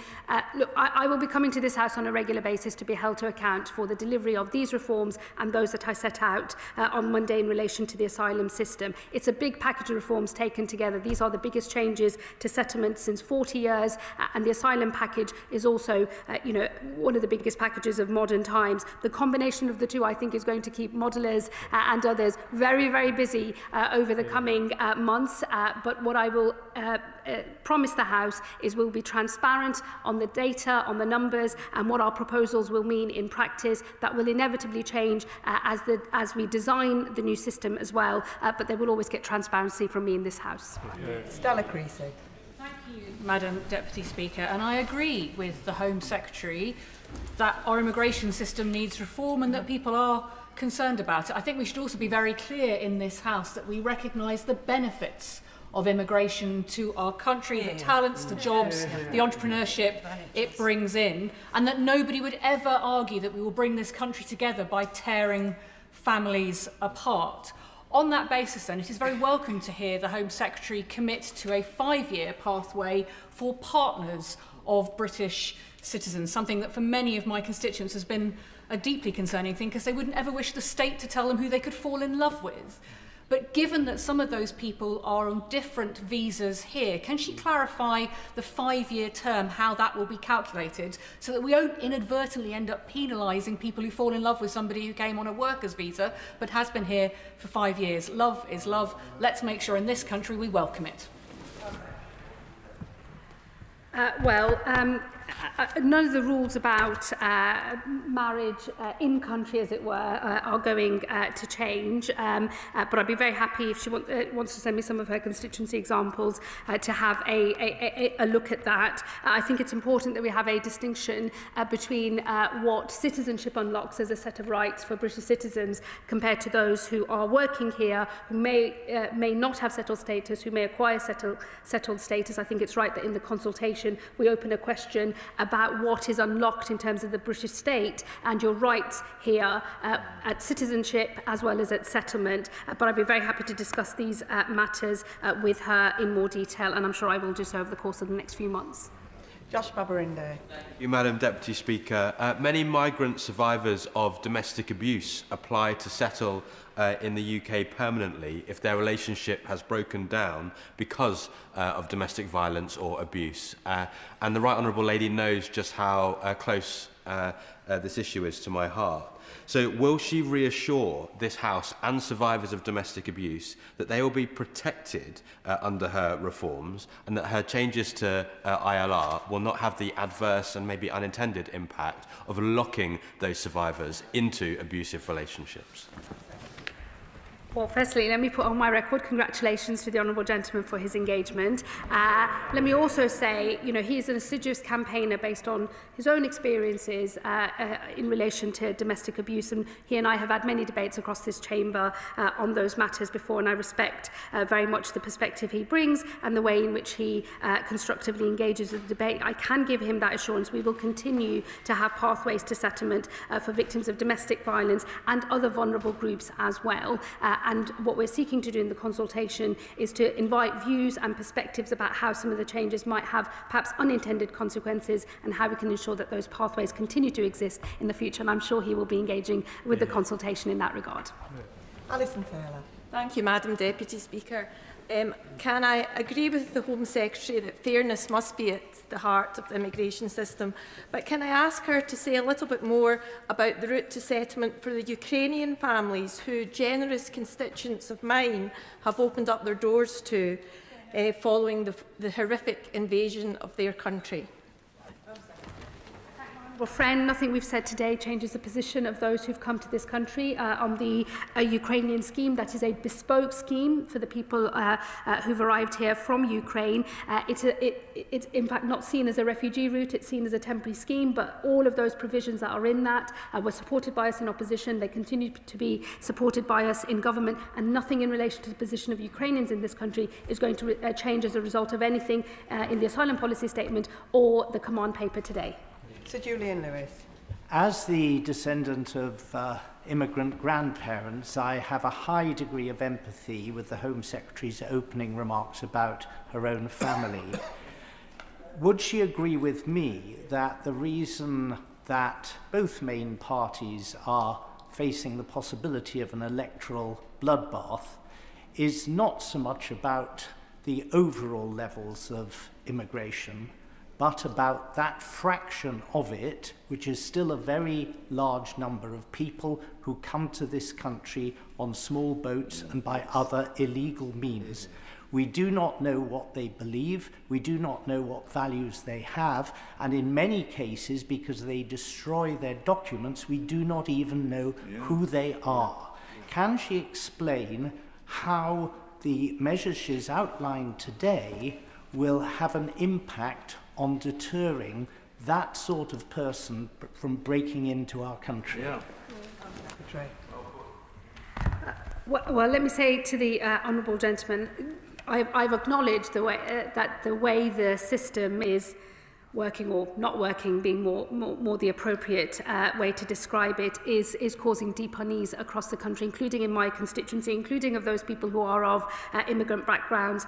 look, I will be coming to this House on a regular basis to be held to account for the delivery of these reforms and those that I set out on Monday in relation to the asylum system. It's a big package of reforms taken together. These are the biggest changes to settlement since 40 years, and the asylum package is also, one of the biggest packages of modern times. The combination of the two, I think, is going to keep modellers and others very, very busy over the coming months. But what I will promise the House is we'll be transparent on the data, on the numbers, and what our proposals will mean in practice. That will inevitably change as we design the new system as well. But they will always get transparency from me in this House. Stella Creasy. Thank you, Madam Deputy Speaker, and I agree with the Home Secretary that our immigration system needs reform and that people are concerned about it. I think we should also be very clear in this House that we recognise the benefits of immigration to our country, the talents, the jobs, the entrepreneurship it brings in, and that nobody would ever argue that we will bring this country together by tearing families apart. On that basis, then, it is very welcome to hear the Home Secretary commit to a 5-year pathway for partners of British citizens, something that for many of my constituents has been a deeply concerning thing because they wouldn't ever wish the state to tell them who they could fall in love with. But given that some of those people are on different visas here, can she clarify the 5-year term, how that will be calculated, so that we don't inadvertently end up penalising people who fall in love with somebody who came on a worker's visa but has been here for 5 years? Love is love. Let's make sure in this country we welcome it. none of the rules about marriage in country, as it were, are going to change. But I'd be very happy if she wants to send me some of her constituency examples to have a look at that. I think it's important that we have a distinction between what citizenship unlocks as a set of rights for British citizens compared to those who are working here, who may not have settled status, who may acquire settled status. I think it's right that in the consultation we open a question about what is unlocked in terms of the British state and your rights here at citizenship as well as at settlement. But I'd be very happy to discuss these matters with her in more detail, and I'm sure I will do so over the course of the next few months. Josh Baberinda. Thank you, Madam Deputy Speaker. Many migrant survivors of domestic abuse apply to settle in the UK permanently if their relationship has broken down because of domestic violence or abuse. And the Right Honourable Lady knows just how close this issue is to my heart. So will she reassure this House and survivors of domestic abuse that they will be protected under her reforms and that her changes to ILR will not have the adverse and maybe unintended impact of locking those survivors into abusive relationships? Well, firstly, let me put on my record congratulations to the Honourable Gentleman for his engagement. Let me also say, you know, he is an assiduous campaigner based on his own experiences in relation to domestic abuse, and he and I have had many debates across this chamber on those matters before, and I respect very much the perspective he brings and the way in which he constructively engages with the debate. I can give him that assurance. We will continue to have pathways to settlement for victims of domestic violence and other vulnerable groups as well. And what we're seeking to do in the consultation is to invite views and perspectives about how some of the changes might have perhaps unintended consequences and how we can ensure that those pathways continue to exist in the future. And I'm sure he will be engaging with the consultation in that regard. Alison Taylor. Thank you, Madam Deputy Speaker. Can I agree with the Home Secretary that fairness must be at the heart of the immigration system, but can I ask her to say a little bit more about the route to settlement for the Ukrainian families who generous constituents of mine have opened up their doors to following the horrific invasion of their country? Well, friend, nothing we've said today changes the position of those who've come to this country on the Ukrainian scheme. That is a bespoke scheme for the people who've arrived here from Ukraine. It's in fact not seen as a refugee route, it's seen as a temporary scheme, but all of those provisions that are in that were supported by us in opposition. They continue to be supported by us in government, and nothing in relation to the position of Ukrainians in this country is going to change as a result of anything in the asylum policy statement or the command paper today. Sir Julian Lewis. As the descendant of immigrant grandparents, I have a high degree of empathy with the Home Secretary's opening remarks about her own family. Would she agree with me that the reason that both main parties are facing the possibility of an electoral bloodbath is not so much about the overall levels of immigration, but about that fraction of it, which is still a very large number of people who come to this country on small boats and by other illegal means. We do not know what they believe, we do not know what values they have, and in many cases, because they destroy their documents, we do not even know who they are. Can she explain how the measures she's outlined today will have an impact on deterring that sort of person from breaking into our country? Well, let me say to the honourable gentleman, I've acknowledged the way that the way the system is working or not working, being more the appropriate way to describe it, is causing deep unease across the country, including in my constituency, including of those people who are of immigrant backgrounds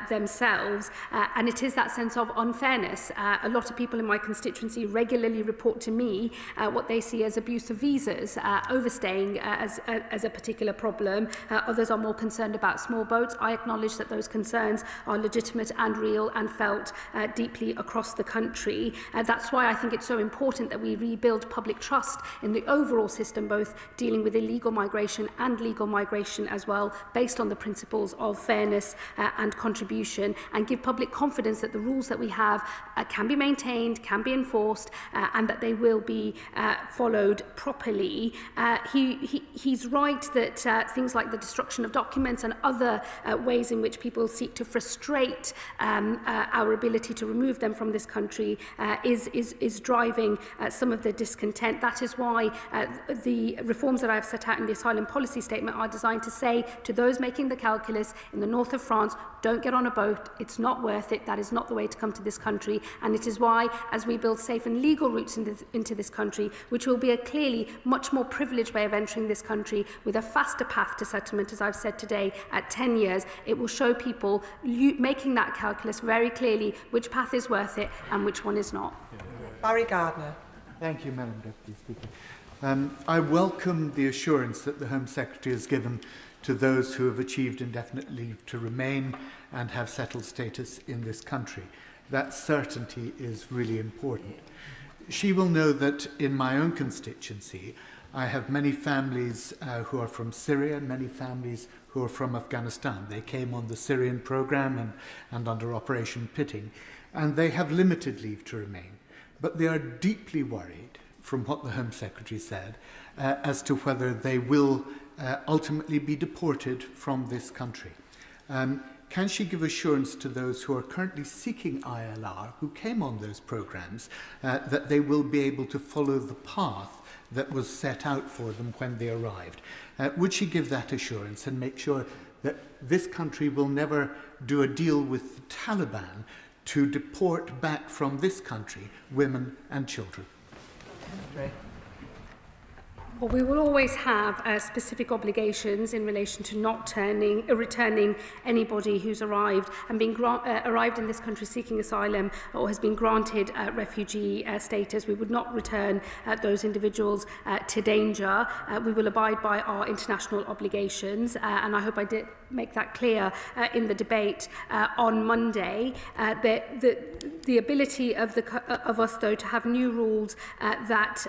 themselves. And it is that sense of unfairness. A lot of people in my constituency regularly report to me what they see as abuse of visas, overstaying as a particular problem. Others are more concerned about small boats. I acknowledge that those concerns are legitimate and real and felt deeply across the country. country. That's why I think it's so important that we rebuild public trust in the overall system, both dealing with illegal migration and legal migration as well, based on the principles of fairness and contribution, and give public confidence that the rules that we have can be maintained, can be enforced, and that they will be followed properly. He's right that things like the destruction of documents and other ways in which people seek to frustrate our ability to remove them from this country is driving some of the discontent. That is why the reforms that I've set out in the asylum policy statement are designed to say to those making the calculus in the north of France, don't get on a boat, it's not worth it, that is not the way to come to this country. And it is why, as we build safe and legal routes into this country, which will be a clearly much more privileged way of entering this country with a faster path to settlement, as I've said today, at 10 years, it will show people making that calculus very clearly which path is worth it and which one is not. Barry Gardner. Thank you, Madam Deputy Speaker. I welcome the assurance that the Home Secretary has given to those who have achieved indefinite leave to remain and have settled status in this country. That certainty is really important. She will know that in my own constituency, I have many families who are from Syria and many families who are from Afghanistan. They came on the Syrian programme and under Operation Pitting, and they have limited leave to remain. But they are deeply worried, from what the Home Secretary said, as to whether they will ultimately be deported from this country. Can she give assurance to those who are currently seeking ILR, who came on those programmes, that they will be able to follow the path that was set out for them when they arrived? Would she give that assurance and make sure that this country will never do a deal with the Taliban to deport back from this country women and children? Well, we will always have specific obligations in relation to not returning anybody who's arrived and arrived in this country seeking asylum or has been granted refugee status. We would not return those individuals to danger. We will abide by our international obligations, and I hope I did make that clear in the debate on Monday. The ability of us, though, to have new rules that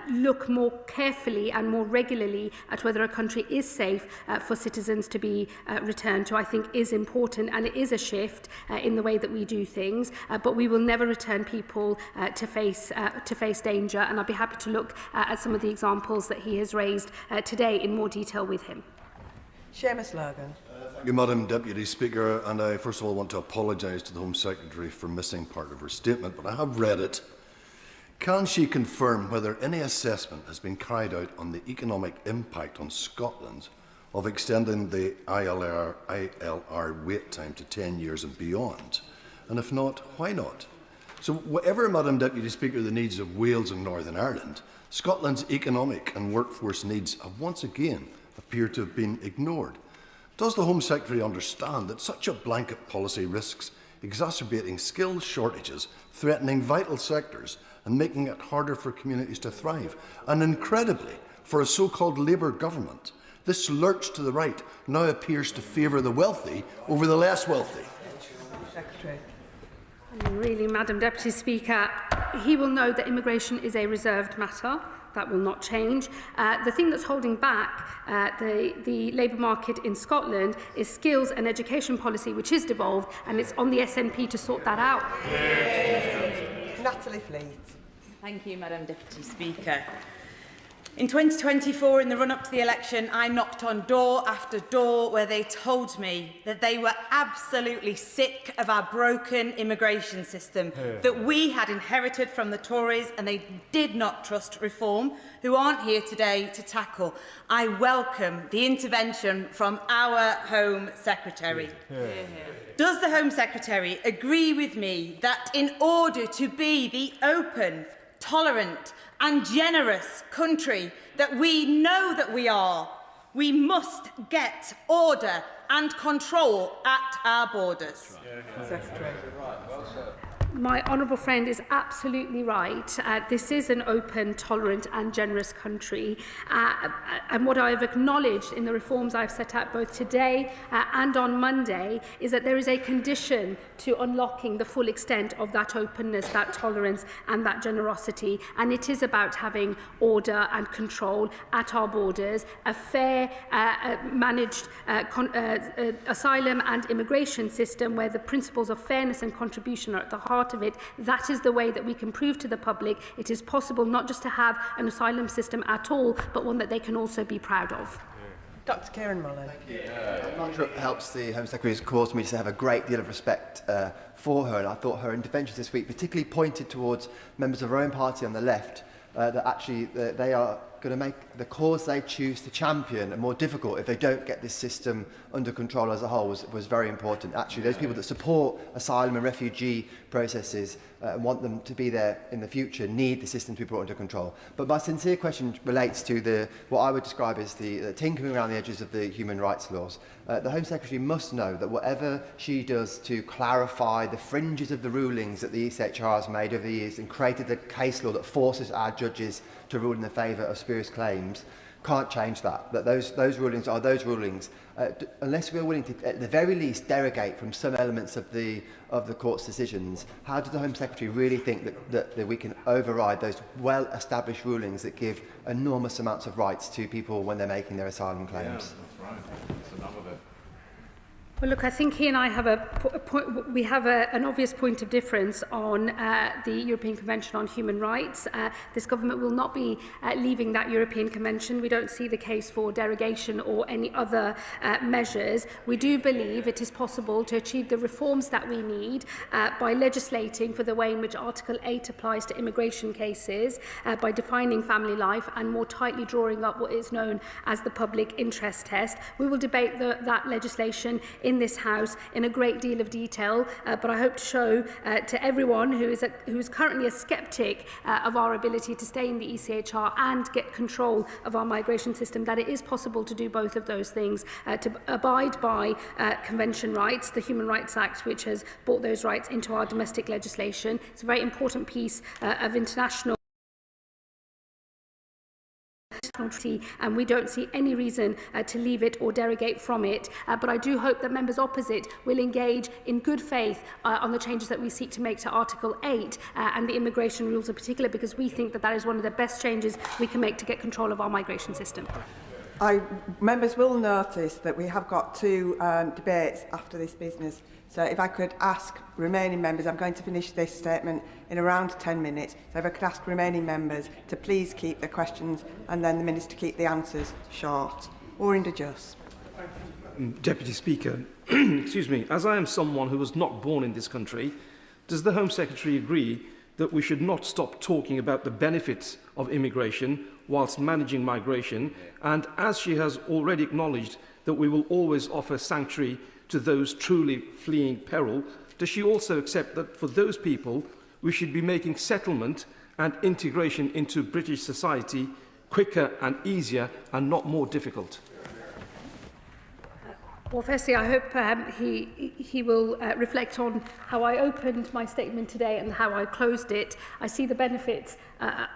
look more carefully and more regularly at whether a country is safe for citizens to be returned to, I think is important, and it is a shift in the way that we do things. But we will never return people to face danger, and I'll be happy to look at some of the examples that he has raised today in more detail with him. Seamus Logan. Thank you, Madam Deputy Speaker, and I first of all want to apologise to the Home Secretary for missing part of her statement, but I have read it. Can she confirm whether any assessment has been carried out on the economic impact on Scotland of extending the ILR wait time to 10 years and beyond? And if not, why not? So whatever, Madam Deputy Speaker, the needs of Wales and Northern Ireland, Scotland's economic and workforce needs have once again appeared to have been ignored. Does the Home Secretary understand that such a blanket policy risks exacerbating skills shortages, threatening vital sectors and making it harder for communities to thrive? And incredibly, for a so-called Labour government, this lurch to the right now appears to favour the wealthy over the less wealthy. Secretary. Really, Madam Deputy Speaker, he will know that immigration is a reserved matter. That will not change. The thing that's holding back the labour market in Scotland is skills and education policy, which is devolved, and it's on the SNP to sort that out. Natalie Fleet. Thank you, Madam Deputy Speaker. In 2024, in the run-up to the election, I knocked on door after door where they told me that they were absolutely sick of our broken immigration system that we had inherited from the Tories, and they did not trust reform, who aren't here today to tackle. I welcome the intervention from our Home Secretary. Does the Home Secretary agree with me that in order to be the open, tolerant and generous country that we know that we are, we must get order and control at our borders? Secretary. My honourable friend is absolutely right. This is an open, tolerant and generous country. And what I have acknowledged in the reforms I've set out both today and on Monday is that there is a condition to unlocking the full extent of that openness, that tolerance and that generosity. And it is about having order and control at our borders, a fair, managed asylum and immigration system where the principles of fairness and contribution are at the heart of it. That is the way that we can prove to the public it is possible not just to have an asylum system at all, but one that they can also be proud of. Dr. Kieran Mullen. I'm not sure it helps the Home Secretary's cause me to have a great deal of respect for her, and I thought her interventions this week particularly pointed towards members of her own party on the left, that actually they are going to make the cause they choose to champion more difficult if they don't get this system under control as a whole was very important. Actually, those people that support asylum and refugee processes and want them to be there in the future need the system to be brought under control. But my sincere question relates to what I would describe as the tinkering around the edges of the human rights laws. The Home Secretary must know that whatever she does to clarify the fringes of the rulings that the ECHR has made over the years and created the case law that forces our judges to rule in the favour of spurious claims can't change that. That those rulings are those rulings, unless we are willing to, at the very least, derogate from some elements of the court's decisions. How does the Home Secretary really think that we can override those well-established rulings that give enormous amounts of rights to people when they're making their asylum claims? Yeah, that's right. That's enough of it. Well, look, I think he and I have an obvious point of difference on the European Convention on Human Rights. This government will not be leaving that European Convention. We don't see the case for derogation or any other measures. We do believe it is possible to achieve the reforms that we need by legislating for the way in which Article 8 applies to immigration cases, by defining family life and more tightly drawing up what is known as the public interest test. We will debate that legislation in this House in a great deal of detail, but I hope to show to everyone who is currently a sceptic of our ability to stay in the ECHR and get control of our migration system that it is possible to do both of those things, to abide by convention rights, the Human Rights Act, which has brought those rights into our domestic legislation. It's a very important piece of international and we don't see any reason to leave it or derogate from it. But I do hope that members opposite will engage in good faith on the changes that we seek to make to Article 8 and the immigration rules in particular, because we think that that is one of the best changes we can make to get control of our migration system. Members will notice that we have got two debates after this business. So if I could ask remaining members, I'm going to finish this statement in around 10 minutes. So if I could ask remaining members to please keep the questions and then the Minister keep the answers short. Orinda Juss. Deputy Speaker, excuse me, as I am someone who was not born in this country, does the Home Secretary agree that we should not stop talking about the benefits of immigration whilst managing migration, and as she has already acknowledged that we will always offer sanctuary to those truly fleeing peril, does she also accept that for those people we should be making settlement and integration into British society quicker and easier and not more difficult? Well, firstly, I hope he will reflect on how I opened my statement today and how I closed it. I see the benefits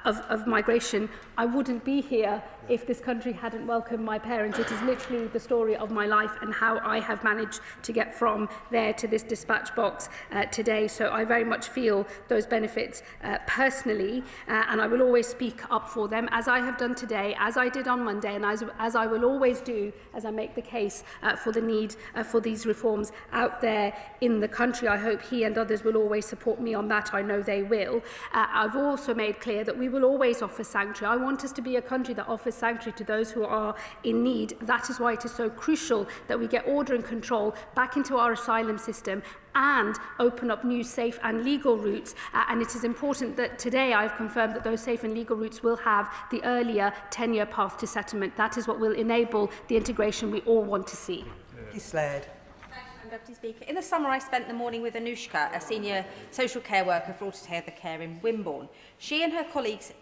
of migration. I wouldn't be here if this country hadn't welcomed my parents. It is literally the story of my life and how I have managed to get from there to this dispatch box today. So I very much feel those benefits personally, and I will always speak up for them, as I have done today, as I did on Monday, and as I will always do as I make the case for the need for these reforms out there in the country. I hope he and others will always support me on that. I know they will. I've also made clear that we will always offer sanctuary. I want us to be a country that offers sanctuary to those who are in need. That is why it is so crucial that we get order and control back into our asylum system and open up new safe and legal routes. And it is important that today I've confirmed that those safe and legal routes will have the earlier 10-year path to settlement. That is what will enable the integration we all want to see. Slade. Deputy Speaker. In the summer, I spent the morning with Anushka, a senior social care worker for Altogether Care in Wimborne. She and her colleagues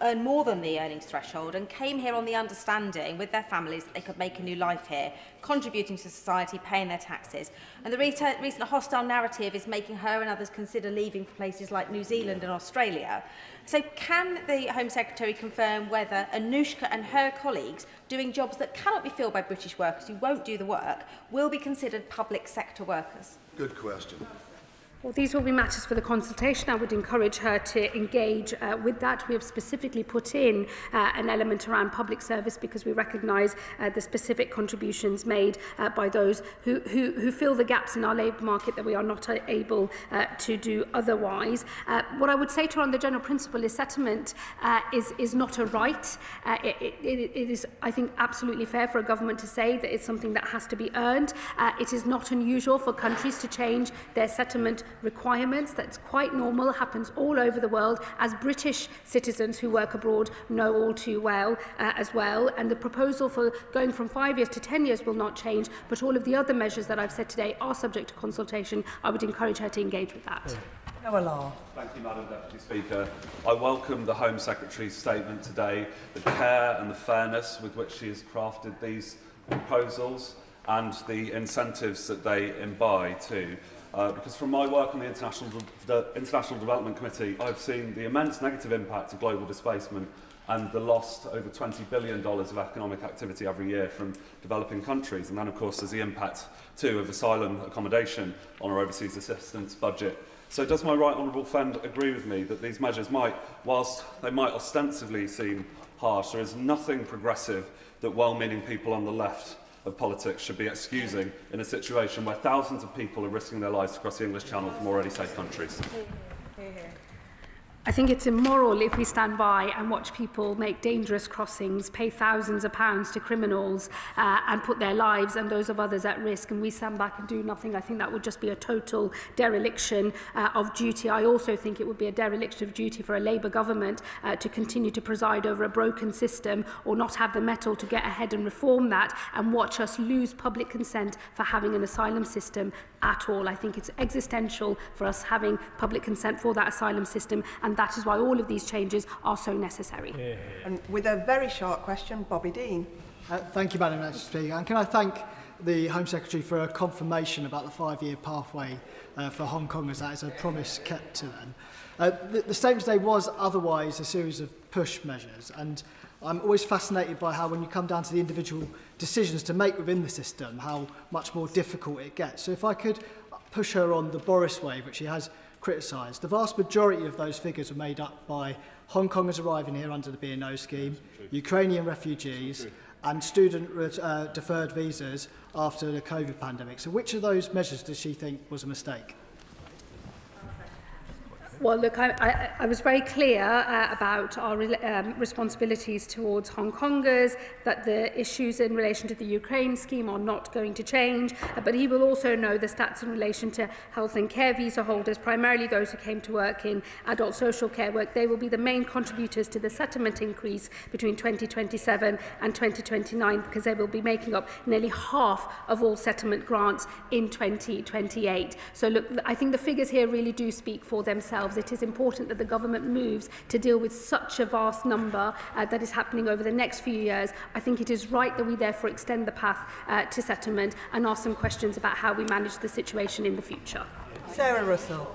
earn more than the earnings threshold and came here on the understanding with their families that they could make a new life here, contributing to society, paying their taxes. And the recent hostile narrative is making her and others consider leaving for places like New Zealand and Australia. So can the Home Secretary confirm whether Anushka and her colleagues doing jobs that cannot be filled by British workers who won't do the work will be considered public sector workers? Good question. Well, these will be matters for the consultation. I would encourage her to engage with that. We have specifically put in an element around public service because we recognise the specific contributions made by those who fill the gaps in our labour market that we are not able to do otherwise. What I would say to her on the general principle is settlement is not a right. It is, I think, absolutely fair for a government to say that it's something that has to be earned. It is not unusual for countries to change their settlement requirements. That's quite normal, happens all over the world, as British citizens who work abroad know all too well as well. And the proposal for going from 5 years to 10 years will not change, but all of the other measures that I've said today are subject to consultation. I would encourage her to engage with that. Thank you, Madam Deputy Speaker. I welcome the Home Secretary's statement today, the care and the fairness with which she has crafted these proposals and the incentives that they imbibe too. Because from my work on the International Development Committee, I've seen the immense negative impact of global displacement and the lost over $20 billion of economic activity every year from developing countries. And then, of course, there's the impact, too, of asylum accommodation on our overseas assistance budget. So does my right honourable friend agree with me that these measures might, whilst they might ostensibly seem harsh, there is nothing progressive that well-meaning people on the left of politics should be excusing in a situation where thousands of people are risking their lives across the English Channel from already safe countries? I think it's immoral if we stand by and watch people make dangerous crossings, pay thousands of pounds to criminals and put their lives and those of others at risk, and we stand back and do nothing. I think that would just be a total dereliction of duty. I also think it would be a dereliction of duty for a Labour government to continue to preside over a broken system or not have the mettle to get ahead and reform that and watch us lose public consent for having an asylum system at all. I think it's existential for us having public consent for that asylum system, and that is why all of these changes are so necessary. Yeah. And with a very short question, Bobby Dean. Thank you, Madam Deputy Speaker. And can I thank the Home Secretary for a confirmation about the 5-year pathway for Hong Kongers. That is a promise kept to them. The statement today was otherwise a series of push measures, and I'm always fascinated by how when you come down to the individual decisions to make within the system, how much more difficult it gets. So if I could push her on the Boris wave, which she has criticised, the vast majority of those figures were made up by Hong Kongers arriving here under the B&O scheme, Ukrainian refugees and student deferred visas after the COVID pandemic. So which of those measures does she think was a mistake? Well, look, I was very clear about our responsibilities towards Hong Kongers, that the issues in relation to the Ukraine scheme are not going to change, but he will also know the stats in relation to health and care visa holders, primarily those who came to work in adult social care work. They will be the main contributors to the settlement increase between 2027 and 2029, because they will be making up nearly half of all settlement grants in 2028. So look, I think the figures here really do speak for themselves. It is important that the government moves to deal with such a vast number that is happening over the next few years. I think it is right that we therefore extend the path to settlement and ask some questions about how we manage the situation in the future. Sarah Russell.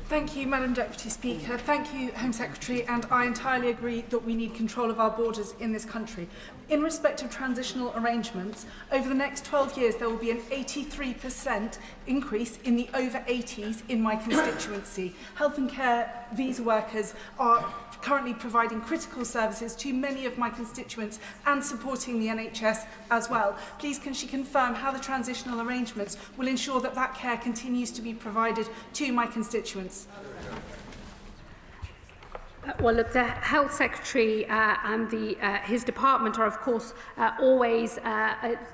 Thank you, Madam Deputy Speaker. Thank you, Home Secretary, and I entirely agree that we need control of our borders in this country. In respect of transitional arrangements, over the next 12 years there will be an 83% increase in the over 80s in my constituency. Health and care visa workers are currently providing critical services to many of my constituents and supporting the NHS as well. Please can she confirm how the transitional arrangements will ensure that that care continues to be provided to my constituents? Well, look, the Health Secretary and his department are, of course, always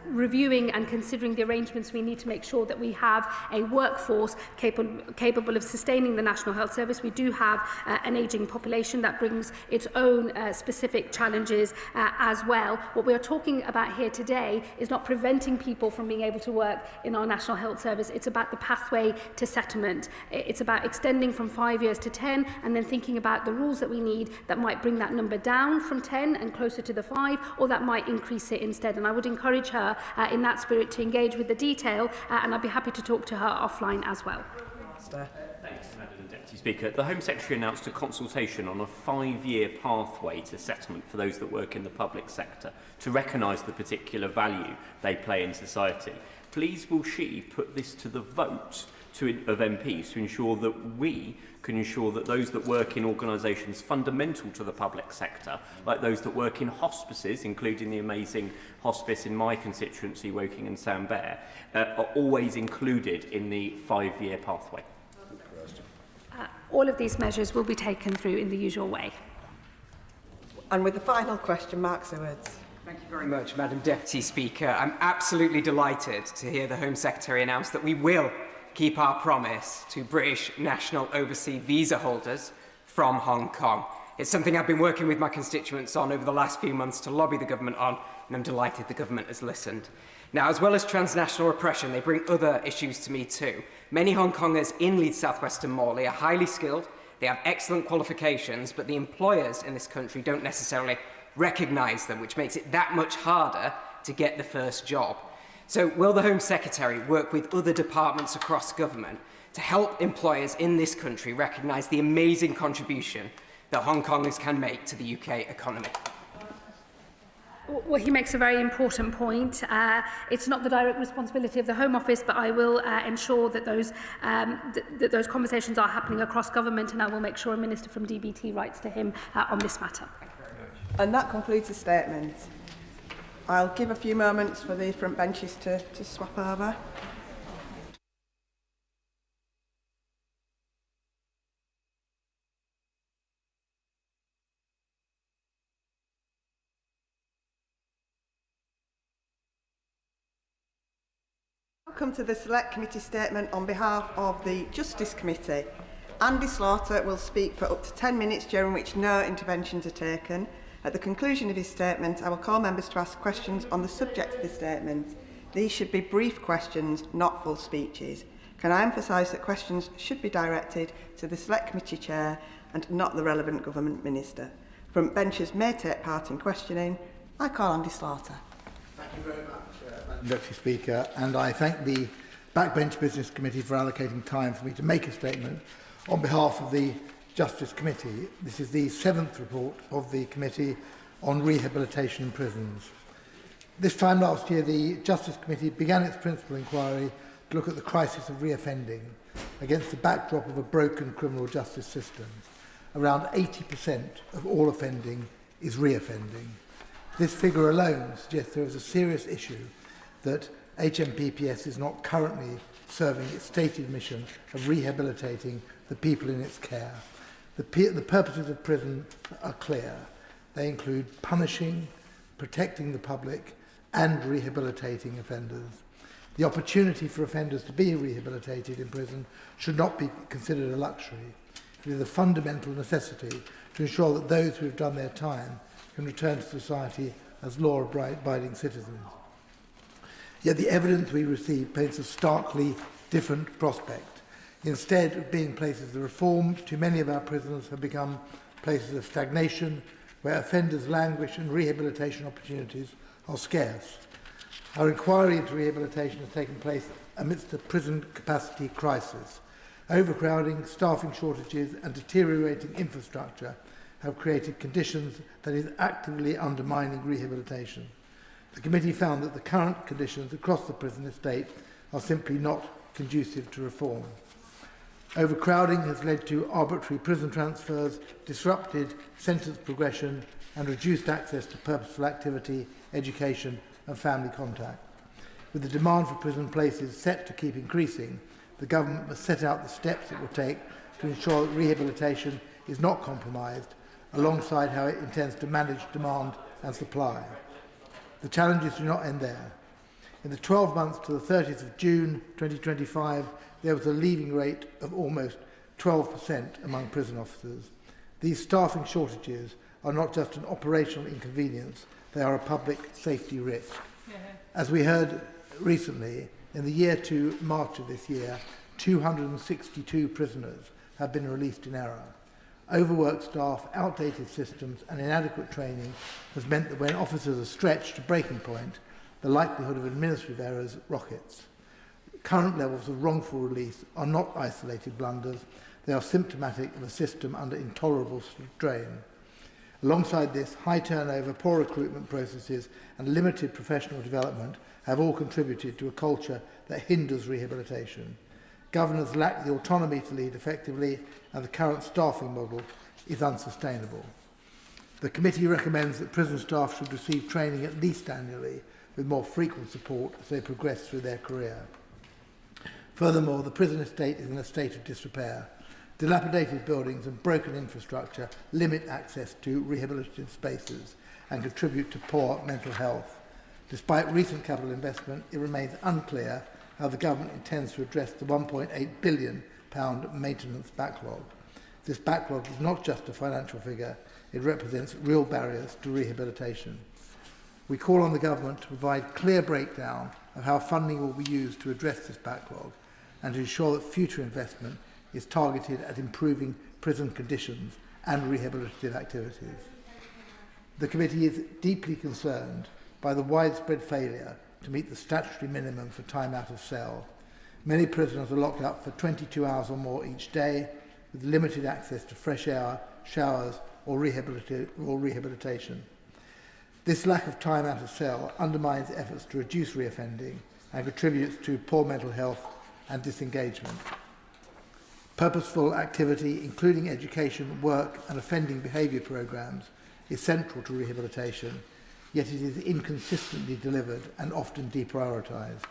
reviewing and considering the arrangements we need to make sure that we have a workforce capable of sustaining the National Health Service. We do have an ageing population that brings its own specific challenges as well. What we are talking about here today is not preventing people from being able to work in our National Health Service. It's about the pathway to settlement. It's about extending from 5 years to 10 and then thinking about the rules that we need that might bring that number down from 10 and closer to the 5, or that might increase it instead. And I would encourage her in that spirit to engage with the detail, and I'd be happy to talk to her offline as well. Thanks, Madam Deputy Speaker. The Home Secretary announced a consultation on a 5-year pathway to settlement for those that work in the public sector to recognise the particular value they play in society. Please will she put this to the vote of MPs to ensure that we can ensure that those that work in organisations fundamental to the public sector, like those that work in hospices, including the amazing hospice in my constituency, Woking and Sandbear, are always included in the 5-year pathway? All of these measures will be taken through in the usual way. And with the final question, Mark Sewards. Thank you very much, Madam Deputy Speaker. I'm absolutely delighted to hear the Home Secretary announce that we will keep our promise to British national overseas visa holders from Hong Kong. It's something I've been working with my constituents on over the last few months to lobby the government on, and I'm delighted the government has listened. Now, as well as transnational oppression, they bring other issues to me too. Many Hong Kongers in Leeds South Western Morley are highly skilled, they have excellent qualifications, but the employers in this country don't necessarily recognise them, which makes it that much harder to get the first job. So will the Home Secretary work with other departments across government to help employers in this country recognise the amazing contribution that Hong Kongers can make to the UK economy? Well, he makes a very important point. It's not the direct responsibility of the Home Office, but I will ensure that those conversations are happening across government, and I will make sure a Minister from DBT writes to him on this matter. And that concludes the statement. I'll give a few moments for the front benches to swap over. Welcome to the Select Committee statement on behalf of the Justice Committee. Andy Slaughter will speak for up to 10 minutes, during which no interventions are taken. At the conclusion of his statement, I will call members to ask questions on the subject of the statement. These should be brief questions, not full speeches. Can I emphasise that questions should be directed to the Select Committee Chair and not the relevant Government Minister? Front benchers may take part in questioning. I call Andy Slaughter. Thank you very much, Madam Deputy Speaker, and I thank the Backbench Business Committee for allocating time for me to make a statement on behalf of the Justice Committee. This is the 7th report of the Committee on Rehabilitation in Prisons. This time last year, the Justice Committee began its principal inquiry to look at the crisis of reoffending against the backdrop of a broken criminal justice system. Around 80% of all offending is reoffending. This figure alone suggests there is a serious issue that HMPPS is not currently serving its stated mission of rehabilitating the people in its care. The purposes of prison are clear. They include punishing, protecting the public, and rehabilitating offenders. The opportunity for offenders to be rehabilitated in prison should not be considered a luxury. It is a fundamental necessity to ensure that those who have done their time can return to society as law-abiding citizens. Yet the evidence we receive paints a starkly different prospect. Instead of being places of reform, too many of our prisons have become places of stagnation, where offenders languish and rehabilitation opportunities are scarce. Our inquiry into rehabilitation has taken place amidst a prison capacity crisis. Overcrowding, staffing shortages and deteriorating infrastructure have created conditions that is actively undermining rehabilitation. The committee found that the current conditions across the prison estate are simply not conducive to reform. Overcrowding has led to arbitrary prison transfers, disrupted sentence progression and reduced access to purposeful activity, education and family contact. With the demand for prison places set to keep increasing, the government must set out the steps it will take to ensure that rehabilitation is not compromised, alongside how it intends to manage demand and supply. The challenges do not end there. In the 12 months to the 30th of June 2025, there was a leaving rate of almost 12% among prison officers. These staffing shortages are not just an operational inconvenience, they are a public safety risk. As we heard recently, in the year to March of this year, 262 prisoners have been released in error. Overworked staff, outdated systems and inadequate training has meant that when officers are stretched to breaking point, the likelihood of administrative errors rockets. Current levels of wrongful release are not isolated blunders, they are symptomatic of a system under intolerable strain. Alongside this, high turnover, poor recruitment processes and limited professional development have all contributed to a culture that hinders rehabilitation. Governors lack the autonomy to lead effectively, and the current staffing model is unsustainable. The committee recommends that prison staff should receive training at least annually, with more frequent support as they progress through their career. Furthermore, the prison estate is in a state of disrepair. Dilapidated buildings and broken infrastructure limit access to rehabilitative spaces and contribute to poor mental health. Despite recent capital investment, it remains unclear how the government intends to address the £1.8 billion maintenance backlog. This backlog is not just a financial figure, it represents real barriers to rehabilitation. We call on the government to provide clear breakdown of how funding will be used to address this backlog and to ensure that future investment is targeted at improving prison conditions and rehabilitative activities. The committee is deeply concerned by the widespread failure to meet the statutory minimum for time out of cell. Many prisoners are locked up for 22 hours or more each day, with limited access to fresh air, showers, or rehabilitation. This lack of time out of cell undermines efforts to reduce reoffending and contributes to poor mental health and disengagement. Purposeful activity, including education, work, and offending behaviour programmes, is central to rehabilitation, yet it is inconsistently delivered and often deprioritised.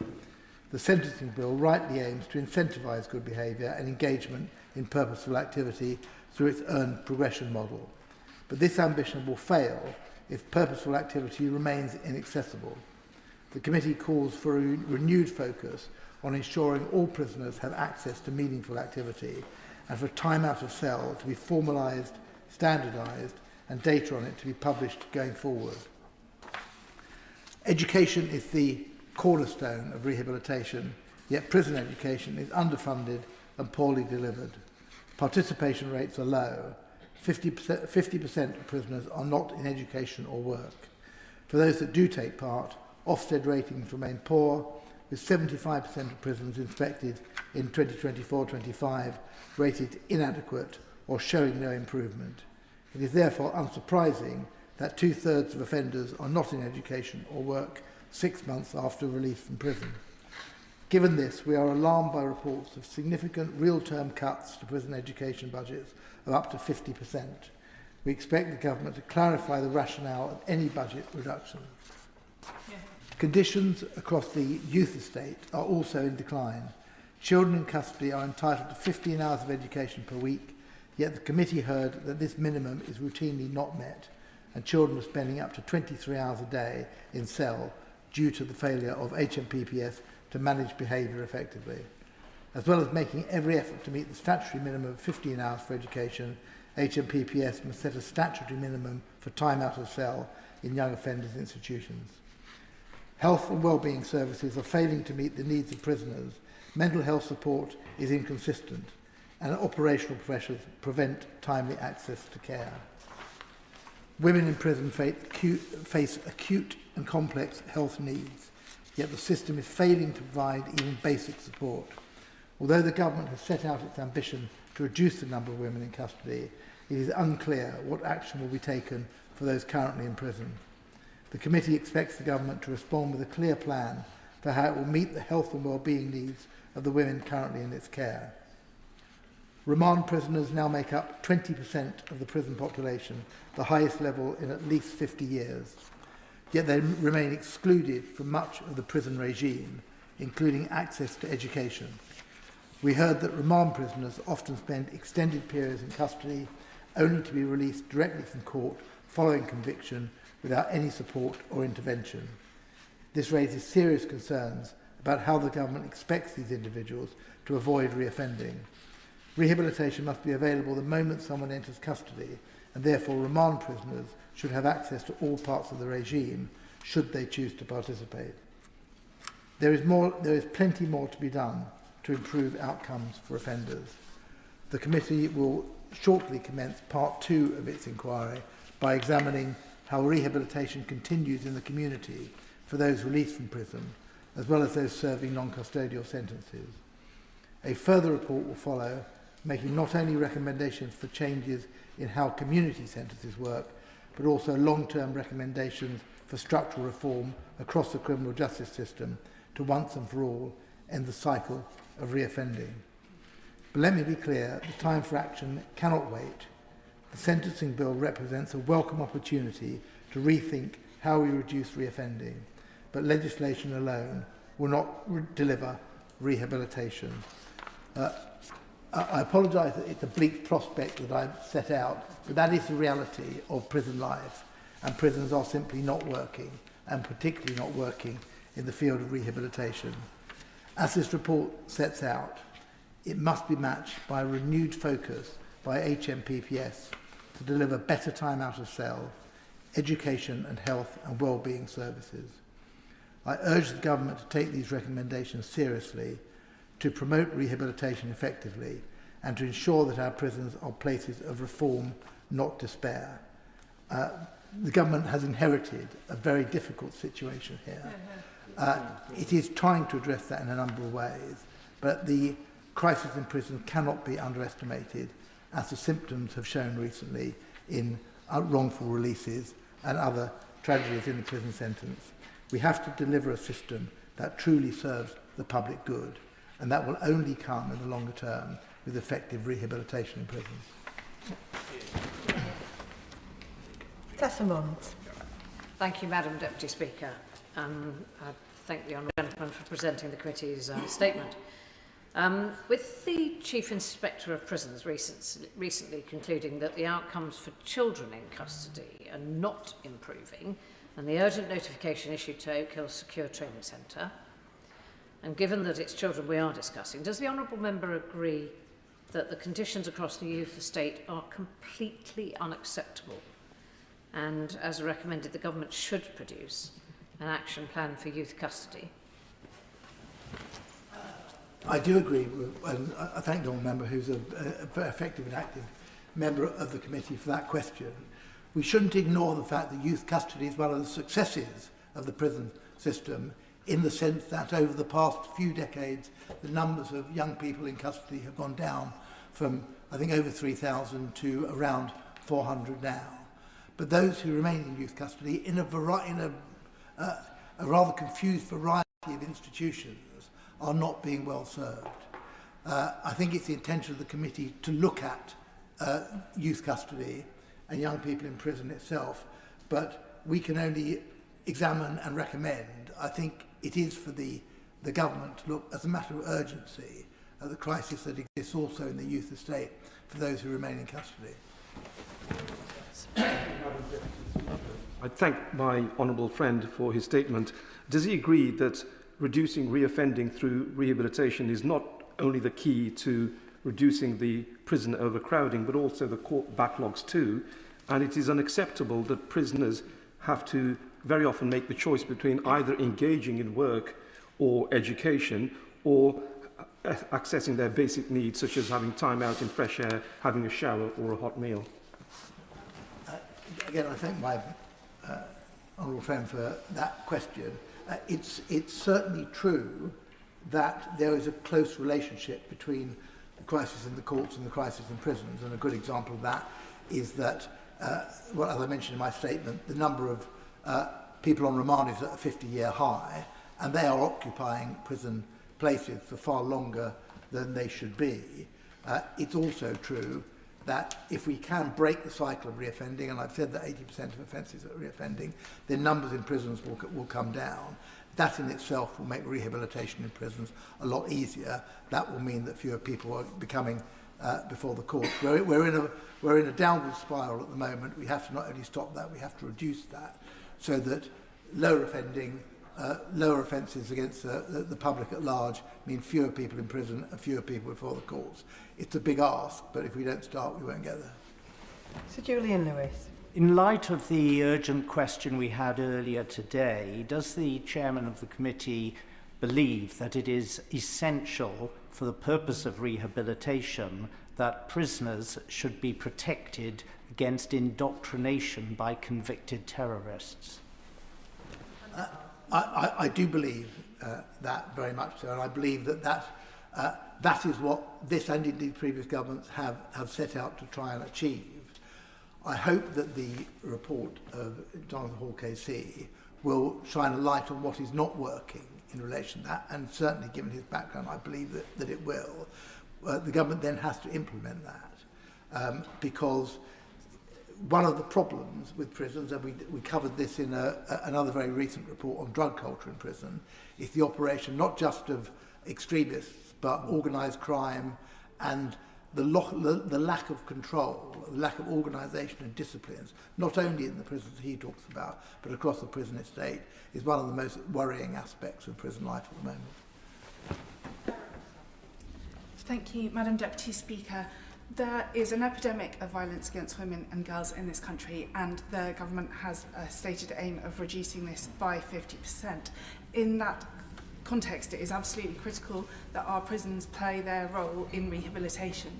The sentencing bill rightly aims to incentivise good behaviour and engagement in purposeful activity through its earned progression model. But this ambition will fail if purposeful activity remains inaccessible. The committee calls for a renewed focus on ensuring all prisoners have access to meaningful activity and for time out of cell to be formalised, standardised and data on it to be published going forward. Education is the cornerstone of rehabilitation, yet prison education is underfunded and poorly delivered. Participation rates are low. 50% of prisoners are not in education or work. For those that do take part, Ofsted ratings remain poor, with 75% of prisons inspected in 2024-25 rated inadequate or showing no improvement. It is therefore unsurprising that 2/3 of offenders are not in education or work 6 months after release from prison. Given this, we are alarmed by reports of significant real-term cuts to prison education budgets of up to 50%. We expect the government to clarify the rationale of any budget reduction. Conditions across the youth estate are also in decline. Children in custody are entitled to 15 hours of education per week, yet the committee heard that this minimum is routinely not met, and children are spending up to 23 hours a day in cell due to the failure of HMPPS to manage behaviour effectively. As well as making every effort to meet the statutory minimum of 15 hours for education, HMPPS must set a statutory minimum for time out of cell in young offenders institutions. Health and wellbeing services are failing to meet the needs of prisoners. Mental health support is inconsistent, and operational pressures prevent timely access to care. Women in prison face acute and complex health needs, yet the system is failing to provide even basic support. Although the government has set out its ambition to reduce the number of women in custody, it is unclear what action will be taken for those currently in prison. The committee expects the government to respond with a clear plan for how it will meet the health and well-being needs of the women currently in its care. Remand prisoners now make up 20% of the prison population, the highest level in at least 50 years. Yet they remain excluded from much of the prison regime, including access to education. We heard that remand prisoners often spend extended periods in custody, only to be released directly from court following conviction without any support or intervention. This raises serious concerns about how the government expects these individuals to avoid reoffending. Rehabilitation must be available the moment someone enters custody, and therefore remand prisoners should have access to all parts of the regime should they choose to participate. There is plenty more to be done to improve outcomes for offenders. The committee will shortly commence part 2 of its inquiry by examining how rehabilitation continues in the community for those released from prison, as well as those serving non-custodial sentences. A further report will follow, making not only recommendations for changes in how community sentences work, but also long-term recommendations for structural reform across the criminal justice system to once and for all end the cycle of reoffending. But let me be clear, the time for action cannot wait. The sentencing bill represents a welcome opportunity to rethink how we reduce reoffending, but legislation alone will not deliver rehabilitation. I apologise that it's a bleak prospect that I've set out, but that is the reality of prison life, and prisons are simply not working, and particularly not working in the field of rehabilitation. As this report sets out, it must be matched by a renewed focus by HMPPS to deliver better time out of cell, education and health and well-being services. I urge the government to take these recommendations seriously, to promote rehabilitation effectively, and to ensure that our prisons are places of reform, not despair. The government has inherited a very difficult situation here. It is trying to address that in a number of ways, but the crisis in prison cannot be underestimated, as the symptoms have shown recently in wrongful releases and other tragedies in the prison sentence. We have to deliver a system that truly serves the public good, and that will only come in the longer term with effective rehabilitation in prisons. Thank you, Madam Deputy Speaker. I thank the honourable gentleman for presenting the committee's statement. With the Chief Inspector of Prisons recently concluding that the outcomes for children in custody are not improving, and the urgent notification issued to Oak Hill Secure Training Centre, and given that it's children we are discussing, does the honourable member agree that the conditions across the youth estate are completely unacceptable, and as recommended, the government should produce an action plan for youth custody? I do agree, and I thank the honourable member, who's a very effective and active member of the committee, for that question. We shouldn't ignore the fact that youth custody is one of the successes of the prison system, in the sense that over the past few decades, the numbers of young people in custody have gone down from, I think, over 3,000 to around 400 now. But those who remain in youth custody in a rather confused variety of institutions are not being well served. I think it's the intention of the committee to look at youth custody and young people in prison itself, but we can only examine and recommend. I think it is for the government to look, as a matter of urgency, at the crisis that exists also in the youth estate for those who remain in custody. I thank my honourable friend for his statement. Does he agree that reducing reoffending through rehabilitation is not only the key to reducing the prison overcrowding, but also the court backlogs too? And it is unacceptable that prisoners have to very often make the choice between either engaging in work or education, or accessing their basic needs, such as having time out in fresh air, having a shower or a hot meal. Again, I thank my honourable friend for that question. It's certainly true that there is a close relationship between the crisis in the courts and the crisis in prisons, and a good example of that is that, well, as I mentioned in my statement, the number of people on remand is at a 50-year high, and they are occupying prison places for far longer than they should be. It's also true that if we can break the cycle of reoffending, and I've said that 80% of offences are reoffending, then numbers in prisons will come down. That in itself will make rehabilitation in prisons a lot easier. That will mean that fewer people are becoming before the court. We're in a downward spiral at the moment. We have to not only stop that, we have to reduce that, so that lower offending, lower offences against the public at large mean fewer people in prison and fewer people before the courts. It's a big ask, but if we don't start, we won't get there. Sir Julian Lewis. In light of the urgent question we had earlier today, does the chairman of the committee believe that it is essential for the purpose of rehabilitation that prisoners should be protected against indoctrination by convicted terrorists? I do believe that very much so, and I believe that is what this and indeed previous governments have set out to try and achieve. I hope that the report of Jonathan Hall KC will shine a light on what is not working in relation to that, and certainly given his background I believe that it will. The government then has to implement that, because one of the problems with prisons, and we covered this in another very recent report on drug culture in prison, is the operation not just of extremists but organised crime and the lack of control, the lack of organisation and disciplines, not only in the prisons he talks about, but across the prison estate, is one of the most worrying aspects of prison life at the moment. Thank you, Madam Deputy Speaker. There is an epidemic of violence against women and girls in this country, and the government has a stated aim of reducing this by 50%. In that context, it is absolutely critical that our prisons play their role in rehabilitation.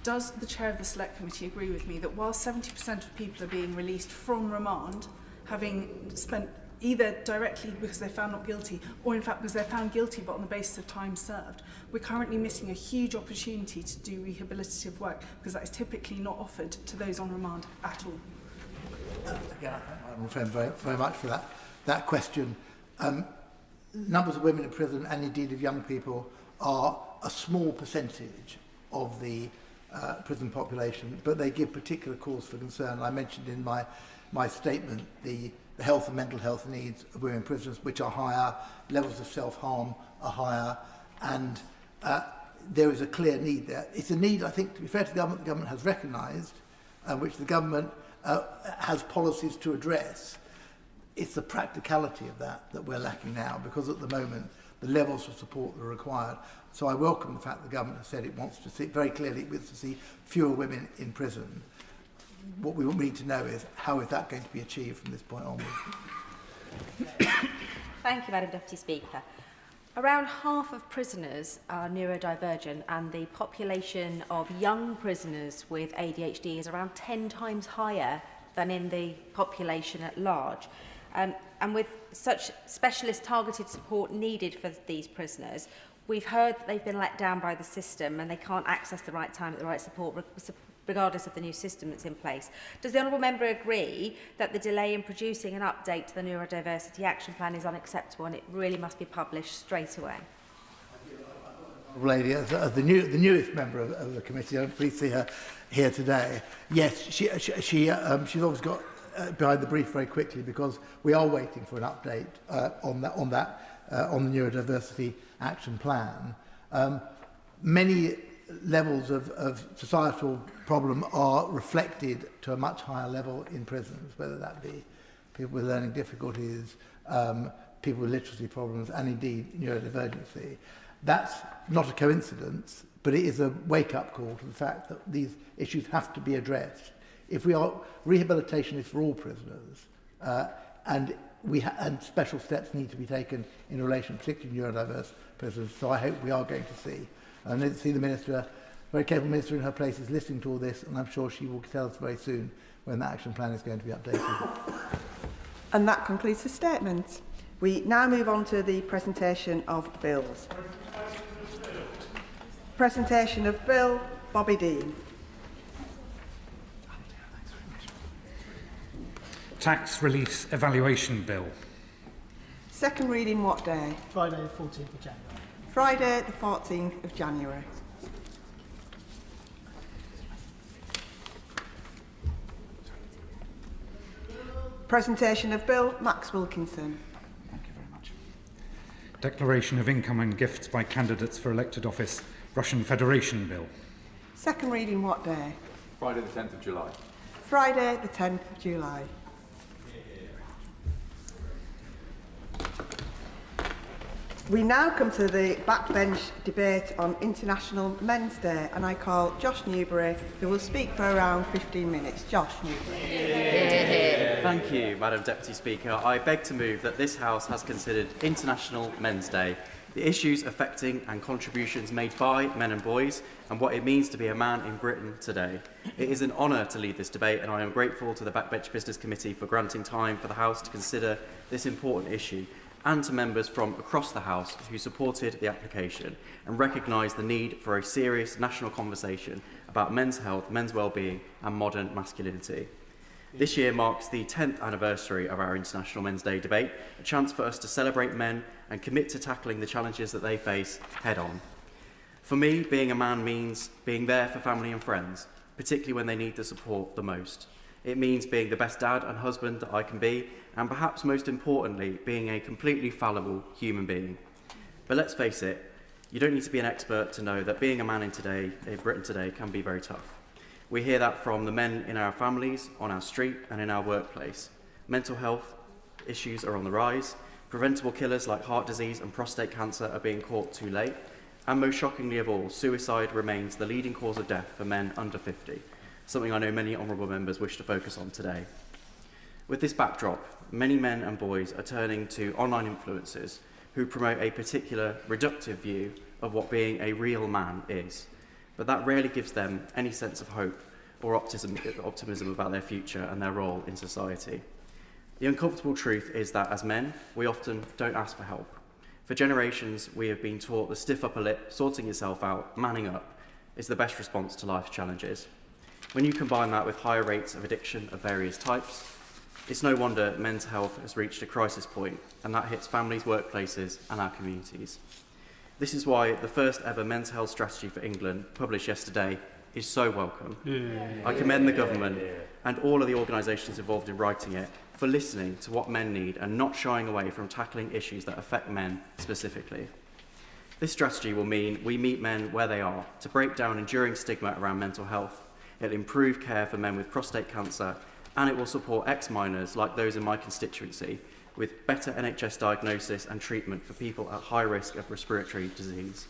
Does the chair of the Select Committee agree with me that while 70% of people are being released from remand, having spent either directly because they're found not guilty, or in fact because they're found guilty but on the basis of time served, we're currently missing a huge opportunity to do rehabilitative work, because that is typically not offered to those on remand at all? Again, I'm referring very much for that question. Numbers of women in prison and indeed of young people are a small percentage of the prison population, but they give particular cause for concern. I mentioned in my statement the health and mental health needs of women prisoners, which are higher, levels of self-harm are higher, and there is a clear need there. It's a need, I think, to be fair to the government has recognised, which the government has policies to address. It's the practicality of that we're lacking now, because at the moment the levels of support that are required. So I welcome the fact the government has said it wants to see, very clearly it wants to see fewer women in prison. What we need to know is how is that going to be achieved from this point onwards. Thank you, Madam Deputy Speaker. Around half of prisoners are neurodivergent, and the population of young prisoners with ADHD is around 10 times higher than in the population at large. And with such specialist targeted support needed for these prisoners, we've heard that they've been let down by the system and they can't access the right time at the right support regardless of the new system that's in place. Does the Honourable Member agree that the delay in producing an update to the Neurodiversity Action Plan is unacceptable and it really must be published straight away? Lady, as the newest member of the committee, I'm pleased to see her here today. Yes, she's obviously got behind the brief very quickly, because we are waiting for an update on the Neurodiversity Action Plan. Many levels of societal problem are reflected to a much higher level in prisons, whether that be people with learning difficulties, people with literacy problems, and indeed neurodivergency. That's not a coincidence, but it is a wake-up call to the fact that these issues have to be addressed. Rehabilitation is for all prisoners, and special steps need to be taken in relation, particularly neurodiverse prisoners. So I hope we are going to see. I need to see the Minister, very capable Minister in her place, is listening to all this, and I'm sure she will tell us very soon when the action plan is going to be updated. And that concludes the statement. We now move on to the presentation of bills. Presentation of Bill, Bobby Dean. Tax Release Evaluation Bill. Second reading what day? Friday the 14th of January. Friday the 14th of January. Presentation of Bill, Max Wilkinson. Thank you very much. Declaration of Income and Gifts by Candidates for Elected Office, Russian Federation Bill. Second reading what day? Friday the 10th of July. Friday the 10th of July. We now come to the backbench debate on International Men's Day, and I call Josh Newbury, who will speak for around 15 minutes. Josh Newbury. Thank you, Madam Deputy Speaker. I beg to move that this House has considered International Men's Day the issues affecting and contributions made by men and boys, and what it means to be a man in Britain today. It is an honour to lead this debate, and I am grateful to the Backbench Business Committee for granting time for the House to consider this important issue, and to members from across the House who supported the application and recognised the need for a serious national conversation about men's health, men's well-being and modern masculinity. This year marks the 10th anniversary of our International Men's Day debate, a chance for us to celebrate men and commit to tackling the challenges that they face head-on. For me, being a man means being there for family and friends, particularly when they need the support the most. It means being the best dad and husband that I can be, and perhaps most importantly, being a completely fallible human being. But let's face it, you don't need to be an expert to know that being a man in Britain today can be very tough. We hear that from the men in our families, on our street and in our workplace. Mental health issues are on the rise, preventable killers like heart disease and prostate cancer are being caught too late, and most shockingly of all, suicide remains the leading cause of death for men under 50, something I know many honourable members wish to focus on today. With this backdrop, many men and boys are turning to online influencers who promote a particular reductive view of what being a real man is, but that rarely gives them any sense of hope or optimism about their future and their role in society. The uncomfortable truth is that as men, we often don't ask for help. For generations, we have been taught the stiff upper lip, sorting yourself out, manning up, is the best response to life's challenges. When you combine that with higher rates of addiction of various types, it's no wonder men's health has reached a crisis point, and that hits families, workplaces and our communities. This is why the first ever men's health strategy for England, published yesterday, is so welcome. I commend the government and all of the organisations involved in writing it for listening to what men need and not shying away from tackling issues that affect men specifically. This strategy will mean we meet men where they are to break down enduring stigma around mental health. It'll improve care for men with prostate cancer, and it will support ex-miners like those in my constituency with better NHS diagnosis and treatment for people at high risk of respiratory disease.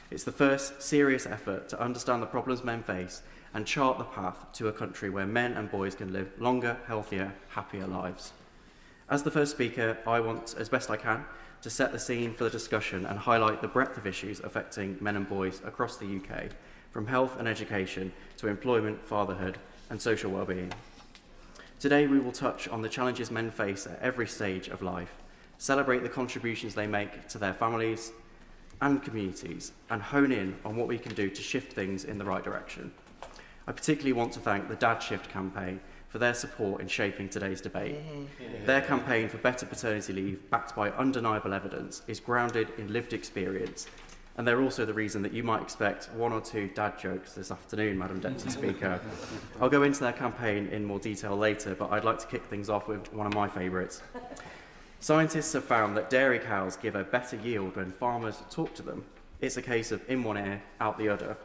It's the first serious effort to understand the problems men face and chart the path to a country where men and boys can live longer, healthier, happier lives. As the first speaker, I want, as best I can, to set the scene for the discussion and highlight the breadth of issues affecting men and boys across the UK, from health and education to employment, fatherhood and social well-being. Today we will touch on the challenges men face at every stage of life, celebrate the contributions they make to their families and communities, and hone in on what we can do to shift things in the right direction. I particularly want to thank the Dad Shift campaign for their support in shaping today's debate. Their campaign for better paternity leave, backed by undeniable evidence, is grounded in lived experience, and they're also the reason that you might expect one or two dad jokes this afternoon, Madam Deputy Speaker. I'll go into their campaign in more detail later, but I'd like to kick things off with one of my favourites. Scientists have found that dairy cows give a better yield when farmers talk to them. It's a case of in one ear, out the other.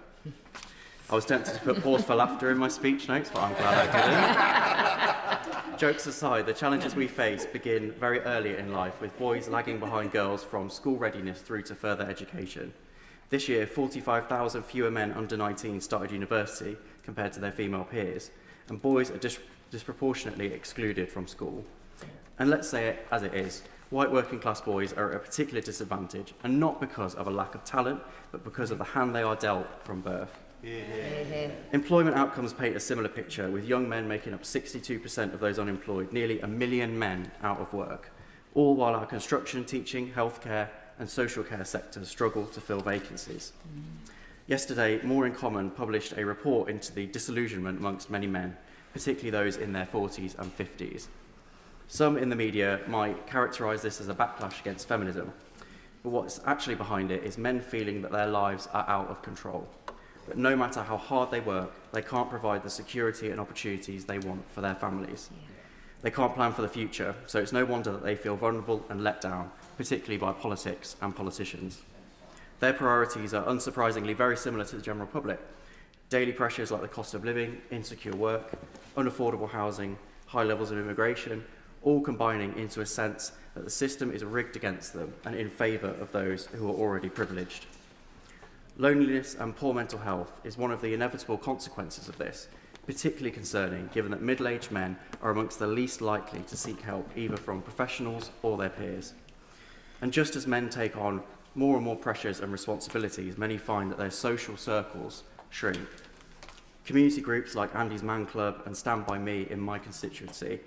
I was tempted to put pause for laughter in my speech notes, but I'm glad I didn't. Jokes aside, the challenges we face begin very early in life, with boys lagging behind girls from school readiness through to further education. This year, 45,000 fewer men under 19 started university compared to their female peers, and boys are disproportionately excluded from school. And let's say it as it is, white working class boys are at a particular disadvantage, and not because of a lack of talent, but because of the hand they are dealt from birth. Employment outcomes paint a similar picture, with young men making up 62% of those unemployed, nearly 1 million men out of work, all while our construction, teaching, healthcare and social care sectors struggle to fill vacancies. Yesterday, More in Common published a report into the disillusionment amongst many men, particularly those in their 40s and 50s. Some in the media might characterise this as a backlash against feminism, but what's actually behind it is men feeling that their lives are out of control. That no matter how hard they work, they can't provide the security and opportunities they want for their families. They can't plan for the future, so it's no wonder that they feel vulnerable and let down, particularly by politics and politicians. Their priorities are unsurprisingly very similar to the general public. Daily pressures like the cost of living, insecure work, unaffordable housing, high levels of immigration, all combining into a sense that the system is rigged against them and in favour of those who are already privileged. Loneliness and poor mental health is one of the inevitable consequences of this, particularly concerning given that middle-aged men are amongst the least likely to seek help either from professionals or their peers. And just as men take on more and more pressures and responsibilities, many find that their social circles shrink. Community groups like Andy's Man Club and Stand By Me in my constituency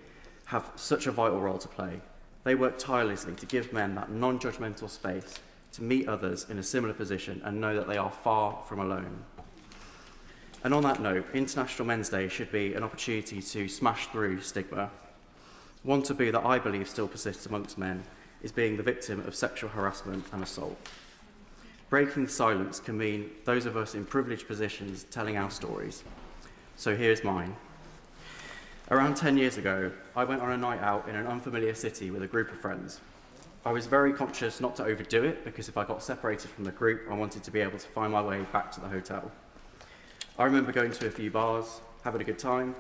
have such a vital role to play. They work tirelessly to give men that non-judgmental space to meet others in a similar position and know that they are far from alone. And on that note, International Men's Day should be an opportunity to smash through stigma. One taboo that I believe still persists amongst men is being the victim of sexual harassment and assault. Breaking silence can mean those of us in privileged positions telling our stories. So here's mine. Around 10 years ago, I went on a night out in an unfamiliar city with a group of friends. I was very conscious not to overdo it because if I got separated from the group, I wanted to be able to find my way back to the hotel. I remember going to a few bars, having a good time,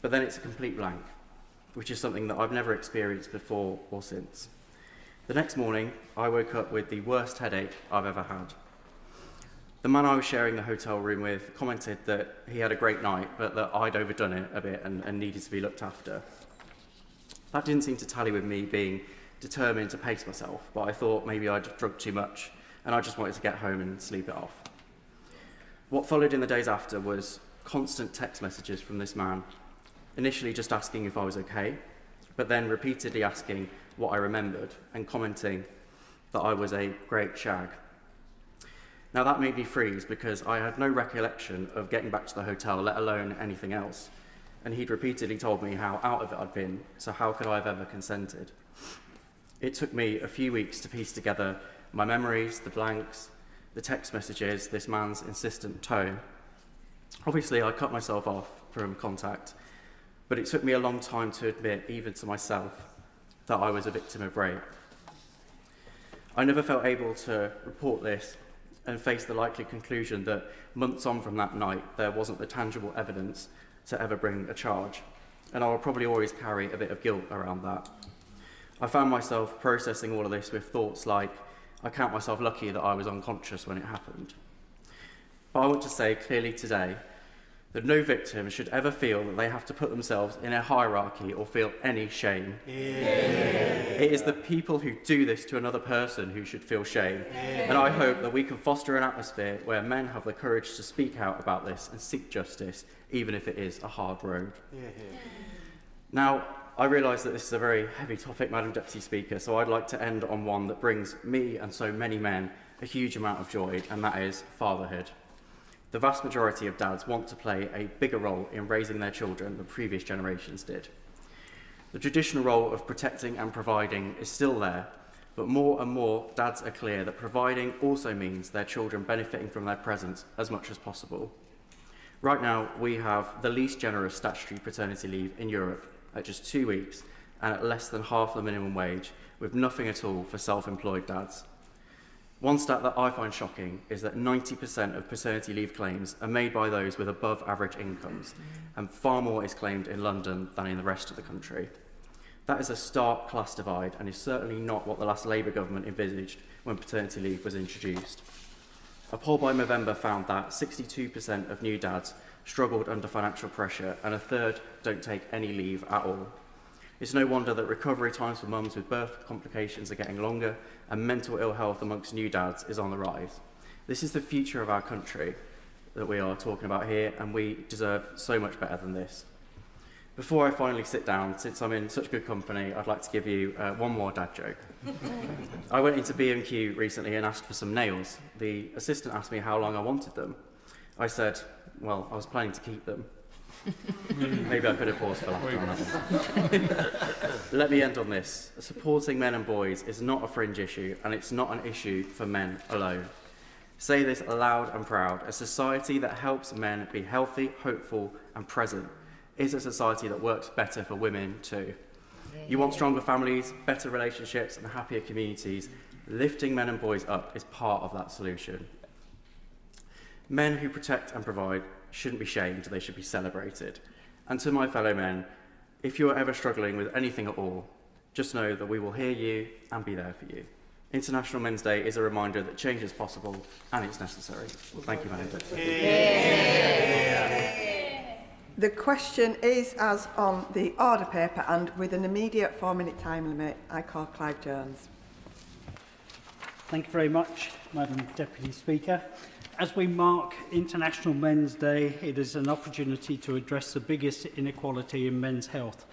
but then it's a complete blank, which is something that I've never experienced before or since. The next morning, I woke up with the worst headache I've ever had. The man I was sharing the hotel room with commented that he had a great night, but that I'd overdone it a bit and needed to be looked after. That didn't seem to tally with me being determined to pace myself, but I thought maybe I'd drunk too much and I just wanted to get home and sleep it off. What followed in the days after was constant text messages from this man, initially just asking if I was okay, but then repeatedly asking what I remembered and commenting that I was a great shag. Now that made me freeze because I had no recollection of getting back to the hotel, let alone anything else. And he'd repeatedly told me how out of it I'd been, so how could I have ever consented? It took me a few weeks to piece together my memories, the blanks, the text messages, this man's insistent tone. Obviously, I cut myself off from contact, but it took me a long time to admit, even to myself, that I was a victim of rape. I never felt able to report this and face the likely conclusion that months on from that night, there wasn't the tangible evidence to ever bring a charge, and I will probably always carry a bit of guilt around that. I found myself processing all of this with thoughts like, I count myself lucky that I was unconscious when it happened. But I want to say clearly today that no victim should ever feel that they have to put themselves in a hierarchy or feel any shame. Yeah. It is the people who do this to another person who should feel shame. Yeah. And I hope that we can foster an atmosphere where men have the courage to speak out about this and seek justice, even if it is a hard road. Yeah. Now, I realise that this is a very heavy topic, Madam Deputy Speaker, so I'd like to end on one that brings me and so many men a huge amount of joy, and that is fatherhood. The vast majority of dads want to play a bigger role in raising their children than previous generations did. The traditional role of protecting and providing is still there, but more and more dads are clear that providing also means their children benefiting from their presence as much as possible. Right now, we have the least generous statutory paternity leave in Europe at just 2 weeks and at less than half the minimum wage, with nothing at all for self-employed dads. One stat that I find shocking is that 90% of paternity leave claims are made by those with above average incomes, and far more is claimed in London than in the rest of the country. That is a stark class divide and is certainly not what the last Labour government envisaged when paternity leave was introduced. A poll by November found that 62% of new dads struggled under financial pressure and a third don't take any leave at all. It's no wonder that recovery times for mums with birth complications are getting longer and mental ill health amongst new dads is on the rise. This is the future of our country that we are talking about here, and we deserve so much better than this. Before I finally sit down, since I'm in such good company, I'd like to give you one more dad joke. I went into B&Q recently and asked for some nails. The assistant asked me how long I wanted them. I said, well, I was planning to keep them. Maybe I could have paused for laughter on that one. Let me end on this. Supporting men and boys is not a fringe issue, and it's not an issue for men alone. Say this aloud and proud. A society that helps men be healthy, hopeful, and present is a society that works better for women too. You want stronger families, better relationships, and happier communities. Lifting men and boys up is part of that solution. Men who protect and provide shouldn't be shamed, they should be celebrated. And to my fellow men, if you are ever struggling with anything at all, just know that we will hear you and be there for you. International Men's Day is a reminder that change is possible and it's necessary. Thank you, Madam Deputy. The question is as on the order paper, and with an immediate 4-minute time limit, I call Clive Jones. Thank you very much, Madam Deputy Speaker. As we mark International Men's Day, it is an opportunity to address the biggest inequality in men's health.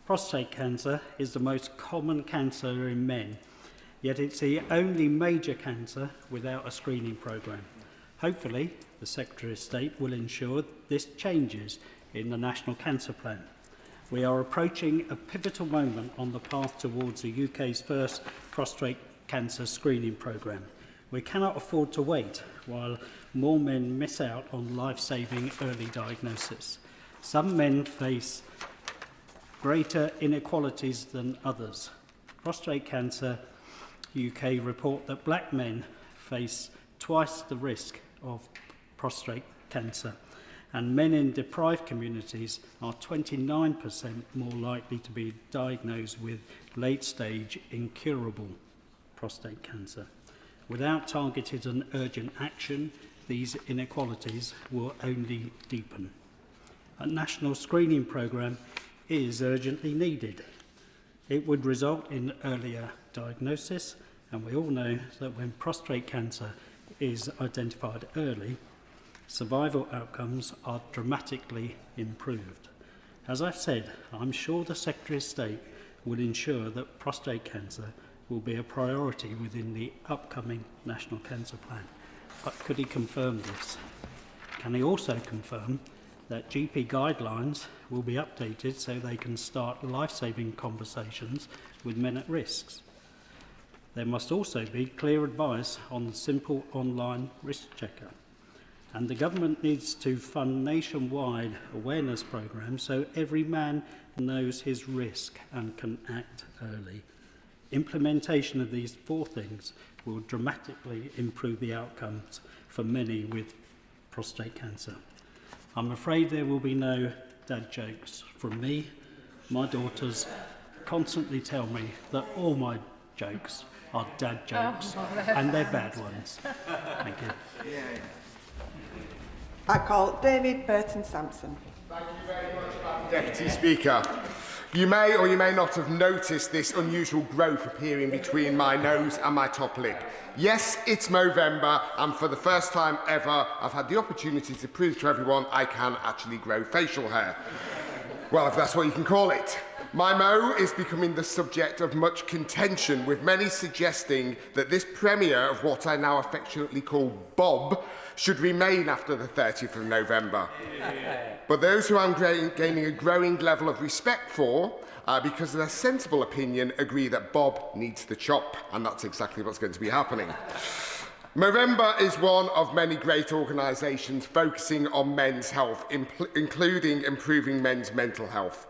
Prostate cancer is the most common cancer in men, yet it's the only major cancer without a screening programme. Hopefully, the Secretary of State will ensure this changes in the National Cancer Plan. We are approaching a pivotal moment on the path towards the UK's first prostate cancer screening programme. We cannot afford to wait while more men miss out on life-saving early diagnosis. Some men face greater inequalities than others. Prostate Cancer UK report that black men face twice the risk of prostate cancer, and men in deprived communities are 29% more likely to be diagnosed with late-stage incurable prostate cancer. Without targeted and urgent action, these inequalities will only deepen. A national screening programme is urgently needed. It would result in earlier diagnosis, and we all know that when prostate cancer is identified early, survival outcomes are dramatically improved. As I've said, I'm sure the Secretary of State will ensure that prostate cancer will be a priority within the upcoming National Cancer Plan. But could he confirm this? Can he also confirm that GP guidelines will be updated so they can start life-saving conversations with men at risk? There must also be clear advice on the simple online risk checker. And the government needs to fund nationwide awareness programs so every man knows his risk and can act early. Implementation of these four things will dramatically improve the outcomes for many with prostate cancer. I'm afraid there will be no dad jokes from me. My daughters constantly tell me that all my jokes are dad jokes, and they're bad ones. Thank you. I call David Burton-Sampson. Thank you very much, Madam Deputy Speaker. You may or you may not have noticed this unusual growth appearing between my nose and my top lip. Yes, it's Movember, and for the first time ever, I've had the opportunity to prove to everyone I can actually grow facial hair. Well, if that's what you can call it. My mo is becoming the subject of much contention, with many suggesting that this premiere of what I now affectionately call Bob should remain after the 30th of November. But those who I'm gaining a growing level of respect for, because of their sensible opinion, agree that Bob needs the chop, and that's exactly what's going to be happening. Movember is one of many great organisations focusing on men's health, including improving men's mental health.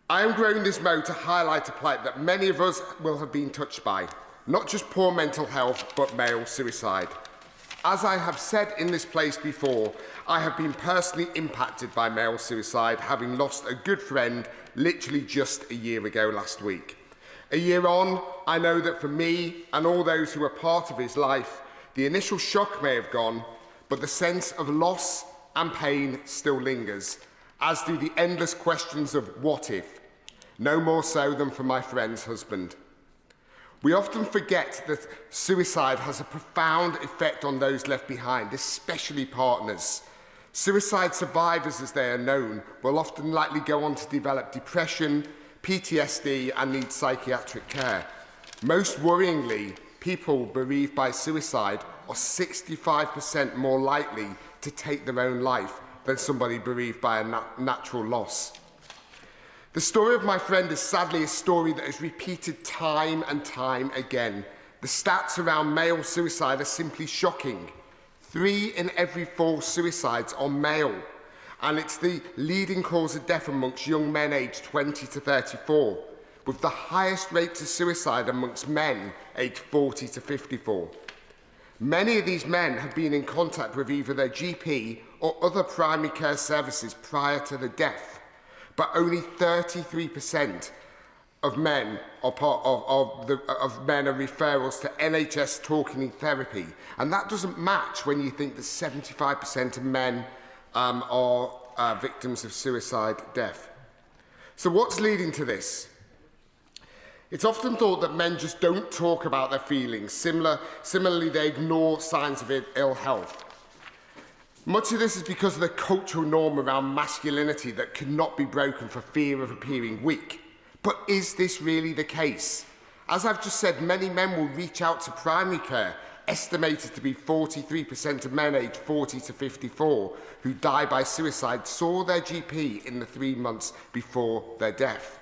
I am growing this mo to highlight a plight that many of us will have been touched by, not just poor mental health, but male suicide. As I have said in this place before, I have been personally impacted by male suicide, having lost a good friend literally just a year ago last week. A year on, I know that for me and all those who were part of his life, the initial shock may have gone, but the sense of loss and pain still lingers, as do the endless questions of what if, no more so than for my friend's husband. We often forget that suicide has a profound effect on those left behind, especially partners. Suicide survivors, as they are known, will often likely go on to develop depression, PTSD, and need psychiatric care. Most worryingly, people bereaved by suicide are 65% more likely to take their own life than somebody bereaved by a natural loss. The story of my friend is sadly a story that is repeated time and time again. The stats around male suicide are simply shocking. 3 in every 4 suicides are male, and it's the leading cause of death amongst young men aged 20 to 34, with the highest rates of suicide amongst men aged 40 to 54. Many of these men have been in contact with either their GP or other primary care services prior to the death, but only 33% of men are men are referrals to NHS talking therapy, and that doesn't match when you think that 75% of men are victims of suicide death. So what's leading to this? It's often thought that men just don't talk about their feelings. Similarly, they ignore signs of ill health. Much of this is because of the cultural norm around masculinity that cannot be broken for fear of appearing weak. But is this really the case? As I've just said, many men will reach out to primary care, estimated to be 43% of men aged 40 to 54 who die by suicide saw their GP in the 3 months before their death.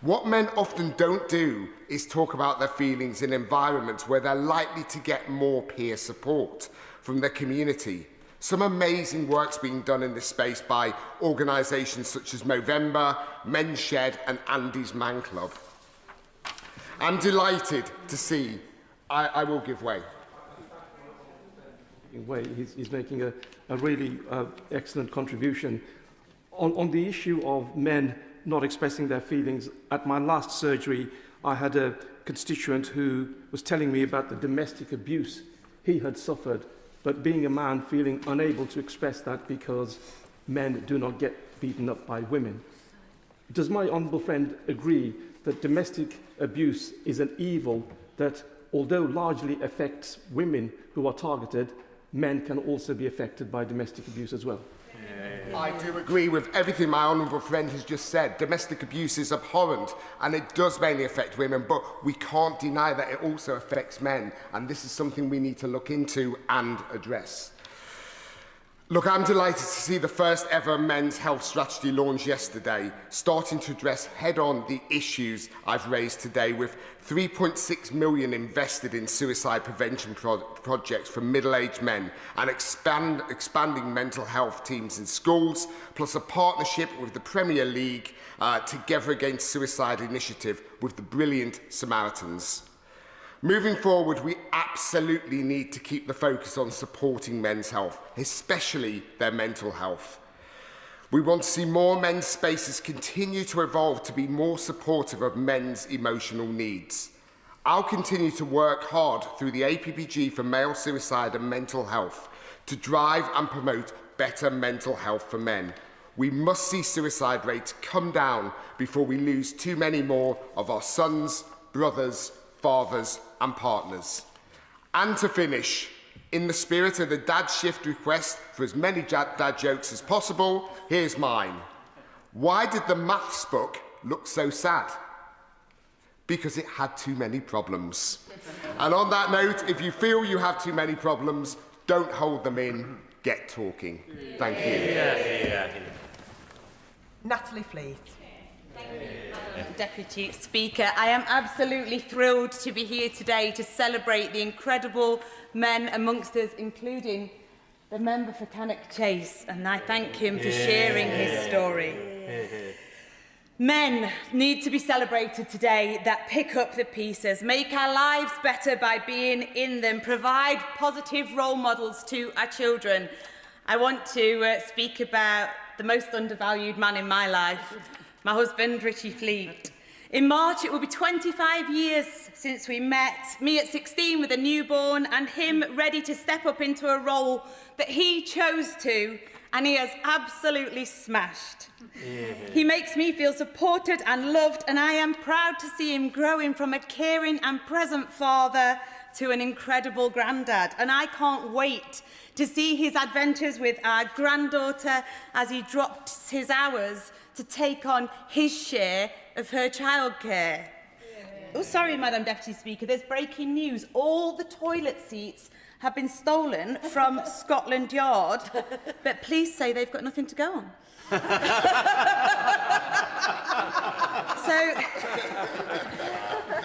What men often don't do is talk about their feelings in environments where they're likely to get more peer support from their community. Some amazing work's being done in this space by organisations such as Movember, Men's Shed and Andy's Man Club. I'm delighted to see I will give way. He's making a really excellent contribution. On the issue of men not expressing their feelings, at my last surgery, I had a constituent who was telling me about the domestic abuse he had suffered, but being a man feeling unable to express that because men do not get beaten up by women. Does my honourable friend agree that domestic abuse is an evil that, although largely affects women who are targeted, men can also be affected by domestic abuse as well? I do agree with everything my honourable friend has just said. Domestic abuse is abhorrent and it does mainly affect women, but we can't deny that it also affects men, and this is something we need to look into and address. Look, I'm delighted to see the first ever men's health strategy launch yesterday, starting to address head-on the issues I've raised today, with 3.6 million invested in suicide prevention projects for middle-aged men and expanding mental health teams in schools, plus a partnership with the Premier League Together Against Suicide initiative with the brilliant Samaritans. Moving forward, we absolutely need to keep the focus on supporting men's health, especially their mental health. We want to see more men's spaces continue to evolve to be more supportive of men's emotional needs. I'll continue to work hard through the APPG for male suicide and mental health to drive and promote better mental health for men. We must see suicide rates come down before we lose too many more of our sons, brothers, fathers and partners. And to finish, in the spirit of the dad shift request for as many dad jokes as possible, here's mine. Why did the maths book look so sad? Because it had too many problems. And on that note, if you feel you have too many problems, don't hold them in, get talking. Thank you. Natalie Fleet. Deputy Speaker, I am absolutely thrilled to be here today to celebrate the incredible men amongst us, including the member for Cannock Chase, and I thank him for sharing his story. Men need to be celebrated today that pick up the pieces, make our lives better by being in them, provide positive role models to our children. I want to speak about the most undervalued man in my life, my husband, Richie Fleet. In March, it will be 25 years since we met, me at 16 with a newborn and him ready to step up into a role that he chose to, and he has absolutely smashed. He makes me feel supported and loved, and I am proud to see him growing from a caring and present father to an incredible granddad. And I can't wait to see his adventures with our granddaughter as he drops his hours to take on his share of her childcare. Oh, sorry, Madam Deputy Speaker, there's breaking news. All the toilet seats have been stolen from Scotland Yard, but police say they've got nothing to go on. So,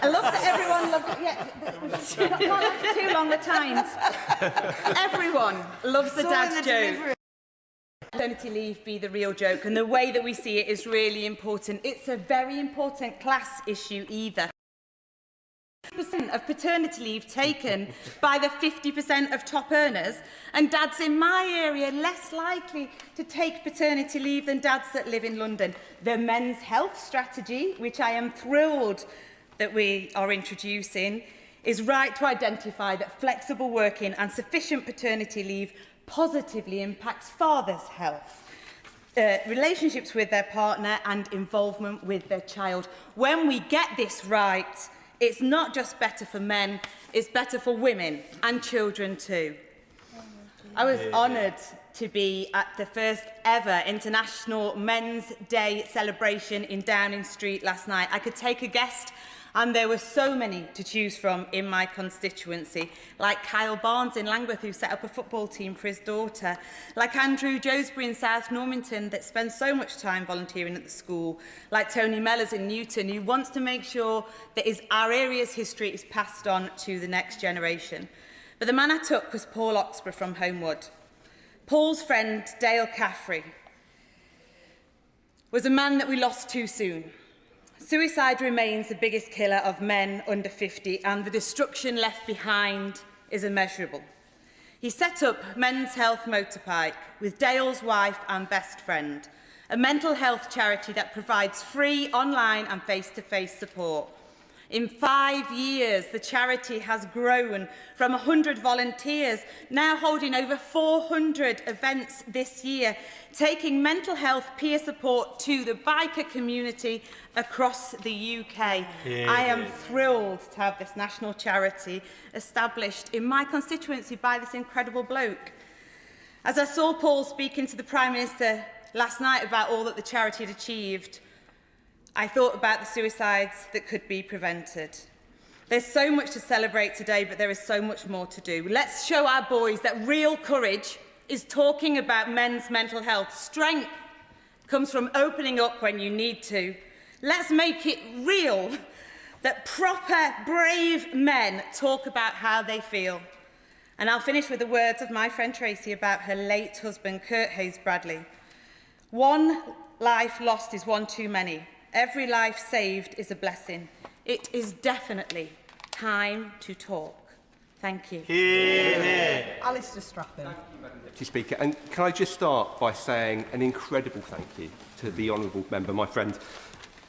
I love that everyone loves it. Yeah, not left for too long at times. Everyone loves the dad's joke. Maternity leave be the real joke, and the way that we see it is really important. It's a very important class issue either. 50% of paternity leave taken by the 50% of top earners, and dads in my area less likely to take paternity leave than dads that live in London. The men's health strategy, which I am thrilled that we are introducing, is right to identify that flexible working and sufficient paternity leave positively impacts fathers' health. relationships with their partner and involvement with their child. When we get this right, it's not just better for men, it's better for women and children too. I was honoured to be at the first ever International Men's Day celebration in Downing Street last night. I could take a guest, and there were so many to choose from in my constituency, like Kyle Barnes in Langworth, who set up a football team for his daughter, like Andrew Joesbury in South Normanton, that spends so much time volunteering at the school, like Tony Mellors in Newton, who wants to make sure that our area's history is passed on to the next generation. But the man I took was Paul Oxborough from Homewood. Paul's friend, Dale Caffrey, was a man that we lost too soon. Suicide remains the biggest killer of men under 50, and the destruction left behind is immeasurable. He set up Men's Health Motorbike with Dale's wife and best friend, a mental health charity that provides free online and face-to-face support. In 5 years, the charity has grown from 100 volunteers, now holding over 400 events this year, taking mental health peer support to the biker community across the UK. I am thrilled to have this national charity established in my constituency by this incredible bloke. As I saw Paul speaking to the Prime Minister last night about all that the charity had achieved, I thought about the suicides that could be prevented. There's so much to celebrate today, but there is so much more to do. Let's show our boys that real courage is talking about men's mental health. Strength comes from opening up when you need to. Let's make it real that proper, brave men talk about how they feel. And I'll finish with the words of my friend Tracy about her late husband, Kurt Hayes Bradley. One life lost is one too many. Every life saved is a blessing. It is definitely time to talk. Thank you. Alistair Strappin. Thank you, Madam Deputy Speaker. And can I just start by saying an incredible thank you to the honourable member, my friend,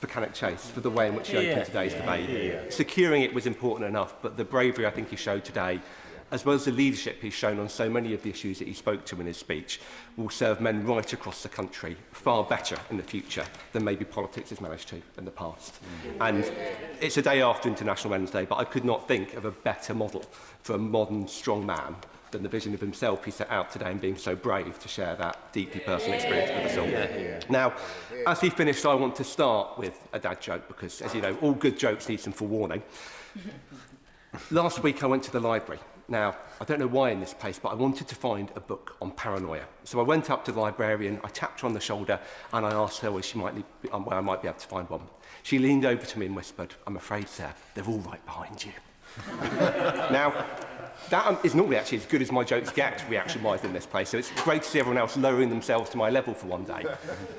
for Cannock Chase, for the way in which he opened today's debate. Securing it was important enough, but the bravery I think he showed today, as well as the leadership he's shown on so many of the issues that he spoke to in his speech, will serve men right across the country far better in the future than maybe politics has managed to in the past. And it's a day after International Men's Day, but I could not think of a better model for a modern, strong man than the vision of himself he set out today and being so brave to share that deeply personal experience with us all. Now, as he finished, I want to start with a dad joke because, as you know, all good jokes need some forewarning. Last week I went to the library. Now, I don't know why in this place, but I wanted to find a book on paranoia. So I went up to the librarian, I tapped her on the shoulder, and I asked her where I might be able to find one. She leaned over to me and whispered, "I'm afraid, sir, they're all right behind you." Now, that is normally actually as good as my jokes get reaction-wise in this place, so it's great to see everyone else lowering themselves to my level for one day.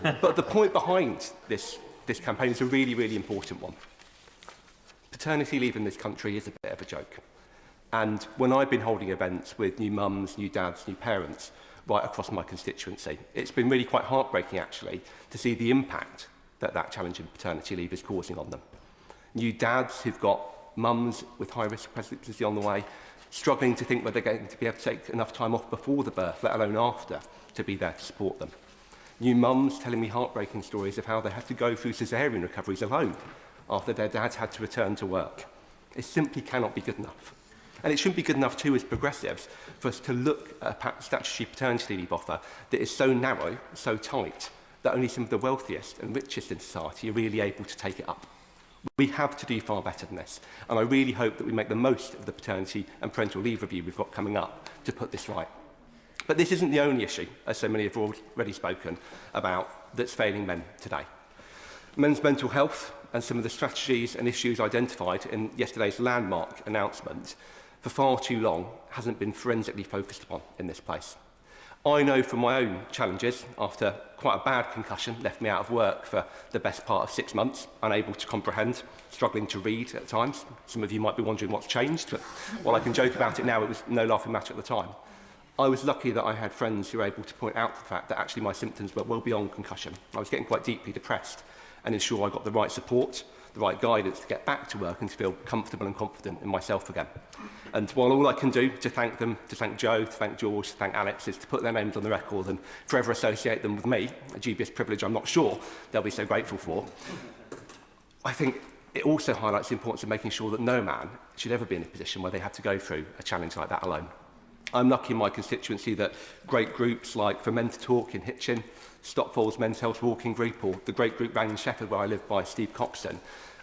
But the point behind this campaign is a really, really important one. Paternity leave in this country is a bit of a joke. And when I've been holding events with new mums, new dads, new parents right across my constituency, it's been really quite heartbreaking, actually, to see the impact that challenging paternity leave is causing on them. New dads who've got mums with high-risk pregnancy on the way, struggling to think whether they're going to be able to take enough time off before the birth, let alone after, to be there to support them. New mums telling me heartbreaking stories of how they had to go through caesarean recoveries alone after their dads had to return to work. It simply cannot be good enough. And it shouldn't be good enough, too, as progressives, for us to look at a statutory paternity leave offer that is so narrow, so tight, that only some of the wealthiest and richest in society are really able to take it up. We have to do far better than this, and I really hope that we make the most of the paternity and parental leave review we've got coming up to put this right. But this isn't the only issue, as so many have already spoken about, that's failing men today. Men's mental health and some of the strategies and issues identified in yesterday's landmark announcement for far too long hasn't been forensically focused upon in this place. I know from my own challenges, after quite a bad concussion left me out of work for the best part of 6 months, unable to comprehend, struggling to read at times. Some of you might be wondering what's changed, but while I can joke about it now, it was no laughing matter at the time. I was lucky that I had friends who were able to point out the fact that actually my symptoms were well beyond concussion. I was getting quite deeply depressed and ensure I got the right support, the right guidance to get back to work and to feel comfortable and confident in myself again. And while all I can do to thank them, to thank Joe, to thank George, to thank Alex, is to put their names on the record and forever associate them with me, a dubious privilege I'm not sure they'll be so grateful for, I think it also highlights the importance of making sure that no man should ever be in a position where they have to go through a challenge like that alone. I'm lucky in my constituency that great groups like For Men to Talk in Hitchin, Stopfall's Men's Health Walking Group, or the great group Rang in Sheffield, where I live, by Steve Coxon,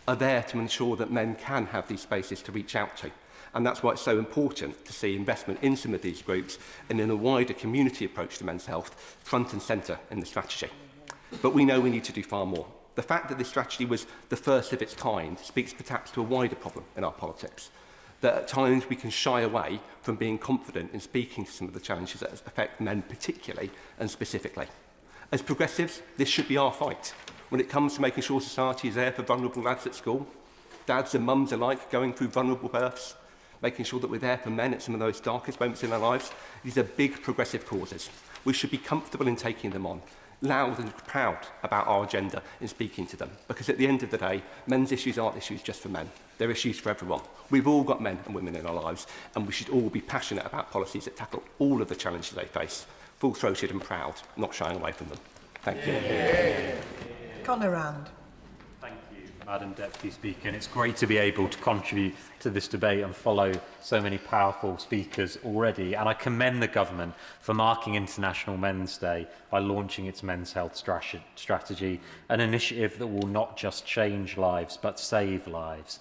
are there to ensure that men can have these spaces to reach out to. And that's why it's so important to see investment in some of these groups and in a wider community approach to men's health front and centre in the strategy. But we know we need to do far more. The fact that this strategy was the first of its kind speaks perhaps to a wider problem in our politics, that at times we can shy away from being confident in speaking to some of the challenges that affect men particularly and specifically. As progressives, this should be our fight. When it comes to making sure society is there for vulnerable lads at school, dads and mums alike going through vulnerable births, making sure that we're there for men at some of those darkest moments in their lives, these are big progressive causes. We should be comfortable in taking them on, loud and proud about our agenda in speaking to them, because at the end of the day, men's issues aren't issues just for men. They're issues for everyone. We've all got men and women in our lives, and we should all be passionate about policies that tackle all of the challenges they face, full-throated and proud, not shying away from them. Thank you. Conor Rand. Thank you, Madam Deputy Speaker, and it's great to be able to contribute to this debate and follow so many powerful speakers already. And I commend the government for marking International Men's Day by launching its men's health strategy, an initiative that will not just change lives but save lives.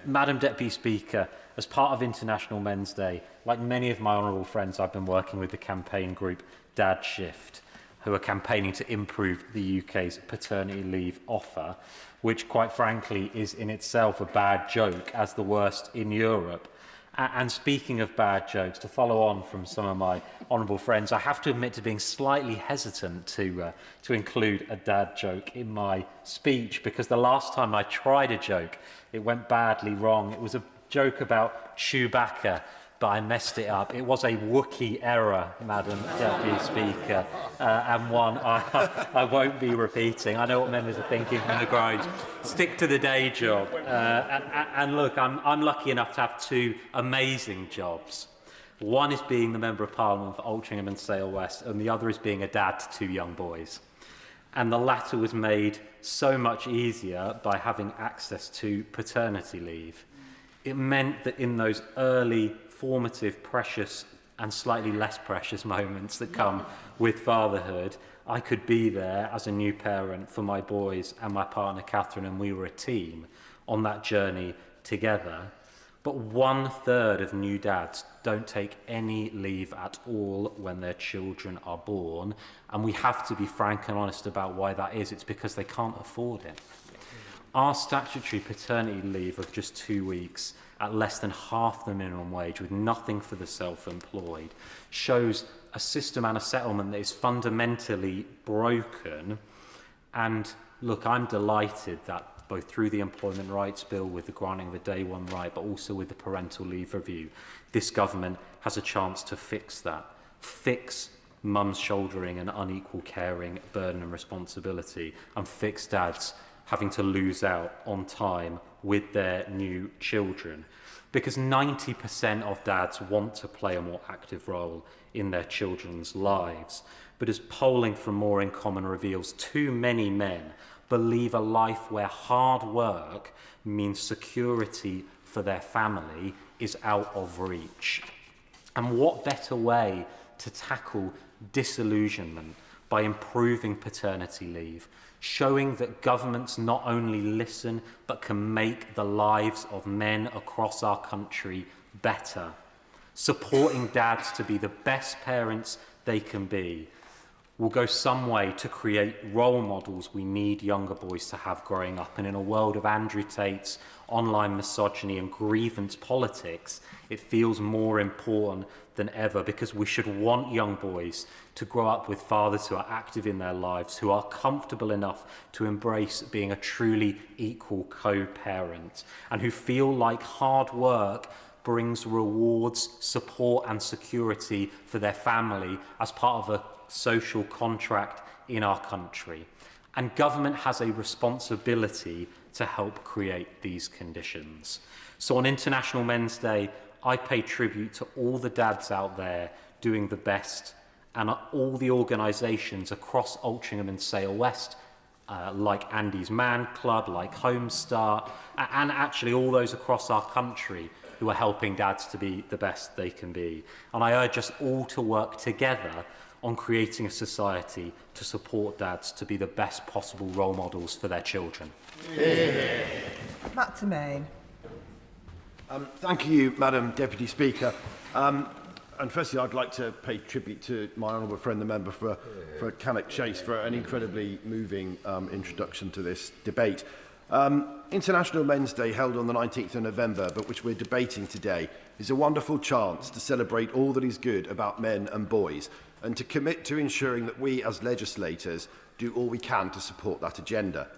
Madam Deputy Speaker, as part of International Men's Day, like many of my honourable friends, I've been working with the campaign group Dad Shift, who are campaigning to improve the UK's paternity leave offer, which quite frankly is in itself a bad joke, as the worst in Europe. And speaking of bad jokes, to follow on from some of my honourable friends, I have to admit to being slightly hesitant to include a dad joke in my speech, because the last time I tried a joke, it went badly wrong. It was a joke about Chewbacca, but I messed it up. It was a Wookiee error, Madam Deputy Speaker, and one I won't be repeating. I know what members are thinking from the ground. Stick to the day job. And look, I'm lucky enough to have two amazing jobs. One is being the Member of Parliament for Altrincham and Sale West, and the other is being a dad to two young boys. And the latter was made so much easier by having access to paternity leave. It meant that in those early, formative, precious and slightly less precious moments that come with fatherhood, I could be there as a new parent for my boys and my partner Catherine, and we were a team on that journey together. But 1/3 of new dads don't take any leave at all when their children are born, and we have to be frank and honest about why that is. It's because they can't afford it. Our statutory paternity leave of just 2 weeks at less than half the minimum wage, with nothing for the self-employed, shows a system and a settlement that is fundamentally broken. And look, I'm delighted that both through the Employment Rights Bill, with the granting of the Day One right, but also with the Parental Leave Review, this government has a chance to fix that. Fix mums shouldering an unequal caring burden and responsibility, and fix dads having to lose out on time with their new children. Because 90% of dads want to play a more active role in their children's lives. But as polling from More in Common reveals, too many men believe a life where hard work means security for their family is out of reach. And what better way to tackle disillusionment by improving paternity leave, showing that governments not only listen but can make the lives of men across our country better, supporting dads to be the best parents they can be, will go some way to create role models we need younger boys to have growing up. And in a world of Andrew Tate's online misogyny and grievance politics, it feels more important than ever, because we should want young boys to grow up with fathers who are active in their lives, who are comfortable enough to embrace being a truly equal co-parent, and who feel like hard work brings rewards, support and security for their family as part of a social contract in our country. And government has a responsibility to help create these conditions. So on International Men's Day, I pay tribute to all the dads out there doing the best, and all the organisations across Altrincham and Sale West, like Andy's Man Club, like Home Start, and actually all those across our country who are helping dads to be the best they can be. And I urge us all to work together on creating a society to support dads to be the best possible role models for their children. Matt Main. Thank you, Madam Deputy Speaker. And firstly, I'd like to pay tribute to my honourable friend, the member for Cannock Chase, for an incredibly moving introduction to this debate. International Men's Day, held on the 19th of November, but which we're debating today, is a wonderful chance to celebrate all that is good about men and boys, and to commit to ensuring that we, as legislators, do all we can to support that agenda.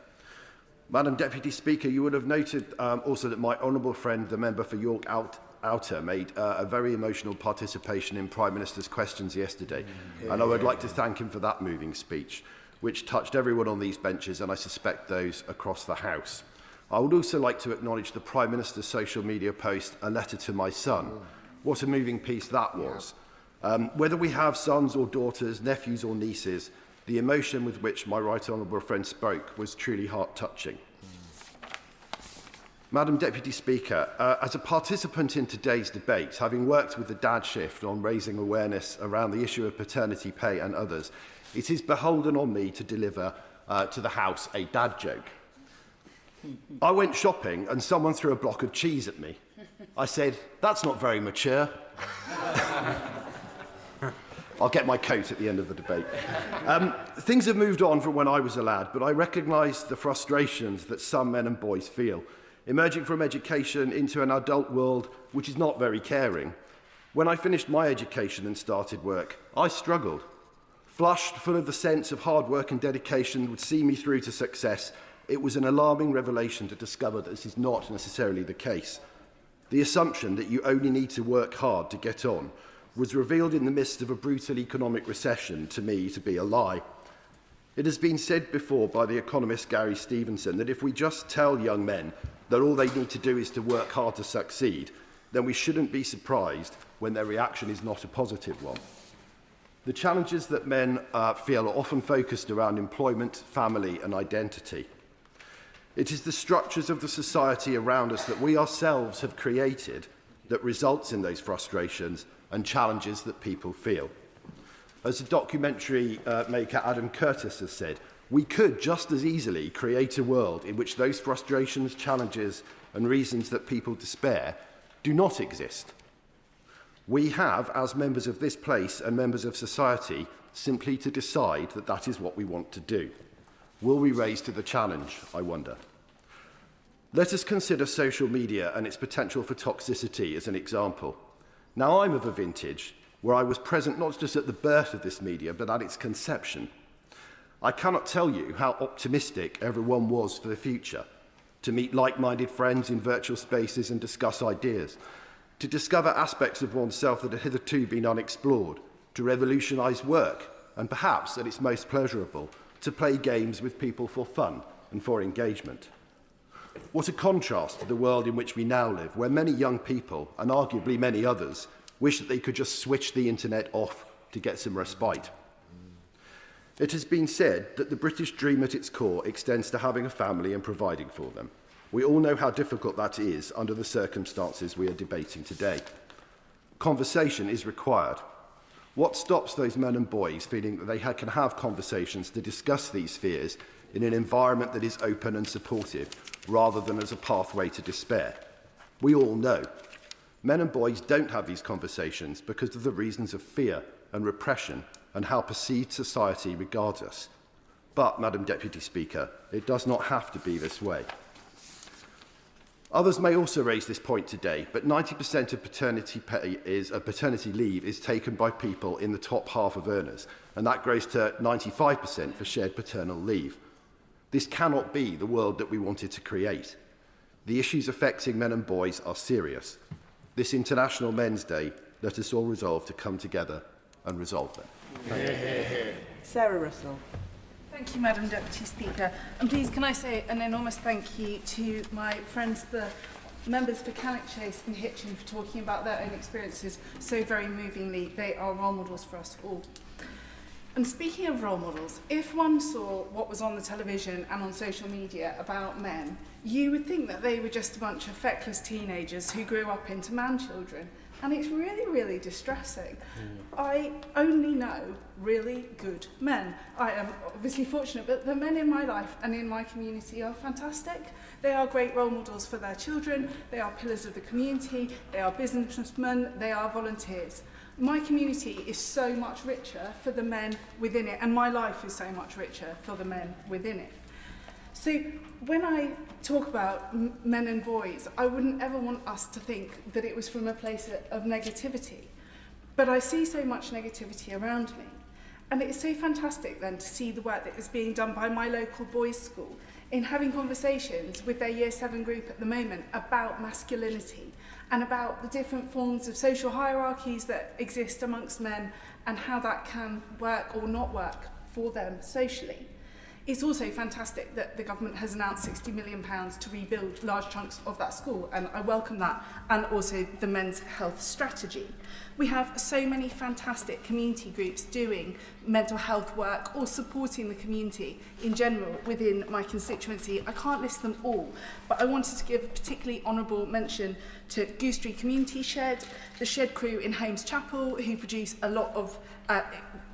Madam Deputy Speaker, you would have noted also that my honourable friend, the member for York Outer, made a very emotional participation in Prime Minister's questions yesterday, and I would like to thank him for that moving speech, which touched everyone on these benches, and I suspect those across the House. I would also like to acknowledge the Prime Minister's social media post, A Letter to My Son. What a moving piece that was. Whether we have sons or daughters, nephews or nieces, the emotion with which my right honourable friend spoke was truly heart-touching. Madam Deputy Speaker, as a participant in today's debate, having worked with the Dad Shift on raising awareness around the issue of paternity pay and others, it is beholden on me to deliver to the House a dad joke. I went shopping and someone threw a block of cheese at me. I said, "That's not very mature." I'll get my coat at the end of the debate. Things have moved on from when I was a lad, but I recognise the frustrations that some men and boys feel, emerging from education into an adult world which is not very caring. When I finished my education and started work, I struggled. Flushed, full of the sense of hard work and dedication would see me through to success, it was an alarming revelation to discover that this is not necessarily the case. The assumption that you only need to work hard to get on was revealed in the midst of a brutal economic recession to me to be a lie. It has been said before by the economist Gary Stevenson that if we just tell young men that all they need to do is to work hard to succeed, then we shouldn't be surprised when their reaction is not a positive one. The challenges that men feel are often focused around employment, family and identity. It is the structures of the society around us that we ourselves have created that results in those frustrations and challenges that people feel. As the documentary maker Adam Curtis has said, we could just as easily create a world in which those frustrations, challenges and reasons that people despair do not exist. We have, as members of this place and members of society, simply to decide that that is what we want to do. Will we rise to the challenge, I wonder? Let us consider social media and its potential for toxicity as an example. Now, I'm of a vintage where I was present not just at the birth of this media, but at its conception. I cannot tell you how optimistic everyone was for the future, to meet like-minded friends in virtual spaces and discuss ideas, to discover aspects of oneself that had hitherto been unexplored, to revolutionise work, and perhaps, at its most pleasurable, to play games with people for fun and for engagement. What a contrast to the world in which we now live, where many young people, and arguably many others, wish that they could just switch the internet off to get some respite. It has been said that the British dream at its core extends to having a family and providing for them. We all know how difficult that is under the circumstances we are debating today. Conversation is required. What stops those men and boys feeling that they can have conversations to discuss these fears in an environment that is open and supportive, rather than as a pathway to despair? We all know. Men and boys don't have these conversations because of the reasons of fear and repression and how perceived society regards us. But, Madam Deputy Speaker, it does not have to be this way. Others may also raise this point today, but 90% of paternity leave is taken by people in the top half of earners, and that grows to 95% for shared paternal leave. This cannot be the world that we wanted to create. The issues affecting men and boys are serious. This International Men's Day, let us all resolve to come together and resolve them. Sarah Russell. Thank you, Madam Deputy Speaker. And please, can I say an enormous thank you to my friends, the members for Cannock Chase and Hitchin, for talking about their own experiences so very movingly. They are role models for us all. And speaking of role models, if one saw what was on the television and on social media about men, you would think that they were just a bunch of feckless teenagers who grew up into man-children. And it's really, really distressing. I only know really good men. I am obviously fortunate, but the men in my life and in my community are fantastic. They are great role models for their children. They are pillars of the community. They are businessmen. They are volunteers. My community is so much richer for the men within it, and my life is so much richer for the men within it. So when I talk about men and boys, I wouldn't ever want us to think that it was from a place of negativity. But I see so much negativity around me. And it's so fantastic then to see the work that is being done by my local boys' school in having conversations with their Year 7 group at the moment about masculinity and about the different forms of social hierarchies that exist amongst men and how that can work or not work for them socially. It's also fantastic that the government has announced £60 million to rebuild large chunks of that school, and I welcome that, and also the men's health strategy. We have so many fantastic community groups doing mental health work or supporting the community in general within my constituency. I can't list them all, but I wanted to give a particularly honourable mention to Goosetree Community Shed, the Shed crew in Holmes Chapel, who produce a lot of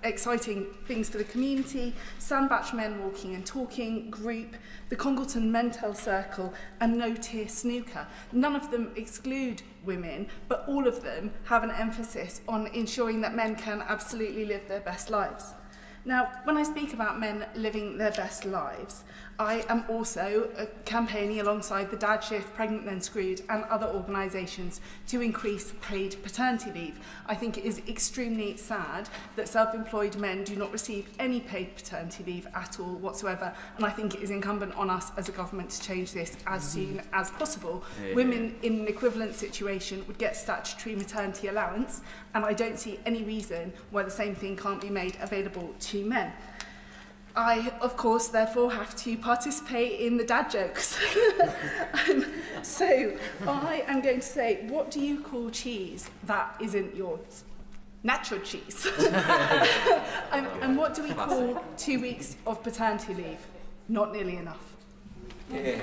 exciting things for the community, Sandbatch Men Walking and Talking Group, the Congleton Mental Circle, and No Tear Snooker. None of them exclude women, but all of them have an emphasis on ensuring that men can absolutely live their best lives. Now, when I speak about men living their best lives, I am also campaigning alongside the Dad Shift, Pregnant Then Screwed and other organisations to increase paid paternity leave. I think it is extremely sad that self-employed men do not receive any paid paternity leave at all whatsoever, and I think it is incumbent on us as a government to change this as soon as possible. Women in an equivalent situation would get statutory maternity allowance, and I don't see any reason why the same thing can't be made available to men. I, of course, therefore have to participate in the dad jokes. So I am going to say, what do you call cheese that isn't yours? Natural cheese. And what do we call 2 weeks of paternity leave? Not nearly enough. Mayor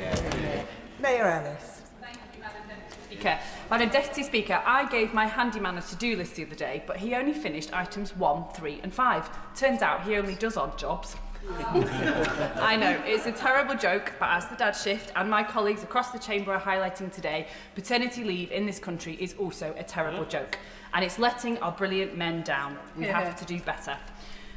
Ellis. Thank you, Madam Deputy Speaker. Madam Deputy Speaker, I gave my handyman a to-do list the other day, but he only finished items 1, 3 and 5. Turns out he only does odd jobs. I know, it's a terrible joke, but as the Dad Shift and my colleagues across the chamber are highlighting today, paternity leave in this country is also a terrible joke, and it's letting our brilliant men down. We have to do better.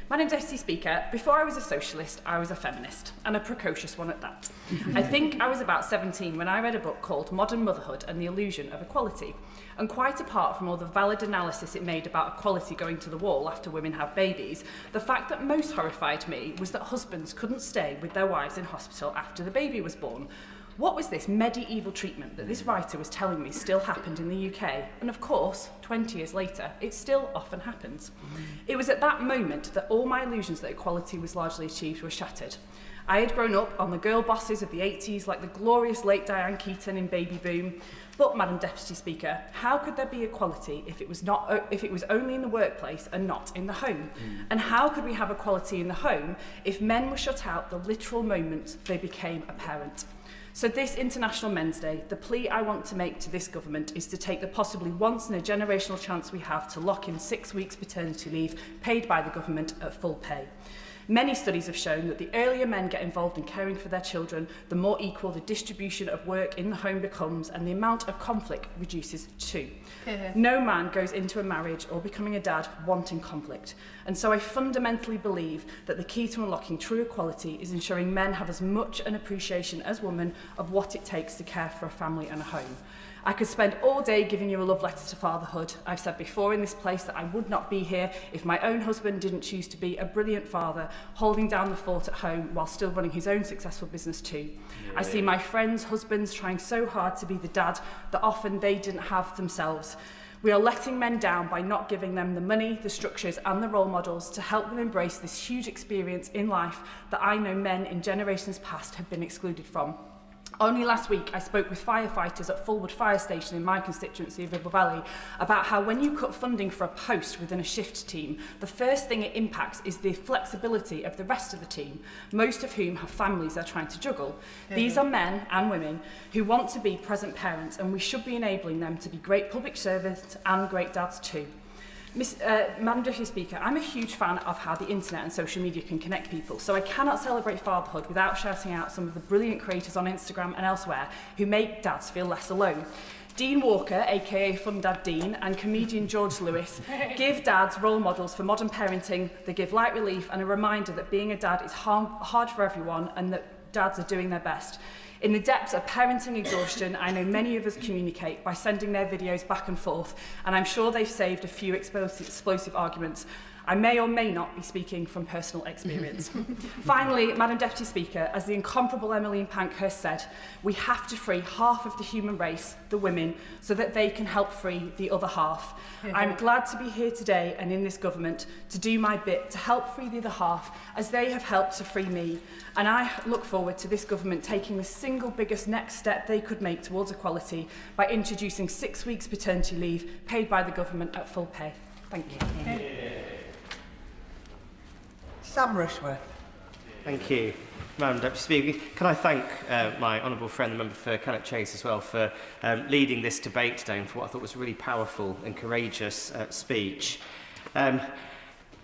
Madam Deputy Speaker, before I was a socialist, I was a feminist, and a precocious one at that. I think I was about 17 when I read a book called Modern Motherhood and the Illusion of Equality. And quite apart from all the valid analysis it made about equality going to the wall after women have babies, the fact that most horrified me was that husbands couldn't stay with their wives in hospital after the baby was born. What was this medieval treatment that this writer was telling me still happened in the UK? And of course, 20 years later, it still often happens. It was at that moment that all my illusions that equality was largely achieved were shattered. I had grown up on the girl bosses of the 80s, like the glorious late Diane Keaton in Baby Boom. But, Madam Deputy Speaker, how could there be equality if it was only in the workplace and not in the home? And how could we have equality in the home if men were shut out the literal moment they became a parent? So this International Men's Day, the plea I want to make to this government is to take the possibly once-in-a-generational chance we have to lock in 6 weeks paternity leave paid by the government at full pay. Many studies have shown that the earlier men get involved in caring for their children, the more equal the distribution of work in the home becomes and the amount of conflict reduces too. No man goes into a marriage or becoming a dad wanting conflict. And so I fundamentally believe that the key to unlocking true equality is ensuring men have as much an appreciation as women of what it takes to care for a family and a home. I could spend all day giving you a love letter to fatherhood. I've said before in this place that I would not be here if my own husband didn't choose to be a brilliant father, holding down the fort at home while still running his own successful business too. I see my friends' husbands trying so hard to be the dad that often they didn't have themselves. We are letting men down by not giving them the money, the structures and the role models to help them embrace this huge experience in life that I know men in generations past have been excluded from. Only last week, I spoke with firefighters at Fulwood Fire Station in my constituency of Ribble Valley about how when you cut funding for a post within a shift team, the first thing it impacts is the flexibility of the rest of the team, most of whom have families they're trying to juggle. These are men and women who want to be present parents, and we should be enabling them to be great public servants and great dads too. Madam Deputy Speaker, I'm a huge fan of how the internet and social media can connect people, so I cannot celebrate fatherhood without shouting out some of the brilliant creators on Instagram and elsewhere who make dads feel less alone. Dean Walker, aka Fun Dad Dean, and comedian George Lewis give dads role models for modern parenting. They give light relief and a reminder that being a dad is hard for everyone and that dads are doing their best. In the depths of parenting exhaustion, I know many of us communicate by sending their videos back and forth, and I'm sure they've saved a few explosive arguments. I may or may not be speaking from personal experience. Finally, Madam Deputy Speaker, as the incomparable Emmeline Pankhurst said, we have to free half of the human race, the women, so that they can help free the other half. I'm glad to be here today and in this government to do my bit to help free the other half, as they have helped to free me. And I look forward to this government taking the single biggest next step they could make towards equality by introducing 6 weeks paternity leave paid by the government at full pay. Thank you. Sam Rushworth. Thank you, Madam Deputy Speaker. Can I thank my honourable friend, the member for Cannock Chase, as well, for leading this debate today and for what I thought was a really powerful and courageous speech.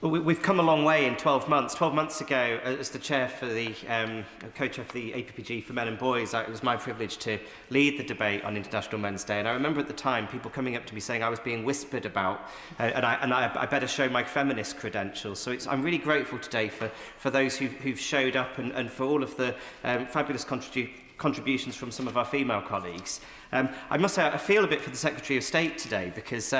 We've come a long way in 12 months. 12 months ago, as the chair for the co-chair for the APPG for Men and Boys, it was my privilege to lead the debate on International Men's Day. And I remember at the time people coming up to me saying I was being whispered about, and I better show my feminist credentials. So I'm really grateful today for those who've showed up and for all of the fabulous contributions from some of our female colleagues. I must say I feel a bit for the Secretary of State today because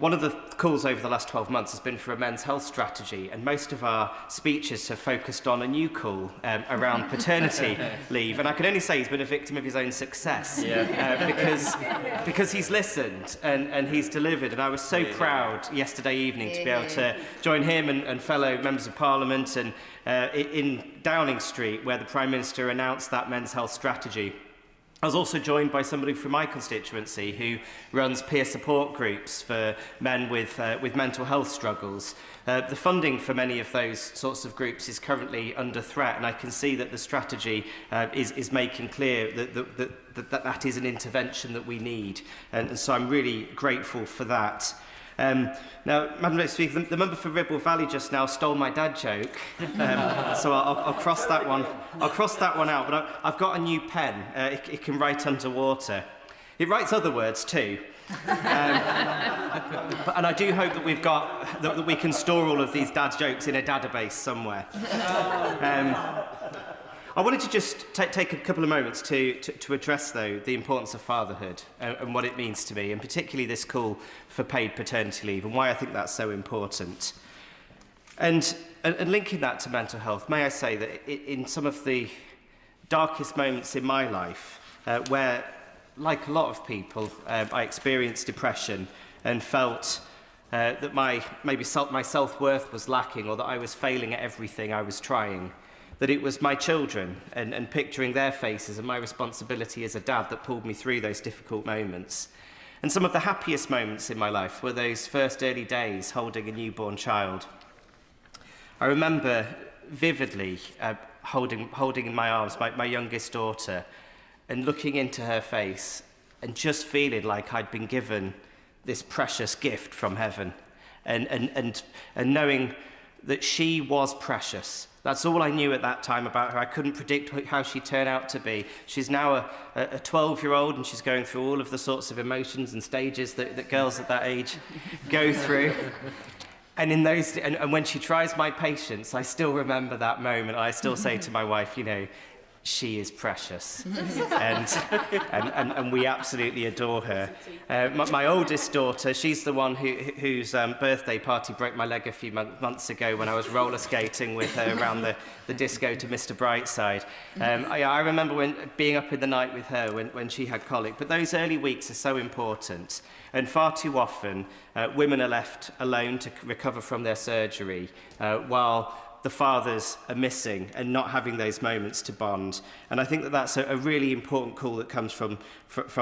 one of the calls over the last 12 months has been for a men's health strategy, and most of our speeches have focused on a new call around paternity leave. And I can only say he's been a victim of his own success because he's listened and he's delivered. And I was so proud yesterday evening to be able to join him and fellow members of Parliament and in Downing Street, where the Prime Minister announced that men's health strategy. I was also joined by somebody from my constituency who runs peer support groups for men with mental health struggles. The funding for many of those sorts of groups is currently under threat, and I can see that the strategy is making clear that is an intervention that we need, and so I'm really grateful for that. Now, Madam Deputy Speaker, the member for Ribble Valley just now stole my dad joke, so I'll cross that one. I'll cross that one out. But I've got a new pen. It can write underwater. It writes other words too. And I do hope that that we can store all of these dad jokes in a database somewhere. I wanted to just take a couple of moments to address, though, the importance of fatherhood and what it means to me, and particularly this call for paid paternity leave and why I think that's so important. And linking that to mental health, may I say that in some of the darkest moments in my life, where, like a lot of people, I experienced depression and felt that my self-worth was lacking, or that I was failing at everything I was trying, that it was my children and picturing their faces and my responsibility as a dad that pulled me through those difficult moments. And some of the happiest moments in my life were those first early days holding a newborn child. I remember vividly holding in my arms my youngest daughter and looking into her face and just feeling like I'd been given this precious gift from heaven and knowing that she was precious. That's all I knew at that time about her. I couldn't predict how she'd turn out to be. She's now a 12-year-old, and she's going through all of the sorts of emotions and stages that girls at that age go through. And when she tries my patience, I still remember that moment. I still say to my wife, you know, she is precious, and we absolutely adore her. My oldest daughter, she's the one whose birthday party broke my leg a few months ago when I was roller skating with her around the disco to Mr. Brightside. I remember being up in the night with her when she had colic, but those early weeks are so important, and far too often women are left alone to recover from their surgery while the fathers are missing and not having those moments to bond. And I think that that's a really important call that comes from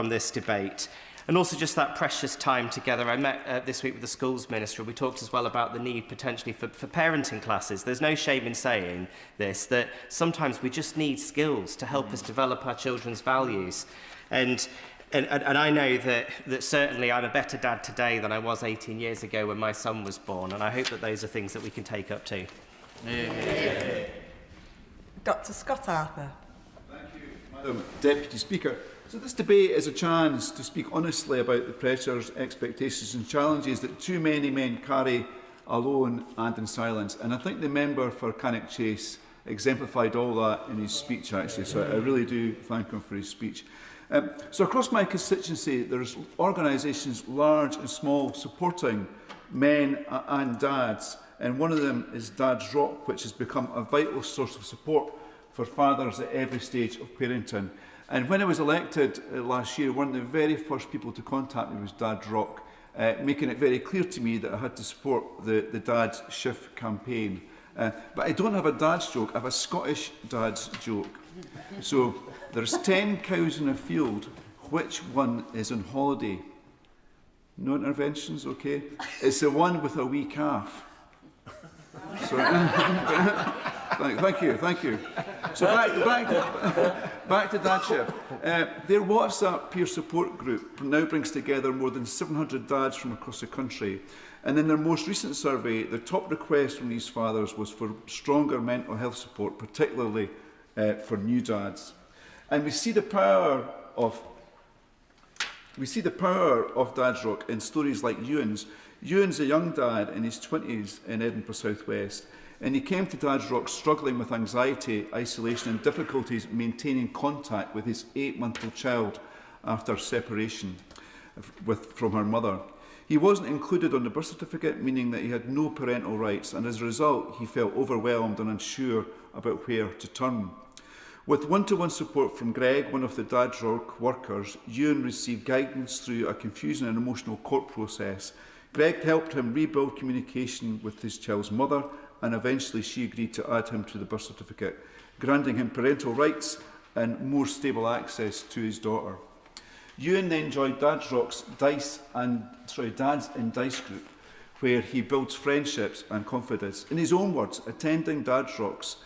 this debate. And also just that precious time together. I met this week with the schools minister. We talked as well about the need potentially for parenting classes. There's no shame in saying this, that sometimes we just need skills to help us develop our children's values. And I know that certainly I'm a better dad today than I was 18 years ago when my son was born. And I hope that those are things that we can take up too. Yeah. Dr. Scott Arthur. Thank you, Madam Deputy Speaker. So this debate is a chance to speak honestly about the pressures, expectations and challenges that too many men carry alone and in silence. And I think the member for Cannock Chase exemplified all that in his speech, actually. So I really do thank him for his speech. So across my constituency, there's organisations large and small supporting men and dads. And one of them is Dad's Rock, which has become a vital source of support for fathers at every stage of parenting. And when I was elected last year, one of the very first people to contact me was Dad's Rock, making it very clear to me that I had to support the Dad's Shift campaign. But I don't have a dad's joke, I have a Scottish dad's joke. So there's 10 cows in a field, which one is on holiday? No interventions, okay? It's the one with a wee calf. So, thank you. So back to Dad Shift. Their WhatsApp peer support group now brings together more than 700 dads from across the country. And in their most recent survey, the top request from these fathers was for stronger mental health support, particularly for new dads. And we see the power of Dad's Rock in stories like Ewan's. Ewan's a young dad in his 20s in Edinburgh South West, and he came to Dad's Rock struggling with anxiety, isolation and difficulties maintaining contact with his 8-month-old child after separation from her mother. He wasn't included on the birth certificate, meaning that he had no parental rights, and as a result he felt overwhelmed and unsure about where to turn. With one-to-one support from Greg, one of the Dad's Rock workers, Ewan received guidance through a confusing and emotional court process. Greg helped him rebuild communication with his child's mother, and eventually she agreed to add him to the birth certificate, granting him parental rights and more stable access to his daughter. Ewan then joined Dad's Rock's Dads in Dice group, where he builds friendships and confidence. In his own words, attending Dad's Rock's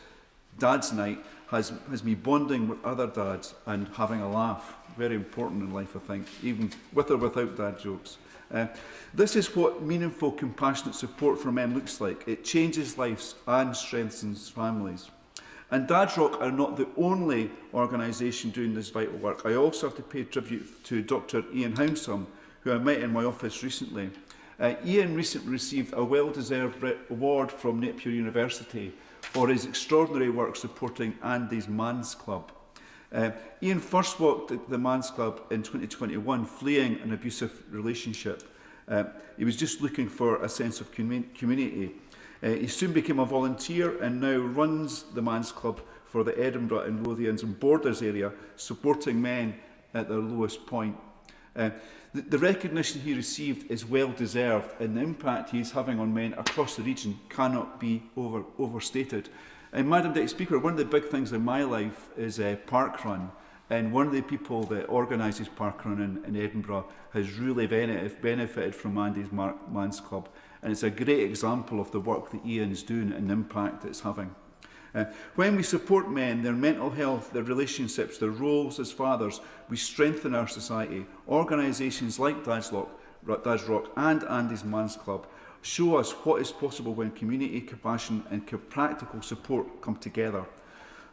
Dad's Night has me bonding with other dads and having a laugh. Very important in life, I think, even with or without dad jokes. This is what meaningful, compassionate support for men looks like. It changes lives and strengthens families. And Dad's Rock are not the only organisation doing this vital work. I also have to pay tribute to Dr. Ian Hounsome, who I met in my office recently. Ian recently received a well-deserved award from Napier University for his extraordinary work supporting Andy's Man's Club. Ian first worked at the Man's Club in 2021, fleeing an abusive relationship. He was just looking for a sense of community. He soon became a volunteer and now runs the Man's Club for the Edinburgh and Lothians and Borders area, supporting men at their lowest point. The recognition he received is well deserved, and the impact he is having on men across the region cannot be overstated. And Madam Deputy Speaker, one of the big things in my life is Parkrun, and one of the people that organises Parkrun in Edinburgh has really benefited from Andy's Man's Club, and it's a great example of the work that Ian's doing and the impact it's having. When we support men, their mental health, their relationships, their roles as fathers, we strengthen our society. Organisations like Dad's Rock and Andy's Man's Club show us what is possible when community, compassion and practical support come together.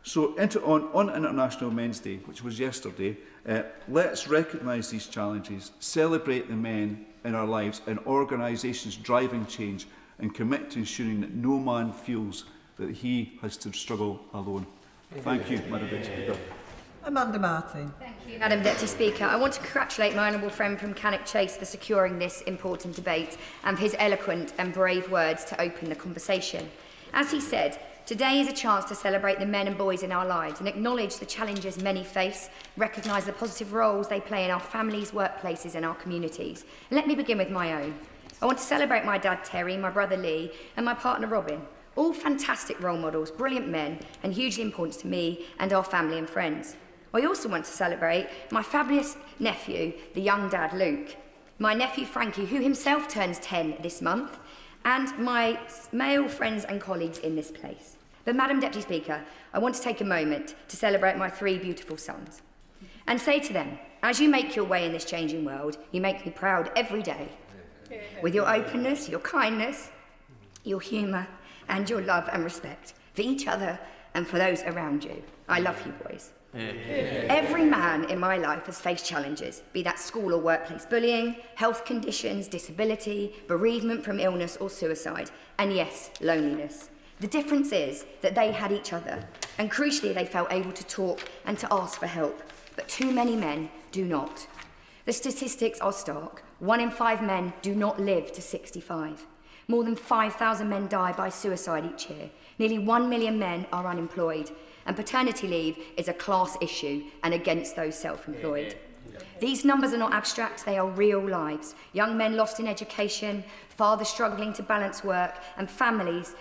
So on International Men's Day, which was yesterday, let's recognise these challenges, celebrate the men in our lives and organisations driving change, and commit to ensuring that no man feels that he has to struggle alone. Thank you, Madam Deputy Speaker. Amanda Martin. Thank you, Madam Deputy Speaker. I want to congratulate my honourable friend from Cannock Chase for securing this important debate and for his eloquent and brave words to open the conversation. As he said, today is a chance to celebrate the men and boys in our lives and acknowledge the challenges many face, recognise the positive roles they play in our families, workplaces and our communities. And let me begin with my own. I want to celebrate my dad Terry, my brother Lee and my partner Robin. All fantastic role models, brilliant men and hugely important to me and our family and friends. I also want to celebrate my fabulous nephew, the young dad Luke, my nephew Frankie, who himself turns 10 this month, and my male friends and colleagues in this place. But Madam Deputy Speaker, I want to take a moment to celebrate my 3 beautiful sons and say to them, as you make your way in this changing world, you make me proud every day. With your openness, your kindness, your humour and your love and respect for each other and for those around you. I love you boys. Every man in my life has faced challenges, be that school or workplace bullying, health conditions, disability, bereavement from illness or suicide, and yes, loneliness. The difference is that they had each other, and crucially they felt able to talk and to ask for help, but too many men do not. The statistics are stark. 1 in 5 men do not live to 65. More than 5,000 men die by suicide each year. Nearly 1 million men are unemployed. And paternity leave is a class issue and against those self-employed. These numbers are not abstract, they are real lives. Young men lost in education, fathers struggling to balance work, and families,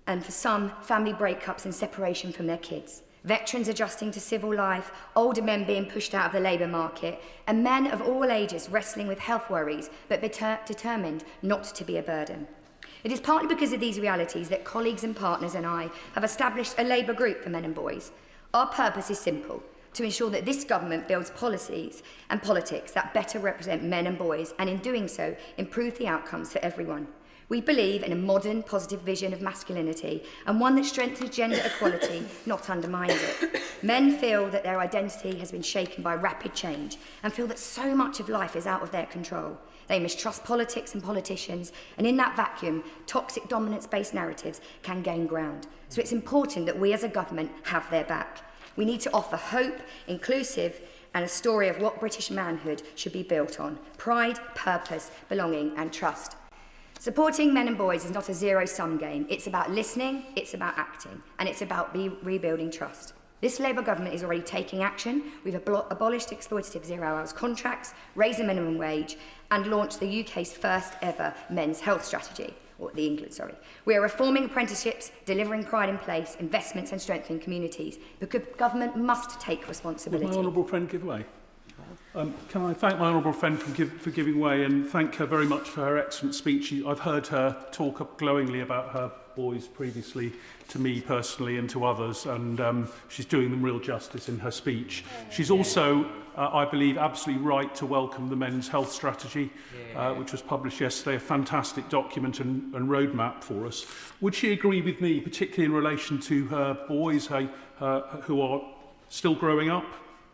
and for some, family breakups and separation from their kids. Veterans adjusting to civil life, older men being pushed out of the labour market, and men of all ages wrestling with health worries but determined not to be a burden. It is partly because of these realities that colleagues and partners and I have established a Labour group for men and boys. Our purpose is simple, to ensure that this government builds policies and politics that better represent men and boys and in doing so improve the outcomes for everyone. We believe in a modern, positive vision of masculinity and one that strengthens gender equality, not undermines it. Men feel that their identity has been shaken by rapid change and feel that so much of life is out of their control. They mistrust politics and politicians, and in that vacuum, toxic dominance-based narratives can gain ground. So it's important that we as a government have their back. We need to offer hope, inclusive, and a story of what British manhood should be built on: pride, purpose, belonging, and trust. Supporting men and boys is not a zero-sum game. It's about listening, it's about acting, and it's about rebuilding trust. This Labour government is already taking action. We've abolished exploitative zero-hours contracts, raised the minimum wage, and launched the UK's first ever men's health strategy, or the England, sorry. We are reforming apprenticeships, delivering pride in place, investments and strengthening communities, because government must take responsibility. Will my honourable friend give way? Can I thank my honourable friend for giving way and thank her very much for her excellent speech. I've heard her talk glowingly about her boys previously to me personally and to others, and she's doing them real justice in her speech. She's also, I believe, absolutely right to welcome the men's health strategy, which was published yesterday, a fantastic document and roadmap for us. Would she agree with me, particularly in relation to her boys who are still growing up,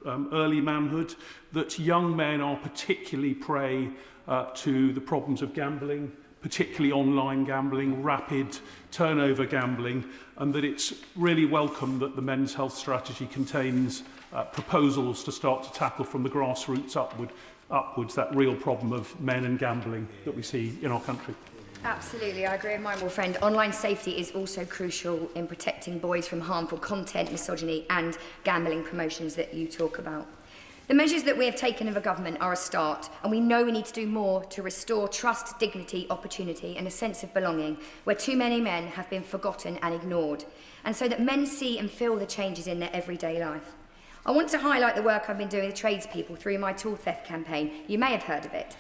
early manhood, that young men are particularly prey to the problems of gambling, particularly online gambling, rapid turnover gambling, and that it's really welcome that the men's health strategy contains proposals to start to tackle from the grassroots upwards that real problem of men and gambling that we see in our country. Absolutely, I agree with my honourable friend. Online safety is also crucial in protecting boys from harmful content, misogyny and gambling promotions that you talk about. The measures that we have taken in the government are a start, and we know we need to do more to restore trust, dignity, opportunity and a sense of belonging where too many men have been forgotten and ignored, and so that men see and feel the changes in their everyday life. I want to highlight the work I've been doing with tradespeople through my tool theft campaign. You may have heard of it.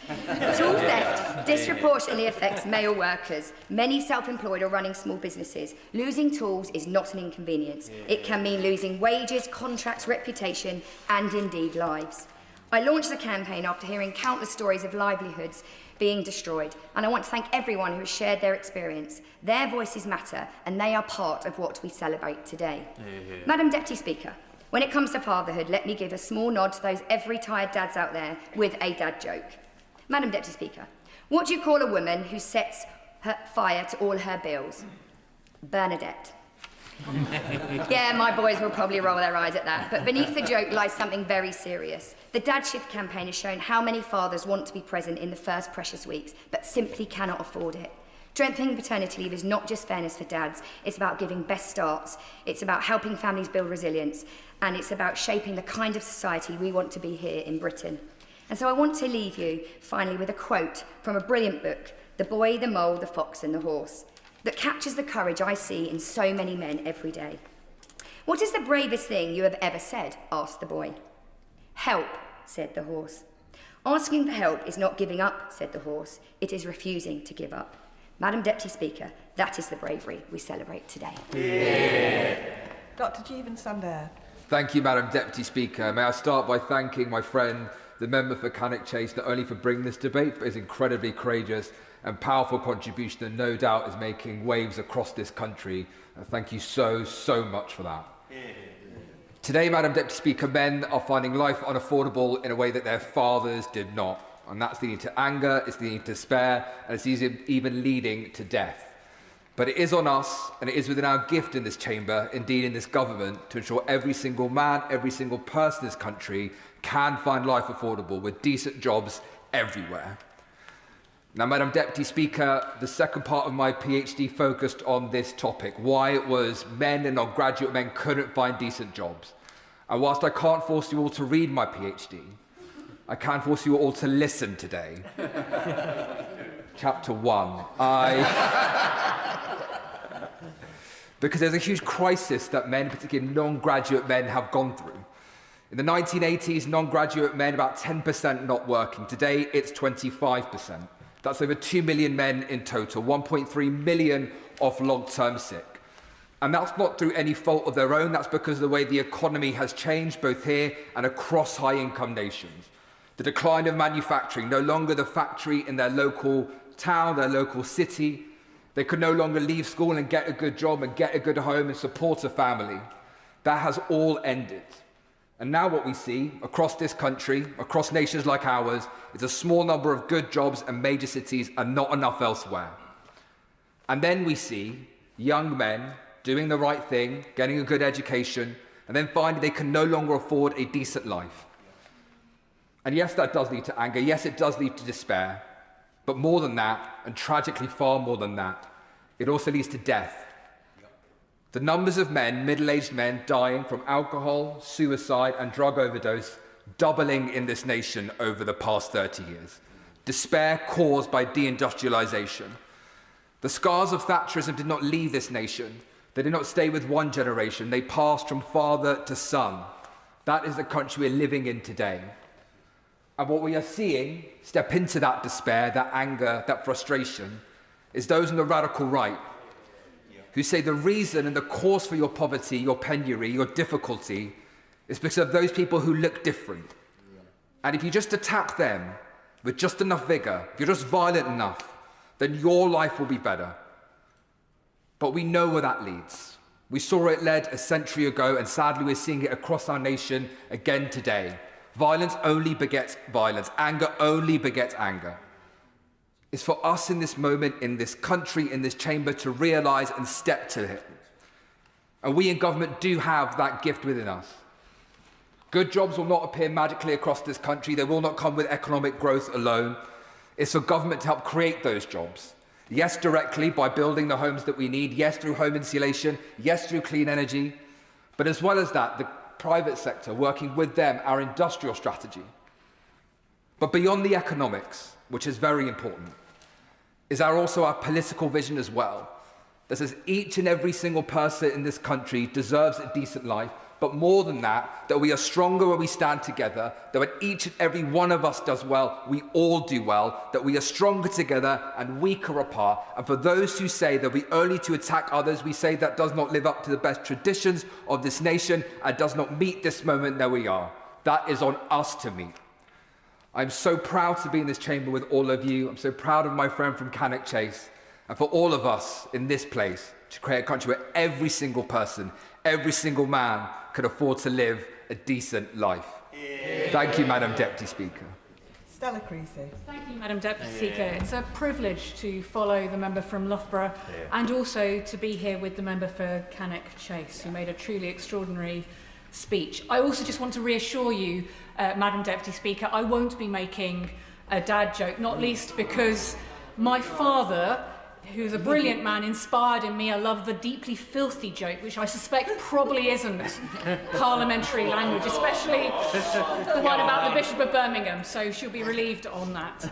Tool theft disproportionately affects male workers, many self-employed or running small businesses. Losing tools is not an inconvenience. It can mean losing wages, contracts, reputation, and indeed lives. I launched the campaign after hearing countless stories of livelihoods being destroyed, and I want to thank everyone who has shared their experience. Their voices matter, and they are part of what we celebrate today. Madam Deputy Speaker, when it comes to fatherhood, let me give a small nod to those every tired dads out there with a dad joke. Madam Deputy Speaker, what do you call a woman who sets fire to all her bills? Bernadette. Yeah, my boys will probably roll their eyes at that. But beneath the joke lies something very serious. The Dad Shift campaign has shown how many fathers want to be present in the first precious weeks, but simply cannot afford it. Strengthening paternity leave is not just fairness for dads, it's about giving best starts, it's about helping families build resilience, and it's about shaping the kind of society we want to be here in Britain. And so I want to leave you, finally, with a quote from a brilliant book, The Boy, the Mole, the Fox and the Horse, that captures the courage I see in so many men every day. "What is the bravest thing you have ever said?" asked the boy. "Help," said the horse. "Asking for help is not giving up," said the horse. "It is refusing to give up." Madam Deputy Speaker, that is the bravery we celebrate today. Yeah. Dr. Jeevan Sandare. Thank you, Madam Deputy Speaker. May I start by thanking my friend, the member for Cannock Chase, not only for bringing this debate, but his incredibly courageous and powerful contribution that no doubt is making waves across this country. Thank you so, so much for that. Today, Madam Deputy Speaker, men are finding life unaffordable in a way that their fathers did not. And that's leading to anger, it's leading to despair, and it's even leading to death. But it is on us, and it is within our gift in this chamber, indeed in this government, to ensure every single man, every single person in this country can find life affordable with decent jobs everywhere. Now, Madam Deputy Speaker, the second part of my PhD focused on this topic, why it was men and non-graduate men couldn't find decent jobs. And whilst I can't force you all to read my PhD, I can force you all to listen today. Chapter 1. Because there's a huge crisis that men, particularly non-graduate men, have gone through. In the 1980s, non-graduate men, about 10% not working. Today, it's 25%. That's over 2 million men in total, 1.3 million off long-term sick. And that's not through any fault of their own. That's because of the way the economy has changed, both here and across high-income nations. The decline of manufacturing, no longer the factory in their local town, their local city. They could no longer leave school and get a good job and get a good home and support a family. That has all ended. And now what we see across this country, across nations like ours, is a small number of good jobs and major cities and not enough elsewhere. And then we see young men doing the right thing, getting a good education, and then finding they can no longer afford a decent life. And yes, that does lead to anger. Yes, it does lead to despair. But more than that, and tragically far more than that, it also leads to death. The numbers of men, middle-aged men, dying from alcohol, suicide, and drug overdose doubling in this nation over the past 30 years. Despair caused by deindustrialization. The scars of Thatcherism did not leave this nation. They did not stay with one generation. They passed from father to son. That is the country we're living in today. And what we are seeing step into that despair, that anger, that frustration, is those on the radical right who say the reason and the cause for your poverty, your penury, your difficulty is because of those people who look different. And if you just attack them with just enough vigor, if you're just violent enough, then your life will be better. But we know where that leads. We saw it led a century ago, and sadly we're seeing it across our nation again today. Violence only begets violence. Anger only begets anger. It's for us in this moment, in this country, in this chamber, to realise and step to it. And we in government do have that gift within us. Good jobs will not appear magically across this country. They will not come with economic growth alone. It's for government to help create those jobs. Yes, directly by building the homes that we need. Yes, through home insulation. Yes, through clean energy. But as well as that, the private sector, working with them, our industrial strategy. But beyond the economics, which is very important, is also our political vision as well. That says each and every single person in this country deserves a decent life, but more than that, that we are stronger when we stand together, that when each and every one of us does well, we all do well, that we are stronger together and weaker apart. And for those who say that we only to attack others, we say that does not live up to the best traditions of this nation and does not meet this moment that we are. That is on us to meet. I'm so proud to be in this chamber with all of you. I'm so proud of my friend from Cannock Chase, and for all of us in this place to create a country where every single person, every single man can afford to live a decent life. Thank you, Madam Deputy Speaker. Stella Creasy. Thank you, Madam Deputy Speaker. It's a privilege to follow the member from Loughborough and also to be here with the member for Cannock Chase, who made a truly extraordinary speech. I also just want to reassure you, Madam Deputy Speaker, I won't be making a dad joke, not least because my father, who's a brilliant man, inspired in me a love of the deeply filthy joke, which I suspect probably isn't parliamentary language, especially the one about the Bishop of Birmingham, so she'll be relieved on that.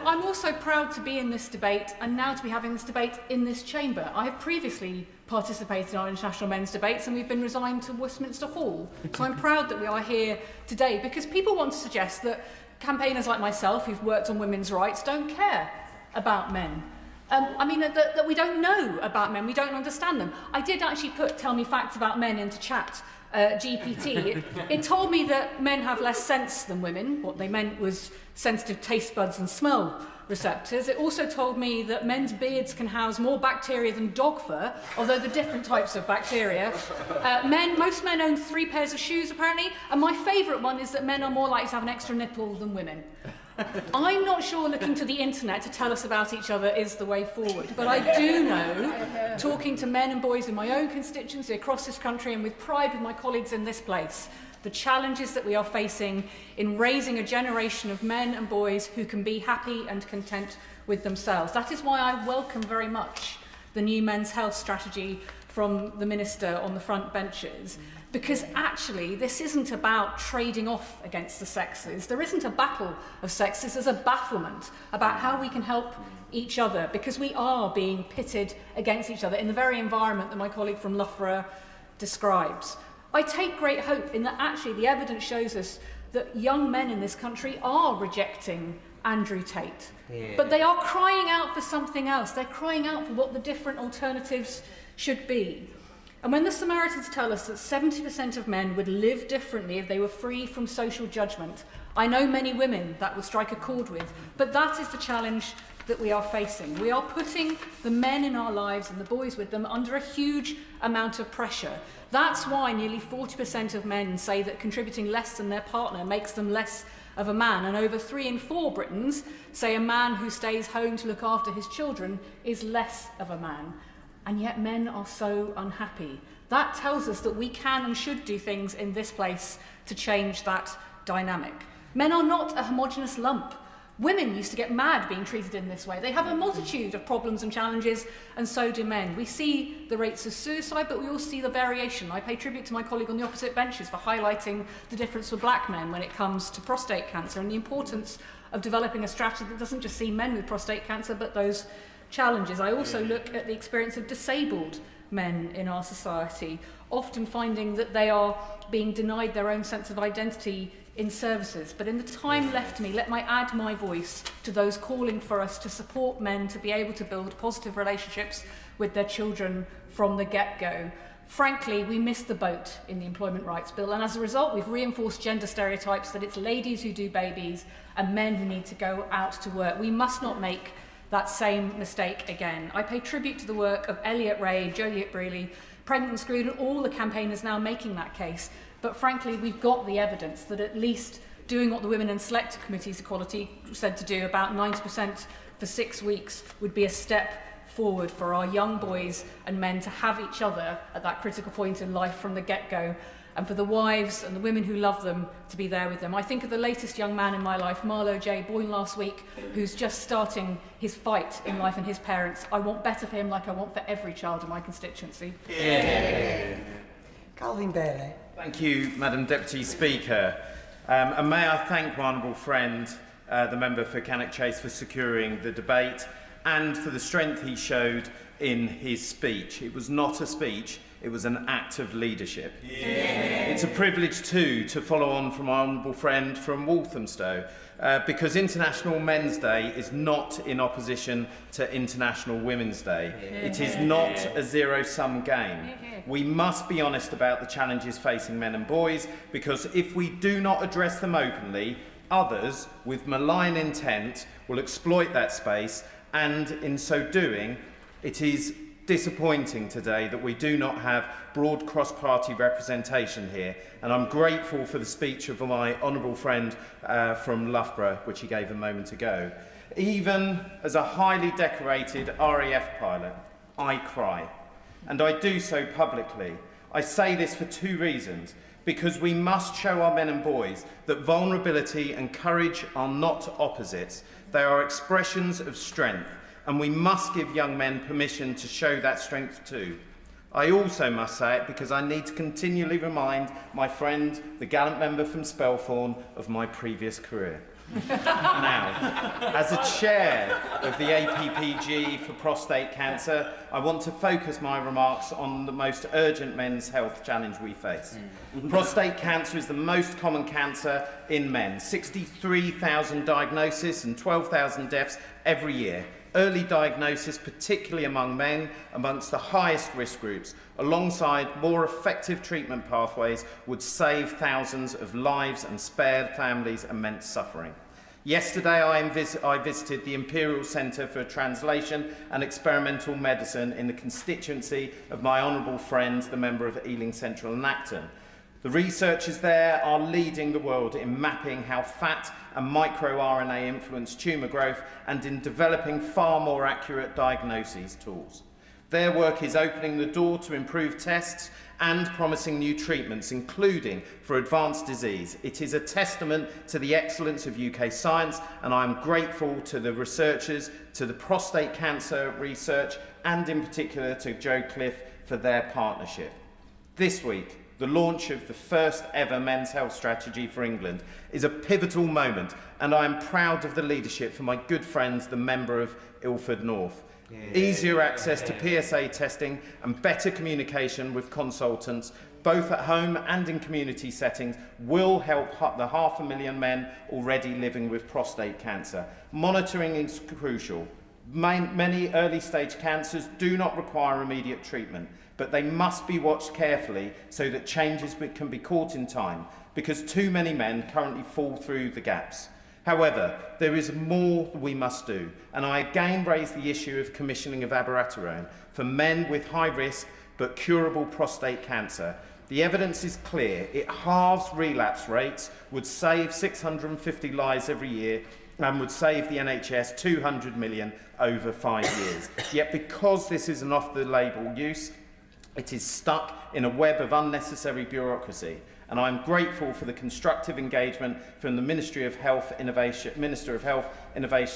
I'm also proud to be in this debate and now to be having this debate in this chamber. I have previously participated in our international men's debates and we've been resigned to Westminster Hall. So I'm proud that we are here today because people want to suggest that campaigners like myself who've worked on women's rights don't care about men. That we don't know about men, we don't understand them. I did actually put Tell Me Facts About Men into chat GPT. It told me that men have less sense than women. What they meant was sensitive taste buds and smell receptors. It also told me that men's beards can house more bacteria than dog fur, although they're different types of bacteria. Most men own 3 pairs of shoes, apparently, and my favourite one is that men are more likely to have an extra nipple than women. I'm not sure looking to the internet to tell us about each other is the way forward, but I do know, talking to men and boys in my own constituency across this country and with pride with my colleagues in this place, the challenges that we are facing in raising a generation of men and boys who can be happy and content with themselves. That is why I welcome very much the new men's health strategy from the Minister on the front benches, because actually this isn't about trading off against the sexes. There isn't a battle of sexes, there's a bafflement about how we can help each other, because we are being pitted against each other in the very environment that my colleague from Loughborough describes. I take great hope in that actually the evidence shows us that young men in this country are rejecting Andrew Tate. But they are crying out for something else. They're crying out for what the different alternatives should be. And when the Samaritans tell us that 70% of men would live differently if they were free from social judgment, I know many women that would strike a chord with, but that is the challenge that we are facing. We are putting the men in our lives and the boys with them under a huge amount of pressure. That's why nearly 40% of men say that contributing less than their partner makes them less of a man, and over 3 in 4 Britons say a man who stays home to look after his children is less of a man. And yet men are so unhappy. That tells us that we can and should do things in this place to change that dynamic. Men are not a homogenous lump. Women used to get mad being treated in this way. They have a multitude of problems and challenges, and so do men. We see the rates of suicide, but we also see the variation. I pay tribute to my colleague on the opposite benches for highlighting the difference for black men when it comes to prostate cancer and the importance of developing a strategy that doesn't just see men with prostate cancer, but those challenges. I also look at the experience of disabled men in our society, often finding that they are being denied their own sense of identity in services. But in the time left to me, let me add my voice to those calling for us to support men to be able to build positive relationships with their children from the get-go. Frankly, we missed the boat in the Employment Rights Bill, and as a result, we've reinforced gender stereotypes that it's ladies who do babies and men who need to go out to work. We must not make that same mistake again. I pay tribute to the work of Elliot Ray, Joliet Brealey, Pregnant and Screwed, and all the campaigners now making that case. But frankly, we've got the evidence that at least doing what the Women and Select Committee's Equality said to do, about 90% for 6 weeks, would be a step forward for our young boys and men to have each other at that critical point in life from the get-go, and for the wives and the women who love them to be there with them. I think of the latest young man in my life, Marlo J. born last week, who's just starting his fight in life and his parents. I want better for him like I want for every child in my constituency. Calvin Bailey. Thank you, Madam Deputy Speaker. And may I thank my honourable friend, the member for Cannock Chase, for securing the debate and for the strength he showed in his speech. It was not a speech, it was an act of leadership. It's a privilege too to follow on from our honourable friend from Walthamstow, because International Men's Day is not in opposition to International Women's Day. It is not a zero-sum game. We must be honest about the challenges facing men and boys, because if we do not address them openly, others with malign intent will exploit that space, and in so doing, it is disappointing today that we do not have broad cross-party representation here, and I'm grateful for the speech of my honourable friend from Loughborough, which he gave a moment ago. Even as a highly decorated RAF pilot, I cry, and I do so publicly. I say this for two reasons. Because we must show our men and boys that vulnerability and courage are not opposites. They are expressions of strength, and we must give young men permission to show that strength too. I also must say it because I need to continually remind my friend, the gallant member from Spelthorne, of my previous career. Now, as a chair of the APPG for prostate cancer, I want to focus my remarks on the most urgent men's health challenge we face. Prostate cancer is the most common cancer in men. 63,000 diagnoses and 12,000 deaths every year. Early diagnosis, particularly among men, amongst the highest risk groups, alongside more effective treatment pathways, would save thousands of lives and spare families immense suffering. Yesterday, I visited the Imperial Centre for Translation and Experimental Medicine in the constituency of my honourable friends, the member of Ealing Central and Acton. The researchers there are leading the world in mapping how fat and microRNA influence tumour growth and in developing far more accurate diagnosis tools. Their work is opening the door to improved tests and promising new treatments, including for advanced disease. It is a testament to the excellence of UK science, and I am grateful to the researchers, to the prostate cancer research, and in particular to Joe Cliff for their partnership. This week, the launch of the first ever men's health strategy for England is a pivotal moment, and I am proud of the leadership for my good friends, the member of Ilford North. Easier access to PSA testing and better communication with consultants, both at home and in community settings, will help the 500,000 men already living with prostate cancer. Monitoring is crucial. Many early-stage cancers do not require immediate treatment, but they must be watched carefully so that changes can be caught in time, because too many men currently fall through the gaps. However, there is more we must do, and I again raise the issue of commissioning of abiraterone for men with high risk but curable prostate cancer. The evidence is clear. It halves relapse rates, would save 650 lives every year, and would save the NHS 200 million over 5 years. Yet because this is an off-the-label use, it is stuck in a web of unnecessary bureaucracy. And I'm grateful for the constructive engagement from the Minister of Health, Innovation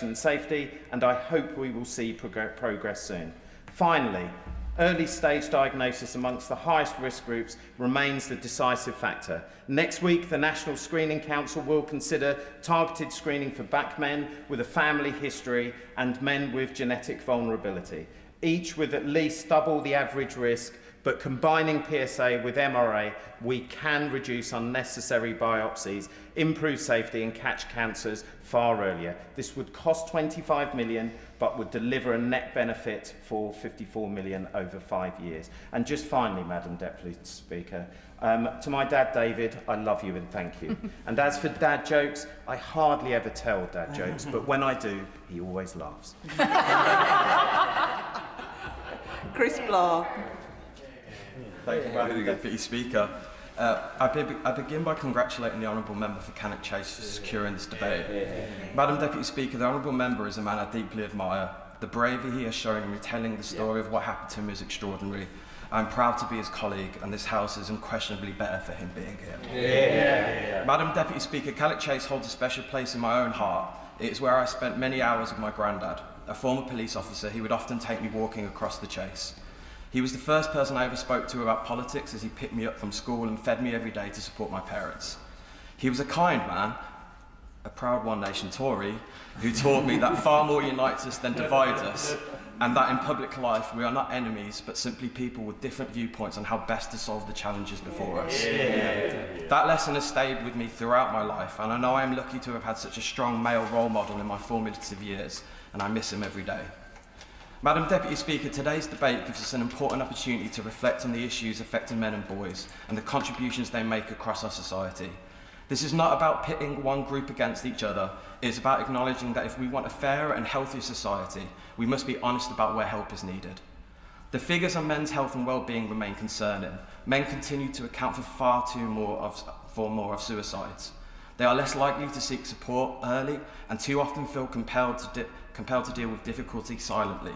and Safety, and I hope we will see progress soon. Finally, early stage diagnosis amongst the highest risk groups remains the decisive factor. Next week, the National Screening Council will consider targeted screening for black men with a family history and men with genetic vulnerability, each with at least double the average risk. But combining PSA with MRA, we can reduce unnecessary biopsies, improve safety and catch cancers far earlier. This would cost 25 million, but would deliver a net benefit for 54 million over 5 years. And just finally, Madam Deputy Speaker, to my dad, David, I love you and thank you. And as for dad jokes, I hardly ever tell dad jokes, but when I do, he always laughs. Chris Blaw. Thank you, Madam Deputy Speaker. I begin by congratulating the Honourable Member for Cannock Chase for securing this debate. Madam Deputy Speaker, the Honourable Member is a man I deeply admire. The bravery he has shown in retelling the story of what happened to him is extraordinary. I'm proud to be his colleague, and this House is unquestionably better for him being here. Madam Deputy Speaker, Cannock Chase holds a special place in my own heart. It is where I spent many hours with my granddad. A former police officer, he would often take me walking across the Chase. He was the first person I ever spoke to about politics, as he picked me up from school and fed me every day to support my parents. He was a kind man, a proud One Nation Tory, who taught me that far more unites us than divides us, and that in public life we are not enemies, but simply people with different viewpoints on how best to solve the challenges before us. That lesson has stayed with me throughout my life, and I know I am lucky to have had such a strong male role model in my formative years, and I miss him every day. Madam Deputy Speaker, today's debate gives us an important opportunity to reflect on the issues affecting men and boys and the contributions they make across our society. This is not about pitting one group against each other. It is about acknowledging that if we want a fairer and healthier society, we must be honest about where help is needed. The figures on men's health and well-being remain concerning. Men continue to account for far more of suicides. They are less likely to seek support early and too often feel compelled to deal with difficulty silently.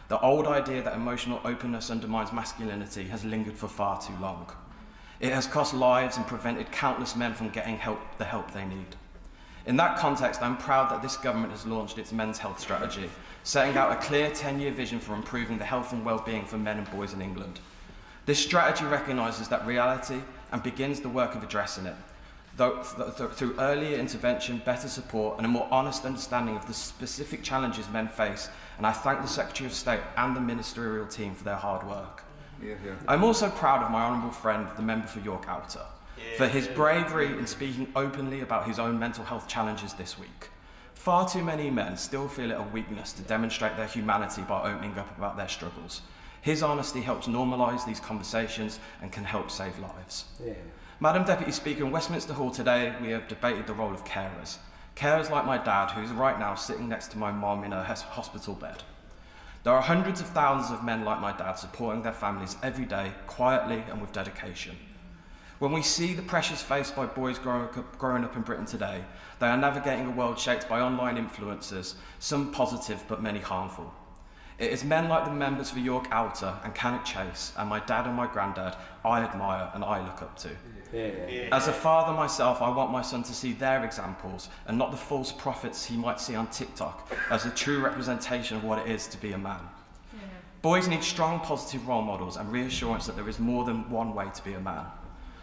The old idea that emotional openness undermines masculinity has lingered for far too long. It has cost lives and prevented countless men from getting the help they need. In that context, I'm proud that this government has launched its men's health strategy, setting out a clear 10-year vision for improving the health and well-being for men and boys in England. This strategy recognises that reality and begins the work of addressing it, through earlier intervention, better support and a more honest understanding of the specific challenges men face, and I thank the Secretary of State and the ministerial team for their hard work. I'm also proud of my honourable friend, the member for York Outer, for his bravery in speaking openly about his own mental health challenges this week. Far too many men still feel it a weakness to demonstrate their humanity by opening up about their struggles. His honesty helps normalise these conversations and can help save lives. Madam Deputy Speaker, in Westminster Hall today we have debated the role of carers. Carers like my dad, who's right now sitting next to my mum in her hospital bed. There are hundreds of thousands of men like my dad supporting their families every day, quietly and with dedication. When we see the pressures faced by boys growing up in Britain today, they are navigating a world shaped by online influences, some positive but many harmful. It is men like the members for York Outer and Cannock Chase and my dad and my granddad I admire and I look up to. As a father myself, I want my son to see their examples and not the false prophets he might see on TikTok as a true representation of what it is to be a man. Boys need strong positive role models and reassurance that there is more than one way to be a man.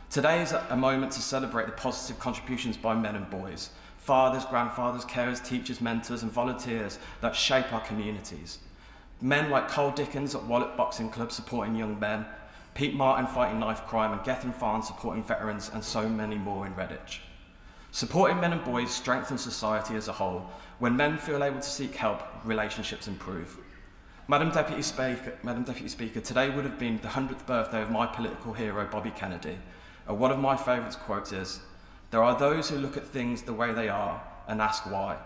Today is a moment to celebrate the positive contributions by men and boys, fathers, grandfathers, carers, teachers, mentors and volunteers that shape our communities. Men like Cole Dickens at Wallet Boxing Club supporting young men, Pete Martin fighting knife crime and Gethin Farn supporting veterans and so many more in Redditch. Supporting men and boys strengthens society as a whole. When men feel able to seek help, relationships improve. Madam Deputy Speaker, today would have been the 100th birthday of my political hero, Bobby Kennedy. And one of my favourite quotes is, "There are those who look at things the way they are and ask why.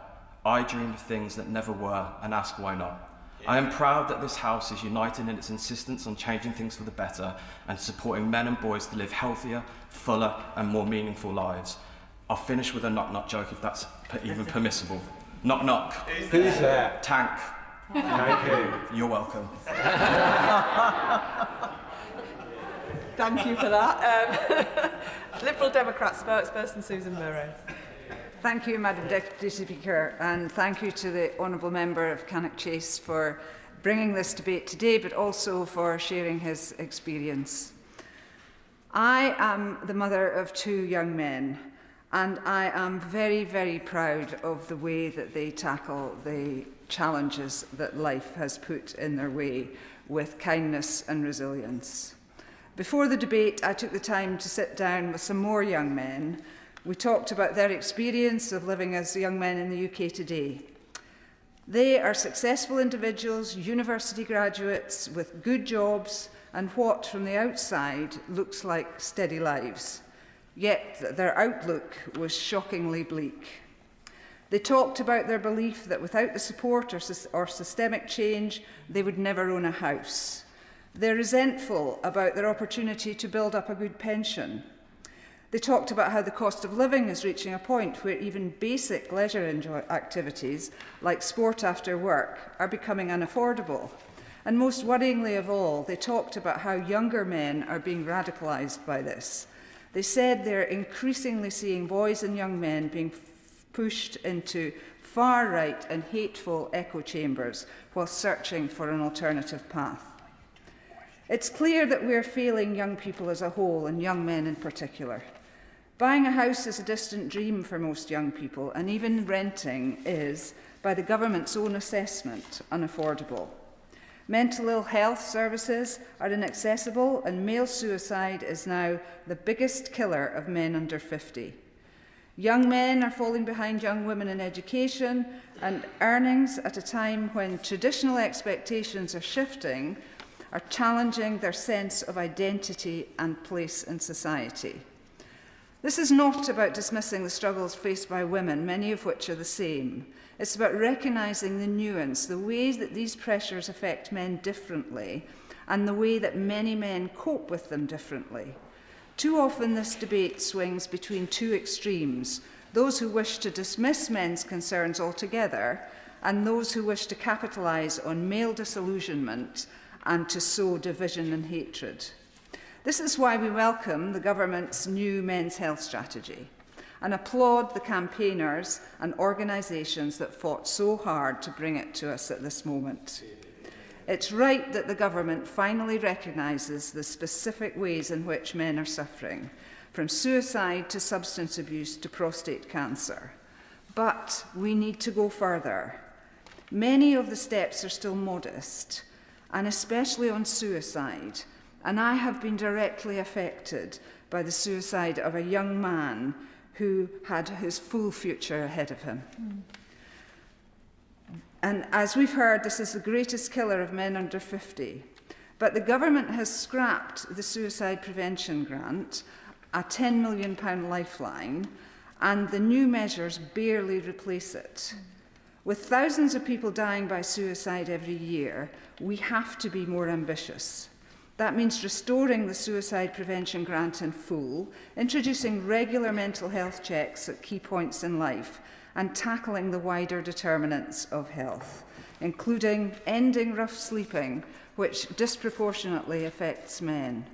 I dream of things that never were and ask why not." I am proud that this House is united in its insistence on changing things for the better and supporting men and boys to live healthier, fuller and more meaningful lives. I'll finish with a knock-knock joke if that's even permissible. Knock-knock. Who's there? Tank. Thank you. You're welcome. Thank you for that. Liberal Democrat spokesperson Susan Murray. Thank you, Madam Deputy Speaker, and thank you to the Honourable Member of Cannock Chase for bringing this debate today, but also for sharing his experience. I am the mother of 2 young men, and I am very, very proud of the way that they tackle the challenges that life has put in their way with kindness and resilience. Before the debate, I took the time to sit down with some more young men. We talked about their experience of living as young men in the UK today. They are successful individuals, university graduates with good jobs and what from the outside looks like steady lives. Yet their outlook was shockingly bleak. They talked about their belief that without the support or systemic change, they would never own a house. They're resentful about their opportunity to build up a good pension. They talked about how the cost of living is reaching a point where even basic leisure activities, like sport after work, are becoming unaffordable. And most worryingly of all, they talked about how younger men are being radicalised by this. They said they're increasingly seeing boys and young men being pushed into far-right and hateful echo chambers while searching for an alternative path. It's clear that we're failing young people as a whole, and young men in particular. Buying a house is a distant dream for most young people, and even renting is, by the government's own assessment, unaffordable. Mental ill health services are inaccessible, and male suicide is now the biggest killer of men under 50. Young men are falling behind young women in education and earnings at a time when traditional expectations are shifting, are challenging their sense of identity and place in society. This is not about dismissing the struggles faced by women, many of which are the same. It's about recognising the nuance, the ways that these pressures affect men differently, and the way that many men cope with them differently. Too often this debate swings between two extremes, those who wish to dismiss men's concerns altogether and those who wish to capitalise on male disillusionment and to sow division and hatred. This is why we welcome the government's new men's health strategy and applaud the campaigners and organisations that fought so hard to bring it to us at this moment. It's right that the government finally recognises the specific ways in which men are suffering, from suicide to substance abuse to prostate cancer. But we need to go further. Many of the steps are still modest, and especially on suicide. And I have been directly affected by the suicide of a young man who had his full future ahead of him. And as we've heard, this is the greatest killer of men under 50. But the government has scrapped the suicide prevention grant, a £10 million lifeline, and the new measures barely replace it. With thousands of people dying by suicide every year, we have to be more ambitious. That means restoring the suicide prevention grant in full, introducing regular mental health checks at key points in life, and tackling the wider determinants of health, including ending rough sleeping, which disproportionately affects men.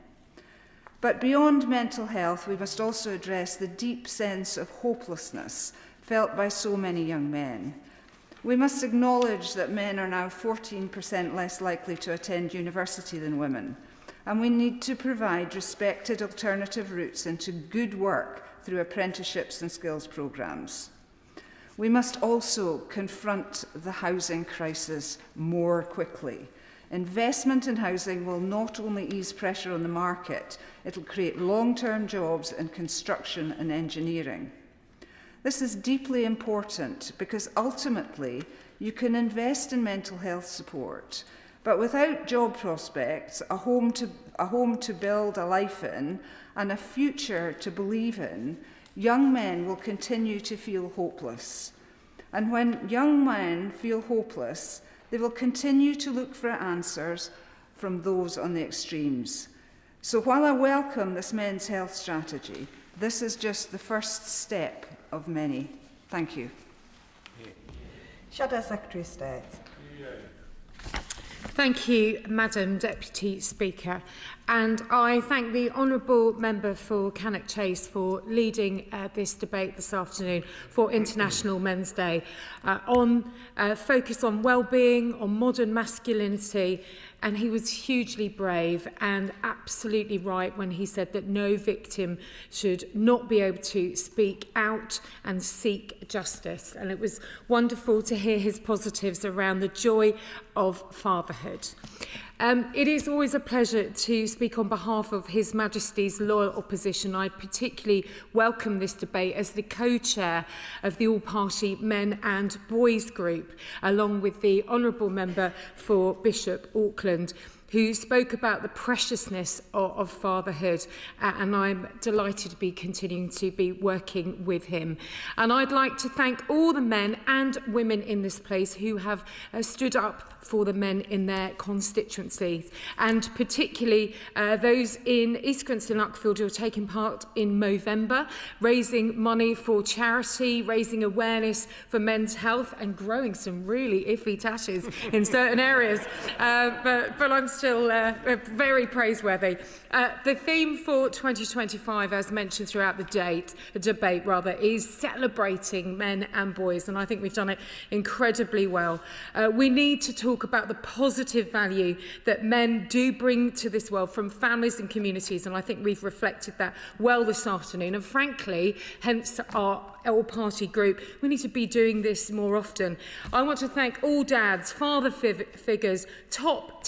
But beyond mental health, we must also address the deep sense of hopelessness felt by so many young men. We must acknowledge that men are now 14% less likely to attend university than women, and we need to provide respected alternative routes into good work through apprenticeships and skills programmes. We must also confront the housing crisis more quickly. Investment in housing will not only ease pressure on the market, it will create long-term jobs in construction and engineering. This is deeply important because ultimately you can invest in mental health support, but without job prospects, a home to build a life in, and a future to believe in, young men will continue to feel hopeless. And when young men feel hopeless, they will continue to look for answers from those on the extremes. So while I welcome this men's health strategy, this is just the first step of many. Thank you. Shadow Secretary of State. Thank you, Madam Deputy Speaker. And I thank the Honourable Member for Cannock Chase for leading this debate this afternoon for International Men's Day on focus on well-being, on modern masculinity. And he was hugely brave and absolutely right when he said that no victim should not be able to speak out and seek justice. And it was wonderful to hear his positives around the joy of fatherhood. It is always a pleasure to speak on behalf of His Majesty's loyal opposition. I particularly welcome this debate as the co-chair of the all-party Men and Boys group, along with the Honourable Member for Bishop Auckland, who spoke about the preciousness of fatherhood, and I'm delighted to be continuing to be working with him. And I'd like to thank all the men and women in this place who have stood up for the men in their constituencies, and particularly those in East Grinstead and Uckfield who are taking part in Movember, raising money for charity, raising awareness for men's health, and growing some really iffy tashes in certain areas. But I'm still very praiseworthy. The theme for 2025, as mentioned throughout the debate, is celebrating men and boys, and I think we've done it incredibly well. We need to talk about the positive value that men do bring to this world from families and communities, and I think we've reflected that well this afternoon. And frankly, hence our all-party group, we need to be doing this more often. I want to thank all dads, father figures, top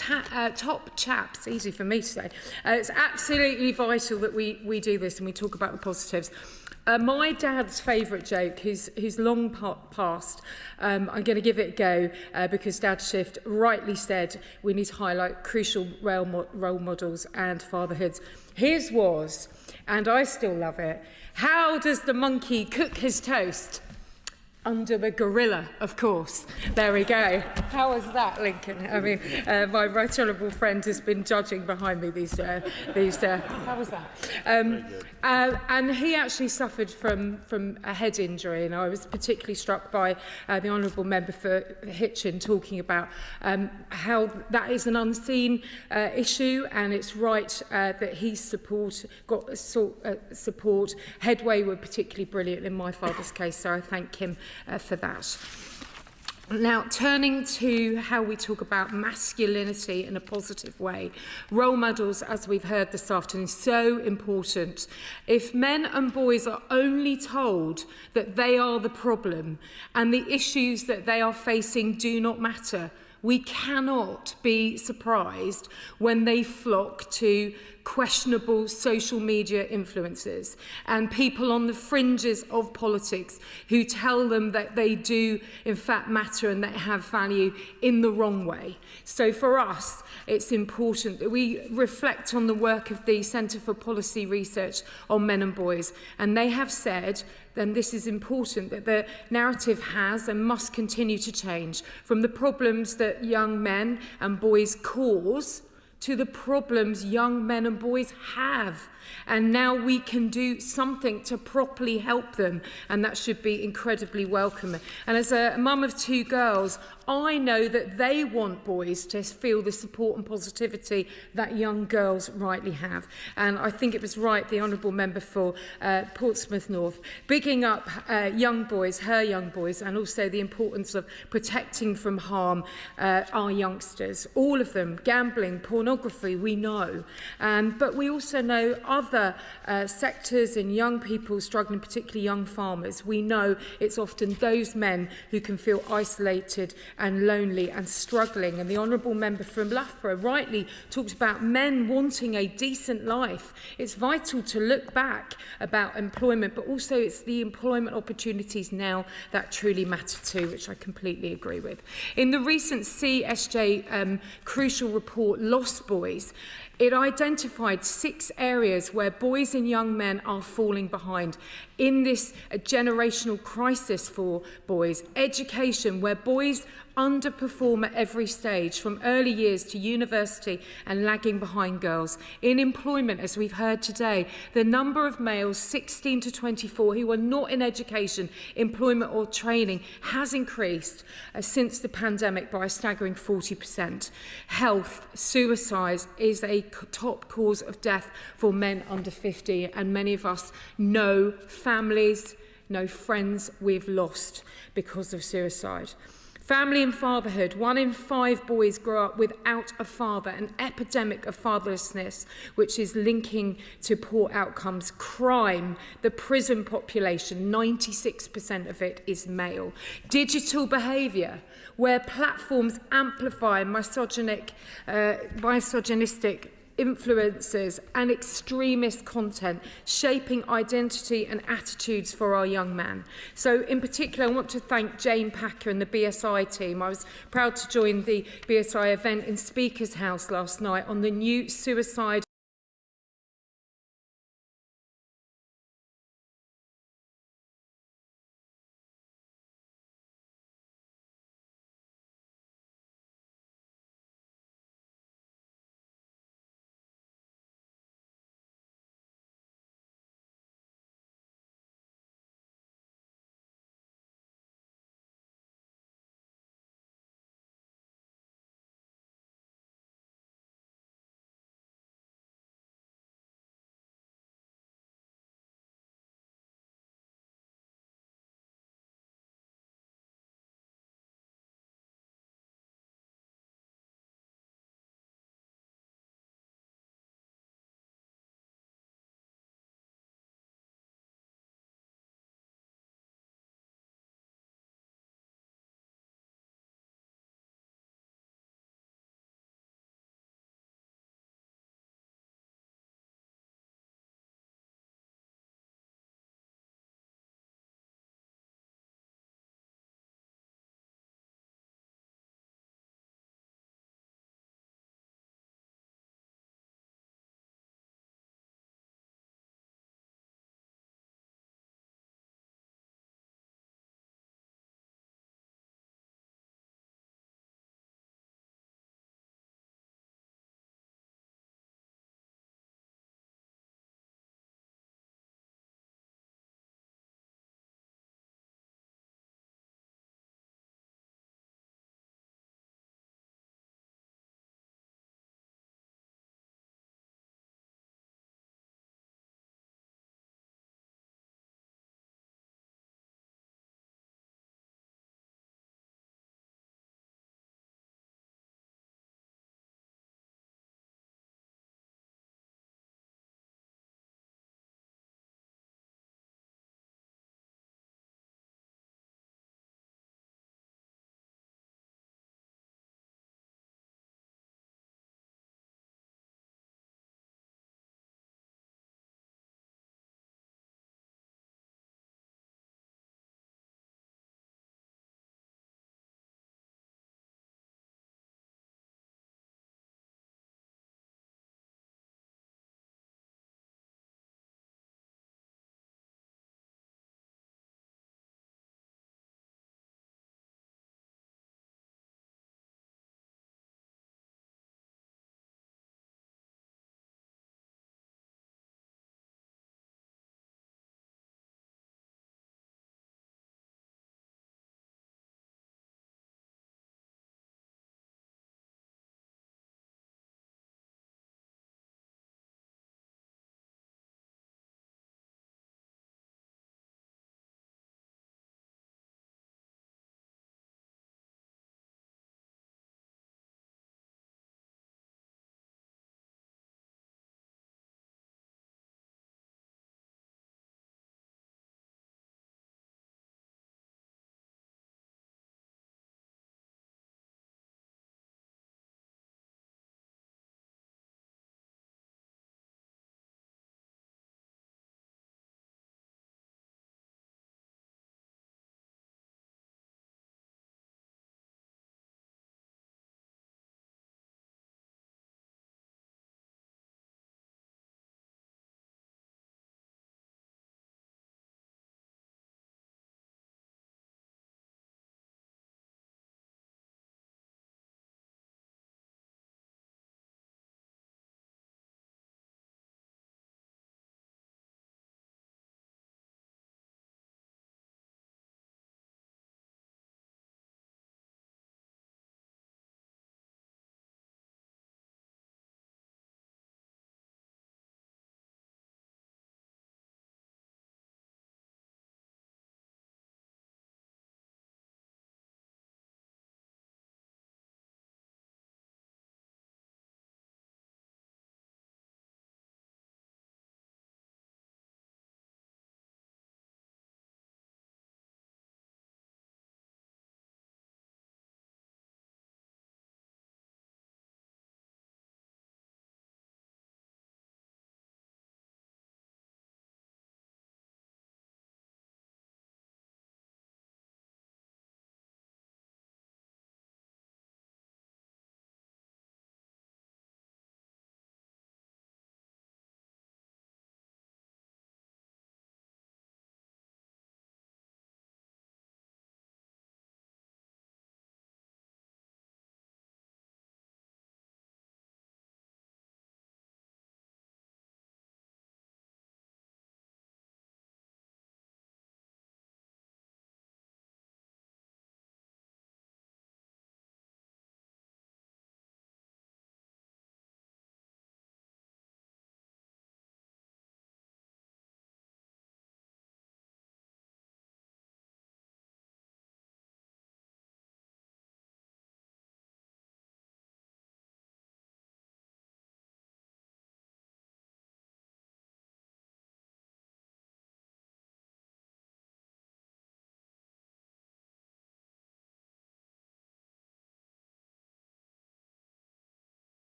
chaps, easy for me to say. It's absolutely vital that we do this and we talk about the positives. My dad's favourite joke, who's long past, I'm going to give it a go because Dad Shift rightly said we need to highlight crucial role models and fatherhoods. His was, and I still love it, how does the monkey cook his toast? Under the gorilla, of course. There we go. How was that, Lincoln? I mean, my right honourable friend has been judging behind me these how was that? And he actually suffered from a head injury, and I was particularly struck by the honourable member for Hitchin talking about how that is an unseen issue, and it's right that he got support. Headway were particularly brilliant in my father's case, so I thank him for that. Now, turning to how we talk about masculinity in a positive way, role models, as we've heard this afternoon, so important. If men and boys are only told that they are the problem and the issues that they are facing do not matter, we cannot be surprised when they flock to questionable social media influencers and people on the fringes of politics who tell them that they do in fact matter and that have value in the wrong way. So for us, it's important that we reflect on the work of the Centre for Policy Research on Men and Boys, and they have said, then this is important, that the narrative has and must continue to change from the problems that young men and boys cause to the problems young men and boys have. And now we can do something to properly help them, and that should be incredibly welcome. And as a mum of 2 girls, I know that they want boys to feel the support and positivity that young girls rightly have. And I think it was right, the honourable member for Portsmouth North, bigging up young boys, her young boys, and also the importance of protecting from harm our youngsters. All of them, gambling, pornography, we know. But we also know other sectors and young people struggling, particularly young farmers. We know it's often those men who can feel isolated and lonely and struggling. And the honourable member from Loughborough rightly talked about men wanting a decent life. It's vital to look back about employment, but also it's the employment opportunities now that truly matter too, which I completely agree with. In the recent CSJ crucial report, Lost Boys, it identified 6 areas where boys and young men are falling behind in this generational crisis for boys. Education, where boys underperform at every stage, from early years to university, and lagging behind girls. In employment, as we've heard today, the number of males 16 to 24 who are not in education, employment or training has increased since the pandemic by a staggering 40%. Health, suicide is a top cause of death for men under 50, and many of us know families, know friends we've lost because of suicide. Family and fatherhood. 1 in 5 boys grow up without a father, an epidemic of fatherlessness, which is linking to poor outcomes. Crime, the prison population, 96% of it is male. Digital behaviour, where platforms amplify misogynistic influencers and extremist content, shaping identity and attitudes for our young man. So in particular, I want to thank Jane Packer and the BSI team. I was proud to join the BSI event in Speaker's House last night on the new suicide